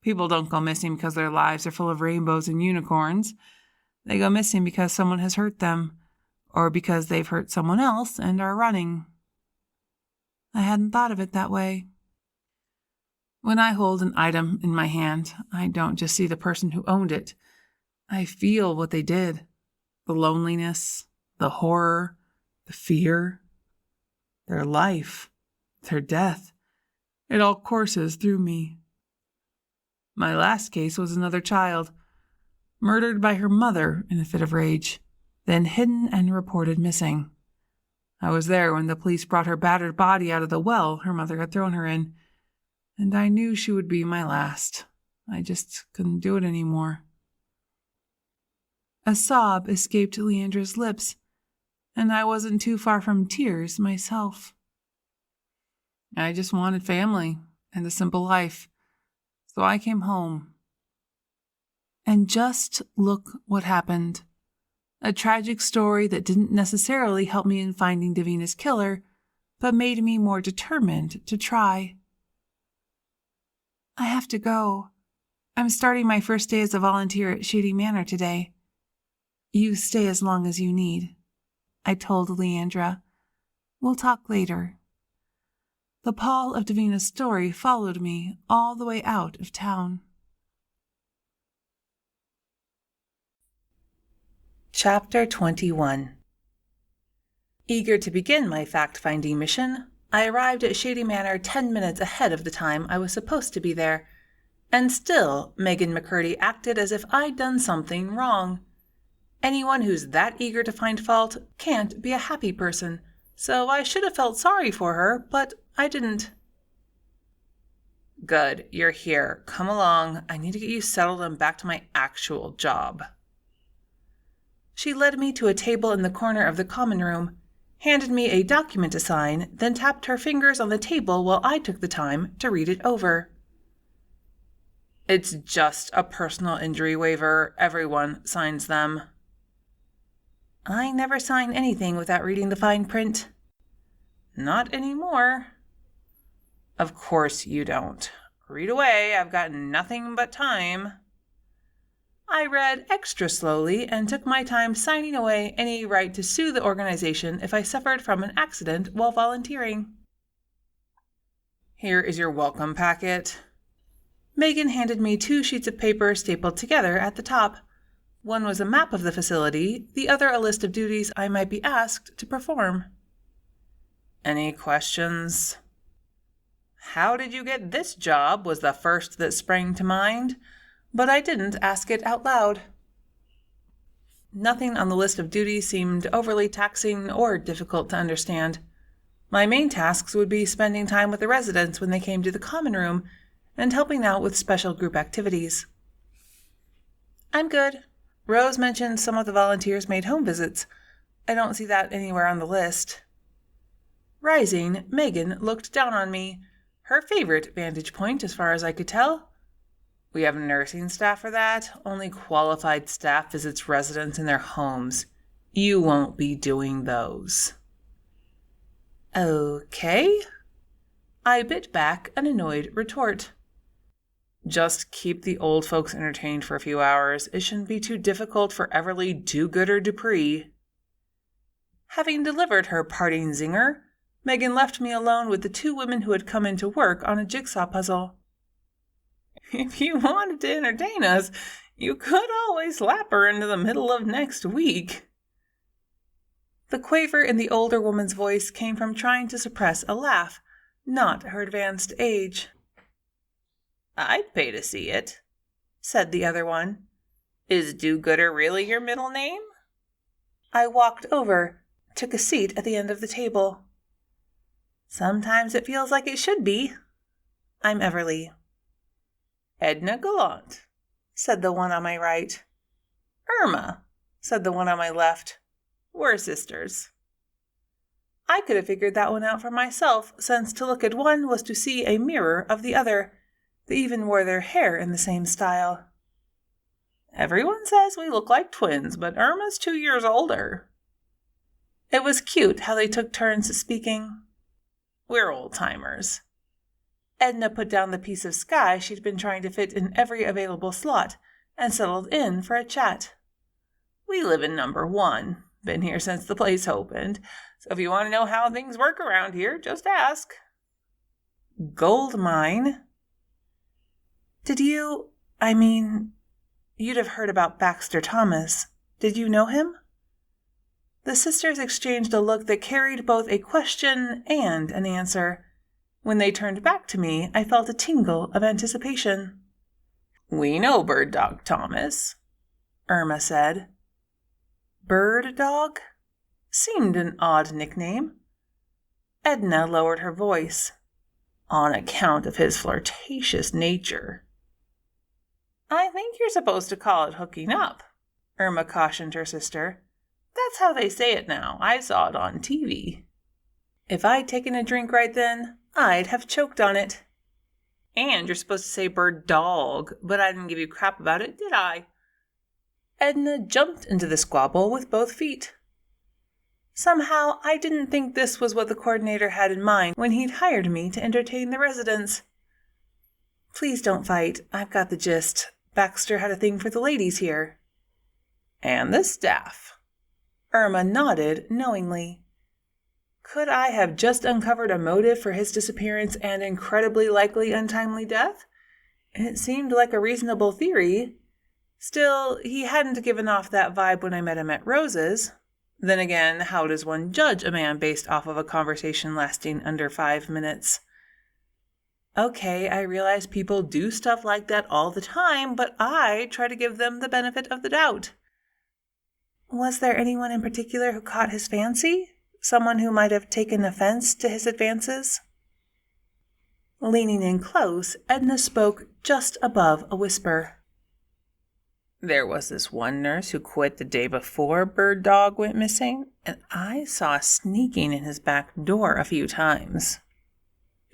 Speaker 2: People don't go missing because their lives are full of rainbows and unicorns. They go missing because someone has hurt them, or because they've hurt someone else and are running.
Speaker 1: I hadn't thought of it that way.
Speaker 2: When I hold an item in my hand, I don't just see the person who owned it. I feel what they did. The loneliness, the horror, the fear, their life, their death. It all courses through me. My last case was another child, murdered by her mother in a fit of rage, then hidden and reported missing. I was there when the police brought her battered body out of the well her mother had thrown her in,
Speaker 1: And I knew she would be my last. I just couldn't do it anymore. A sob escaped Leandra's lips, and I wasn't too far from tears myself. I just wanted family and a simple life, so I came home. And just look what happened. A tragic story that didn't necessarily help me in finding Davina's killer, but made me more determined to try. I have to go. I'm starting my first day as a volunteer at Shady Manor today. You stay as long as you need, I told Leandra. We'll talk later. The pall of Davina's story followed me all the way out of town.
Speaker 2: Chapter 21. Eager to begin my fact-finding mission, I arrived at Shady Manor 10 minutes ahead of the time I was supposed to be there, and still Megan McCurdy acted as if I'd done something wrong. Anyone who's that eager to find fault can't be a happy person, so I should have felt sorry for her, but I didn't. Good, you're here. Come along. I need to get you settled and back to my actual job. She led me to a table in the corner of the common room, handed me a document to sign, then tapped her fingers on the table while I took the time to read it over. It's just a personal injury waiver. Everyone signs them. I never sign anything without reading the fine print. Not anymore. Of course you don't. Read away, I've got nothing but time. I read extra slowly and took my time signing away any right to sue the organization if I suffered from an accident while volunteering. Here is your welcome packet. Megan handed me 2 sheets of paper stapled together at the top. One was a map of the facility, the other a list of duties I might be asked to perform. Any questions? How did you get this job was the first that sprang to mind, but I didn't ask it out loud. Nothing on the list of duties seemed overly taxing or difficult to understand. My main tasks would be spending time with the residents when they came to the common room and helping out with special group activities. I'm good. Rose mentioned some of the volunteers made home visits. I don't see that anywhere on the list. Rising, Megan looked down on me, her favorite vantage point as far as I could tell. We have nursing staff for that. Only qualified staff visits residents in their homes. You won't be doing those. Okay. I bit back an annoyed retort. Just keep the old folks entertained for a few hours. It shouldn't be too difficult for Everly Dupree. Having delivered her parting zinger, Megan left me alone with the 2 women who had come in to work on a jigsaw puzzle. If you wanted to entertain us, you could always slap her into the middle of next week. The quaver in the older woman's voice came from trying to suppress a laugh, not her advanced age. I'd pay to see it, said the other one. Is do-gooder really your middle name? I walked over, took a seat at the end of the table. Sometimes it feels like it should be. I'm Everly. Edna Gallant, said the one on my right. Irma, said the one on my left. We're sisters. I could have figured that one out for myself, since to look at one was to see a mirror of the other. They even wore their hair in the same style. Everyone says we look like twins, but Irma's 2 years older. It was cute how they took turns speaking. We're old-timers. Edna put down the piece of sky she'd been trying to fit in every available slot and settled in for a chat. We live in number 1. Been here since the place opened, so if you want to know how things work around here, just ask. Gold mine? You'd have heard about Baxter Thomas. Did you know him? The sisters exchanged a look that carried both a question and an answer. When they turned back to me, I felt a tingle of anticipation. We know Bird Dog Thomas, Irma said. Bird Dog? Seemed an odd nickname. Edna lowered her voice. on account of his flirtatious nature. I think you're supposed to call it hooking up, Irma cautioned her sister. That's how they say it now. I saw it on TV. If I'd taken a drink right then, I'd have choked on it. And you're supposed to say bird dog, but I didn't give you crap about it, did I? Edna jumped into the squabble with both feet. Somehow, I didn't think this was what the coordinator had in mind when he'd hired me to entertain the residents. Please don't fight. I've got the gist. Baxter had a thing for the ladies here. And the staff. Irma nodded knowingly. Could I have just uncovered a motive for his disappearance and incredibly likely untimely death? It seemed like a reasonable theory. Still, he hadn't given off that vibe when I met him at Rose's. Then again, how does one judge a man based off of a conversation lasting under 5 minutes? Okay, I realize people do stuff like that all the time, but I try to give them the benefit of the doubt. Was there anyone in particular who caught his fancy? Someone who might have taken offense to his advances? Leaning in close, Edna spoke just above a whisper. There was this one nurse who quit the day before Bird Dog went missing, and I saw sneaking in his back door a few times.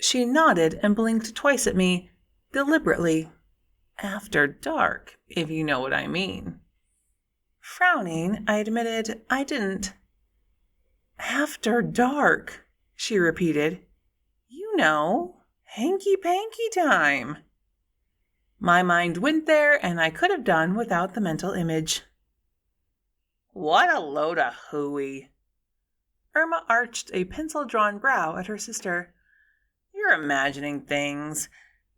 Speaker 2: She nodded and blinked twice at me, deliberately. After dark, if you know what I mean. Frowning, I admitted I didn't. After dark, she repeated. You know, hanky-panky time. My mind went there, and I could have done without the mental image. What a load of hooey. Irma arched a pencil-drawn brow at her sister. You're imagining things.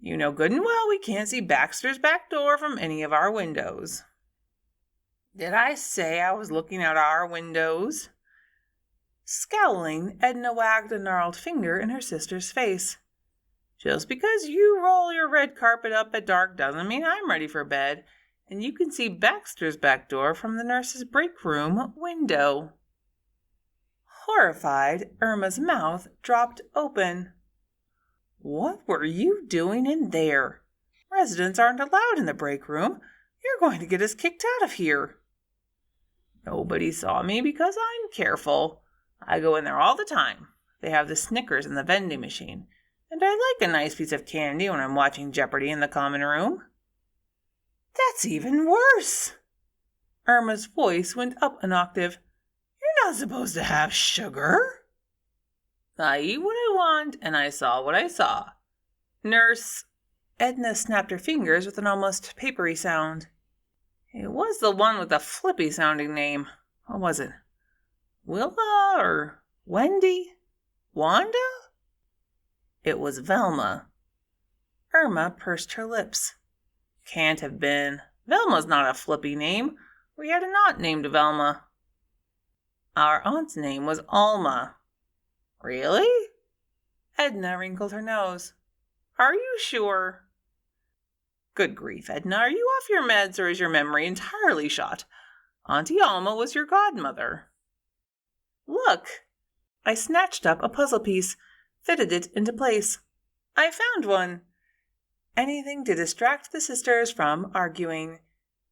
Speaker 2: You know good and well we can't see Baxter's back door from any of our windows. Did I say I was looking out our windows? Scowling, Edna wagged a gnarled finger in her sister's face. Just because you roll your red carpet up at dark doesn't mean I'm ready for bed, and you can see Baxter's back door from the nurse's break room window. Horrified, Irma's mouth dropped open. What were you doing in there? Residents aren't allowed in the break room. You're going to get us kicked out of here. Nobody saw me because I'm careful. I go in there all the time. They have the Snickers in the vending machine, and I like a nice piece of candy when I'm watching Jeopardy in the common room. That's even worse. Irma's voice went up an octave. You're not supposed to have sugar. I eat what I want, and I saw what I saw. Nurse. Edna snapped her fingers with an almost papery sound. It was the one with the flippy-sounding name. What was it? Willa or Wendy? Wanda? It was Velma. Irma pursed her lips. Can't have been. Velma's not a flippy name. We had an aunt named Velma. Our aunt's name was Alma. Really? Edna wrinkled her nose. Are you sure? Good grief, Edna, are you off your meds or is your memory entirely shot? Auntie Alma was your godmother. Look! I snatched up a puzzle piece, fitted it into place. I found one. Anything to distract the sisters from arguing.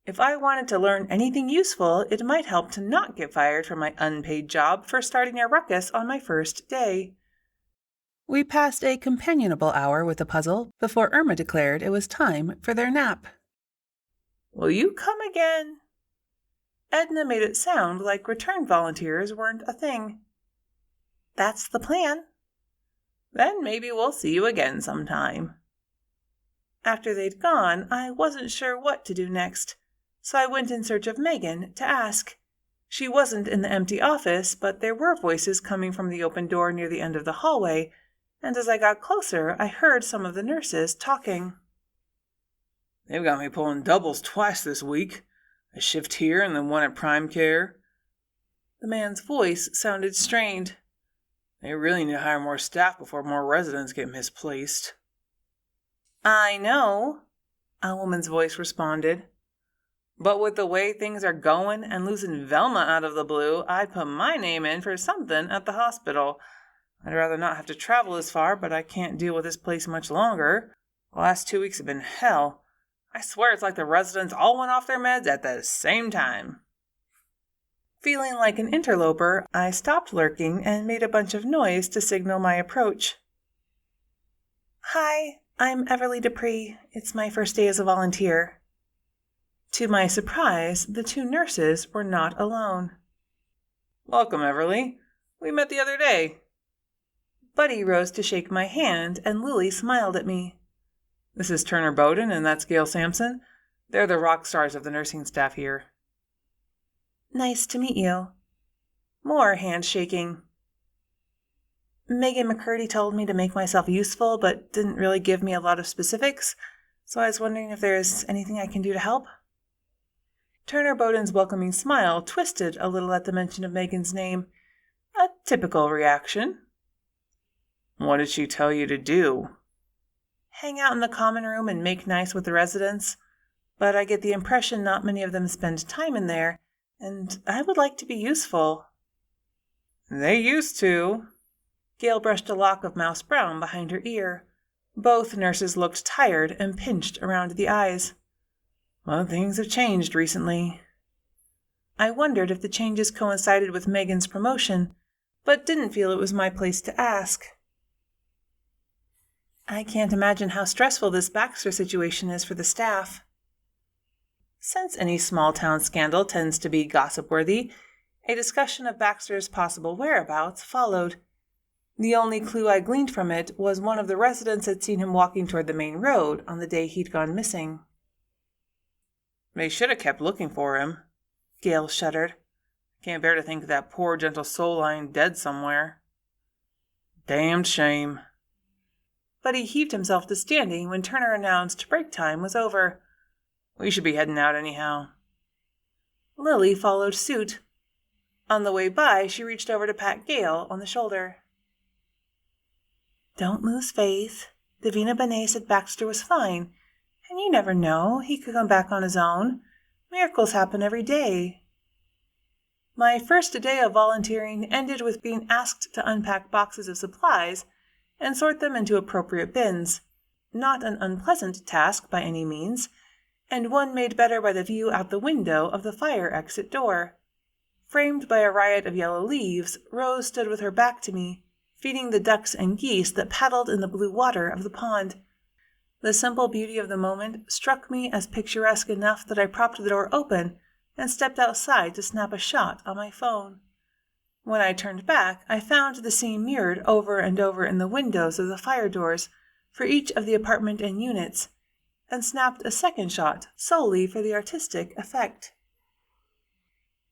Speaker 2: If I wanted to learn anything useful, it might help to not get fired from my unpaid job for starting a ruckus on my first day. We passed a companionable hour with the puzzle before Irma declared it was time for their nap. Will you come again? Edna made it sound like return volunteers weren't a thing. That's the plan. Then maybe we'll see you again sometime. After they'd gone, I wasn't sure what to do next, so I went in search of Megan to ask. She wasn't in the empty office, but there were voices coming from the open door near the end of the hallway, and as I got closer, I heard some of the nurses talking. They've got me pulling doubles twice this week. A shift here and then one at Prime Care. The man's voice sounded strained. They really need to hire more staff before more residents get misplaced. I know, a woman's voice responded. But with the way things are going and losing Velma out of the blue, I'd put my name in for something at the hospital. I'd rather not have to travel as far, but I can't deal with this place much longer. The last 2 weeks have been hell. I swear it's like the residents all went off their meds at the same time."
Speaker 1: Feeling like an interloper, I stopped lurking and made a bunch of noise to signal my approach. "Hi, I'm Everly Dupree. It's my first day as a volunteer." To my surprise, the 2 nurses were not alone.
Speaker 2: "Welcome, Everly. We met the other day."
Speaker 1: Buddy rose to shake my hand, and Lily smiled at me.
Speaker 2: "This is Turner Bowden, and that's Gail Sampson. They're the rock stars of the nursing staff here."
Speaker 1: "Nice to meet you." More handshaking. "Megan McCurdy told me to make myself useful, but didn't really give me a lot of specifics, so I was wondering if there's anything I can do to help." Turner Bowden's welcoming smile twisted a little at the mention of Megan's name. A typical reaction.
Speaker 2: "What did she tell you to do?"
Speaker 1: "Hang out in the common room and make nice with the residents, but I get the impression not many of them spend time in there, and I would like to be useful."
Speaker 2: "They used to."
Speaker 1: Gail brushed a lock of mouse brown behind her ear. Both nurses looked tired and pinched around the eyes.
Speaker 2: "Well, things have changed recently."
Speaker 1: I wondered if the changes coincided with Megan's promotion, but didn't feel it was my place to ask. "I can't imagine how stressful this Baxter situation is for the staff." Since any small-town scandal tends to be gossip-worthy, a discussion of Baxter's possible whereabouts followed. The only clue I gleaned from it was one of the residents had seen him walking toward the main road on the day he'd gone missing.
Speaker 2: "They should have kept looking for him."
Speaker 1: Gail shuddered.
Speaker 2: "I can't bear to think of that poor gentle soul lying dead somewhere. Damned shame."
Speaker 1: But he heaved himself to standing when Turner announced break time was over.
Speaker 2: "We should be heading out anyhow."
Speaker 1: Lily followed suit. On the way by, she reached over to pat Gail on the shoulder. "Don't lose faith. Davina Benet said Baxter was fine, and you never know, he could come back on his own. Miracles happen every day." My first day of volunteering ended with being asked to unpack boxes of supplies and sort them into appropriate bins. Not an unpleasant task by any means, and one made better by the view out the window of the fire exit door. Framed by a riot of yellow leaves, Rose stood with her back to me, feeding the ducks and geese that paddled in the blue water of the pond. The simple beauty of the moment struck me as picturesque enough that I propped the door open and stepped outside to snap a shot on my phone. When I turned back, I found the scene mirrored over and over in the windows of the fire doors for each of the apartment and units, and snapped a second shot solely for the artistic effect.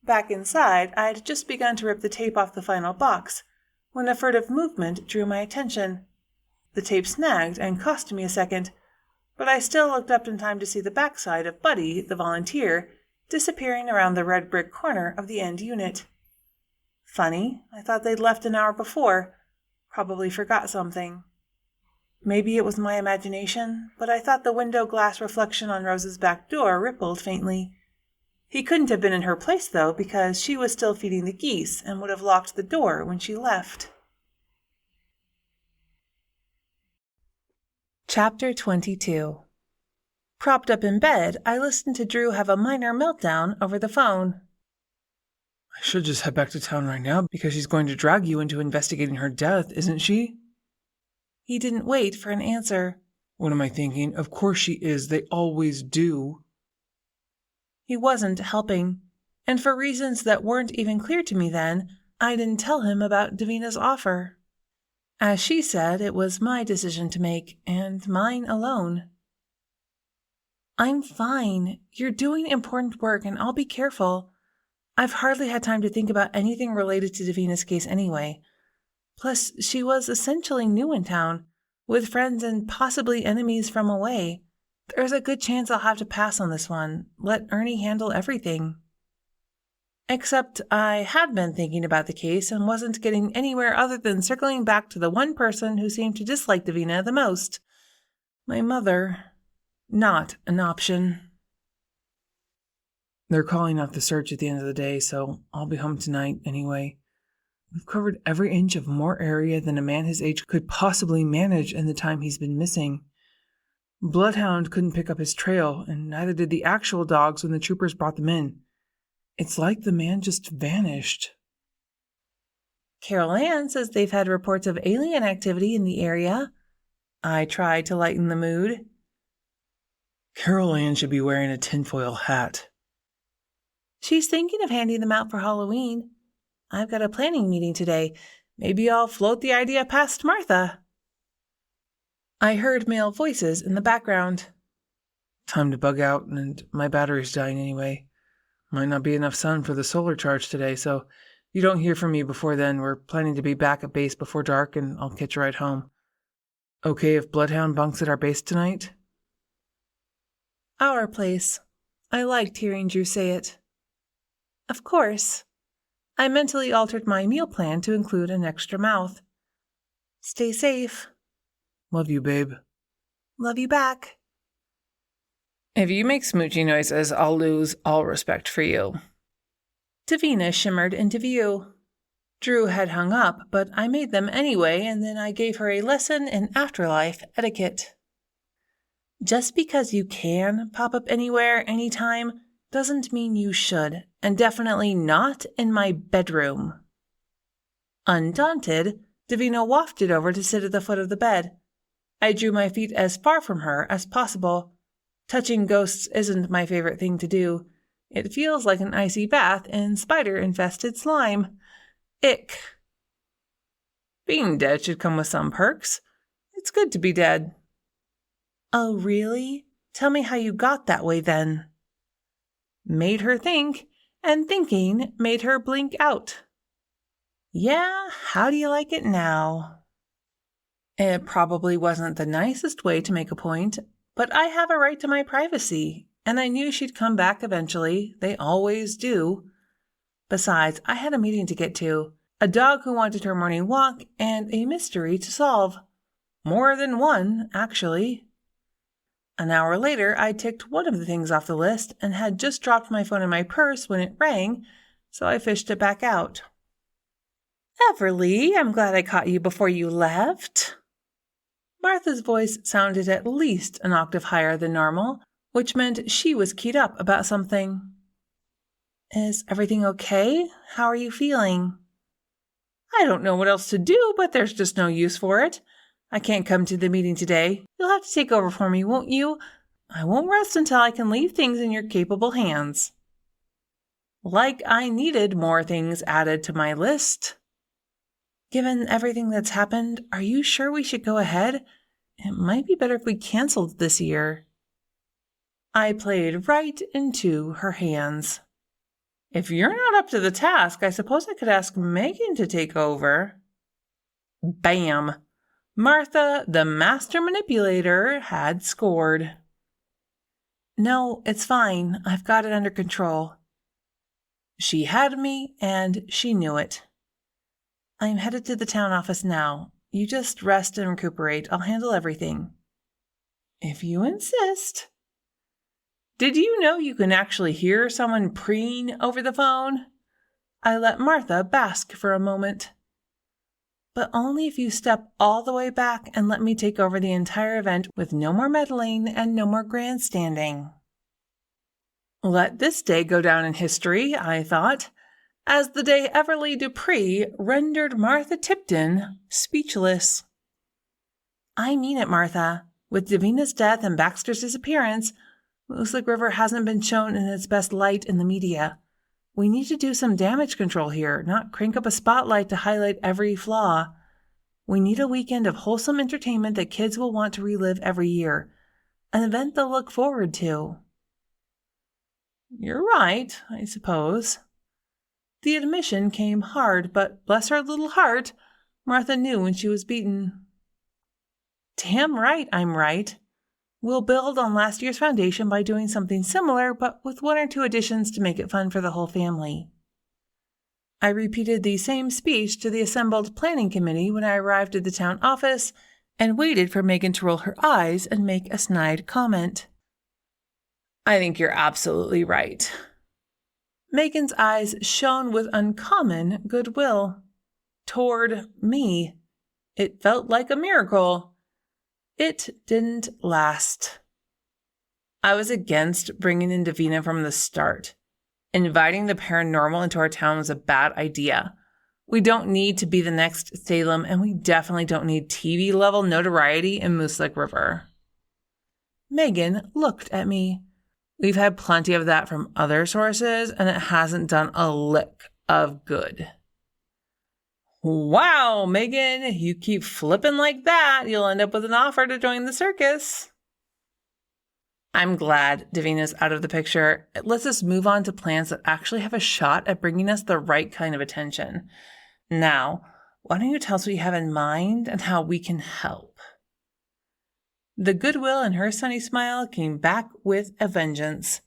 Speaker 1: Back inside, I had just begun to rip the tape off the final box when a furtive movement drew my attention. The tape snagged and cost me a second, but I still looked up in time to see the backside of Buddy, the volunteer, disappearing around the red brick corner of the end unit. Funny, I thought they'd left an hour before. Probably forgot something. Maybe it was my imagination, but I thought the window glass reflection on Rose's back door rippled faintly. He couldn't have been in her place, though, because she was still feeding the geese and would have locked the door when she left. Chapter 22. Propped up in bed, I listened to Drew have a minor meltdown over the phone.
Speaker 3: "I should just head back to town right now because she's going to drag you into investigating her death, isn't she?"
Speaker 1: He didn't wait for an answer.
Speaker 3: "What am I thinking? Of course she is. They always do."
Speaker 1: He wasn't helping, and for reasons that weren't even clear to me then, I didn't tell him about Davina's offer. As she said, it was my decision to make, and mine alone. "I'm fine. You're doing important work, and I'll be careful. I've hardly had time to think about anything related to Davina's case anyway. Plus, she was essentially new in town, with friends and possibly enemies from away. There's a good chance I'll have to pass on this one. Let Ernie handle everything." Except I had been thinking about the case and wasn't getting anywhere other than circling back to the one person who seemed to dislike Davina the most. My mother. Not an option.
Speaker 3: "They're calling off the search at the end of the day, so I'll be home tonight anyway.
Speaker 2: We've covered every inch of more area than a man his age could possibly manage in the time he's been missing. Bloodhound couldn't pick up his trail, and neither did the actual dogs when the troopers brought them in. It's like the man just vanished.
Speaker 1: Carol Ann says they've had reports of alien activity in the area. I tried to lighten the mood.
Speaker 2: Carol Ann should be wearing a tinfoil hat.
Speaker 1: She's thinking of handing them out for Halloween. I've got a planning meeting today. Maybe I'll float the idea past Martha. I heard male voices in the background.
Speaker 2: Time to bug out, and my battery's dying anyway. Might not be enough sun for the solar charge today, so you don't hear from me before then. We're planning to be back at base before dark, and I'll catch a ride home. Okay if Bloodhound bunks at our base tonight?
Speaker 1: Our place. I liked hearing Drew say it. Of course. I mentally altered my meal plan to include an extra mouth. Stay safe.
Speaker 2: Love you, babe.
Speaker 1: Love you back.
Speaker 2: If you make smoochy noises, I'll lose all respect for you.
Speaker 1: Davina shimmered into view. Drew had hung up, but I made them anyway, and then I gave her a lesson in afterlife etiquette. Just because you can pop up anywhere, anytime, doesn't mean you should, and definitely not in my bedroom. Undaunted, Davina wafted over to sit at the foot of the bed. I drew my feet as far from her as possible. Touching ghosts isn't my favorite thing to do. It feels like an icy bath in spider-infested slime. Ick. Being dead should come with some perks. It's good to be dead. Oh, really? Tell me how you got that way then. Made her think, and thinking made her blink out. Yeah, how do you like it now? It probably wasn't the nicest way to make a point, but I have a right to my privacy, and I knew she'd come back eventually. They always do. Besides, I had a meeting to get to, a dog who wanted her morning walk, and a mystery to solve. More than one, actually. An hour later, I ticked one of the things off the list and had just dropped my phone in my purse when it rang, so I fished it back out. Everly, I'm glad I caught you before you left. Martha's voice sounded at least an octave higher than normal, which meant she was keyed up about something. Is everything okay? How are you feeling? I don't know what else to do, but there's just no use for it. I can't come to the meeting today. You'll have to take over for me, won't you? I won't rest until I can leave things in your capable hands. Like I needed more things added to my list. Given everything that's happened, are you sure we should go ahead? It might be better if we canceled this year. I played right into her hands. If you're not up to the task, I suppose I could ask Megan to take over. Bam! Martha, the master manipulator, had scored. No, it's fine. I've got it under control. She had me, and she knew it. I'm headed to the town office now. You just rest and recuperate. I'll handle everything. If you insist. Did you know you can actually hear someone preen over the phone? I let Martha bask for a moment. But only if you step all the way back and let me take over the entire event with no more meddling and no more grandstanding. Let this day go down in history, I thought, as the day Everly Dupree rendered Martha Tipton speechless. I mean it, Martha. With Davina's death and Baxter's disappearance, Mooselick River hasn't been shown in its best light in the media. We need to do some damage control here, not crank up a spotlight to highlight every flaw. We need a weekend of wholesome entertainment that kids will want to relive every year. An event they'll look forward to. You're right, I suppose. The admission came hard, but bless her little heart, Martha knew when she was beaten. Damn right I'm right. We'll build on last year's foundation by doing something similar, but with one or two additions to make it fun for the whole family. I repeated the same speech to the assembled planning committee when I arrived at the town office and waited for Megan to roll her eyes and make a snide comment. I think you're absolutely right. Megan's eyes shone with uncommon goodwill.
Speaker 2: toward me. It felt like a miracle. It didn't last. I was against bringing in Davina from the start. Inviting the paranormal into our town was a bad idea. We don't need to be the next Salem, and we definitely don't need TV-level notoriety in Mooselick River. Megan looked at me. We've had plenty of that from other sources, and it hasn't done a lick of good. Wow, Megan, you keep flipping like that, you'll end up with an offer to join the circus. I'm glad Davina's out of the picture. It lets us move on to plans that actually have a shot at bringing us the right kind of attention. Now, why don't you tell us what you have in mind and how we can help? The goodwill in her sunny smile came back with a vengeance.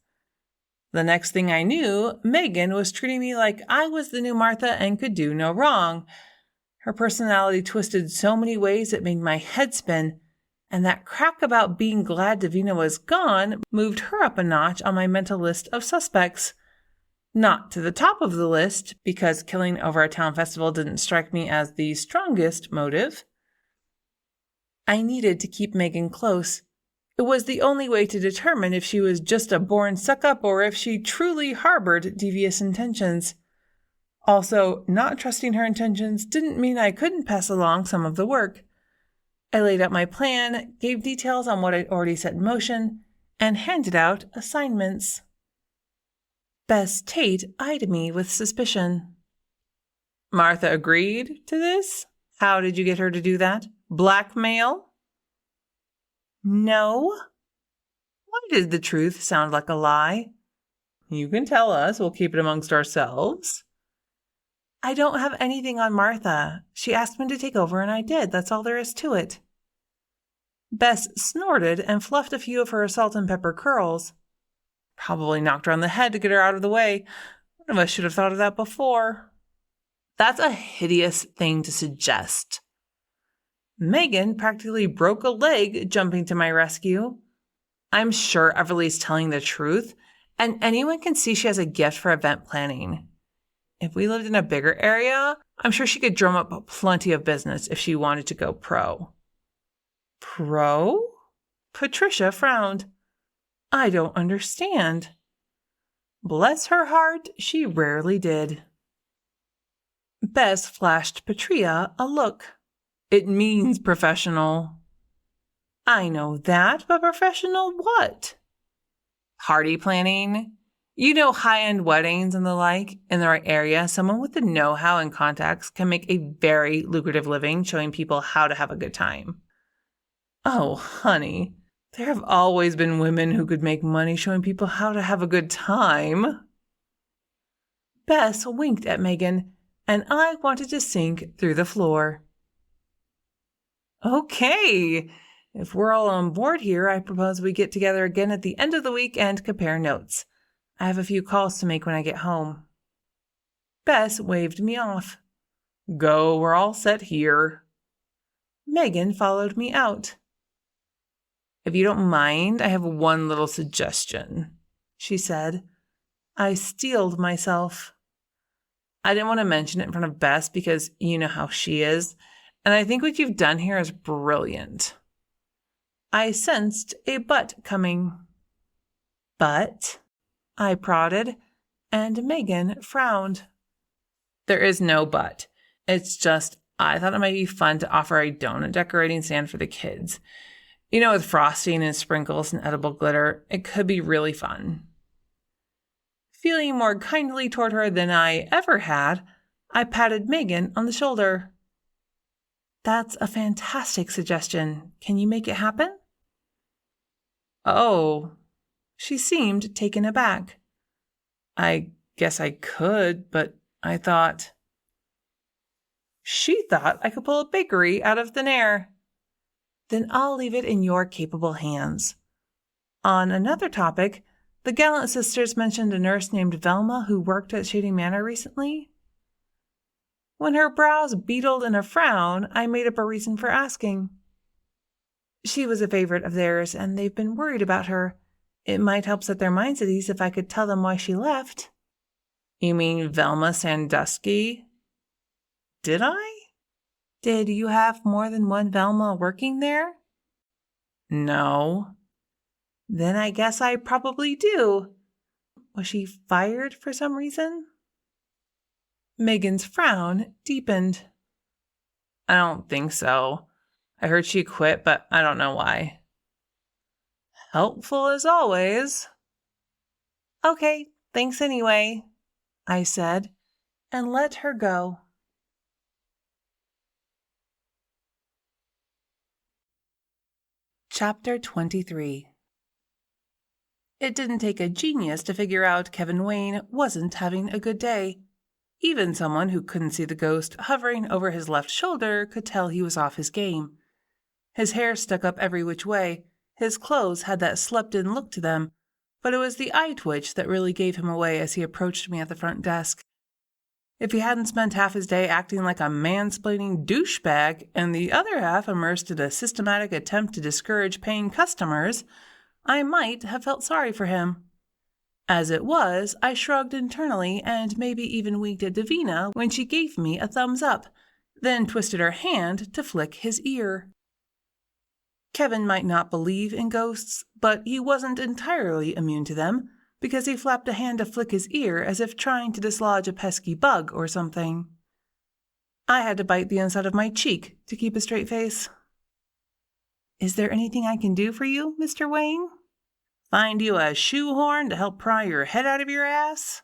Speaker 2: The next thing I knew, Megan was treating me like I was the new Martha and could do no wrong. Her personality twisted so many ways it made my head spin, and that crack about being glad Davina was gone moved her up a notch on my mental list of suspects. Not to the top of the list, because killing over a town festival didn't strike me as the strongest motive. I needed to keep Megan close. It was the only way to determine if she was just a born suck-up or if she truly harbored devious intentions. Also, not trusting her intentions didn't mean I couldn't pass along some of the work. I laid out my plan, gave details on what I'd already set in motion, and handed out assignments. Bess Tate eyed me with suspicion. Martha agreed to this? How did you get her to do that? Blackmail? No. Why did the truth sound like a lie? You can tell us. We'll keep it amongst ourselves. I don't have anything on Martha. She asked me to take over and I did. That's all there is to it. Bess snorted and fluffed a few of her salt and pepper curls. Probably knocked her on the head to get her out of the way. One of us should have thought of that before. That's a hideous thing to suggest. Megan practically broke a leg jumping to my rescue. I'm sure Everly's telling the truth, and anyone can see she has a gift for event planning. If we lived in a bigger area, I'm sure she could drum up plenty of business if she wanted to go pro. Pro? Patricia frowned. I don't understand. Bless her heart, she rarely did. Bess flashed Patria a look. It means professional. I know that, but professional what? Party planning? You know, high-end weddings and the like. In the right area, someone with the know-how and contacts can make a very lucrative living showing people how to have a good time. Oh, honey, there have always been women who could make money showing people how to have a good time. Bess winked at Megan, and I wanted to sink through the floor. Okay, if we're all on board here, I propose we get together again at the end of the week and compare notes. I have a few calls to make when I get home. Bess waved me off. Go, we're all set here. Megan followed me out. If you don't mind, I have one little suggestion, she said. I steeled myself. I didn't want to mention it in front of Bess because you know how she is, and I think what you've done here is brilliant. I sensed a but coming. But? I prodded, and Megan frowned. There is no but. It's just, I thought it might be fun to offer a donut decorating stand for the kids. You know, with frosting and sprinkles and edible glitter, it could be really fun. Feeling more kindly toward her than I ever had, I patted Megan on the shoulder. That's a fantastic suggestion. Can you make it happen? Oh, she seemed taken aback. I guess I could, but I thought... She thought I could pull a bakery out of thin air. Then I'll leave it in your capable hands. On another topic, the Gallant sisters mentioned a nurse named Velma who worked at Shady Manor recently. When her brows beetled in a frown, I made up a reason for asking. She was a favorite of theirs, and they've been worried about her. It might help set their minds at ease if I could tell them why she left. You mean Velma Sandusky? Did I?
Speaker 1: Did you have more than one Velma working there?
Speaker 2: No.
Speaker 1: Then I guess I probably do. Was she fired for some reason?
Speaker 2: Megan's frown deepened. I don't think so. I heard she quit, but I don't know why. Helpful as always.
Speaker 1: Okay, thanks anyway, I said, and let her go. Chapter 23. It didn't take a genius to figure out Kevin Wayne wasn't having a good day. Even someone who couldn't see the ghost hovering over his left shoulder could tell he was off his game. His hair stuck up every which way, his clothes had that slept-in look to them, but it was the eye twitch that really gave him away as he approached me at the front desk. If he hadn't spent half his day acting like a mansplaining douchebag and the other half immersed in a systematic attempt to discourage paying customers, I might have felt sorry for him. As it was, I shrugged internally and maybe even winked at Davina when she gave me a thumbs up, then twisted her hand to flick his ear. Kevin might not believe in ghosts, but he wasn't entirely immune to them, because he flapped a hand to flick his ear as if trying to dislodge a pesky bug or something. I had to bite the inside of my cheek to keep a straight face. Is there anything I can do for you, Mr. Wayne? Find you a shoehorn to help pry your head out of your ass?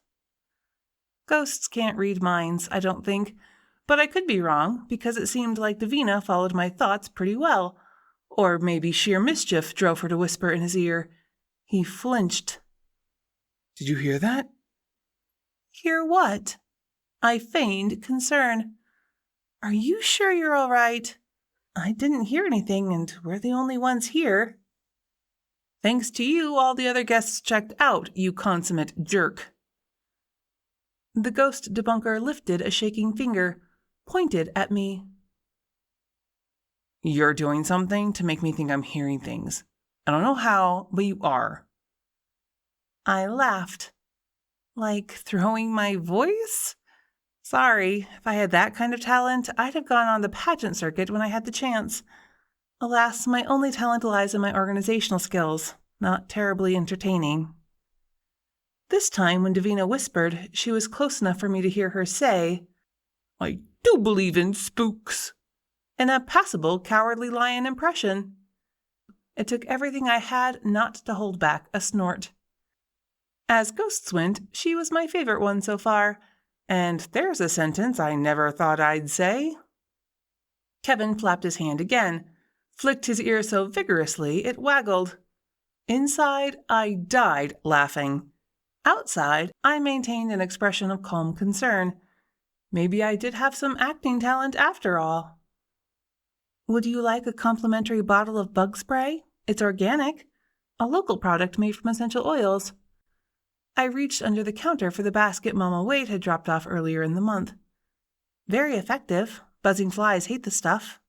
Speaker 1: Ghosts can't read minds, I don't think, but I could be wrong, because it seemed like Davina followed my thoughts pretty well. Or maybe sheer mischief drove her to whisper in his ear. He flinched.
Speaker 2: Did you hear that?
Speaker 1: Hear what? I feigned concern. Are you sure you're all right? I didn't hear anything, and we're the only ones here. Thanks to you, all the other guests checked out, you consummate jerk. The ghost debunker lifted a shaking finger, pointed at me.
Speaker 2: You're doing something to make me think I'm hearing things. I don't know how, but you are.
Speaker 1: I laughed. Like throwing my voice? Sorry, if I had that kind of talent, I'd have gone on the pageant circuit when I had the chance. Alas, my only talent lies in my organizational skills, not terribly entertaining. This time, when Davina whispered, she was close enough for me to hear her say, I do believe in spooks, in a passable cowardly lion impression. It took everything I had not to hold back a snort. As ghosts went, she was my favorite one so far, and there's a sentence I never thought I'd say. Kevin flapped his hand again, flicked his ear so vigorously it waggled. Inside, I died laughing. Outside, I maintained an expression of calm concern. Maybe I did have some acting talent after all. Would you like a complimentary bottle of bug spray? It's organic, a local product made from essential oils. I reached under the counter for the basket Mama Wade had dropped off earlier in the month. Very effective. Buzzing flies hate the stuff.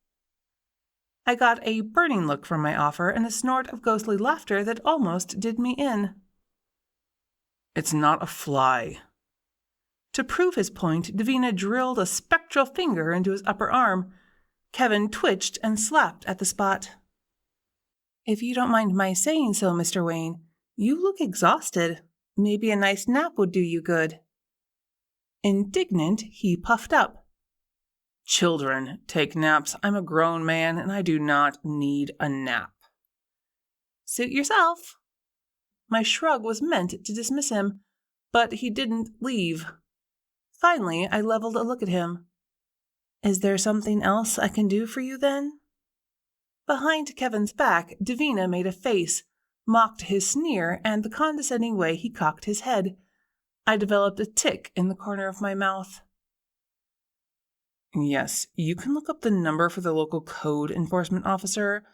Speaker 1: I got a burning look from my offer and a snort of ghostly laughter that almost did me in.
Speaker 2: It's not a fly.
Speaker 1: To prove his point, Davina drilled a spectral finger into his upper arm. Kevin twitched and slapped at the spot. If you don't mind my saying so, Mr. Wayne, you look exhausted. Maybe a nice nap would do you good. Indignant, he puffed up.
Speaker 2: Children take naps. I'm a grown man and I do not need a nap.
Speaker 1: Suit yourself. My shrug was meant to dismiss him, but he didn't leave. Finally, I leveled a look at him. Is there something else I can do for you then? Behind Kevin's back, Davina made a face, mocked his sneer and the condescending way he cocked his head. I developed a tick in the corner of my mouth.
Speaker 2: Yes, you can look up the number for the local code enforcement officer.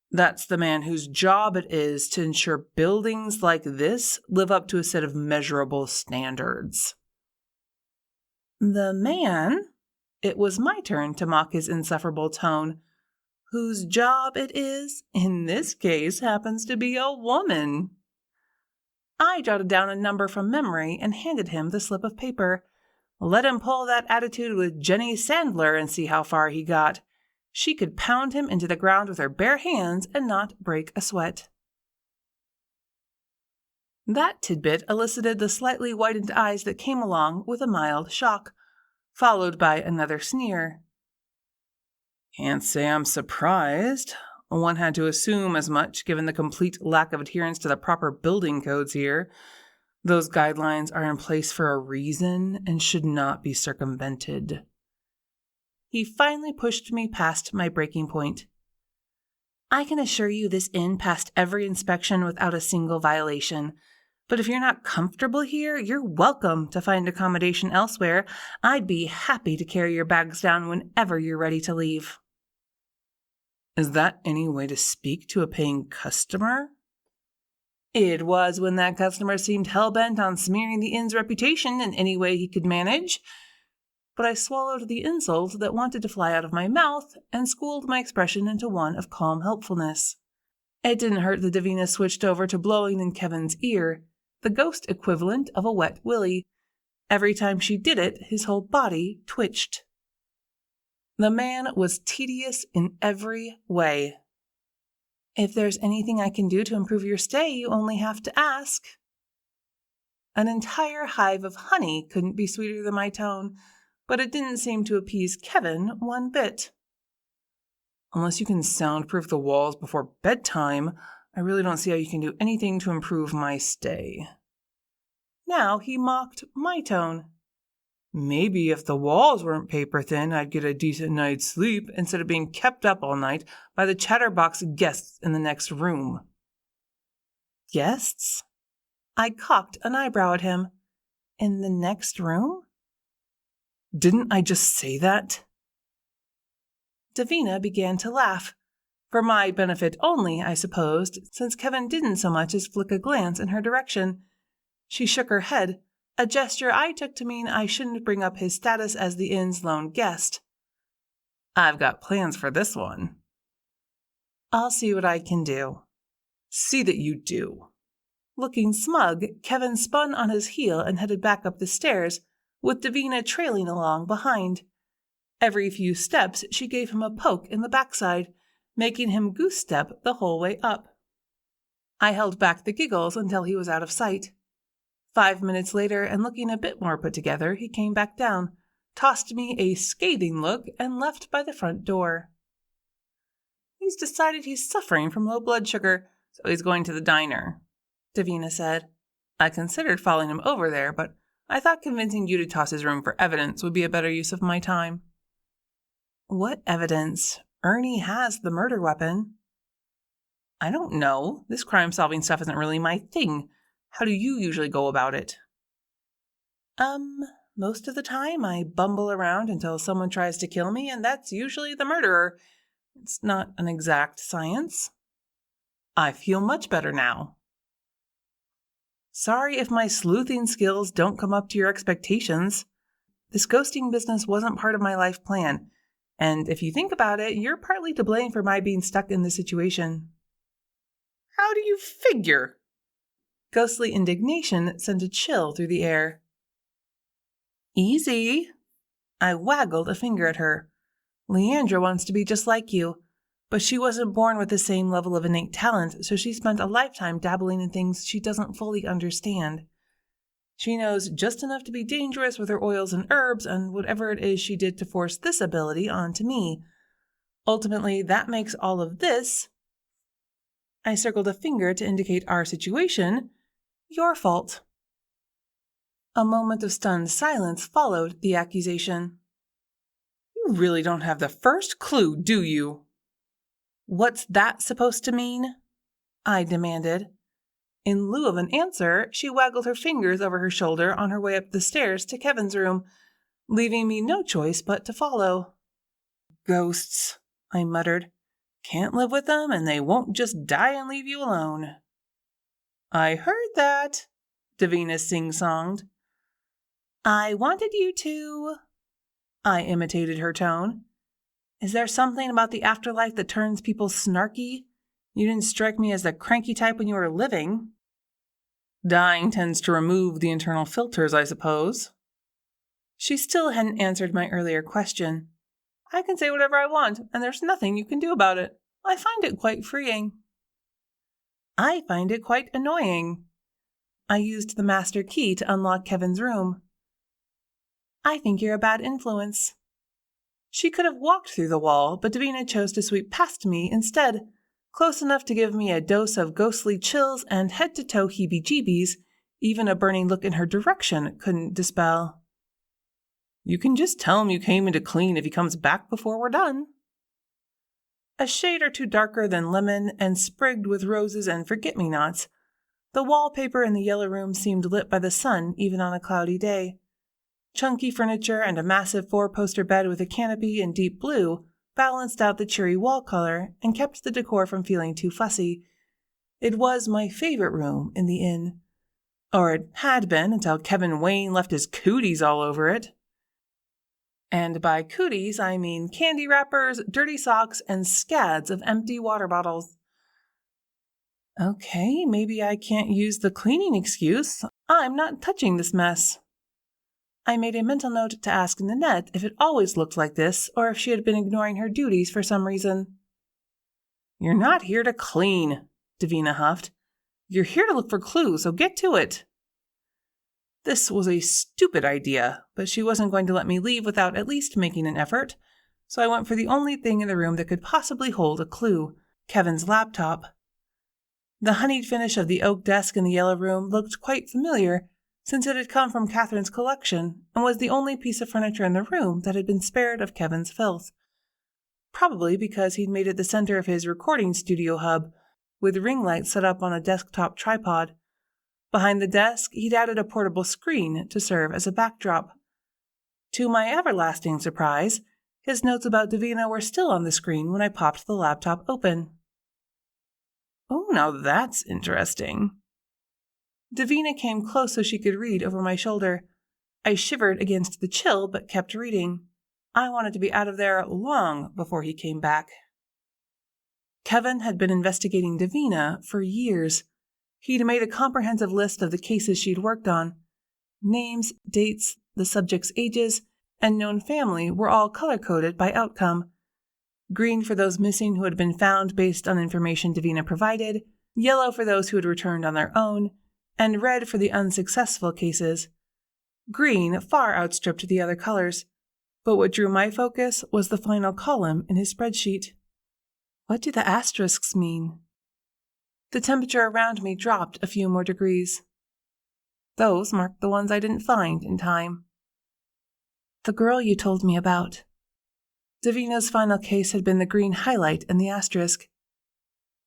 Speaker 2: That's the man whose job it is to ensure buildings like this live up to a set of measurable standards.
Speaker 1: The man? It was my turn to mock his insufferable tone. Whose job it is, in this case, happens to be a woman. I jotted down a number from memory and handed him the slip of paper.
Speaker 2: Let him pull that attitude with Jenny Sandler and see how far he got. She could pound him into the ground with her bare hands and not break a sweat. That tidbit elicited the slightly widened eyes that came along with a mild shock, followed by another sneer. Can't say I'm surprised. One had to assume as much given the complete lack of adherence to the proper building codes here. Those guidelines are in place for a reason and should not be circumvented. He finally pushed me past my breaking point. I can assure you this inn passed every inspection without a single violation. But if you're not comfortable here, you're welcome to find accommodation elsewhere. I'd be happy to carry your bags down whenever you're ready to leave. Is that any way to speak to a paying customer? It was when that customer seemed hell-bent on smearing the inn's reputation in any way he could manage. But I swallowed the insult that wanted to fly out of my mouth and schooled my expression into one of calm helpfulness. It didn't hurt that Davina switched over to blowing in Kevin's ear, the ghost equivalent of a wet willy. Every time she did it, his whole body twitched. The man was tedious in every way. If there's anything I can do to improve your stay, you only have to ask. An entire hive of honey couldn't be sweeter than my tone, but it didn't seem to appease Kevin one bit. Unless you can soundproof the walls before bedtime, I really don't see how you can do anything to improve my stay. Now he mocked my tone. Maybe if the walls weren't paper thin, I'd get a decent night's sleep instead of being kept up all night by the chatterbox guests in the next room. Guests? I cocked an eyebrow at him. In the next room? Didn't I just say that? Davina began to laugh. For my benefit only, I supposed, since Kevin didn't so much as flick a glance in her direction. She shook her head, a gesture I took to mean I shouldn't bring up his status as the inn's lone guest. I've got plans for this one. I'll see what I can do. See that you do. Looking smug, Kevin spun on his heel and headed back up the stairs, with Davina trailing along behind. Every few steps, she gave him a poke in the backside, making him goose-step the whole way up. I held back the giggles until he was out of sight. 5 minutes later, and looking a bit more put together, he came back down, tossed me a scathing look, and left by the front door. He's decided he's suffering from low blood sugar, so he's going to the diner, Davina said. I considered following him over there, but I thought convincing you to toss his room for evidence would be a better use of my time. What evidence? Ernie has the murder weapon. I don't know. This crime-solving stuff isn't really my thing. How do you usually go about it? Most of the time I bumble around until someone tries to kill me, and that's usually the murderer. It's not an exact science. I feel much better now. Sorry if my sleuthing skills don't come up to your expectations. This ghosting business wasn't part of my life plan, and if you think about it, you're partly to blame for my being stuck in this situation. How do you figure? Ghostly indignation sent a chill through the air. Easy. I waggled a finger at her. Leandra wants to be just like you, but she wasn't born with the same level of innate talent, so she spent a lifetime dabbling in things she doesn't fully understand. She knows just enough to be dangerous with her oils and herbs and whatever it is she did to force this ability onto me. Ultimately, that makes all of this, I circled a finger to indicate our situation, your fault. A moment of stunned silence followed the accusation. You really don't have the first clue, do you? What's that supposed to mean? I demanded. In lieu of an answer, she waggled her fingers over her shoulder on her way up the stairs to Kevin's room, leaving me no choice but to follow. Ghosts, I muttered. Can't live with them, and they won't just die and leave you alone. I heard that, Davina sing-songed. I wanted you to. I imitated her tone. Is there something about the afterlife that turns people snarky? You didn't strike me as the cranky type when you were living. Dying tends to remove the internal filters, I suppose. She still hadn't answered my earlier question. I can say whatever I want, and there's nothing you can do about it. I find it quite freeing. I find it quite annoying. I used the master key to unlock Kevin's room. I think you're a bad influence. She could have walked through the wall, but Davina chose to sweep past me instead, close enough to give me a dose of ghostly chills and head-to-toe heebie-jeebies even a burning look in her direction couldn't dispel. You can just tell him you came in to clean if he comes back before we're done. A shade or two darker than lemon and sprigged with roses and forget-me-nots, the wallpaper in the yellow room seemed lit by the sun even on a cloudy day. Chunky furniture and a massive 4-poster bed with a canopy in deep blue balanced out the cheery wall color and kept the decor from feeling too fussy. It was my favorite room in the inn. Or it had been until Kevin Wayne left his cooties all over it. And by cooties, I mean candy wrappers, dirty socks, and scads of empty water bottles. Okay, maybe I can't use the cleaning excuse. I'm not touching this mess. I made a mental note to ask Nanette if it always looked like this or if she had been ignoring her duties for some reason. You're not here to clean, Davina huffed. You're here to look for clues, so get to it. This was a stupid idea, but she wasn't going to let me leave without at least making an effort, so I went for the only thing in the room that could possibly hold a clue, Kevin's laptop. The honeyed finish of the oak desk in the yellow room looked quite familiar, since it had come from Catherine's collection and was the only piece of furniture in the room that had been spared of Kevin's filth. Probably because he'd made it the center of his recording studio hub, with ring lights set up on a desktop tripod. Behind the desk, he'd added a portable screen to serve as a backdrop. To my everlasting surprise, his notes about Davina were still on the screen when I popped the laptop open. Oh, now that's interesting. Davina came close so she could read over my shoulder. I shivered against the chill but kept reading. I wanted to be out of there long before he came back. Kevin had been investigating Davina for years. He'd made a comprehensive list of the cases she'd worked on. Names, dates, the subjects' ages, and known family were all color-coded by outcome. Green for those missing who had been found based on information Davina provided, yellow for those who had returned on their own, and red for the unsuccessful cases. Green far outstripped the other colors, but what drew my focus was the final column in his spreadsheet. What do the asterisks mean? The temperature around me dropped a few more degrees. Those marked the ones I didn't find in time. The girl you told me about. Davina's final case had been the green highlight and the asterisk.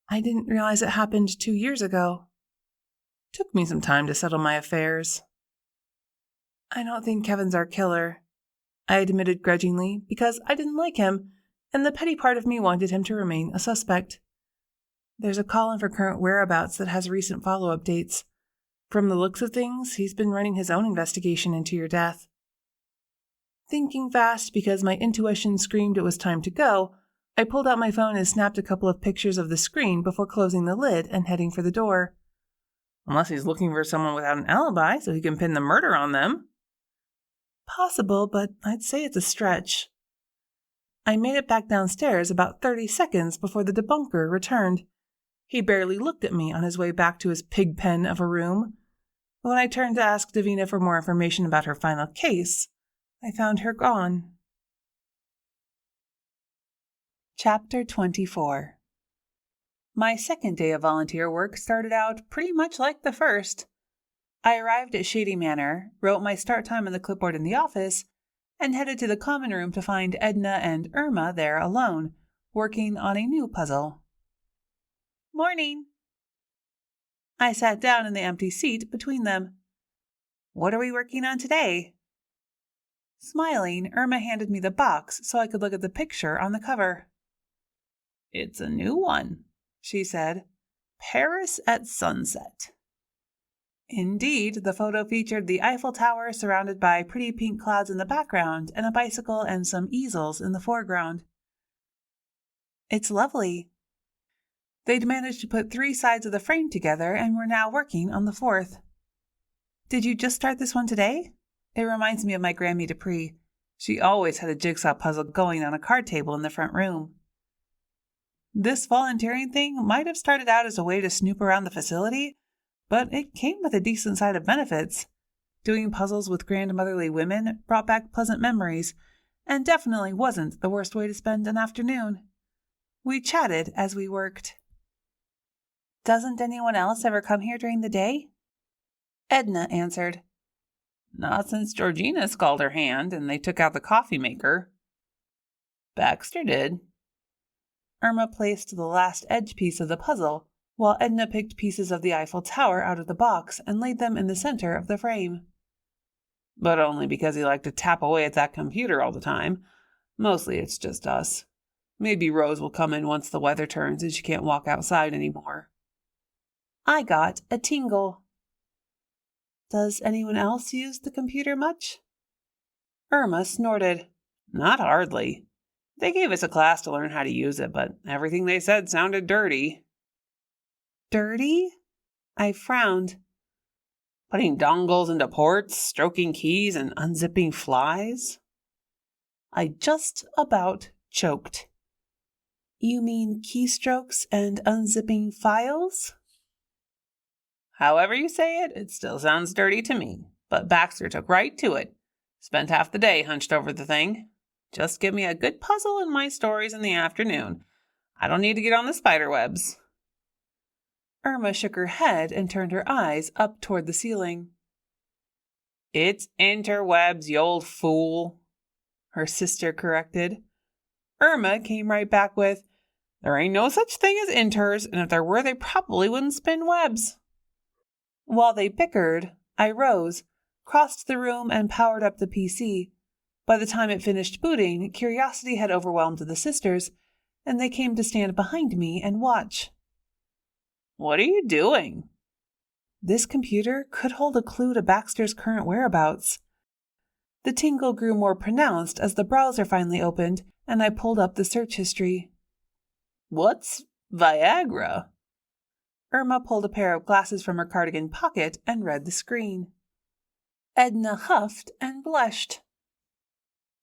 Speaker 2: I didn't realize it happened 2 years ago. Took me some time to settle my affairs. I don't think Kevin's our killer, I admitted grudgingly, because I didn't like him, and the petty part of me wanted him to remain a suspect. There's a call-in for current whereabouts that has recent follow-up dates. From the looks of things, he's been running his own investigation into your death. Thinking fast because my intuition screamed it was time to go, I pulled out my phone and snapped a couple of pictures of the screen before closing the lid and heading for the door. Unless he's looking for someone without an alibi so he can pin the murder on them. Possible, but I'd say it's a stretch. I made it back downstairs about 30 seconds before the debunker returned. He barely looked at me on his way back to his pig pen of a room. When I turned to ask Davina for more information about her final case, I found her gone. Chapter 24. My second day of volunteer work started out pretty much like the first. I arrived at Shady Manor, wrote my start time on the clipboard in the office, and headed to the common room to find Edna and Irma there alone, working on a new puzzle. Morning. I sat down in the empty seat between them. What are we working on today? Smiling, Irma handed me the box so I could look at the picture on the cover. It's a new one, she said. Paris at sunset. Indeed, the photo featured the Eiffel Tower surrounded by pretty pink clouds in the background and a bicycle and some easels in the foreground. It's lovely. They'd managed to put 3 sides of the frame together and were now working on the 4th. Did you just start this one today?
Speaker 1: It reminds me of my Grammy Dupree. She always had a jigsaw puzzle going on a card table in the front room. This volunteering thing might have started out as a way to snoop around the facility, but it came with a decent side of benefits. Doing puzzles with grandmotherly women brought back pleasant memories, and definitely wasn't the worst way to spend an afternoon. We chatted as we worked. Doesn't anyone else ever come here during the day? Edna answered.
Speaker 2: Not since Georgina scalded her hand and they took out the coffee maker. Baxter did.
Speaker 1: Irma placed the last edge piece of the puzzle, while Edna picked pieces of the Eiffel Tower out of the box and laid them in the center of the frame.
Speaker 2: But only because he liked to tap away at that computer all the time. Mostly it's just us. Maybe Rose will come in once the weather turns and she can't walk outside anymore.
Speaker 1: I got a tingle. Does anyone else use the computer much? Irma snorted.
Speaker 2: Not hardly. They gave us a class to learn how to use it, but everything they said sounded dirty.
Speaker 1: Dirty? I frowned.
Speaker 2: Putting dongles into ports, stroking keys, and unzipping flies?
Speaker 1: I just about choked. You mean keystrokes and unzipping files?
Speaker 2: However you say it, it still sounds dirty to me. But Baxter took right to it. Spent half the day hunched over the thing. Just give me a good puzzle and my stories in the afternoon. I don't need to get on the spider webs.
Speaker 1: Irma shook her head and turned her eyes up toward the ceiling.
Speaker 2: It's interwebs, you old fool,
Speaker 1: her sister corrected. Irma came right back with,
Speaker 2: there ain't no such thing as inters, and if there were, they probably wouldn't spin webs.
Speaker 1: While they bickered, I rose, crossed the room, and powered up the PC. By the time it finished booting, curiosity had overwhelmed the sisters, and they came to stand behind me and watch.
Speaker 2: What are you doing?
Speaker 1: This computer could hold a clue to Baxter's current whereabouts. The tingle grew more pronounced as the browser finally opened, and I pulled up the search history.
Speaker 2: What's Viagra?
Speaker 1: Irma pulled a pair of glasses from her cardigan pocket and read the screen. Edna huffed and blushed.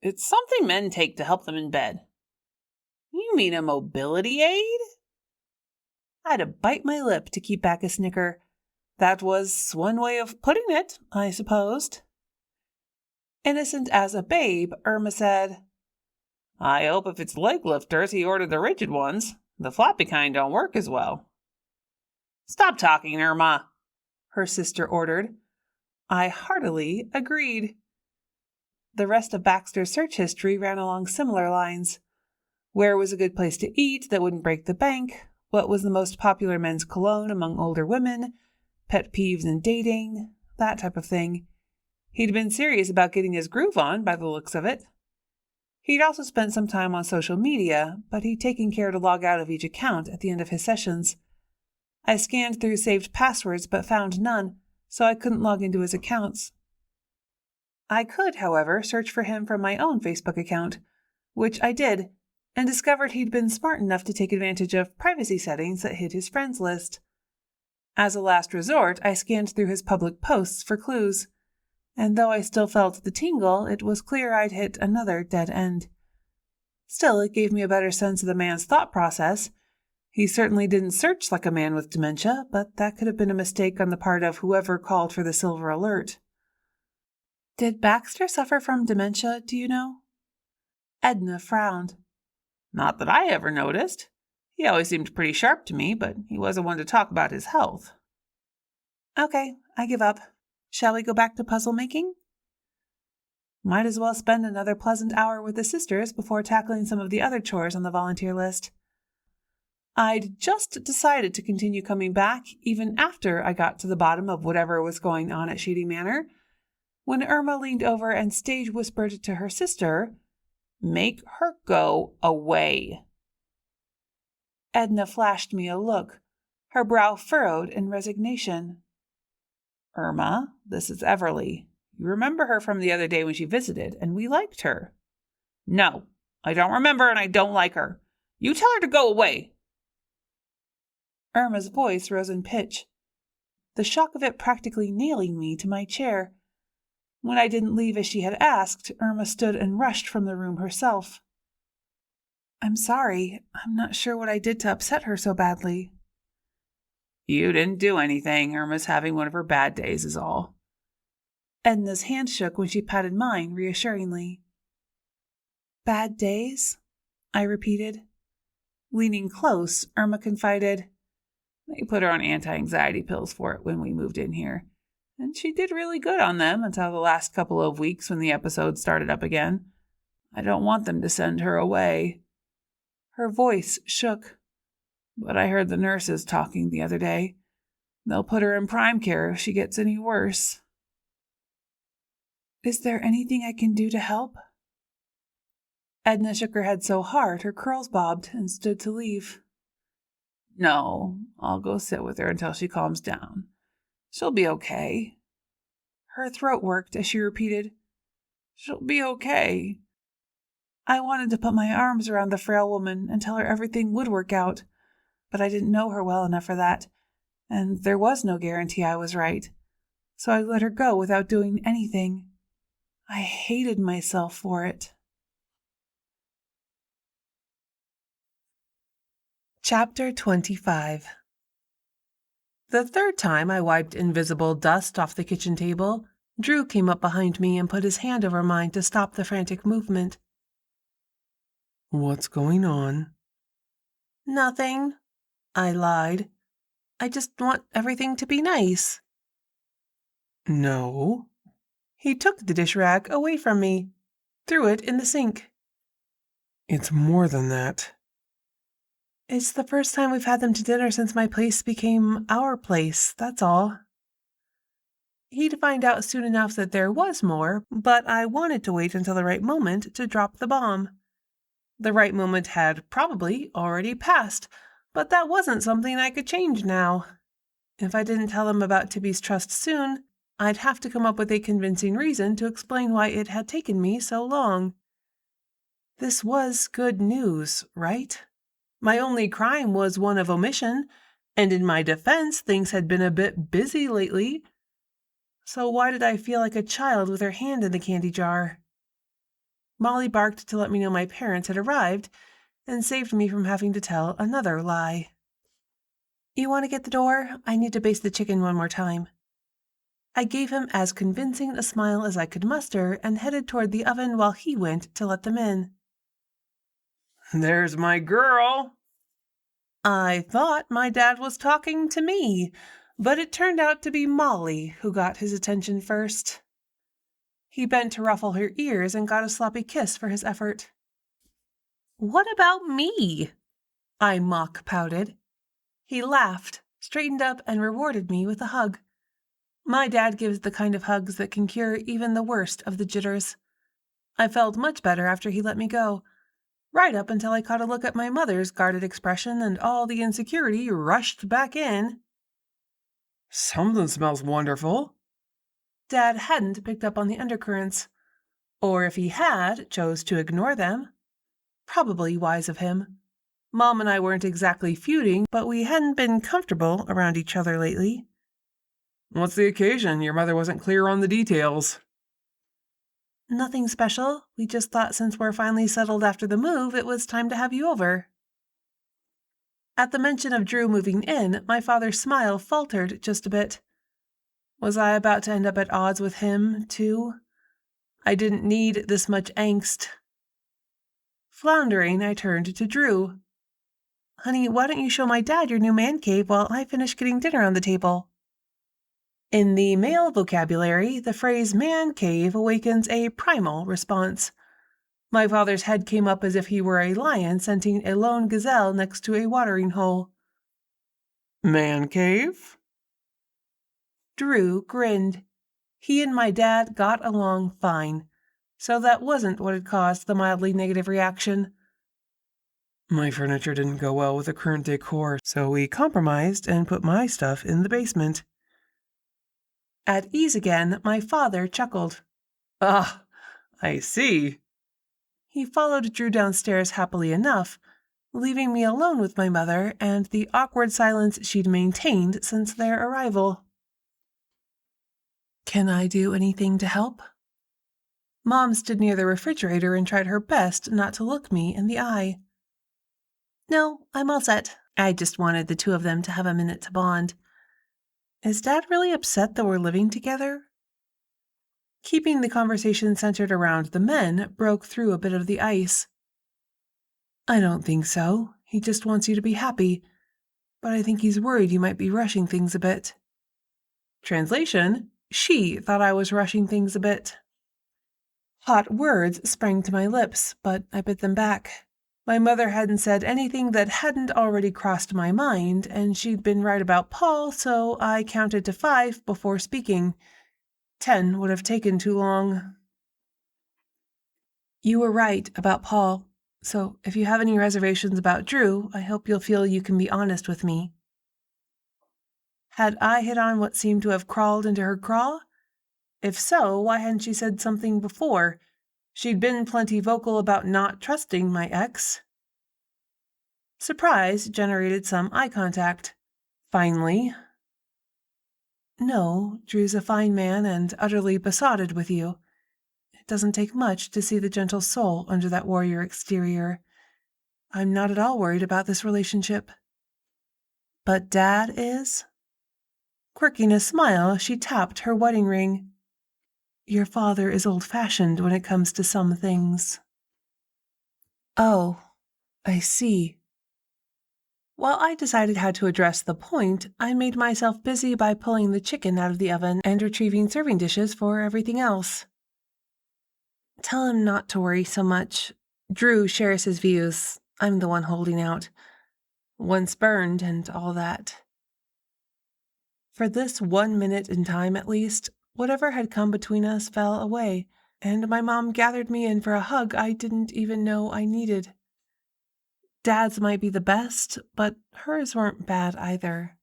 Speaker 2: It's something men take to help them in bed. You mean a mobility aid?
Speaker 1: I had to bite my lip to keep back a snicker. That was one way of putting it, I supposed. Innocent as a babe, Irma said,
Speaker 2: I hope if it's leg lifters, he ordered the rigid ones. The floppy kind don't work as well. Stop talking, Irma,
Speaker 1: her sister ordered. I heartily agreed. The rest of Baxter's search history ran along similar lines. Where was a good place to eat that wouldn't break the bank? What was the most popular men's cologne among older women? Pet peeves in dating? That type of thing. He'd been serious about getting his groove on by the looks of it. He'd also spent some time on social media, but he'd taken care to log out of each account at the end of his sessions. I scanned through saved passwords but found none, so I couldn't log into his accounts. I could, however, search for him from my own Facebook account, which I did, and discovered he'd been smart enough to take advantage of privacy settings that hid his friends list. As a last resort, I scanned through his public posts for clues, and though I still felt the tingle, it was clear I'd hit another dead end. Still, it gave me a better sense of the man's thought process. He certainly didn't search like a man with dementia, but that could have been a mistake on the part of whoever called for the silver alert. Did Baxter suffer from dementia, do you know? Edna frowned.
Speaker 2: Not that I ever noticed. He always seemed pretty sharp to me, but he wasn't one to talk about his health.
Speaker 1: Okay, I give up. Shall we go back to puzzle making? Might as well spend another pleasant hour with the sisters before tackling some of the other chores on the volunteer list. I'd just decided to continue coming back even after I got to the bottom of whatever was going on at Shady Manor, when Irma leaned over and stage whispered to her sister,
Speaker 2: "Make her go away."
Speaker 1: Edna flashed me a look, her brow furrowed in resignation.
Speaker 2: Irma, this is Everly. You remember her from the other day when she visited, and we liked her. No, I don't remember and I don't like her. You tell her to go away.
Speaker 1: Irma's voice rose in pitch, the shock of it practically nailing me to my chair. When I didn't leave as she had asked, Irma stood and rushed from the room herself. I'm sorry. I'm not sure what I did to upset her so badly.
Speaker 2: You didn't do anything. Irma's having one of her bad days is all.
Speaker 1: Edna's hand shook when she patted mine reassuringly. Bad days? I repeated. Leaning close, Irma confided,
Speaker 2: They put her on anti-anxiety pills for it when we moved in here, and she did really good on them until the last couple of weeks when the episodes started up again. I don't want them to send her away.
Speaker 1: Her voice shook.
Speaker 2: But I heard the nurses talking the other day. They'll put her in prime care if she gets any worse.
Speaker 1: Is there anything I can do to help? Edna shook her head so hard her curls bobbed and stood to leave.
Speaker 2: No, I'll go sit with her until she calms down. She'll be okay.
Speaker 1: Her throat worked as she repeated,
Speaker 2: She'll be okay.
Speaker 1: I wanted to put my arms around the frail woman and tell her everything would work out, but I didn't know her well enough for that, and there was no guarantee I was right, so I let her go without doing anything. I hated myself for it. Chapter 25. The third time I wiped invisible dust off the kitchen table, Drew came up behind me and put his hand over mine to stop the frantic movement.
Speaker 3: What's going on?
Speaker 1: Nothing, I lied. I just want everything to be nice.
Speaker 3: No.
Speaker 1: He took the dish rag away from me, threw it in the sink.
Speaker 3: It's more than that.
Speaker 1: It's the first time we've had them to dinner since my place became our place, that's all. He'd find out soon enough that there was more, but I wanted to wait until the right moment to drop the bomb. The right moment had probably already passed, but that wasn't something I could change now. If I didn't tell him about Tibby's trust soon, I'd have to come up with a convincing reason to explain why it had taken me so long. This was good news, right? My only crime was one of omission, and in my defense, things had been a bit busy lately. So why did I feel like a child with her hand in the candy jar? Molly barked to let me know my parents had arrived and saved me from having to tell another lie. You want to get the door? I need to baste the chicken one more time. I gave him as convincing a smile as I could muster and headed toward the oven while he went to let them in.
Speaker 3: There's my girl.
Speaker 1: I thought my dad was talking to me, but it turned out to be Molly who got his attention first. He bent to ruffle her ears and got a sloppy kiss for his effort. What about me? I mock pouted. He laughed, straightened up, and rewarded me with a hug. My dad gives the kind of hugs that can cure even the worst of the jitters. I felt much better after he let me go, right up until I caught a look at my mother's guarded expression and all the insecurity rushed back in.
Speaker 3: Something smells wonderful.
Speaker 1: Dad hadn't picked up on the undercurrents, or if he had, chose to ignore them. Probably wise of him. Mom and I weren't exactly feuding, but we hadn't been comfortable around each other lately.
Speaker 3: What's the occasion? Your mother wasn't clear on the details.
Speaker 1: Nothing special. We just thought since we're finally settled after the move, it was time to have you over. At the mention of Drew moving in, my father's smile faltered just a bit. Was I about to end up at odds with him, too? I didn't need this much angst. Floundering, I turned to Drew. Honey, why don't you show my dad your new man cave while I finish getting dinner on the table? In the male vocabulary, the phrase man cave awakens a primal response. My father's head came up as if he were a lion scenting a lone gazelle next to a watering hole.
Speaker 3: Man cave?
Speaker 1: Drew grinned. He and my dad got along fine, so that wasn't what had caused the mildly negative reaction.
Speaker 3: My furniture didn't go well with the current decor, so we compromised and put my stuff in the basement.
Speaker 1: At ease again, my father chuckled.
Speaker 3: Ah, I see.
Speaker 1: He followed Drew downstairs happily enough, leaving me alone with my mother and the awkward silence she'd maintained since their arrival. Can I do anything to help? Mom stood near the refrigerator and tried her best not to look me in the eye. No, I'm all set. I just wanted the two of them to have a minute to bond. Is Dad really upset that we're living together? Keeping the conversation centered around the men broke through a bit of the ice. I don't think so. He just wants you to be happy. But I think he's worried you might be rushing things a bit. Translation: she thought I was rushing things a bit. Hot words sprang to my lips, but I bit them back. My mother hadn't said anything that hadn't already crossed my mind, and she'd been right about Paul, so I counted to 5 before speaking. 10 would have taken too long. You were right about Paul, so if you have any reservations about Drew, I hope you'll feel you can be honest with me. Had I hit on what seemed to have crawled into her craw? If so, why hadn't she said something before? She'd been plenty vocal about not trusting my ex. Surprise generated some eye contact. Finally. No, Drew's a fine man and utterly besotted with you. It doesn't take much to see the gentle soul under that warrior exterior. I'm not at all worried about this relationship. But Dad is? Quirking a smile, she tapped her wedding ring. Your father is old-fashioned when it comes to some things. Oh, I see. While I decided how to address the point, I made myself busy by pulling the chicken out of the oven and retrieving serving dishes for everything else. Tell him not to worry so much. Drew shares his views. I'm the one holding out. Once burned and all that. For this 1 minute in time at least, whatever had come between us fell away, and my mom gathered me in for a hug I didn't even know I needed. Dad's might be the best, but hers weren't bad either.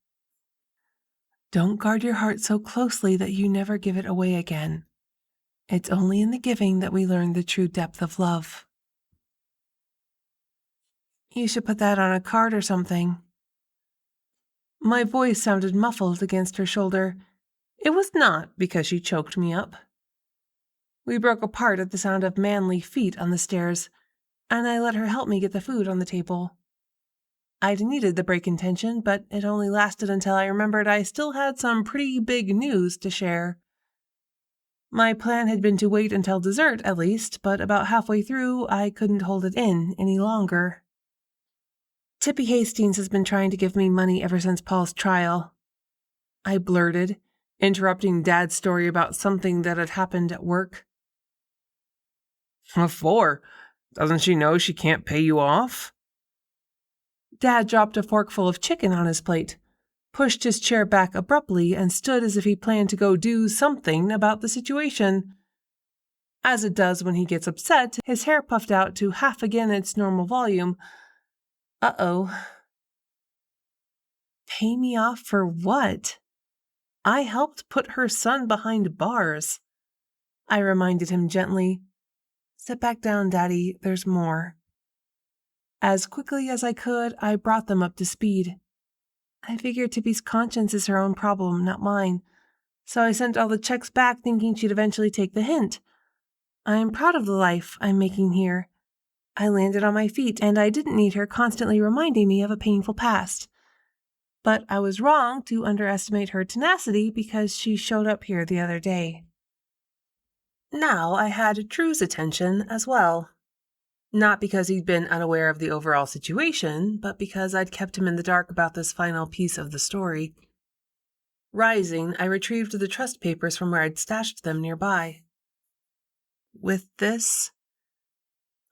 Speaker 1: Don't guard your heart so closely that you never give it away again. It's only in the giving that we learn the true depth of love. You should put that on a card or something. My voice sounded muffled against her shoulder. It was not because she choked me up. We broke apart at the sound of manly feet on the stairs, and I let her help me get the food on the table. I'd needed the break in tension, but it only lasted until I remembered I still had some pretty big news to share. My plan had been to wait until dessert, at least, but about halfway through, I couldn't hold it in any longer. Tippy Hastings has been trying to give me money ever since Paul's trial, I blurted, interrupting Dad's story about something that had happened at work.
Speaker 3: What for? Doesn't she know she can't pay you off?
Speaker 1: Dad dropped a forkful of chicken on his plate, pushed his chair back abruptly, and stood as if he planned to go do something about the situation. As it does when he gets upset, his hair puffed out to half again its normal volume. Uh-oh. Pay me off for what? I helped put her son behind bars. I reminded him gently. Sit back down, Daddy, there's more. As quickly as I could, I brought them up to speed. I figured Tippy's conscience is her own problem, not mine, so I sent all the checks back thinking she'd eventually take the hint. I am proud of the life I'm making here. I landed on my feet, and I didn't need her constantly reminding me of a painful past. But I was wrong to underestimate her tenacity because she showed up here the other day. Now I had Drew's attention as well. Not because he'd been unaware of the overall situation, but because I'd kept him in the dark about this final piece of the story. Rising, I retrieved the trust papers from where I'd stashed them nearby. With this,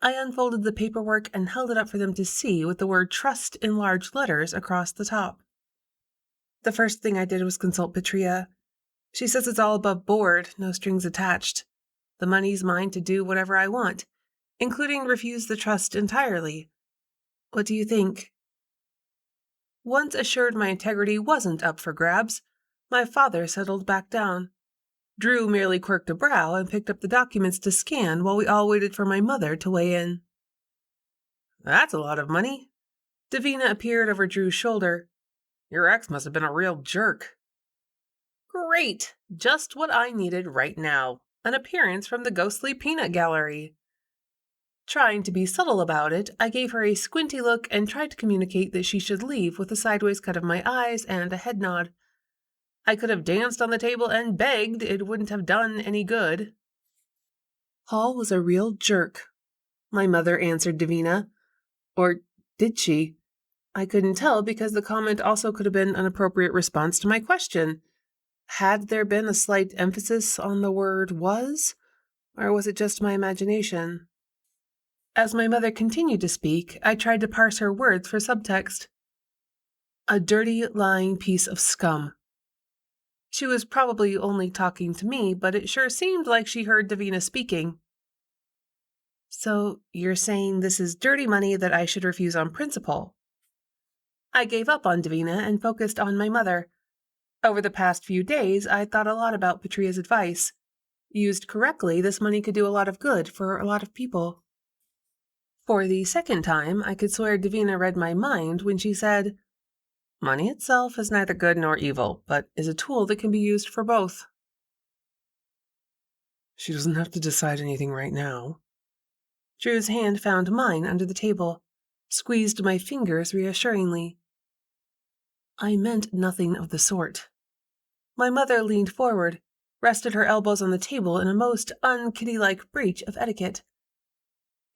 Speaker 1: I unfolded the paperwork and held it up for them to see with the word trust in large letters across the top. The first thing I did was consult Petria. She says it's all above board, no strings attached. The money's mine to do whatever I want, including refuse the trust entirely. What do you think? Once assured my integrity wasn't up for grabs, my father settled back down. Drew merely quirked a brow and picked up the documents to scan while we all waited for my mother to weigh in. That's a lot of money. Davina appeared over Drew's shoulder. Your ex must have been a real jerk.
Speaker 2: Great! Just what I needed right now. An appearance from the ghostly peanut gallery. Trying to be subtle about it, I gave her a squinty look and tried to communicate that she should leave with a sideways cut of my eyes and a head nod. I could have danced on the table and begged, it wouldn't have done any good. Paul was a real jerk, my mother answered Davina. Or did she? I couldn't tell because the comment also could have been an appropriate response to my question. Had there been a slight emphasis on the word was? Or was it just my imagination? As my mother continued to speak, I tried to parse her words for subtext. A dirty, lying piece of scum. She was probably only talking to me, but it sure seemed like she heard Davina speaking. So you're saying this is dirty money that I should refuse on principle? I gave up on Davina and focused on my mother. Over the past few days, I thought a lot about Patria's advice. Used correctly, this money could do a lot of good for a lot of people. For the second time, I could swear Davina read my mind when she said, "Money itself is neither good nor evil, but is a tool that can be used for both." She doesn't have to decide anything right now. Drew's hand found mine under the table, squeezed my fingers reassuringly. I meant nothing of the sort. My mother leaned forward, rested her elbows on the table in a most unkitty-like breach of etiquette.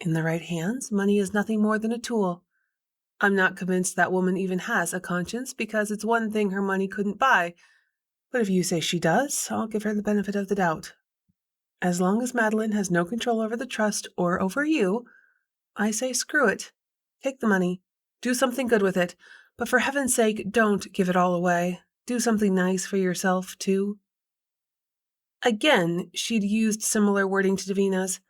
Speaker 2: In the right hands, money is nothing more than a tool. I'm not convinced that woman even has a conscience because it's one thing her money couldn't buy, but if you say she does, I'll give her the benefit of the doubt. As long as Madeline has no control over the trust or over you, I say screw it. Take the money. Do something good with it. But for heaven's sake, don't give it all away. Do something nice for yourself, too. Again, she'd used similar wording to Davina's,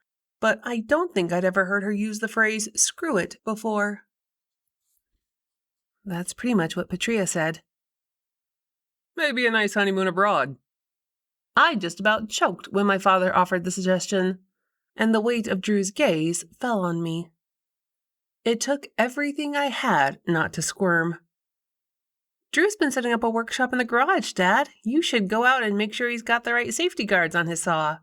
Speaker 2: but I don't think I'd ever heard her use the phrase screw it before. That's pretty much what Patria said. Maybe a nice honeymoon abroad. I just about choked when my father offered the suggestion, and the weight of Drew's gaze fell on me. It took everything I had not to squirm. Drew's been setting up a workshop in the garage, Dad. You should go out and make sure he's got the right safety guards on his saw.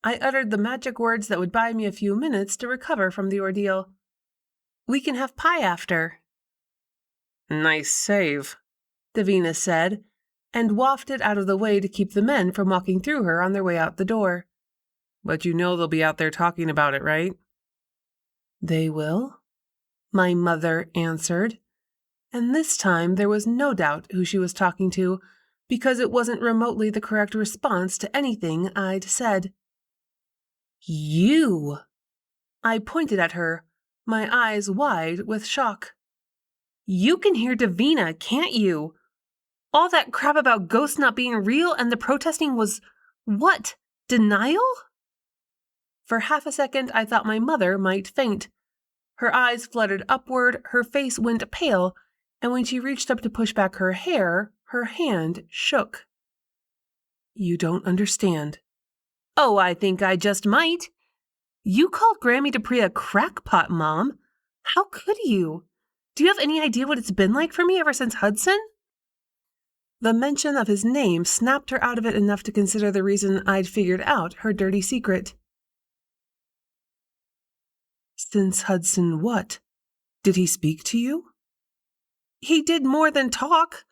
Speaker 2: I uttered the magic words that would buy me a few minutes to recover from the ordeal. We can have pie after. Nice save, Davina said, and wafted out of the way to keep the men from walking through her on their way out the door. But you know they'll be out there talking about it, right? They will, my mother answered, and this time there was no doubt who she was talking to, because it wasn't remotely the correct response to anything I'd said. You! I pointed at her, my eyes wide with shock. You can hear Davina, can't you? All that crap about ghosts not being real and the protesting was, what, denial? For half a second I thought my mother might faint. Her eyes fluttered upward, her face went pale, and when she reached up to push back her hair, her hand shook. You don't understand. Oh, I think I just might. You called Grammy Dupree a crackpot, Mom. How could you? Do you have any idea what it's been like for me ever since Hudson? The mention of his name snapped her out of it enough to consider the reason I'd figured out her dirty secret. Since Hudson what? Did he speak to you? He did more than talk.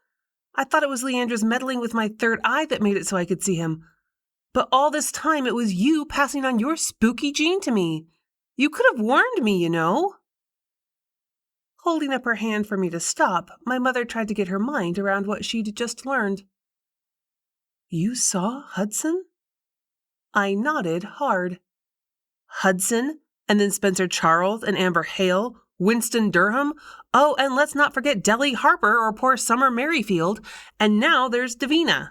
Speaker 2: I thought it was Leandra's meddling with my third eye that made it so I could see him. But all this time it was you passing on your spooky gene to me. You could have warned me, you know. Holding up her hand for me to stop, my mother tried to get her mind around what she'd just learned. You saw Hudson? I nodded hard. Hudson, and then Spencer Charles and Amber Hale, Winston Durham, oh, and let's not forget Dellie Harper or poor Summer Merrifield, and now there's Davina.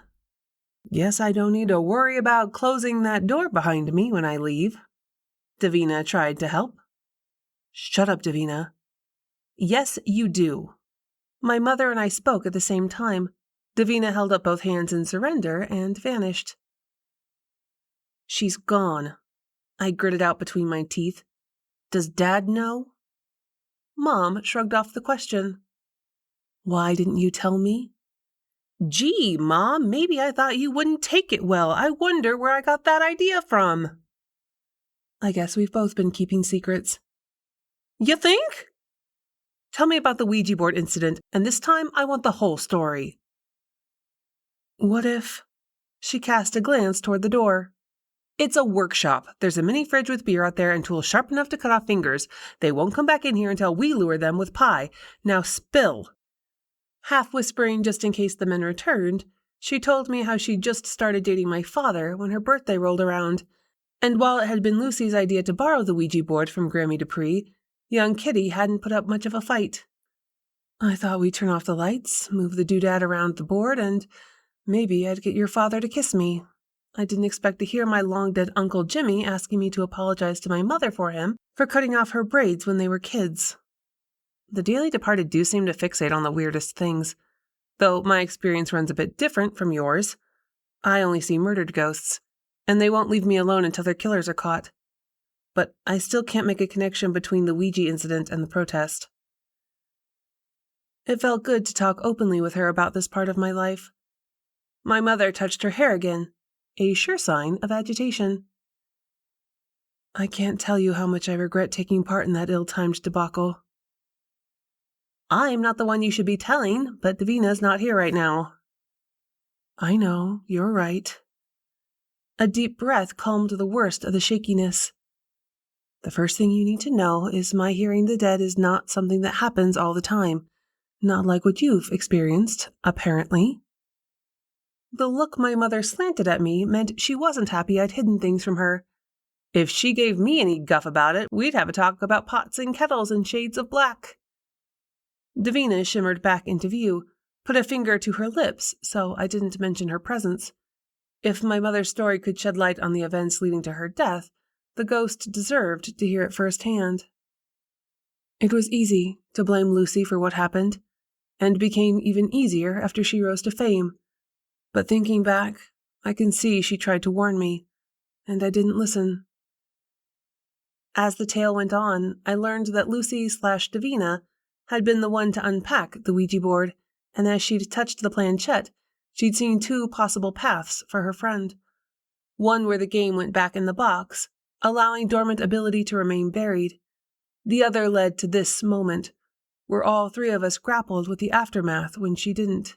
Speaker 2: Guess I don't need to worry about closing that door behind me when I leave. Davina tried to help. Shut up, Davina. Yes, you do. My mother and I spoke at the same time. Davina held up both hands in surrender and vanished. She's gone, I gritted out between my teeth. Does Dad know? Mom shrugged off the question. Why didn't you tell me?
Speaker 4: Gee, Mom, maybe I thought you wouldn't take it well. I wonder where I got that idea from. I guess we've both been keeping secrets. You think? Tell me about the Ouija board incident, and this time I want the whole story. What if... She cast a glance toward the door. It's a workshop. There's a mini fridge with beer out there and tools sharp enough to cut off fingers. They won't come back in here until we lure them with pie. Now spill. Half whispering just in case the men returned, she told me how she'd just started dating my father when her birthday rolled around. And while it had been Lucy's idea to borrow the Ouija board from Grammy Dupree, young Kitty hadn't put up much of a fight. I thought we'd turn off the lights, move the doodad around the board, and maybe I'd get your father to kiss me. I didn't expect to hear my long-dead Uncle Jimmy asking me to apologize to my mother for him for cutting off her braids when they were kids. The dearly departed do seem to fixate on the weirdest things, though my experience runs a bit different from yours. I only see murdered ghosts, and they won't leave me alone until their killers are caught. But I still can't make a connection between the Ouija incident and the protest. It felt good to talk openly with her about this part of my life. My mother touched her hair again, a sure sign of agitation. I can't tell you how much I regret taking part in that ill-timed debacle. I'm not the one you should be telling, but Davina's not here right now. I know, you're right. A deep breath calmed the worst of the shakiness. The first thing you need to know is my hearing the dead is not something that happens all the time. Not like what you've experienced, apparently. The look my mother slanted at me meant she wasn't happy I'd hidden things from her. If she gave me any guff about it, we'd have a talk about pots and kettles and shades of black. Davina shimmered back into view, put a finger to her lips, so I didn't mention her presence. If my mother's story could shed light on the events leading to her death, the ghost deserved to hear it firsthand. It was easy to blame Lucy for what happened, and became even easier after she rose to fame. But thinking back, I can see she tried to warn me, and I didn't listen. As the tale went on, I learned that Lucy/Davina had been the one to unpack the Ouija board, and as she'd touched the planchette, she'd seen two possible paths for her friend. One where the game went back in the box, allowing dormant ability to remain buried. The other led to this moment, where all three of us grappled with the aftermath when she didn't.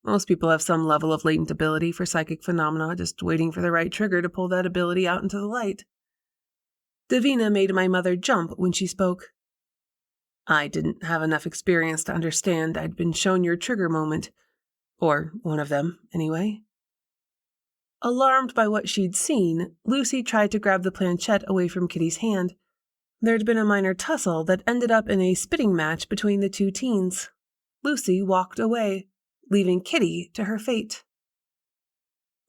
Speaker 4: Most people have some level of latent ability for psychic phenomena, just waiting for the right trigger to pull that ability out into the light. Davina made my mother jump when she spoke. I didn't have enough experience to understand I'd been shown your trigger moment. Or one of them, anyway. Alarmed by what she'd seen, Lucy tried to grab the planchette away from Kitty's hand. There'd been a minor tussle that ended up in a spitting match between the two teens. Lucy walked away, leaving Kitty to her fate.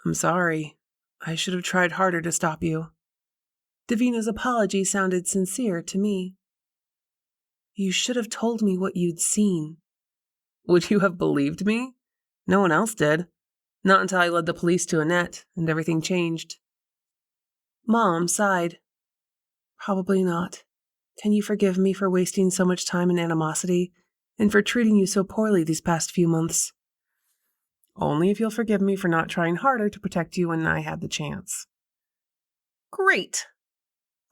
Speaker 4: I'm sorry. I should have tried harder to stop you. Davina's apology sounded sincere to me. You should have told me what you'd seen. Would you have believed me? No one else did. Not until I led the police to Annette, and everything changed. Mom sighed. Probably not. Can you forgive me for wasting so much time in animosity, and for treating you so poorly these past few months? Only if you'll forgive me for not trying harder to protect you when I had the chance. Great!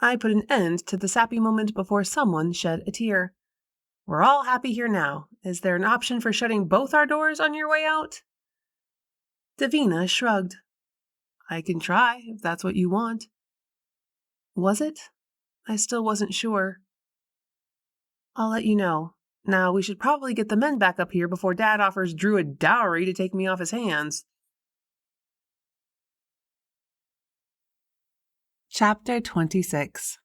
Speaker 4: I put an end to the sappy moment before someone shed a tear. We're all happy here now. Is there an option for shutting both our doors on your way out? Davina shrugged. I can try, if that's what you want. Was it? I still wasn't sure. I'll let you know. Now, we should probably get the men back up here before Dad offers Drew a dowry to take me off his hands.
Speaker 2: Chapter 26.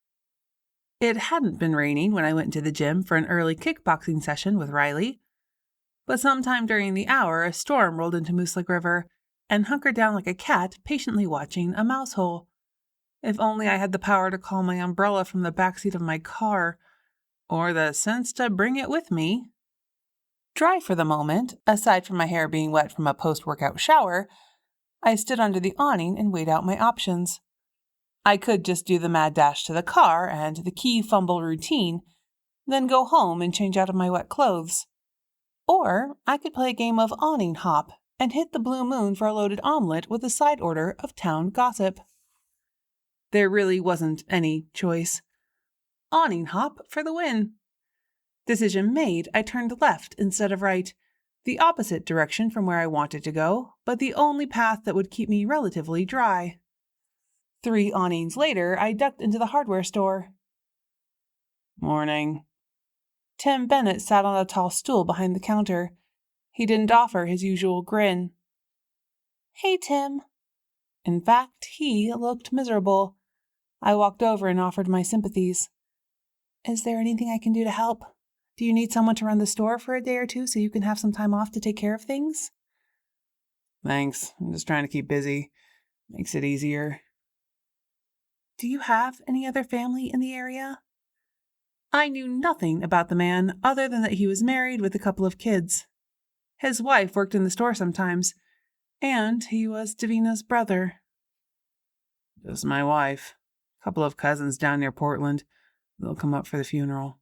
Speaker 2: It hadn't been raining when I went to the gym for an early kickboxing session with Riley, but sometime during the hour a storm rolled into Mooselick River and hunkered down like a cat patiently watching a mouse hole. If only I had the power to call my umbrella from the backseat of my car, or the sense to bring it with me. Dry for the moment, aside from my hair being wet from a post-workout shower, I stood under the awning and weighed out my options. I could just do the mad dash to the car and the key fumble routine, then go home and change out of my wet clothes.
Speaker 1: Or I could play a game of awning hop and hit the blue moon for a loaded omelet with a side order of town gossip. There really wasn't any choice. Awning hop for the win. Decision made, I turned left instead of right, the opposite direction from where I wanted to go, but the only path that would keep me relatively dry. 3 awnings later, I ducked into the hardware store.
Speaker 2: Morning.
Speaker 1: Tim Bennett sat on a tall stool behind the counter. He didn't offer his usual grin. Hey, Tim. In fact, he looked miserable. I walked over and offered my sympathies. Is there anything I can do to help? Do you need someone to run the store for a day or two so you can have some time off to take care of things?
Speaker 2: Thanks. I'm just trying to keep busy. Makes it easier.
Speaker 1: Do you have any other family in the area? I knew nothing about the man other than that he was married with a couple of kids. His wife worked in the store sometimes, and he was Davina's brother.
Speaker 2: Just my wife. A couple of cousins down near Portland. They'll come up for the funeral.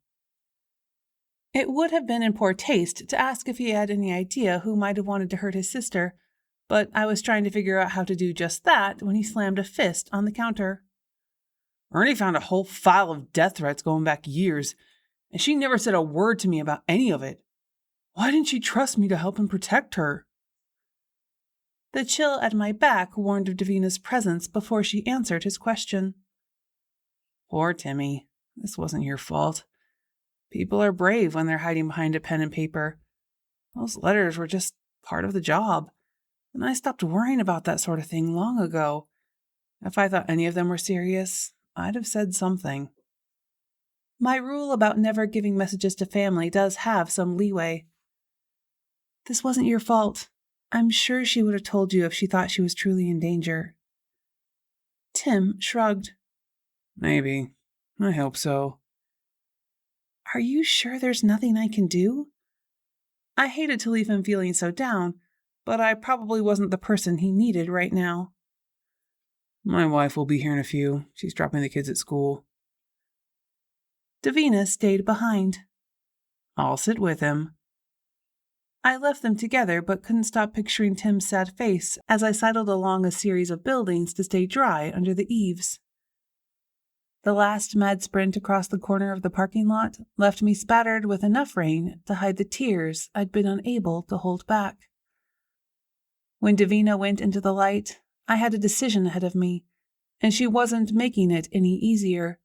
Speaker 1: It would have been in poor taste to ask if he had any idea who might have wanted to hurt his sister, but I was trying to figure out how to do just that when he slammed a fist on the counter.
Speaker 2: Ernie found a whole file of death threats going back years, and she never said a word to me about any of it. Why didn't she trust me to help him protect her?
Speaker 1: The chill at my back warned of Davina's presence before she answered his question.
Speaker 2: Poor Timmy. This wasn't your fault. People are brave when they're hiding behind a pen and paper. Those letters were just part of the job, and I stopped worrying about that sort of thing long ago. If I thought any of them were serious, I'd have said something.
Speaker 1: My rule about never giving messages to family does have some leeway. This wasn't your fault. I'm sure she would have told you if she thought she was truly in danger. Tim shrugged.
Speaker 2: Maybe. I hope so.
Speaker 1: Are you sure there's nothing I can do? I hated to leave him feeling so down, but I probably wasn't the person he needed right now.
Speaker 2: My wife will be here in a few. She's dropping the kids at school.
Speaker 1: Davina stayed behind.
Speaker 2: I'll sit with him.
Speaker 1: I left them together, but couldn't stop picturing Tim's sad face as I sidled along a series of buildings to stay dry under the eaves. The last mad sprint across the corner of the parking lot left me spattered with enough rain to hide the tears I'd been unable to hold back. When Davina went into the light, I had a decision ahead of me, and she wasn't making it any easier.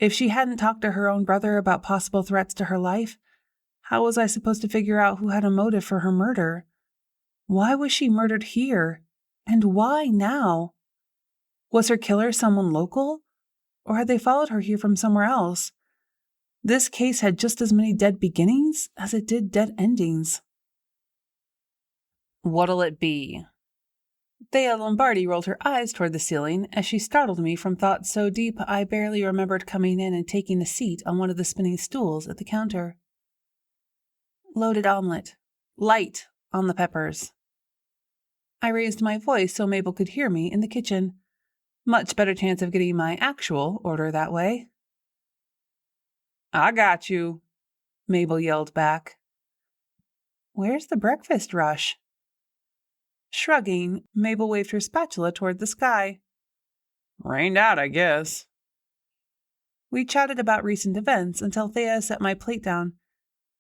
Speaker 1: If she hadn't talked to her own brother about possible threats to her life, how was I supposed to figure out who had a motive for her murder? Why was she murdered here? And why now? Was her killer someone local? Or had they followed her here from somewhere else? This case had just as many dead beginnings as it did dead endings.
Speaker 2: What'll it be?
Speaker 1: Thea Lombardi rolled her eyes toward the ceiling as she startled me from thoughts so deep I barely remembered coming in and taking a seat on one of the spinning stools at the counter. Loaded omelet. Light on the peppers. I raised my voice so Mabel could hear me in the kitchen. Much better chance of getting my actual order that way.
Speaker 2: I got you,
Speaker 1: Mabel yelled back. Where's the breakfast rush? Shrugging, Mabel waved her spatula toward the sky.
Speaker 2: Rained out, I guess.
Speaker 1: We chatted about recent events until Thea set my plate down.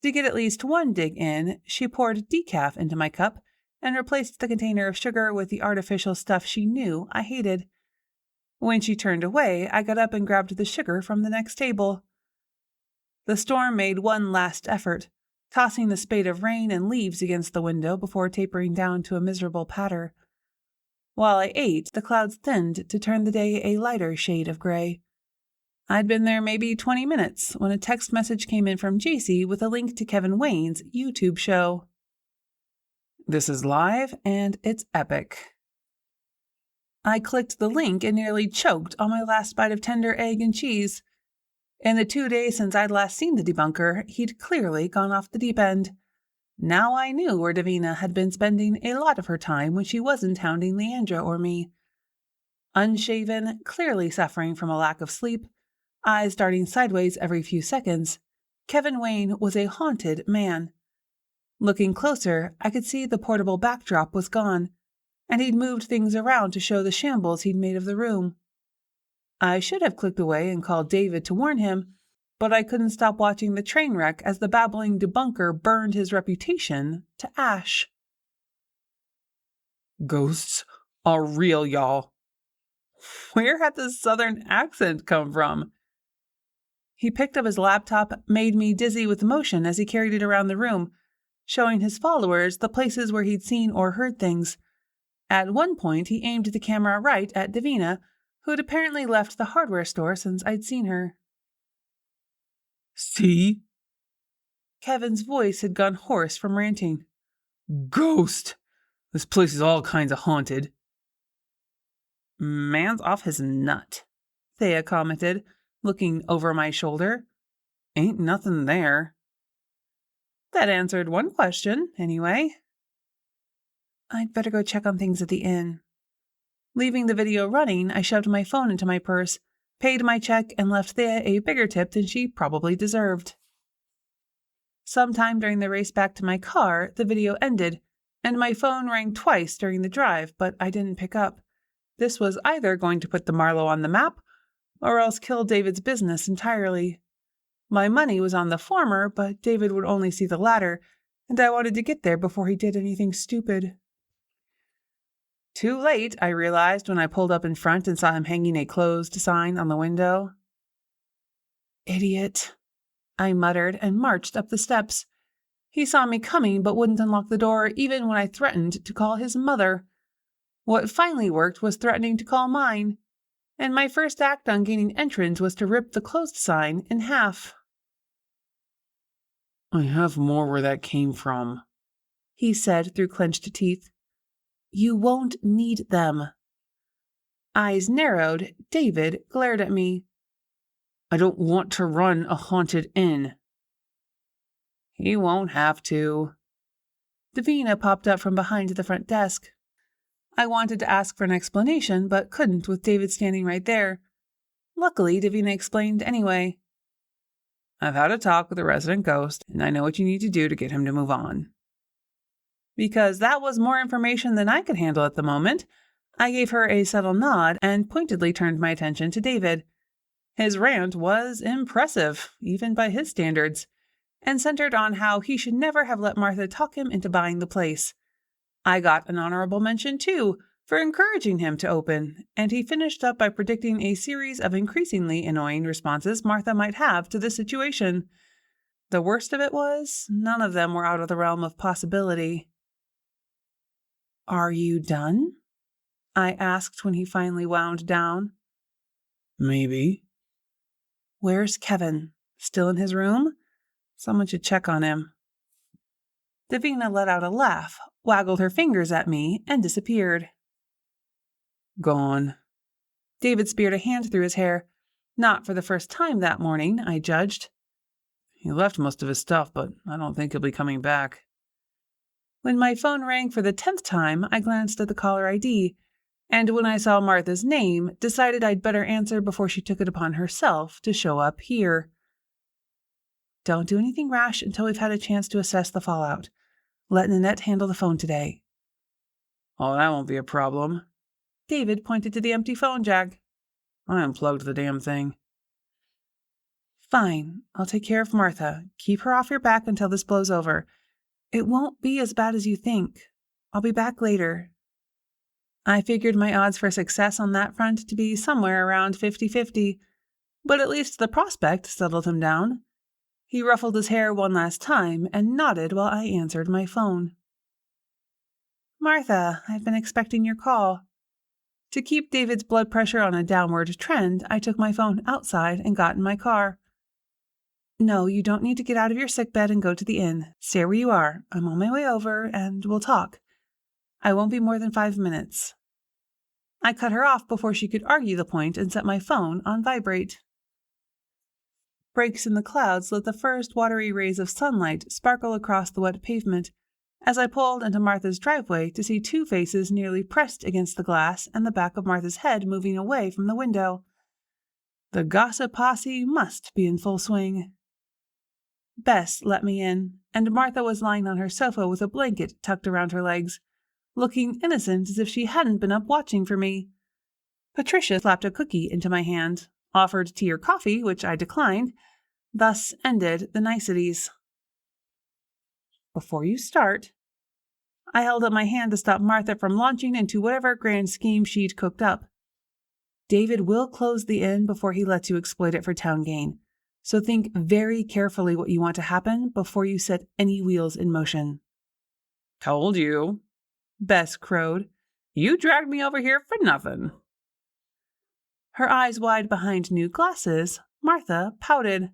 Speaker 1: To get at least one dig in, she poured decaf into my cup and replaced the container of sugar with the artificial stuff she knew I hated. When she turned away, I got up and grabbed the sugar from the next table. The storm made one last effort, tossing the spate of rain and leaves against the window before tapering down to a miserable patter. While I ate, the clouds thinned to turn the day a lighter shade of gray. I'd been there maybe 20 minutes when a text message came in from JC with a link to Kevin Wayne's YouTube show.
Speaker 2: This is live, and it's epic.
Speaker 1: I clicked the link and nearly choked on my last bite of tender egg and cheese. In the 2 days since I'd last seen the debunker, he'd clearly gone off the deep end. Now I knew where Davina had been spending a lot of her time when she wasn't hounding Leandra or me. Unshaven, clearly suffering from a lack of sleep, eyes darting sideways every few seconds, Kevin Wayne was a haunted man. Looking closer, I could see the portable backdrop was gone, and he'd moved things around to show the shambles he'd made of the room. I should have clicked away and called David to warn him, but I couldn't stop watching the train wreck as the babbling debunker burned his reputation to ash.
Speaker 2: Ghosts are real, y'all.
Speaker 1: Where had the southern accent come from? He picked up his laptop, made me dizzy with emotion as he carried it around the room, showing his followers the places where he'd seen or heard things. At one point, he aimed the camera right at Davina, who had apparently left the hardware store since I'd seen her.
Speaker 2: See?
Speaker 1: Kevin's voice had gone hoarse from ranting.
Speaker 2: Ghost! This place is all kinds of haunted.
Speaker 1: Man's off his nut, Thea commented, looking over my shoulder. Ain't nothing there. That answered one question, anyway. I'd better go check on things at the inn. Leaving the video running, I shoved my phone into my purse, paid my check, and left Thea a bigger tip than she probably deserved. Sometime during the race back to my car, the video ended, and my phone rang twice during the drive, but I didn't pick up. This was either going to put the Marlowe on the map, or else kill David's business entirely. My money was on the former, but David would only see the latter, and I wanted to get there before he did anything stupid. Too late, I realized when I pulled up in front and saw him hanging a closed sign on the window. Idiot, I muttered and marched up the steps. He saw me coming but wouldn't unlock the door even when I threatened to call his mother. What finally worked was threatening to call mine, and my first act on gaining entrance was to rip the closed sign in half.
Speaker 2: I have more where that came from,
Speaker 1: he said through clenched teeth. You won't need them. Eyes narrowed, David glared at me.
Speaker 2: I don't want to run a haunted inn.
Speaker 1: He won't have to. Davina popped up from behind the front desk. I wanted to ask for an explanation, but couldn't with David standing right there. Luckily, Davina explained anyway. I've had a talk with the resident ghost, and I know what you need to do to get him to move on. Because that was more information than I could handle at the moment, I gave her a subtle nod and pointedly turned my attention to David. His rant was impressive, even by his standards, and centered on how he should never have let Martha talk him into buying the place. I got an honorable mention, too, for encouraging him to open, and he finished up by predicting a series of increasingly annoying responses Martha might have to the situation. The worst of it was, none of them were out of the realm of possibility. Are you done? I asked when he finally wound down.
Speaker 2: Maybe.
Speaker 1: Where's Kevin? Still in his room? Someone should check on him. Davina let out a laugh, waggled her fingers at me, and disappeared.
Speaker 2: Gone.
Speaker 1: David speared a hand through his hair. Not for the first time that morning, I judged.
Speaker 2: He left most of his stuff, but I don't think he'll be coming back.
Speaker 1: When my phone rang for the 10th time, I glanced at the caller ID, and when I saw Martha's name, decided I'd better answer before she took it upon herself to show up here. Don't do anything rash until we've had a chance to assess the fallout. Let Nanette handle the phone today.
Speaker 2: Oh, that won't be a problem.
Speaker 1: David pointed to the empty phone jack.
Speaker 2: I unplugged the damn thing.
Speaker 1: Fine, I'll take care of Martha. Keep her off your back until this blows over. It won't be as bad as you think. I'll be back later. I figured my odds for success on that front to be somewhere around 50-50, but at least the prospect settled him down. He ruffled his hair one last time and nodded while I answered my phone. Martha, I've been expecting your call. To keep David's blood pressure on a downward trend, I took my phone outside and got in my car. No, you don't need to get out of your sickbed and go to the inn. Stay where you are. I'm on my way over, and we'll talk. I won't be more than 5 minutes. I cut her off before she could argue the point and set my phone on vibrate. Breaks in the clouds let the first watery rays of sunlight sparkle across the wet pavement as I pulled into Martha's driveway to see two faces nearly pressed against the glass and the back of Martha's head moving away from the window. The gossip posse must be in full swing.
Speaker 4: Bess let me in, and Martha was lying on her sofa with a blanket tucked around her legs, looking innocent as if she hadn't been up watching for me. Patricia slapped a cookie into my hand, offered tea or coffee, which I declined, thus ended the niceties. Before you start, I held up my hand to stop Martha from launching into whatever grand scheme she'd cooked up. David will close the inn before he lets you exploit it for town gain, so think very carefully what you want to happen before you set any wheels in motion.
Speaker 2: Told you, Bess crowed. You dragged me over here for nothing.
Speaker 4: Her eyes wide behind new glasses, Martha pouted.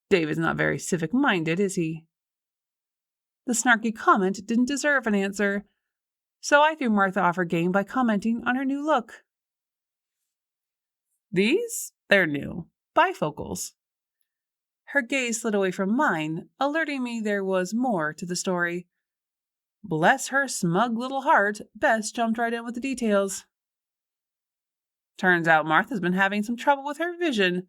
Speaker 2: David's not very civic-minded, is he?
Speaker 4: The snarky comment didn't deserve an answer, so I threw Martha off her game by commenting on her new look.
Speaker 2: These? They're new. Bifocals.
Speaker 4: Her gaze slid away from mine, alerting me there was more to the story. Bless her smug little heart, Bess jumped right in with the details.
Speaker 2: Turns out Martha's been having some trouble with her vision.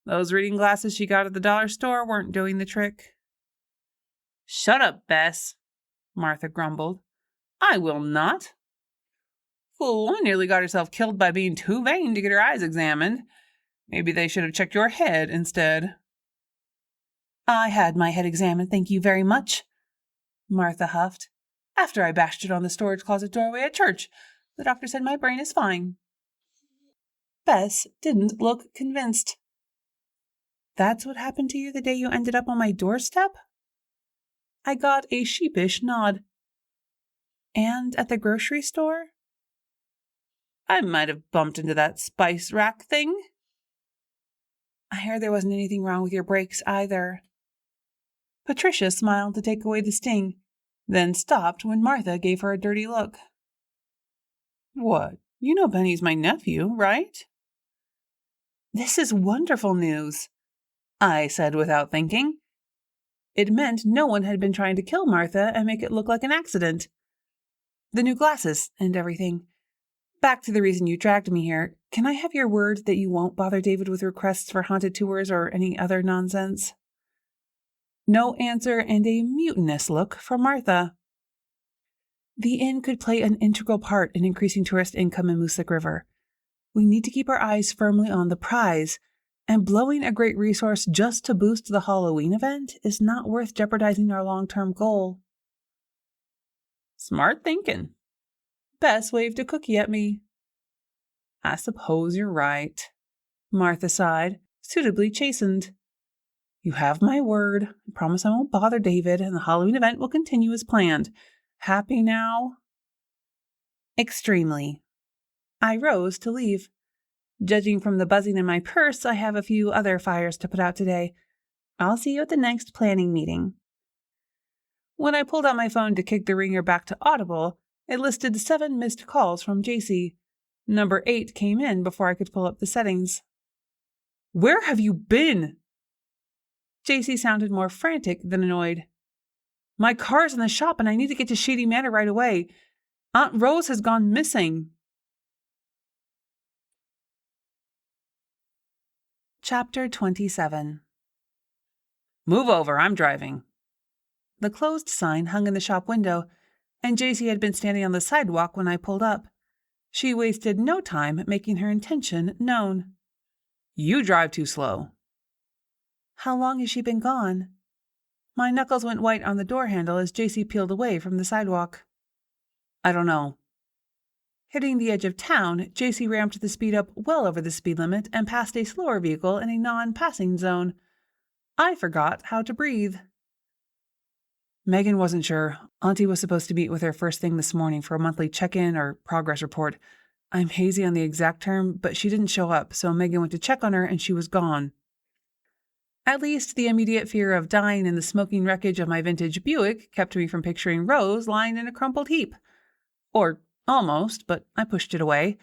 Speaker 2: Those reading glasses she got at the dollar store weren't doing the trick.
Speaker 4: Shut up, Bess, Martha grumbled.
Speaker 2: I will not. Fool nearly got herself killed by being too vain to get her eyes examined. Maybe they should have checked your head instead.
Speaker 4: I had my head examined, thank you very much, Martha huffed. After I bashed it on the storage closet doorway at church, the doctor said my brain is fine. Bess didn't look convinced. That's what happened to you the day you ended up on my doorstep? I got a sheepish nod. And at the grocery store?
Speaker 2: I might have bumped into that spice rack thing.
Speaker 4: I heard there wasn't anything wrong with your brakes either. Patricia smiled to take away the sting, then stopped when Martha gave her a dirty look.
Speaker 2: What? You know Benny's my nephew, right?
Speaker 4: This is wonderful news, I said without thinking. It meant no one had been trying to kill Martha and make it look like an accident. The new glasses and everything. Back to the reason you dragged me here. Can I have your word that you won't bother David with requests for haunted tours or any other nonsense? No answer and a mutinous look from Martha. The inn could play an integral part in increasing tourist income in Mooselick River. We need to keep our eyes firmly on the prize, and blowing a great resource just to boost the Halloween event is not worth jeopardizing our long-term goal.
Speaker 2: Smart thinking.
Speaker 4: Bess waved a cookie at me.
Speaker 2: I suppose you're right,
Speaker 4: Martha sighed, suitably chastened. You have my word. I promise I won't bother David, and the Halloween event will continue as planned. Happy now? Extremely. I rose to leave. Judging from the buzzing in my purse, I have a few other fires to put out today. I'll see you at the next planning meeting. When I pulled out my phone to kick the ringer back to Audible, it listed 7 missed calls from JC. Number 8 came in before I could pull up the settings. Where have you been? JC sounded more frantic than annoyed. My car's in the shop and I need to get to Shady Manor right away. Aunt Rose has gone missing. Chapter 27.
Speaker 2: Move over, I'm driving.
Speaker 4: The closed sign hung in the shop window, and JC had been standing on the sidewalk when I pulled up. She wasted no time making her intention known.
Speaker 2: You drive too slow.
Speaker 4: How long has she been gone? My knuckles went white on the door handle as JC peeled away from the sidewalk.
Speaker 2: I don't know.
Speaker 4: Hitting the edge of town, JC ramped the speed up well over the speed limit and passed a slower vehicle in a non-passing zone. I forgot how to breathe.
Speaker 2: Megan wasn't sure. Auntie was supposed to meet with her first thing this morning for a monthly check-in or progress report. I'm hazy on the exact term, but she didn't show up, so Megan went to check on her and she was gone.
Speaker 4: At least the immediate fear of dying in the smoking wreckage of my vintage Buick kept me from picturing Rose lying in a crumpled heap. Or almost, but I pushed it away.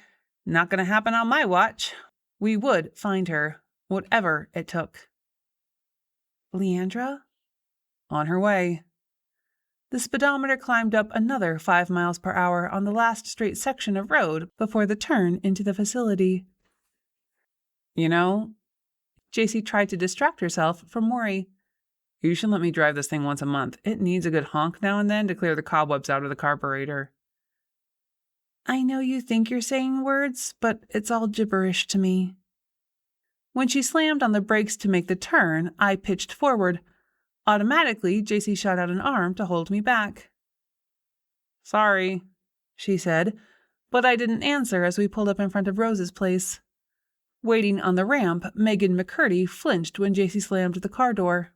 Speaker 4: Not going to happen on my watch. We would find her, whatever it took. Leandra?
Speaker 2: On her way.
Speaker 4: The speedometer climbed up another 5 miles per hour on the last straight section of road before the turn into the facility.
Speaker 2: You know,
Speaker 4: JC tried to distract herself from worry.
Speaker 2: You should let me drive this thing once a month. It needs a good honk now and then to clear the cobwebs out of the carburetor.
Speaker 4: I know you think you're saying words, but it's all gibberish to me. When she slammed on the brakes to make the turn, I pitched forward. Automatically, JC shot out an arm to hold me back.
Speaker 2: Sorry,
Speaker 4: she said, but I didn't answer as we pulled up in front of Rose's place. Waiting on the ramp, Megan McCurdy flinched when JC slammed the car door.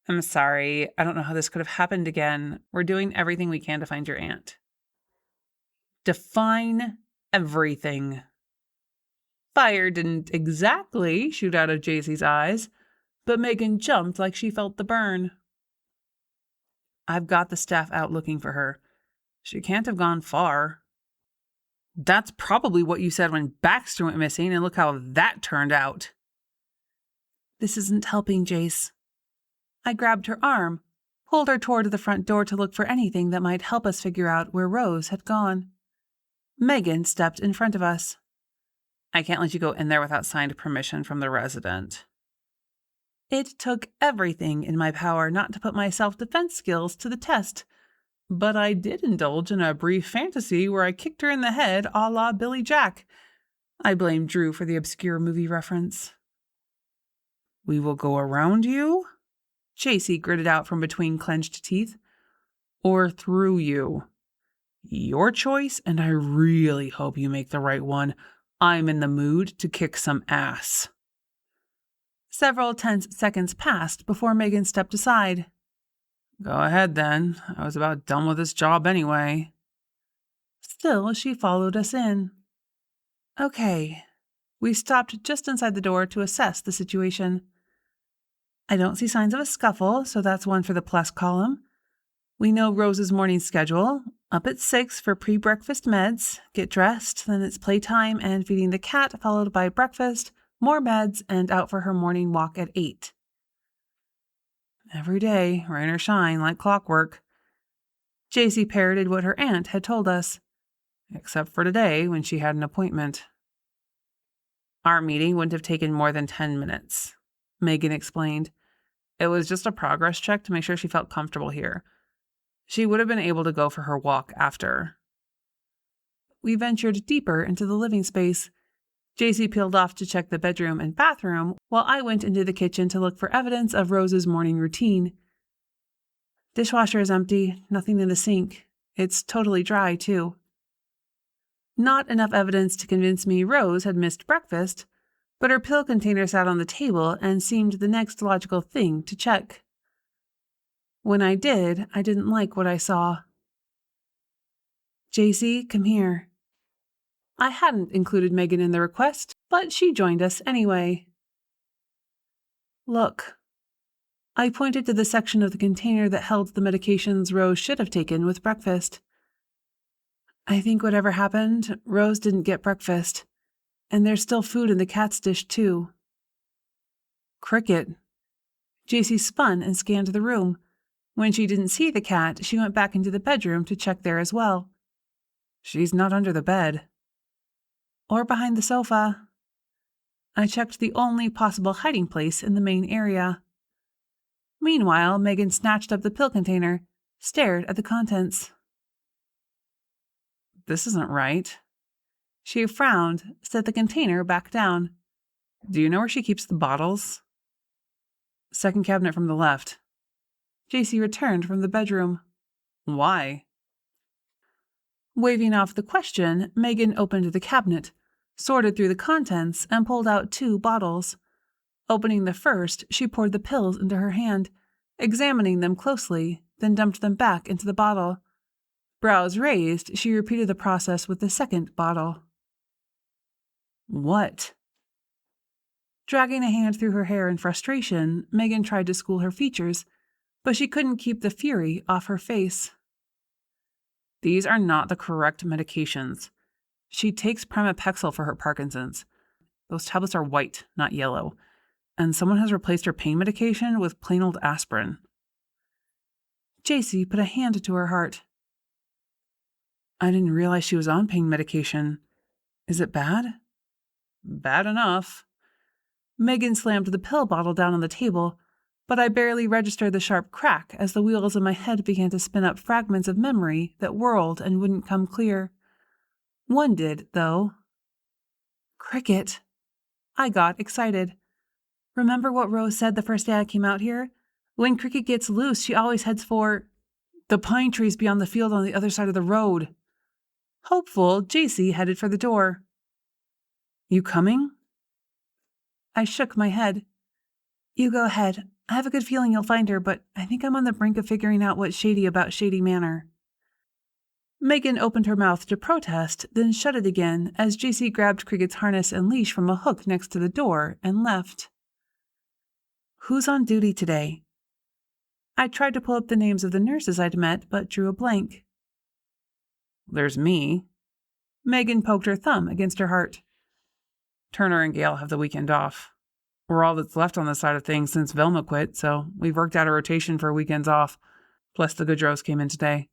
Speaker 2: I'm sorry. I don't know how this could have happened again. We're doing everything we can to find your aunt.
Speaker 4: Define everything. Fire didn't exactly shoot out of JC's eyes, but Megan jumped like she felt the burn.
Speaker 2: I've got the staff out looking for her. She can't have gone far. That's probably what you said when Baxter went missing, and look how that turned out.
Speaker 4: This isn't helping, Jace. I grabbed her arm, pulled her toward the front door to look for anything that might help us figure out where Rose had gone. Megan stepped in front of us.
Speaker 2: I can't let you go in there without signed permission from the resident.
Speaker 4: It took everything in my power not to put my self-defense skills to the test, but I did indulge in a brief fantasy where I kicked her in the head a la Billy Jack. I blamed Drew for the obscure movie reference.
Speaker 2: We will go around you?
Speaker 4: Chasey gritted out from between clenched teeth.
Speaker 2: Or through you. Your choice, and I really hope you make the right one. I'm in the mood to kick some ass.
Speaker 4: Several tense seconds passed before Megan stepped aside.
Speaker 2: Go ahead, then. I was about done with this job anyway.
Speaker 4: Still, she followed us in. Okay. We stopped just inside the door to assess the situation. I don't see signs of a scuffle, so that's one for the plus column. We know Rose's morning schedule. Up at 6 for pre-breakfast meds, get dressed, then it's playtime and feeding the cat, followed by breakfast, more meds, and out for her morning walk at 8.
Speaker 2: Every day, rain or shine, like clockwork.
Speaker 4: JC parroted what her aunt had told us.
Speaker 2: Except for today, when she had an appointment. Our meeting wouldn't have taken more than 10 minutes, Megan explained. It was just a progress check to make sure she felt comfortable here. She would have been able to go for her walk after.
Speaker 4: We ventured deeper into the living space. JC peeled off to check the bedroom and bathroom, while I went into the kitchen to look for evidence of Rose's morning routine. Dishwasher is empty, nothing in the sink. It's totally dry, too. Not enough evidence to convince me Rose had missed breakfast, but her pill container sat on the table and seemed the next logical thing to check. When I did, I didn't like what I saw. JC, come here. I hadn't included Megan in the request, but she joined us anyway. Look. I pointed to the section of the container that held the medications Rose should have taken with breakfast. I think whatever happened, Rose didn't get breakfast, and there's still food in the cat's dish, too. Cricket. JC spun and scanned the room. When she didn't see the cat, she went back into the bedroom to check there as well.
Speaker 2: She's not under the bed.
Speaker 4: Or behind the sofa. I checked the only possible hiding place in the main area. Meanwhile, Megan snatched up the pill container, stared at the contents.
Speaker 2: This isn't right.
Speaker 4: She frowned, set the container back down.
Speaker 2: Do you know where she keeps the bottles? Second cabinet from the left.
Speaker 4: JC returned from the bedroom.
Speaker 2: Why?
Speaker 4: Waving off the question, Megan opened the cabinet, sorted through the contents, and pulled out 2 bottles. Opening the first, she poured the pills into her hand, examining them closely, then dumped them back into the bottle. Brows raised, she repeated the process with the second bottle.
Speaker 2: What?
Speaker 4: Dragging a hand through her hair in frustration, Megan tried to school her features, but she couldn't keep the fury off her face.
Speaker 2: These are not the correct medications. She takes pramipexole for her Parkinson's. Those tablets are white, not yellow. And someone has replaced her pain medication with plain old aspirin.
Speaker 4: JC put a hand to her heart.
Speaker 2: I didn't realize she was on pain medication. Is it bad?
Speaker 4: Bad enough. Megan slammed the pill bottle down on the table, but I barely registered the sharp crack as the wheels in my head began to spin up fragments of memory that whirled and wouldn't come clear. One did, though. Cricket. I got excited. Remember what Rose said the first day I came out here? When Cricket gets loose, she always heads for the pine trees beyond the field on the other side of the road. Hopeful, JC headed for the door. You coming? I shook my head. You go ahead. I have a good feeling you'll find her, but I think I'm on the brink of figuring out what's shady about Shady Manor. Megan opened her mouth to protest, then shut it again as JC grabbed Cricket's harness and leash from a hook next to the door and left. Who's on duty today? I tried to pull up the names of the nurses I'd met, but drew a blank. There's me. Megan poked her thumb against her heart. Turner and Gail have the weekend off. We're all that's left on this side of things since Velma quit, so we've worked out a rotation for weekends off. Plus the Goodrows came in today.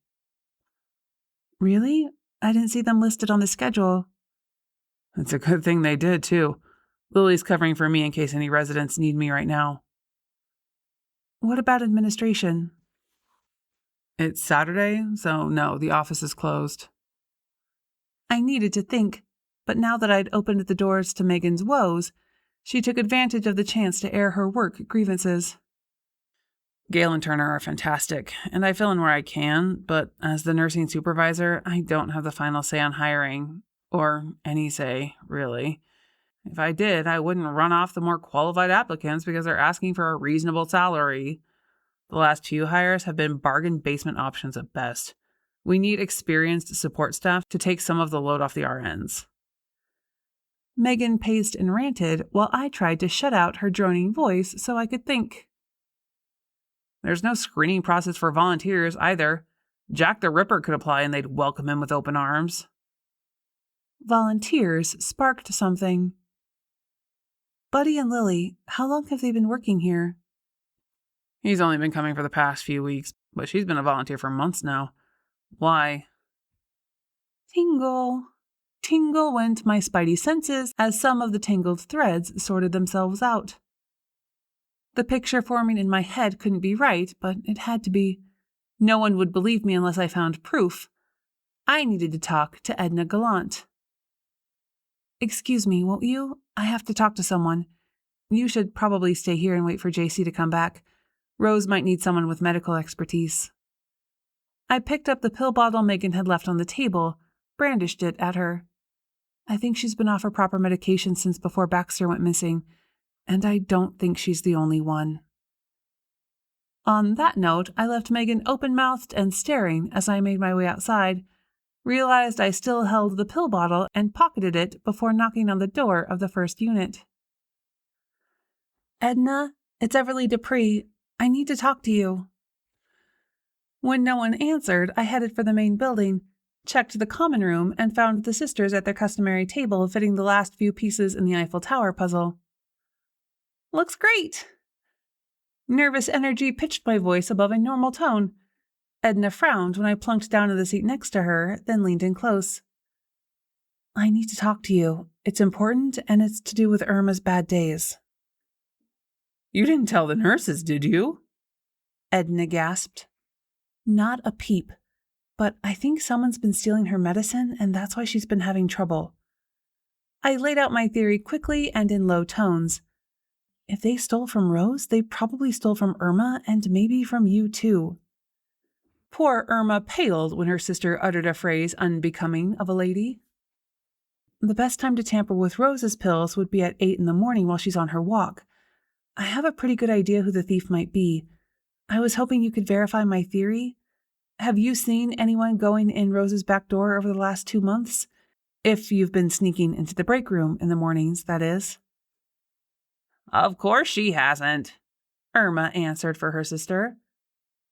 Speaker 4: Really? I didn't see them listed on the schedule. It's a good thing they did, too. Lily's covering for me in case any residents need me right now. What about administration? It's Saturday, so no, the office is closed. I needed to think, but now that I'd opened the doors to Megan's woes, she took advantage of the chance to air her work grievances. Gail and Turner are fantastic, and I fill in where I can, but as the nursing supervisor, I don't have the final say on hiring, or any say, really. If I did, I wouldn't run off the more qualified applicants because they're asking for a reasonable salary. The last few hires have been bargain basement options at best. We need experienced support staff to take some of the load off the RNs. Megan paced and ranted while I tried to shut out her droning voice so I could think. There's no screening process for volunteers either. Jack the Ripper could apply and they'd welcome him with open arms. Volunteers sparked something. Buddy and Lily, how long have they been working here? He's only been coming for the past few weeks, but she's been a volunteer for months now. Why? Tingle. Tingle went my spidey senses as some of the tangled threads sorted themselves out. The picture forming in my head couldn't be right, but it had to be. No one would believe me unless I found proof. I needed to talk to Edna Gallant. Excuse me, won't you? I have to talk to someone. You should probably stay here and wait for JC to come back. Rose might need someone with medical expertise. I picked up the pill bottle Megan had left on the table, brandished it at her. I think she's been off her proper medication since before Baxter went missing, and I don't think she's the only one. On that note, I left Megan open-mouthed and staring as I made my way outside, realized I still held the pill bottle and pocketed it before knocking on the door of the first unit. Edna, it's Everly Dupree. I need to talk to you. When no one answered, I headed for the main building, checked the common room, and found the sisters at their customary table fitting the last few pieces in the Eiffel Tower puzzle. Looks great! Nervous energy pitched my voice above a normal tone. Edna frowned when I plunked down in the seat next to her, then leaned in close. I need to talk to you. It's important, and it's to do with Irma's bad days. You didn't tell the nurses, did you? Edna gasped. Not a peep, but I think someone's been stealing her medicine, and that's why she's been having trouble. I laid out my theory quickly and in low tones. If they stole from Rose, they probably stole from Irma and maybe from you too. Poor Irma paled when her sister uttered a phrase unbecoming of a lady. The best time to tamper with Rose's pills would be at 8 a.m. while she's on her walk. I have a pretty good idea who the thief might be. I was hoping you could verify my theory. Have you seen anyone going in Rose's back door over the last 2 months? If you've been sneaking into the break room in the mornings, that is. Of course she hasn't, Irma answered for her sister.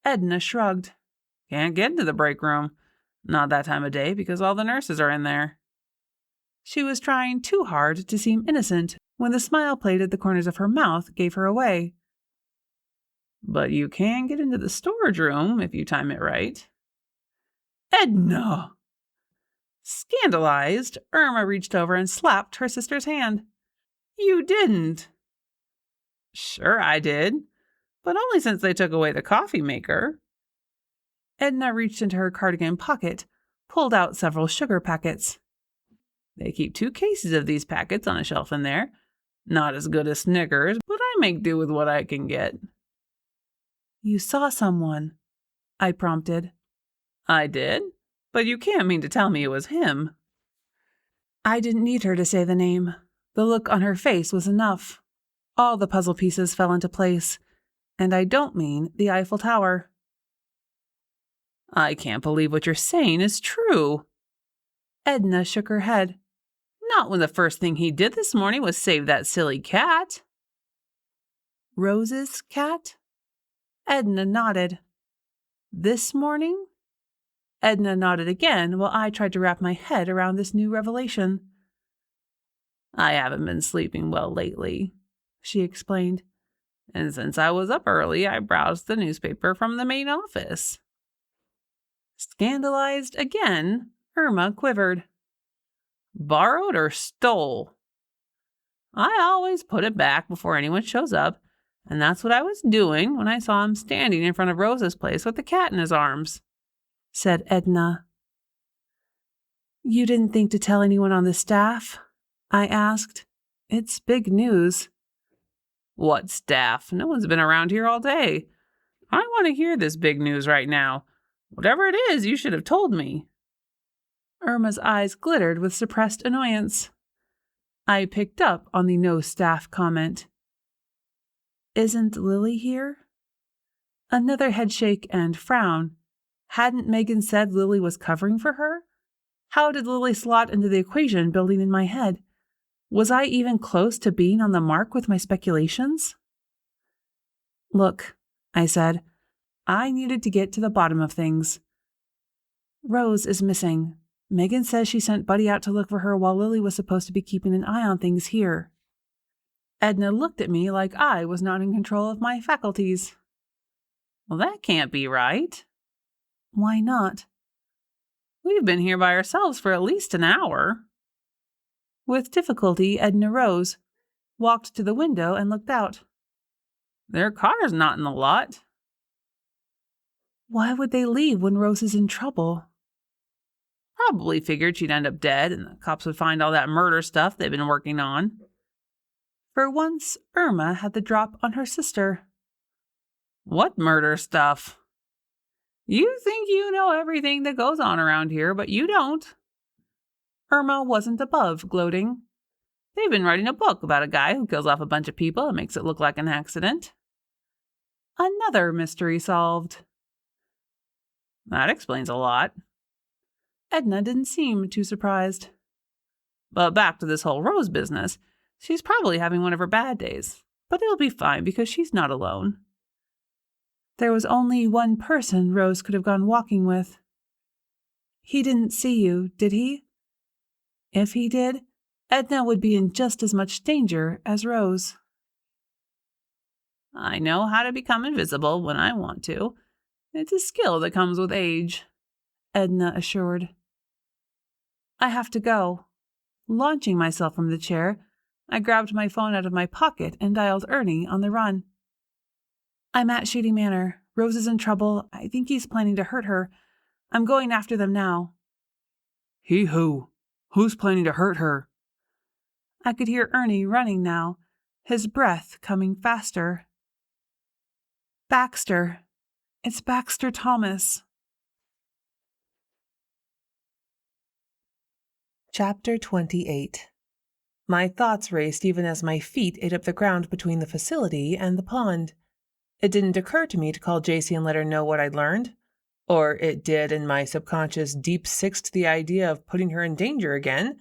Speaker 4: Edna shrugged. Can't get into the break room. Not that time of day because all the nurses are in there. She was trying too hard to seem innocent when the smile played at the corners of her mouth gave her away. But you can get into the storage room if you time it right. Edna! Scandalized, Irma reached over and slapped her sister's hand. You didn't. Sure I did.
Speaker 2: but only since they took away the coffee maker.
Speaker 4: Edna reached into her cardigan pocket, pulled out several sugar packets.
Speaker 2: They keep 2 cases of these packets on a shelf in there. Not as good as Snickers, but I make do with what I can get.
Speaker 4: You saw someone, I prompted.
Speaker 2: I did, but you can't mean to tell me it was him.
Speaker 4: I didn't need her to say the name. The look on her face was enough. All the puzzle pieces fell into place. And I don't mean the Eiffel Tower.
Speaker 2: I can't believe what you're saying is true.
Speaker 4: Edna shook her head.
Speaker 2: Not when the first thing he did this morning was save that silly cat.
Speaker 4: Rose's cat? Edna nodded. This morning? Edna nodded again while I tried to wrap my head around this new revelation.
Speaker 2: I haven't been sleeping well lately, she explained. And since I was up early, I browsed the newspaper from the main office.
Speaker 4: Scandalized again, Irma quivered.
Speaker 2: Borrowed or stole? I always put it back before anyone shows up, and that's what I was doing when I saw him standing in front of Rose's place with the cat in his arms,
Speaker 4: said Edna. You didn't think to tell anyone on the staff? I asked. It's big news.
Speaker 2: What staff? No one's been around here all day. I want to hear this big news right now. Whatever it is, you should have told me.
Speaker 4: Irma's eyes glittered with suppressed annoyance. I picked up on the no staff comment. Isn't Lily here? Another headshake and frown. Hadn't Megan said Lily was covering for her? How did Lily slot into the equation building in my head? Was I even close to being on the mark with my speculations? Look, I said, I needed to get to the bottom of things. Rose is missing. Megan says she sent Buddy out to look for her while Lily was supposed to be keeping an eye on things here. Edna looked at me like I was not in control of my faculties.
Speaker 2: Well, that can't be right.
Speaker 4: Why not?
Speaker 2: We've been here by ourselves for at least an hour.
Speaker 4: With difficulty, Edna rose, walked to the window, and looked out.
Speaker 2: Their car's not in the lot.
Speaker 4: Why would they leave when Rose is in trouble?
Speaker 2: Probably figured she'd end up dead and the cops would find all that murder stuff they've been working on.
Speaker 4: For once, Irma had the drop on her sister.
Speaker 2: What murder stuff? You think you know everything that goes on around here, but you don't.
Speaker 4: Irma wasn't above gloating.
Speaker 2: They've been writing a book about a guy who kills off a bunch of people and makes it look like an accident.
Speaker 4: Another mystery solved.
Speaker 2: That explains a lot.
Speaker 4: Edna didn't seem too surprised.
Speaker 2: But back to this whole Rose business. She's probably having one of her bad days, but it'll be fine because she's not alone.
Speaker 4: There was only one person Rose could have gone walking with. He didn't see you, did he? If he did, Edna would be in just as much danger as Rose.
Speaker 2: I know how to become invisible when I want to. It's a skill that comes with age,
Speaker 4: Edna assured. I have to go. Launching myself from the chair, I grabbed my phone out of my pocket and dialed Ernie on the run. I'm at Shady Manor. Rose is in trouble. I think he's planning to hurt her. I'm going after them now.
Speaker 3: He who? Who's planning to hurt her?
Speaker 4: I could hear Ernie running now, his breath coming faster. Baxter. It's Baxter Thomas. Chapter 28. My thoughts raced even as my feet ate up the ground between the facility and the pond. It didn't occur to me to call Jacy and let her know what I'd learned. Or it did, and my subconscious deep-sixed the idea of putting her in danger again.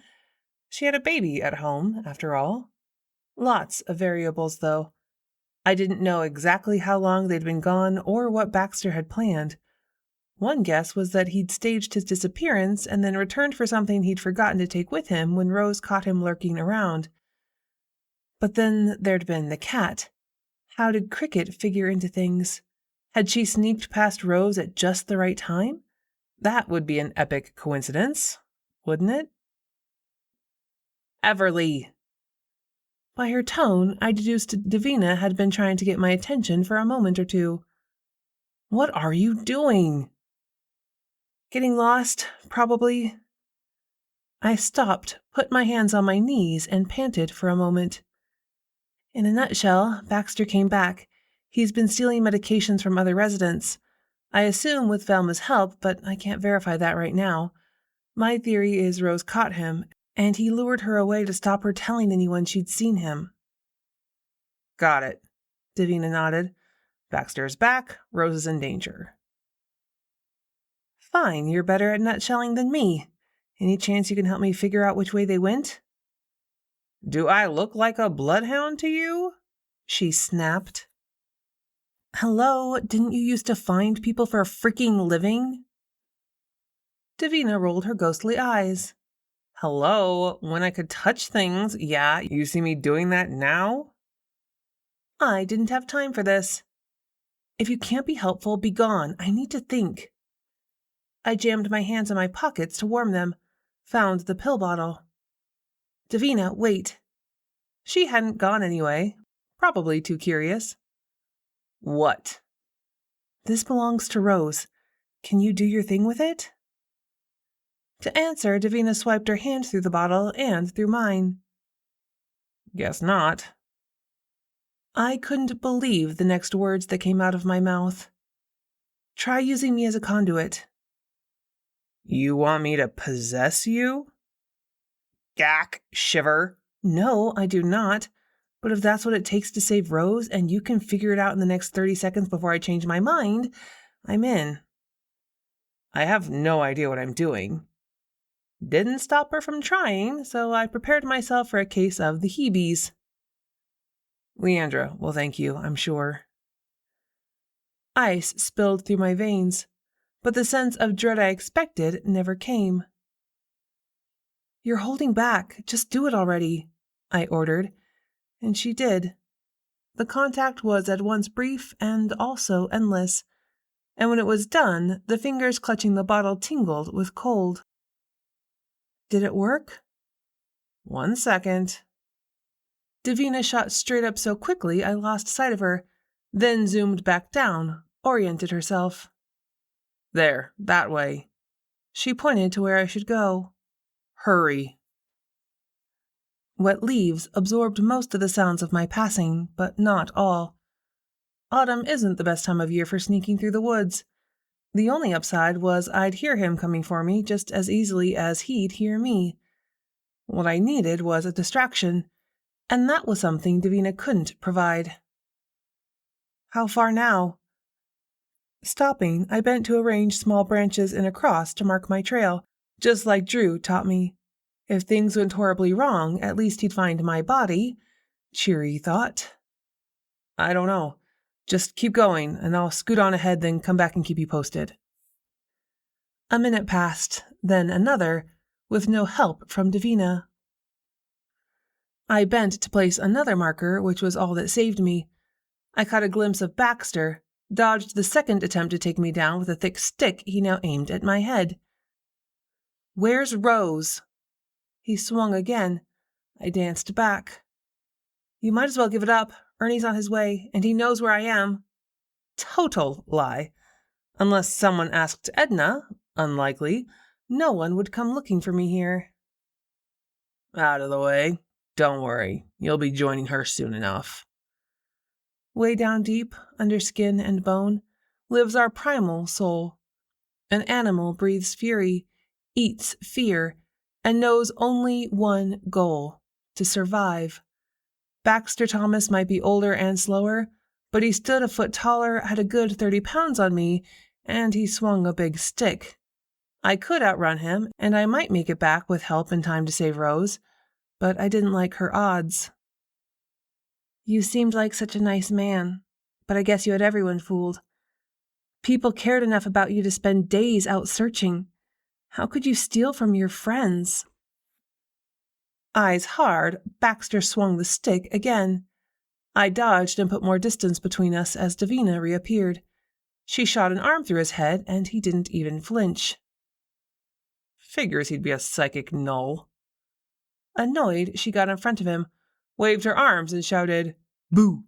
Speaker 4: She had a baby at home, after all. Lots of variables, though. I didn't know exactly how long they'd been gone or what Baxter had planned. One guess was that he'd staged his disappearance and then returned for something he'd forgotten to take with him when Rose caught him lurking around. But then there'd been the cat. How did Cricket figure into things? Had she sneaked past Rose at just the right time? That would be an epic coincidence, wouldn't it? Everly! By her tone, I deduced Davina had been trying to get my attention for a moment or two. What are you doing? Getting lost, probably. I stopped, put my hands on my knees, and panted for a moment. In a nutshell, Baxter came back. He's been stealing medications from other residents. I assume with Velma's help, but I can't verify that right now. My theory is Rose caught him, and he lured her away to stop her telling anyone she'd seen him. Got it. Davina nodded. Baxter's back. Rose is in danger. Fine, you're better at nutshelling than me. Any chance you can help me figure out which way they went? Do I look like a bloodhound to you? She snapped. Hello, didn't you used to find people for a freaking living? Davina rolled her ghostly eyes. Hello, when I could touch things, yeah, you see me doing that now? I didn't have time for this. If you can't be helpful, be gone. I need to think. I jammed my hands in my pockets to warm them, found the pill bottle. Davina, wait. She hadn't gone anyway, probably too curious. What? This belongs to Rose. Can you do your thing with it? To answer, Davina swiped her hand through the bottle and through mine. Guess not. I couldn't believe the next words that came out of my mouth. Try using me as a conduit. You want me to possess you? Gak, shiver. No, I do not. But if that's what it takes to save Rose, and you can figure it out in the next 30 seconds before I change my mind, I'm in. I have no idea what I'm doing. Didn't stop her from trying, so I prepared myself for a case of the heebies. Leandra will thank you, I'm sure. Ice spilled through my veins, but the sense of dread I expected never came. You're holding back. Just do it already, I ordered, and she did. The contact was at once brief and also endless, and when it was done, the fingers clutching the bottle tingled with cold. Did it work? 1 second. Davina shot straight up so quickly I lost sight of her, then zoomed back down, oriented herself. There, that way. She pointed to where I should go. Hurry. Wet leaves absorbed most of the sounds of my passing, but not all. Autumn isn't the best time of year for sneaking through the woods. The only upside was I'd hear him coming for me just as easily as he'd hear me. What I needed was a distraction, and that was something Davina couldn't provide. How far now? Stopping, I bent to arrange small branches in a cross to mark my trail, just like Drew taught me. If things went horribly wrong, at least he'd find my body. Cheery thought. I don't know. Just keep going, and I'll scoot on ahead, then come back and keep you posted. A minute passed, then another, with no help from Davina. I bent to place another marker, which was all that saved me. I caught a glimpse of Baxter, dodged the second attempt to take me down with a thick stick he now aimed at my head. Where's Rose? He swung again. I danced back. You might as well give it up. Ernie's on his way, and he knows where I am. Total lie. Unless someone asked Edna, unlikely, no one would come looking for me here. Out of the way. Don't worry. You'll be joining her soon enough. Way down deep, under skin and bone, lives our primal soul. An animal breathes fury, eats fear, and knows only one goal: to survive. Baxter Thomas might be older and slower, but he stood a foot taller, had a good 30 pounds on me, and he swung a big stick. I could outrun him, and I might make it back with help in time to save Rose, but I didn't like her odds. You seemed like such a nice man, but I guess you had everyone fooled. People cared enough about you to spend days out searching. How could you steal from your friends? Eyes hard, Baxter swung the stick again. I dodged and put more distance between us as Davina reappeared. She shot an arm through his head, and he didn't even flinch. Figures he'd be a psychic null. Annoyed, she got in front of him, waved her arms, and shouted, "Boo!"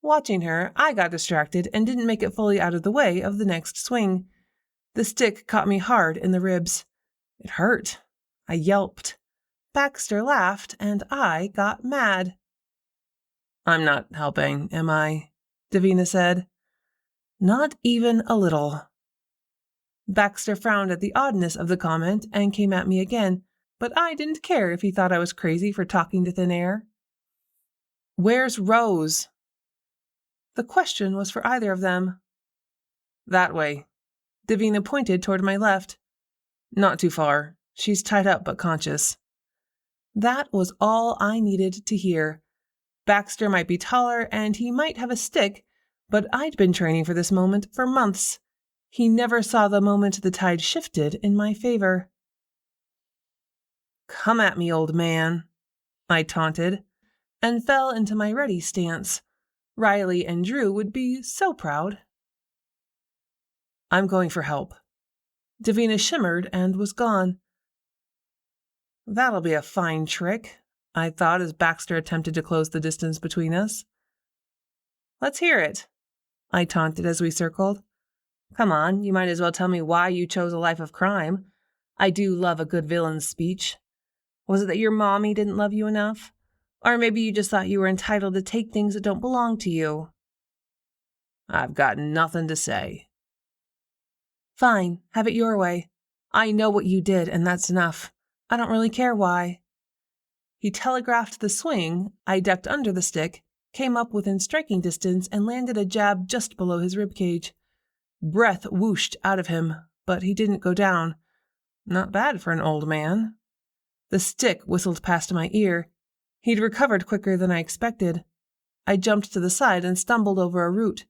Speaker 4: Watching her, I got distracted and didn't make it fully out of the way of the next swing. The stick caught me hard in the ribs. It hurt. I yelped. Baxter laughed, and I got mad. "I'm not helping, am I?" Davina said. "Not even a little." Baxter frowned at the oddness of the comment and came at me again, but I didn't care if he thought I was crazy for talking to thin air. "Where's Rose?" The question was for either of them. "That way." Davina pointed toward my left. "Not too far. She's tied up but conscious." That was all I needed to hear. Baxter might be taller and he might have a stick, but I'd been training for this moment for months. He never saw the moment the tide shifted in my favor. "Come at me, old man," I taunted, and fell into my ready stance. Riley and Drew would be so proud. "I'm going for help." Davina shimmered and was gone. That'll be a fine trick, I thought as Baxter attempted to close the distance between us. "Let's hear it," I taunted as we circled. "Come on, you might as well tell me why you chose a life of crime. I do love a good villain's speech. Was it that your mommy didn't love you enough? Or maybe you just thought you were entitled to take things that don't belong to you?" "I've got nothing to say." "Fine, have it your way. I know what you did, and that's enough. I don't really care why." He telegraphed the swing. I ducked under the stick, came up within striking distance, and landed a jab just below his ribcage. Breath whooshed out of him, but he didn't go down. Not bad for an old man. The stick whistled past my ear. He'd recovered quicker than I expected. I jumped to the side and stumbled over a root,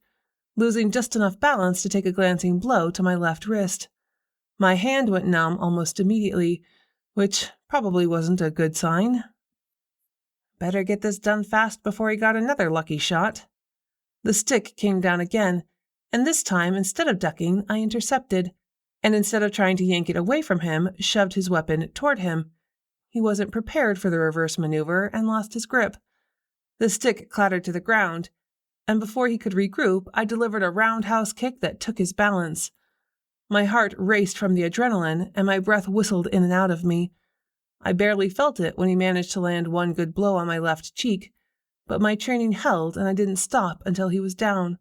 Speaker 4: losing just enough balance to take a glancing blow to my left wrist. My hand went numb almost immediately, which probably wasn't a good sign. Better get this done fast before he got another lucky shot. The stick came down again, and this time, instead of ducking, I intercepted, and instead of trying to yank it away from him, shoved his weapon toward him. He wasn't prepared for the reverse maneuver and lost his grip. The stick clattered to the ground, and before he could regroup, I delivered a roundhouse kick that took his balance. My heart raced from the adrenaline, and my breath whistled in and out of me. I barely felt it when he managed to land one good blow on my left cheek, but my training held and I didn't stop until he was down.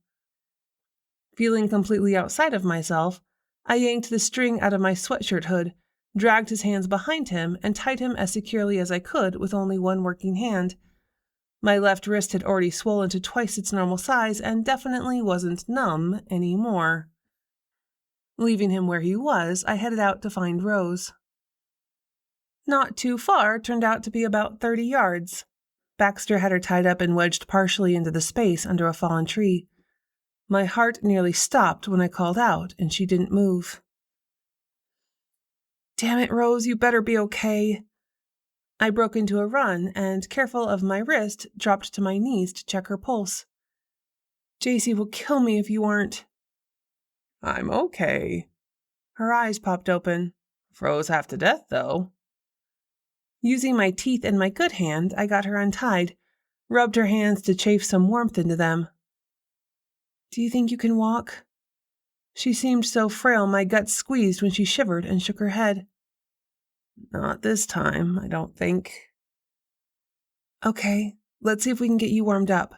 Speaker 4: Feeling completely outside of myself, I yanked the string out of my sweatshirt hood, dragged his hands behind him, and tied him as securely as I could with only one working hand. My left wrist had already swollen to twice its normal size and definitely wasn't numb anymore. Leaving him where he was, I headed out to find Rose. Not too far turned out to be about 30 yards. Baxter had her tied up and wedged partially into the space under a fallen tree. My heart nearly stopped when I called out, and she didn't move. "Damn it, Rose, you better be okay." I broke into a run and, careful of my wrist, dropped to my knees to check her pulse. "JC will kill me if you aren't."
Speaker 3: "I'm okay."
Speaker 4: Her eyes popped open.
Speaker 3: "Froze half to death, though."
Speaker 4: Using my teeth and my good hand, I got her untied, rubbed her hands to chafe some warmth into them. "Do you think you can walk?" She seemed so frail my guts squeezed when she shivered and shook her head.
Speaker 3: "Not this time, I don't think."
Speaker 4: "Okay, let's see if we can get you warmed up."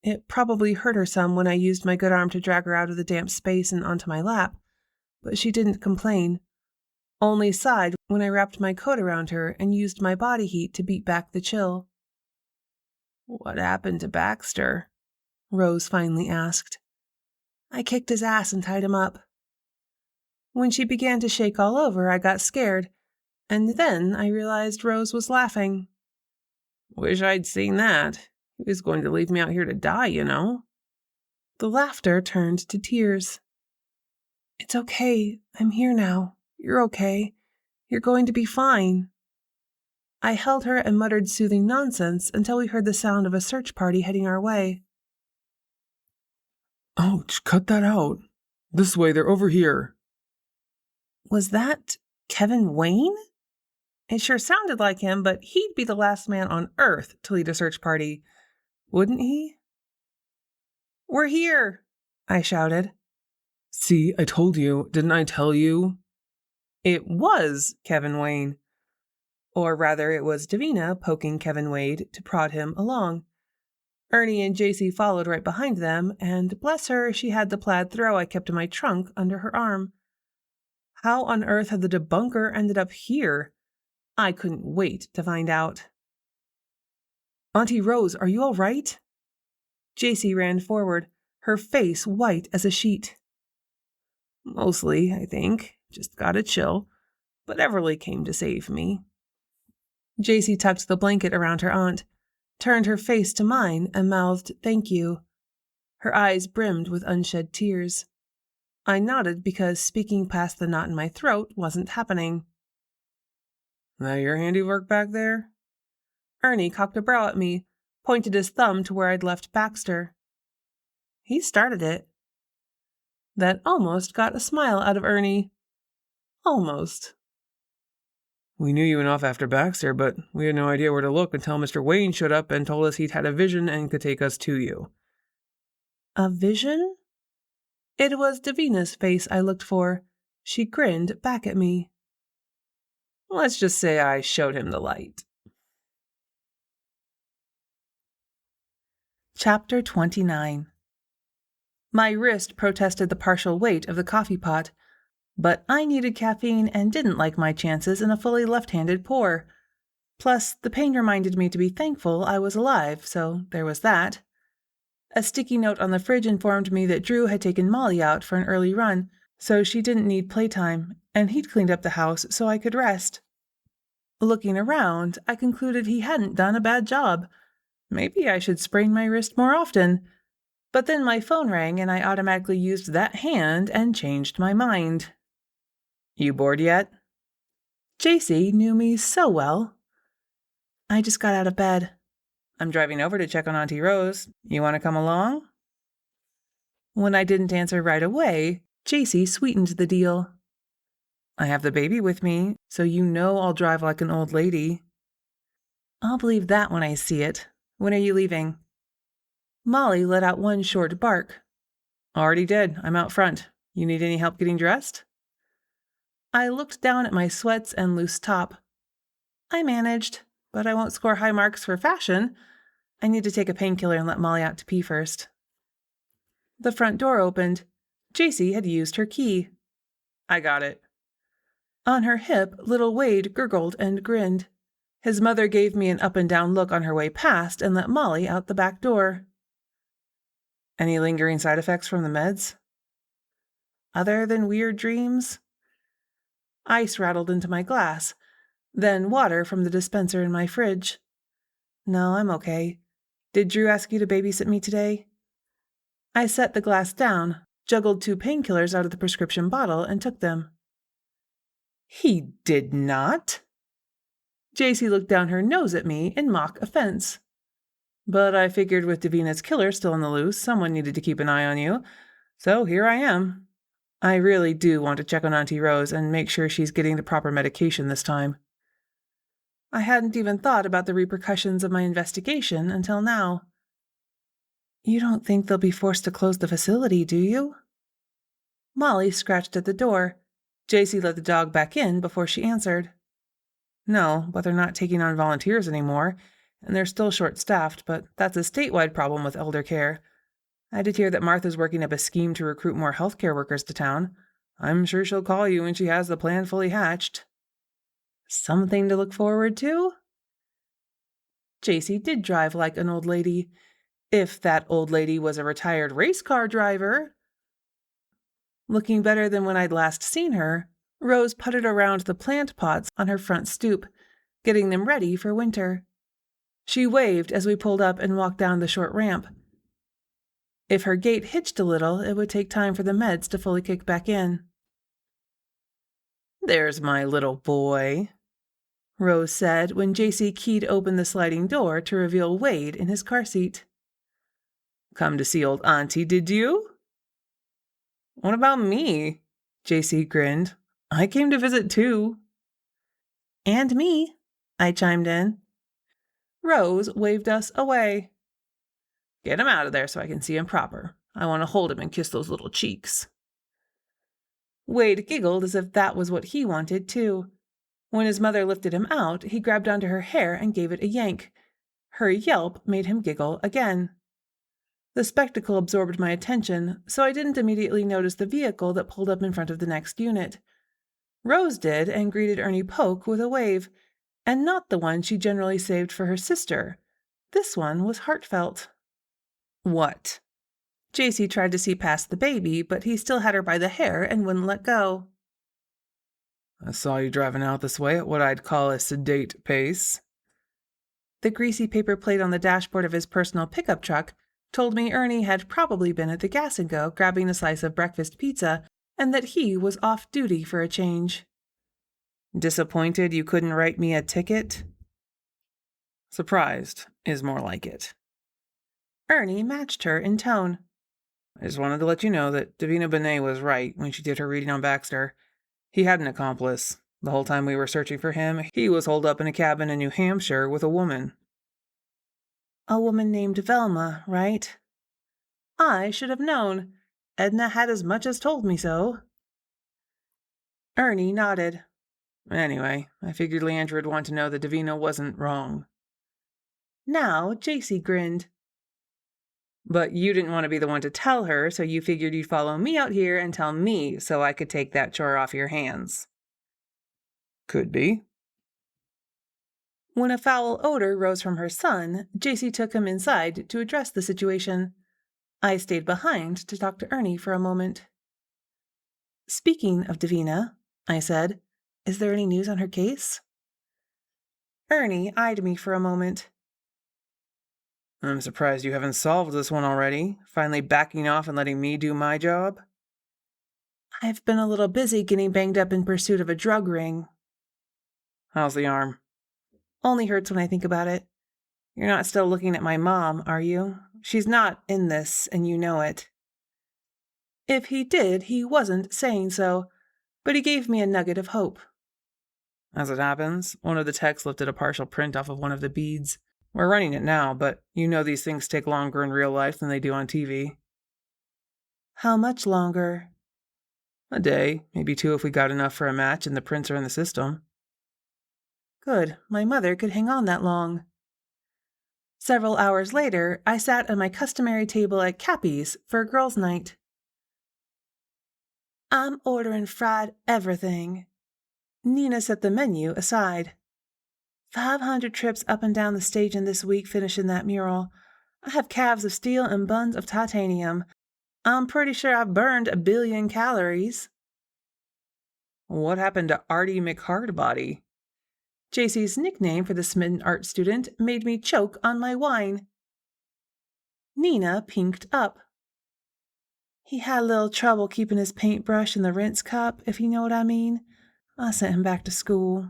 Speaker 4: It probably hurt her some when I used my good arm to drag her out of the damp space and onto my lap, but she didn't complain. Only sighed when I wrapped my coat around her and used my body heat to beat back the chill.
Speaker 3: "What happened to Baxter?"
Speaker 4: Rose finally asked. "I kicked his ass and tied him up." When she began to shake all over, I got scared, and then I realized Rose was laughing.
Speaker 3: "Wish I'd seen that. He was going to leave me out here to die, you know."
Speaker 4: The laughter turned to tears. "It's okay. I'm here now. You're okay. You're going to be fine." I held her and muttered soothing nonsense until we heard the sound of a search party heading our way.
Speaker 2: "Ouch, cut that out. This way, they're over here."
Speaker 4: Was that Kevin Wayne? It sure sounded like him, but he'd be the last man on Earth to lead a search party, wouldn't he? "We're here!" I shouted.
Speaker 2: See, I told you. Didn't I tell you?
Speaker 4: It was Kevin Wayne. Or rather, it was Davina poking Kevin Wade to prod him along. Ernie and JC followed right behind them, and bless her, she had the plaid throw I kept in my trunk under her arm. How on earth had the debunker ended up here? I couldn't wait to find out. "Auntie Rose, are you all right?" JC ran forward, her face white as a sheet. "Mostly, I think. Just got a chill. But Everly came to save me." JC tucked the blanket around her aunt, turned her face to mine, and mouthed thank you. Her eyes brimmed with unshed tears. I nodded because speaking past the knot in my throat wasn't happening.
Speaker 2: "That your handiwork back there?"
Speaker 4: Ernie cocked a brow at me, pointed his thumb to where I'd left Baxter. He started it. That almost got a smile out of Ernie. Almost.
Speaker 2: "We knew you went off after Baxter, but we had no idea where to look until Mr. Wayne showed up and told us he'd had a vision and could take us to you."
Speaker 4: A vision? It was Davina's face I looked for. She grinned back at me.
Speaker 2: Let's just say I showed him the light.
Speaker 1: Chapter 29. My wrist protested the partial weight of the coffee pot, but I needed caffeine and didn't like my chances in a fully left-handed pour. Plus, the pain reminded me to be thankful I was alive, so there was that. A sticky note on the fridge informed me that Drew had taken Molly out for an early run, so she didn't need playtime, and he'd cleaned up the house so I could rest. Looking around, I concluded he hadn't done a bad job. Maybe I should sprain my wrist more often. But then my phone rang and I automatically used that hand and changed my mind. "You bored yet?" JC knew me so well. I just got out of bed. "I'm driving over to check on Auntie Rose. You want to come along?" When I didn't answer right away, JC sweetened the deal. "I have the baby with me, so you know I'll drive like an old lady." "I'll believe that when I see it. When are you leaving?" Molly let out one short bark. "Already did. I'm out front. You need any help getting dressed?" I looked down at my sweats and loose top. I managed, but I won't score high marks for fashion. I need to take a painkiller and let Molly out to pee first. The front door opened. JC had used her key. "I got it." On her hip, little Wade gurgled and grinned. His mother gave me an up-and-down look on her way past and let Molly out the back door. "Any lingering side effects from the meds?" "Other than weird dreams?" Ice rattled into my glass, then water from the dispenser in my fridge. "No, I'm okay. Did Drew ask you to babysit me today?" I set the glass down, juggled 2 painkillers out of the prescription bottle, and took them. "He did not?" JC looked down her nose at me in mock offense. "But I figured with Davina's killer still on the loose, someone needed to keep an eye on you. So here I am. I really do want to check on Auntie Rose and make sure she's getting the proper medication this time." I hadn't even thought about the repercussions of my investigation until now. "You don't think they'll be forced to close the facility, do you?" Molly scratched at the door. JC let the dog back in before she answered. "No, but they're not taking on volunteers anymore, and they're still short-staffed, but that's a statewide problem with elder care. I did hear that Martha's working up a scheme to recruit more healthcare workers to town. I'm sure she'll call you when she has the plan fully hatched." Something to look forward to? JC did drive like an old lady, if that old lady was a retired race car driver. Looking better than when I'd last seen her, Rose puttered around the plant pots on her front stoop, getting them ready for winter. She waved as we pulled up and walked down the short ramp. If her gait hitched a little, it would take time for the meds to fully kick back in. "There's my little boy," Rose said when JC keyed open the sliding door to reveal Wade in his car seat. "Come to see old Auntie, did you?" "What about me?" JC grinned. "I came to visit too."
Speaker 4: And me, I chimed in. Rose waved us away. Get him out of there so I can see him proper. I want to hold him and kiss those little cheeks. Wade giggled as if that was what he wanted, too. When his mother lifted him out, he grabbed onto her hair and gave it a yank. Her yelp made him giggle again. The spectacle absorbed my attention, so I didn't immediately notice the vehicle that pulled up in front of the next unit. Rose did and greeted Ernie Polk with a wave, and not the one she generally saved for her sister. This one was heartfelt. What? JC tried to see past the baby, but he still had her by the hair and wouldn't let go.
Speaker 3: I saw you driving out this way at what I'd call a sedate pace.
Speaker 4: The greasy paper plate on the dashboard of his personal pickup truck told me Ernie had probably been at the Gas and Go grabbing a slice of breakfast pizza and that he was off duty for a change.
Speaker 3: Disappointed you couldn't write me a ticket? Surprised is more like it.
Speaker 4: Ernie matched her in tone.
Speaker 3: I just wanted to let you know that Davina Benet was right when she did her reading on Baxter. He had an accomplice. The whole time we were searching for him, he was holed up in a cabin in New Hampshire with a woman.
Speaker 4: A woman named Velma, right? I should have known. Edna had as much as told me so. Ernie nodded.
Speaker 3: Anyway, I figured Leandra would want to know that Davina wasn't wrong.
Speaker 4: Now JC grinned.
Speaker 3: But you didn't want to be the one to tell her, so you figured you'd follow me out here and tell me so I could take that chore off your hands. Could be.
Speaker 4: When a foul odor rose from her son, JC took him inside to address the situation. I stayed behind to talk to Ernie for a moment. Speaking of Davina, I said, is there any news on her case? Ernie eyed me for a moment.
Speaker 3: I'm surprised you haven't solved this one already, finally backing off and letting me do my job.
Speaker 4: I've been a little busy getting banged up in pursuit of a drug ring.
Speaker 3: How's the arm?
Speaker 4: Only hurts when I think about it. You're not still looking at my mom, are you? She's not in this, and you know it. If he did, he wasn't saying so, but he gave me a nugget of hope.
Speaker 3: As it happens, one of the techs lifted a partial print off of one of the beads. We're running it now, but you know these things take longer in real life than they do on TV.
Speaker 4: How much longer?
Speaker 3: A day, maybe 2 if we got enough for a match and the prints are in the system.
Speaker 4: Good, my mother could hang on that long. Several hours later, I sat at my customary table at Cappy's for a girls' night. I'm ordering fried everything. Nina set the menu aside. 500 trips up and down the stage in this week finishing that mural. I have calves of steel and buns of titanium. I'm pretty sure I've burned 1 billion calories.
Speaker 3: What happened to Artie McHardbody?
Speaker 4: JC's nickname for the smitten art student made me choke on my wine. Nina pinked up. He had a little trouble keeping his paintbrush in the rinse cup, if you know what I mean. I sent him back to school.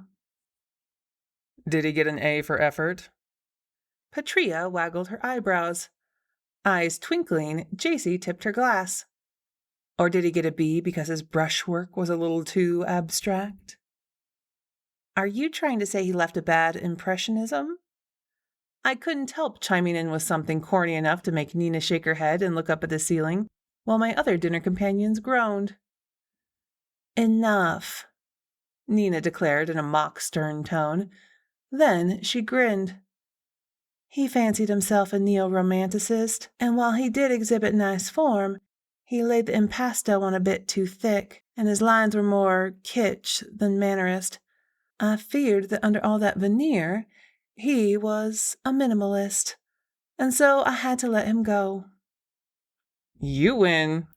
Speaker 3: Did he get an A for effort?
Speaker 4: Patria waggled her eyebrows. Eyes twinkling, JC tipped her glass. Or did he get a B because his brushwork was a little too abstract? Are you trying to say he left a bad impressionism? I couldn't help chiming in with something corny enough to make Nina shake her head and look up at the ceiling, while my other dinner companions groaned. Enough, Nina declared in a mock stern tone. Then she grinned. He fancied himself a neo-romanticist, and while he did exhibit nice form, he laid the impasto on a bit too thick, and his lines were more kitsch than mannerist. I feared that under all that veneer, he was a minimalist, and so I had to let him go.
Speaker 3: You win.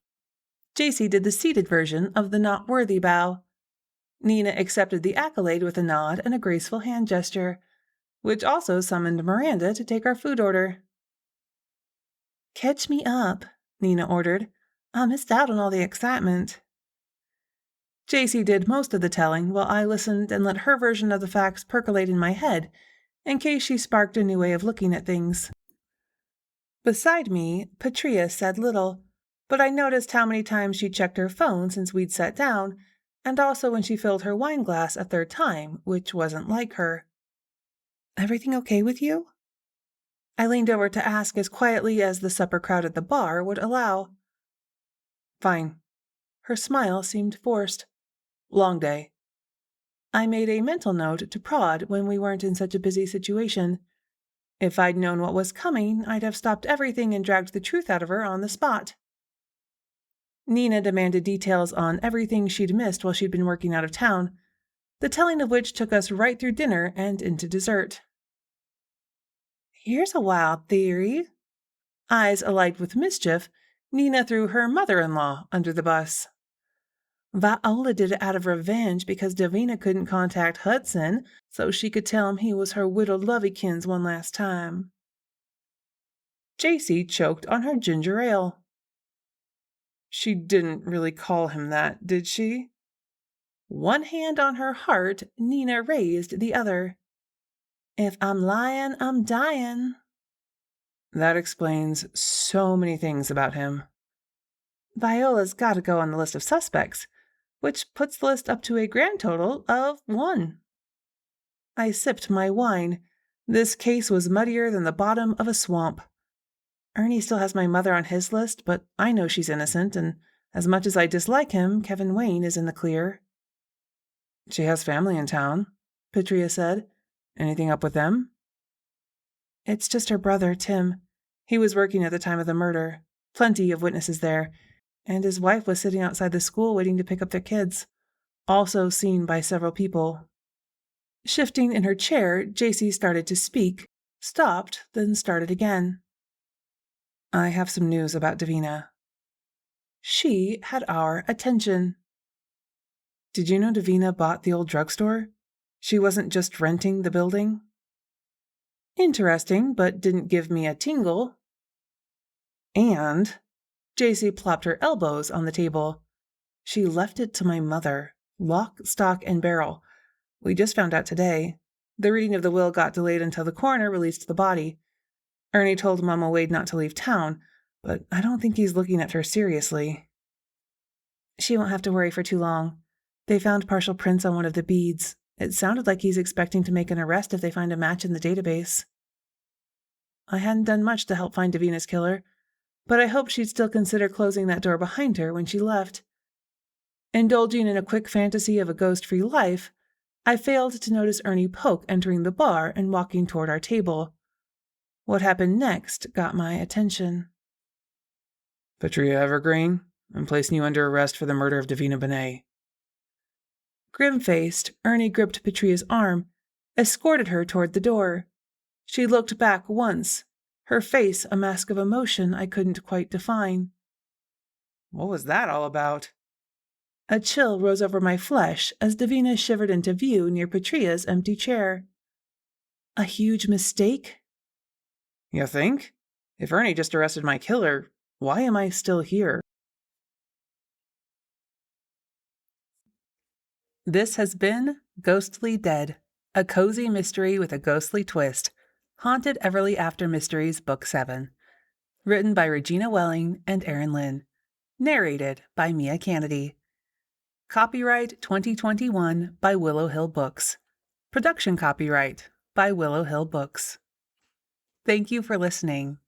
Speaker 4: JC did the seated version of the not worthy bow. Nina accepted the accolade with a nod and a graceful hand gesture, which also summoned Miranda to take our food order. Catch me up, Nina ordered. I missed out on all the excitement. JC did most of the telling while I listened and let her version of the facts percolate in my head, in case she sparked a new way of looking at things. Beside me, Patria said little, but I noticed how many times she checked her phone since we'd sat down,
Speaker 1: and also when she filled her wine glass a third time, which wasn't like her. "Everything okay with you?" I leaned over to ask as quietly as the supper crowd at the bar would allow.
Speaker 2: "Fine."
Speaker 1: Her smile seemed forced. "Long day." I made a mental note to prod when we weren't in such a busy situation. If I'd known what was coming, I'd have stopped everything and dragged the truth out of her on the spot. Nina demanded details on everything she'd missed while she'd been working out of town, the telling of which took us right through dinner and into dessert. "Here's a wild theory." Eyes alight with mischief, Nina threw her mother-in-law under the bus. "Viola did it out of revenge because Davina couldn't contact Hudson, so she could tell him he was her widowed lovey-kins one last time." Jacy choked on her ginger ale.
Speaker 2: "She didn't really call him that, did she?"
Speaker 1: One hand on her heart, Nina raised the other. "If I'm lying, I'm dying."
Speaker 2: "That explains so many things about him."
Speaker 1: "Viola's gotta go on the list of suspects, which puts the list up to a grand total of 1. I sipped my wine. This case was muddier than the bottom of a swamp. Ernie still has my mother on his list, but I know she's innocent, and as much as I dislike him, Kevin Wayne is in the clear.
Speaker 2: "She has family in town," Petria said. "Anything up with them?"
Speaker 1: "It's just her brother, Tim. He was working at the time of the murder. Plenty of witnesses there. And his wife was sitting outside the school waiting to pick up their kids. Also seen by several people." Shifting in her chair, Jacy started to speak, stopped, then started again.
Speaker 2: "I have some news about Davina."
Speaker 1: She had our attention.
Speaker 2: "Did you know Davina bought the old drugstore? She wasn't just renting the building?"
Speaker 1: Interesting, but didn't give me a tingle. And Jacy plopped her elbows on the table. She left it to my mother, lock, stock, and barrel. We just found out today. The reading of the will got delayed until the coroner released the body. Ernie told Mama Wade not to leave town, but I don't think he's looking at her seriously. She won't have to worry for too long. They found partial prints on one of the beads. It sounded like he's expecting to make an arrest if they find a match in the database. I hadn't done much to help find Davina's killer, but I hoped she'd still consider closing that door behind her when she left. Indulging in a quick fantasy of a ghost-free life, I failed to notice Ernie Polk entering the bar and walking toward our table. What happened next got my attention.
Speaker 2: "Petria Evergreen, I'm placing you under arrest for the murder of Davina Benet."
Speaker 1: Grim-faced, Ernie gripped Petria's arm, escorted her toward the door. She looked back once, her face a mask of emotion I couldn't quite define.
Speaker 2: "What was that all about?"
Speaker 1: A chill rose over my flesh as Davina shivered into view near Petria's empty chair. A huge mistake?
Speaker 2: "You think? If Ernie just arrested my killer, why am I still here?"
Speaker 1: This has been Ghostly Dead, a cozy mystery with a ghostly twist. Haunted Everly After Mysteries, Book 7. Written by Regina Welling and Erin Lynn. Narrated by Mia Kennedy. Copyright 2021 by Willow Hill Books. Production copyright by Willow Hill Books. Thank you for listening.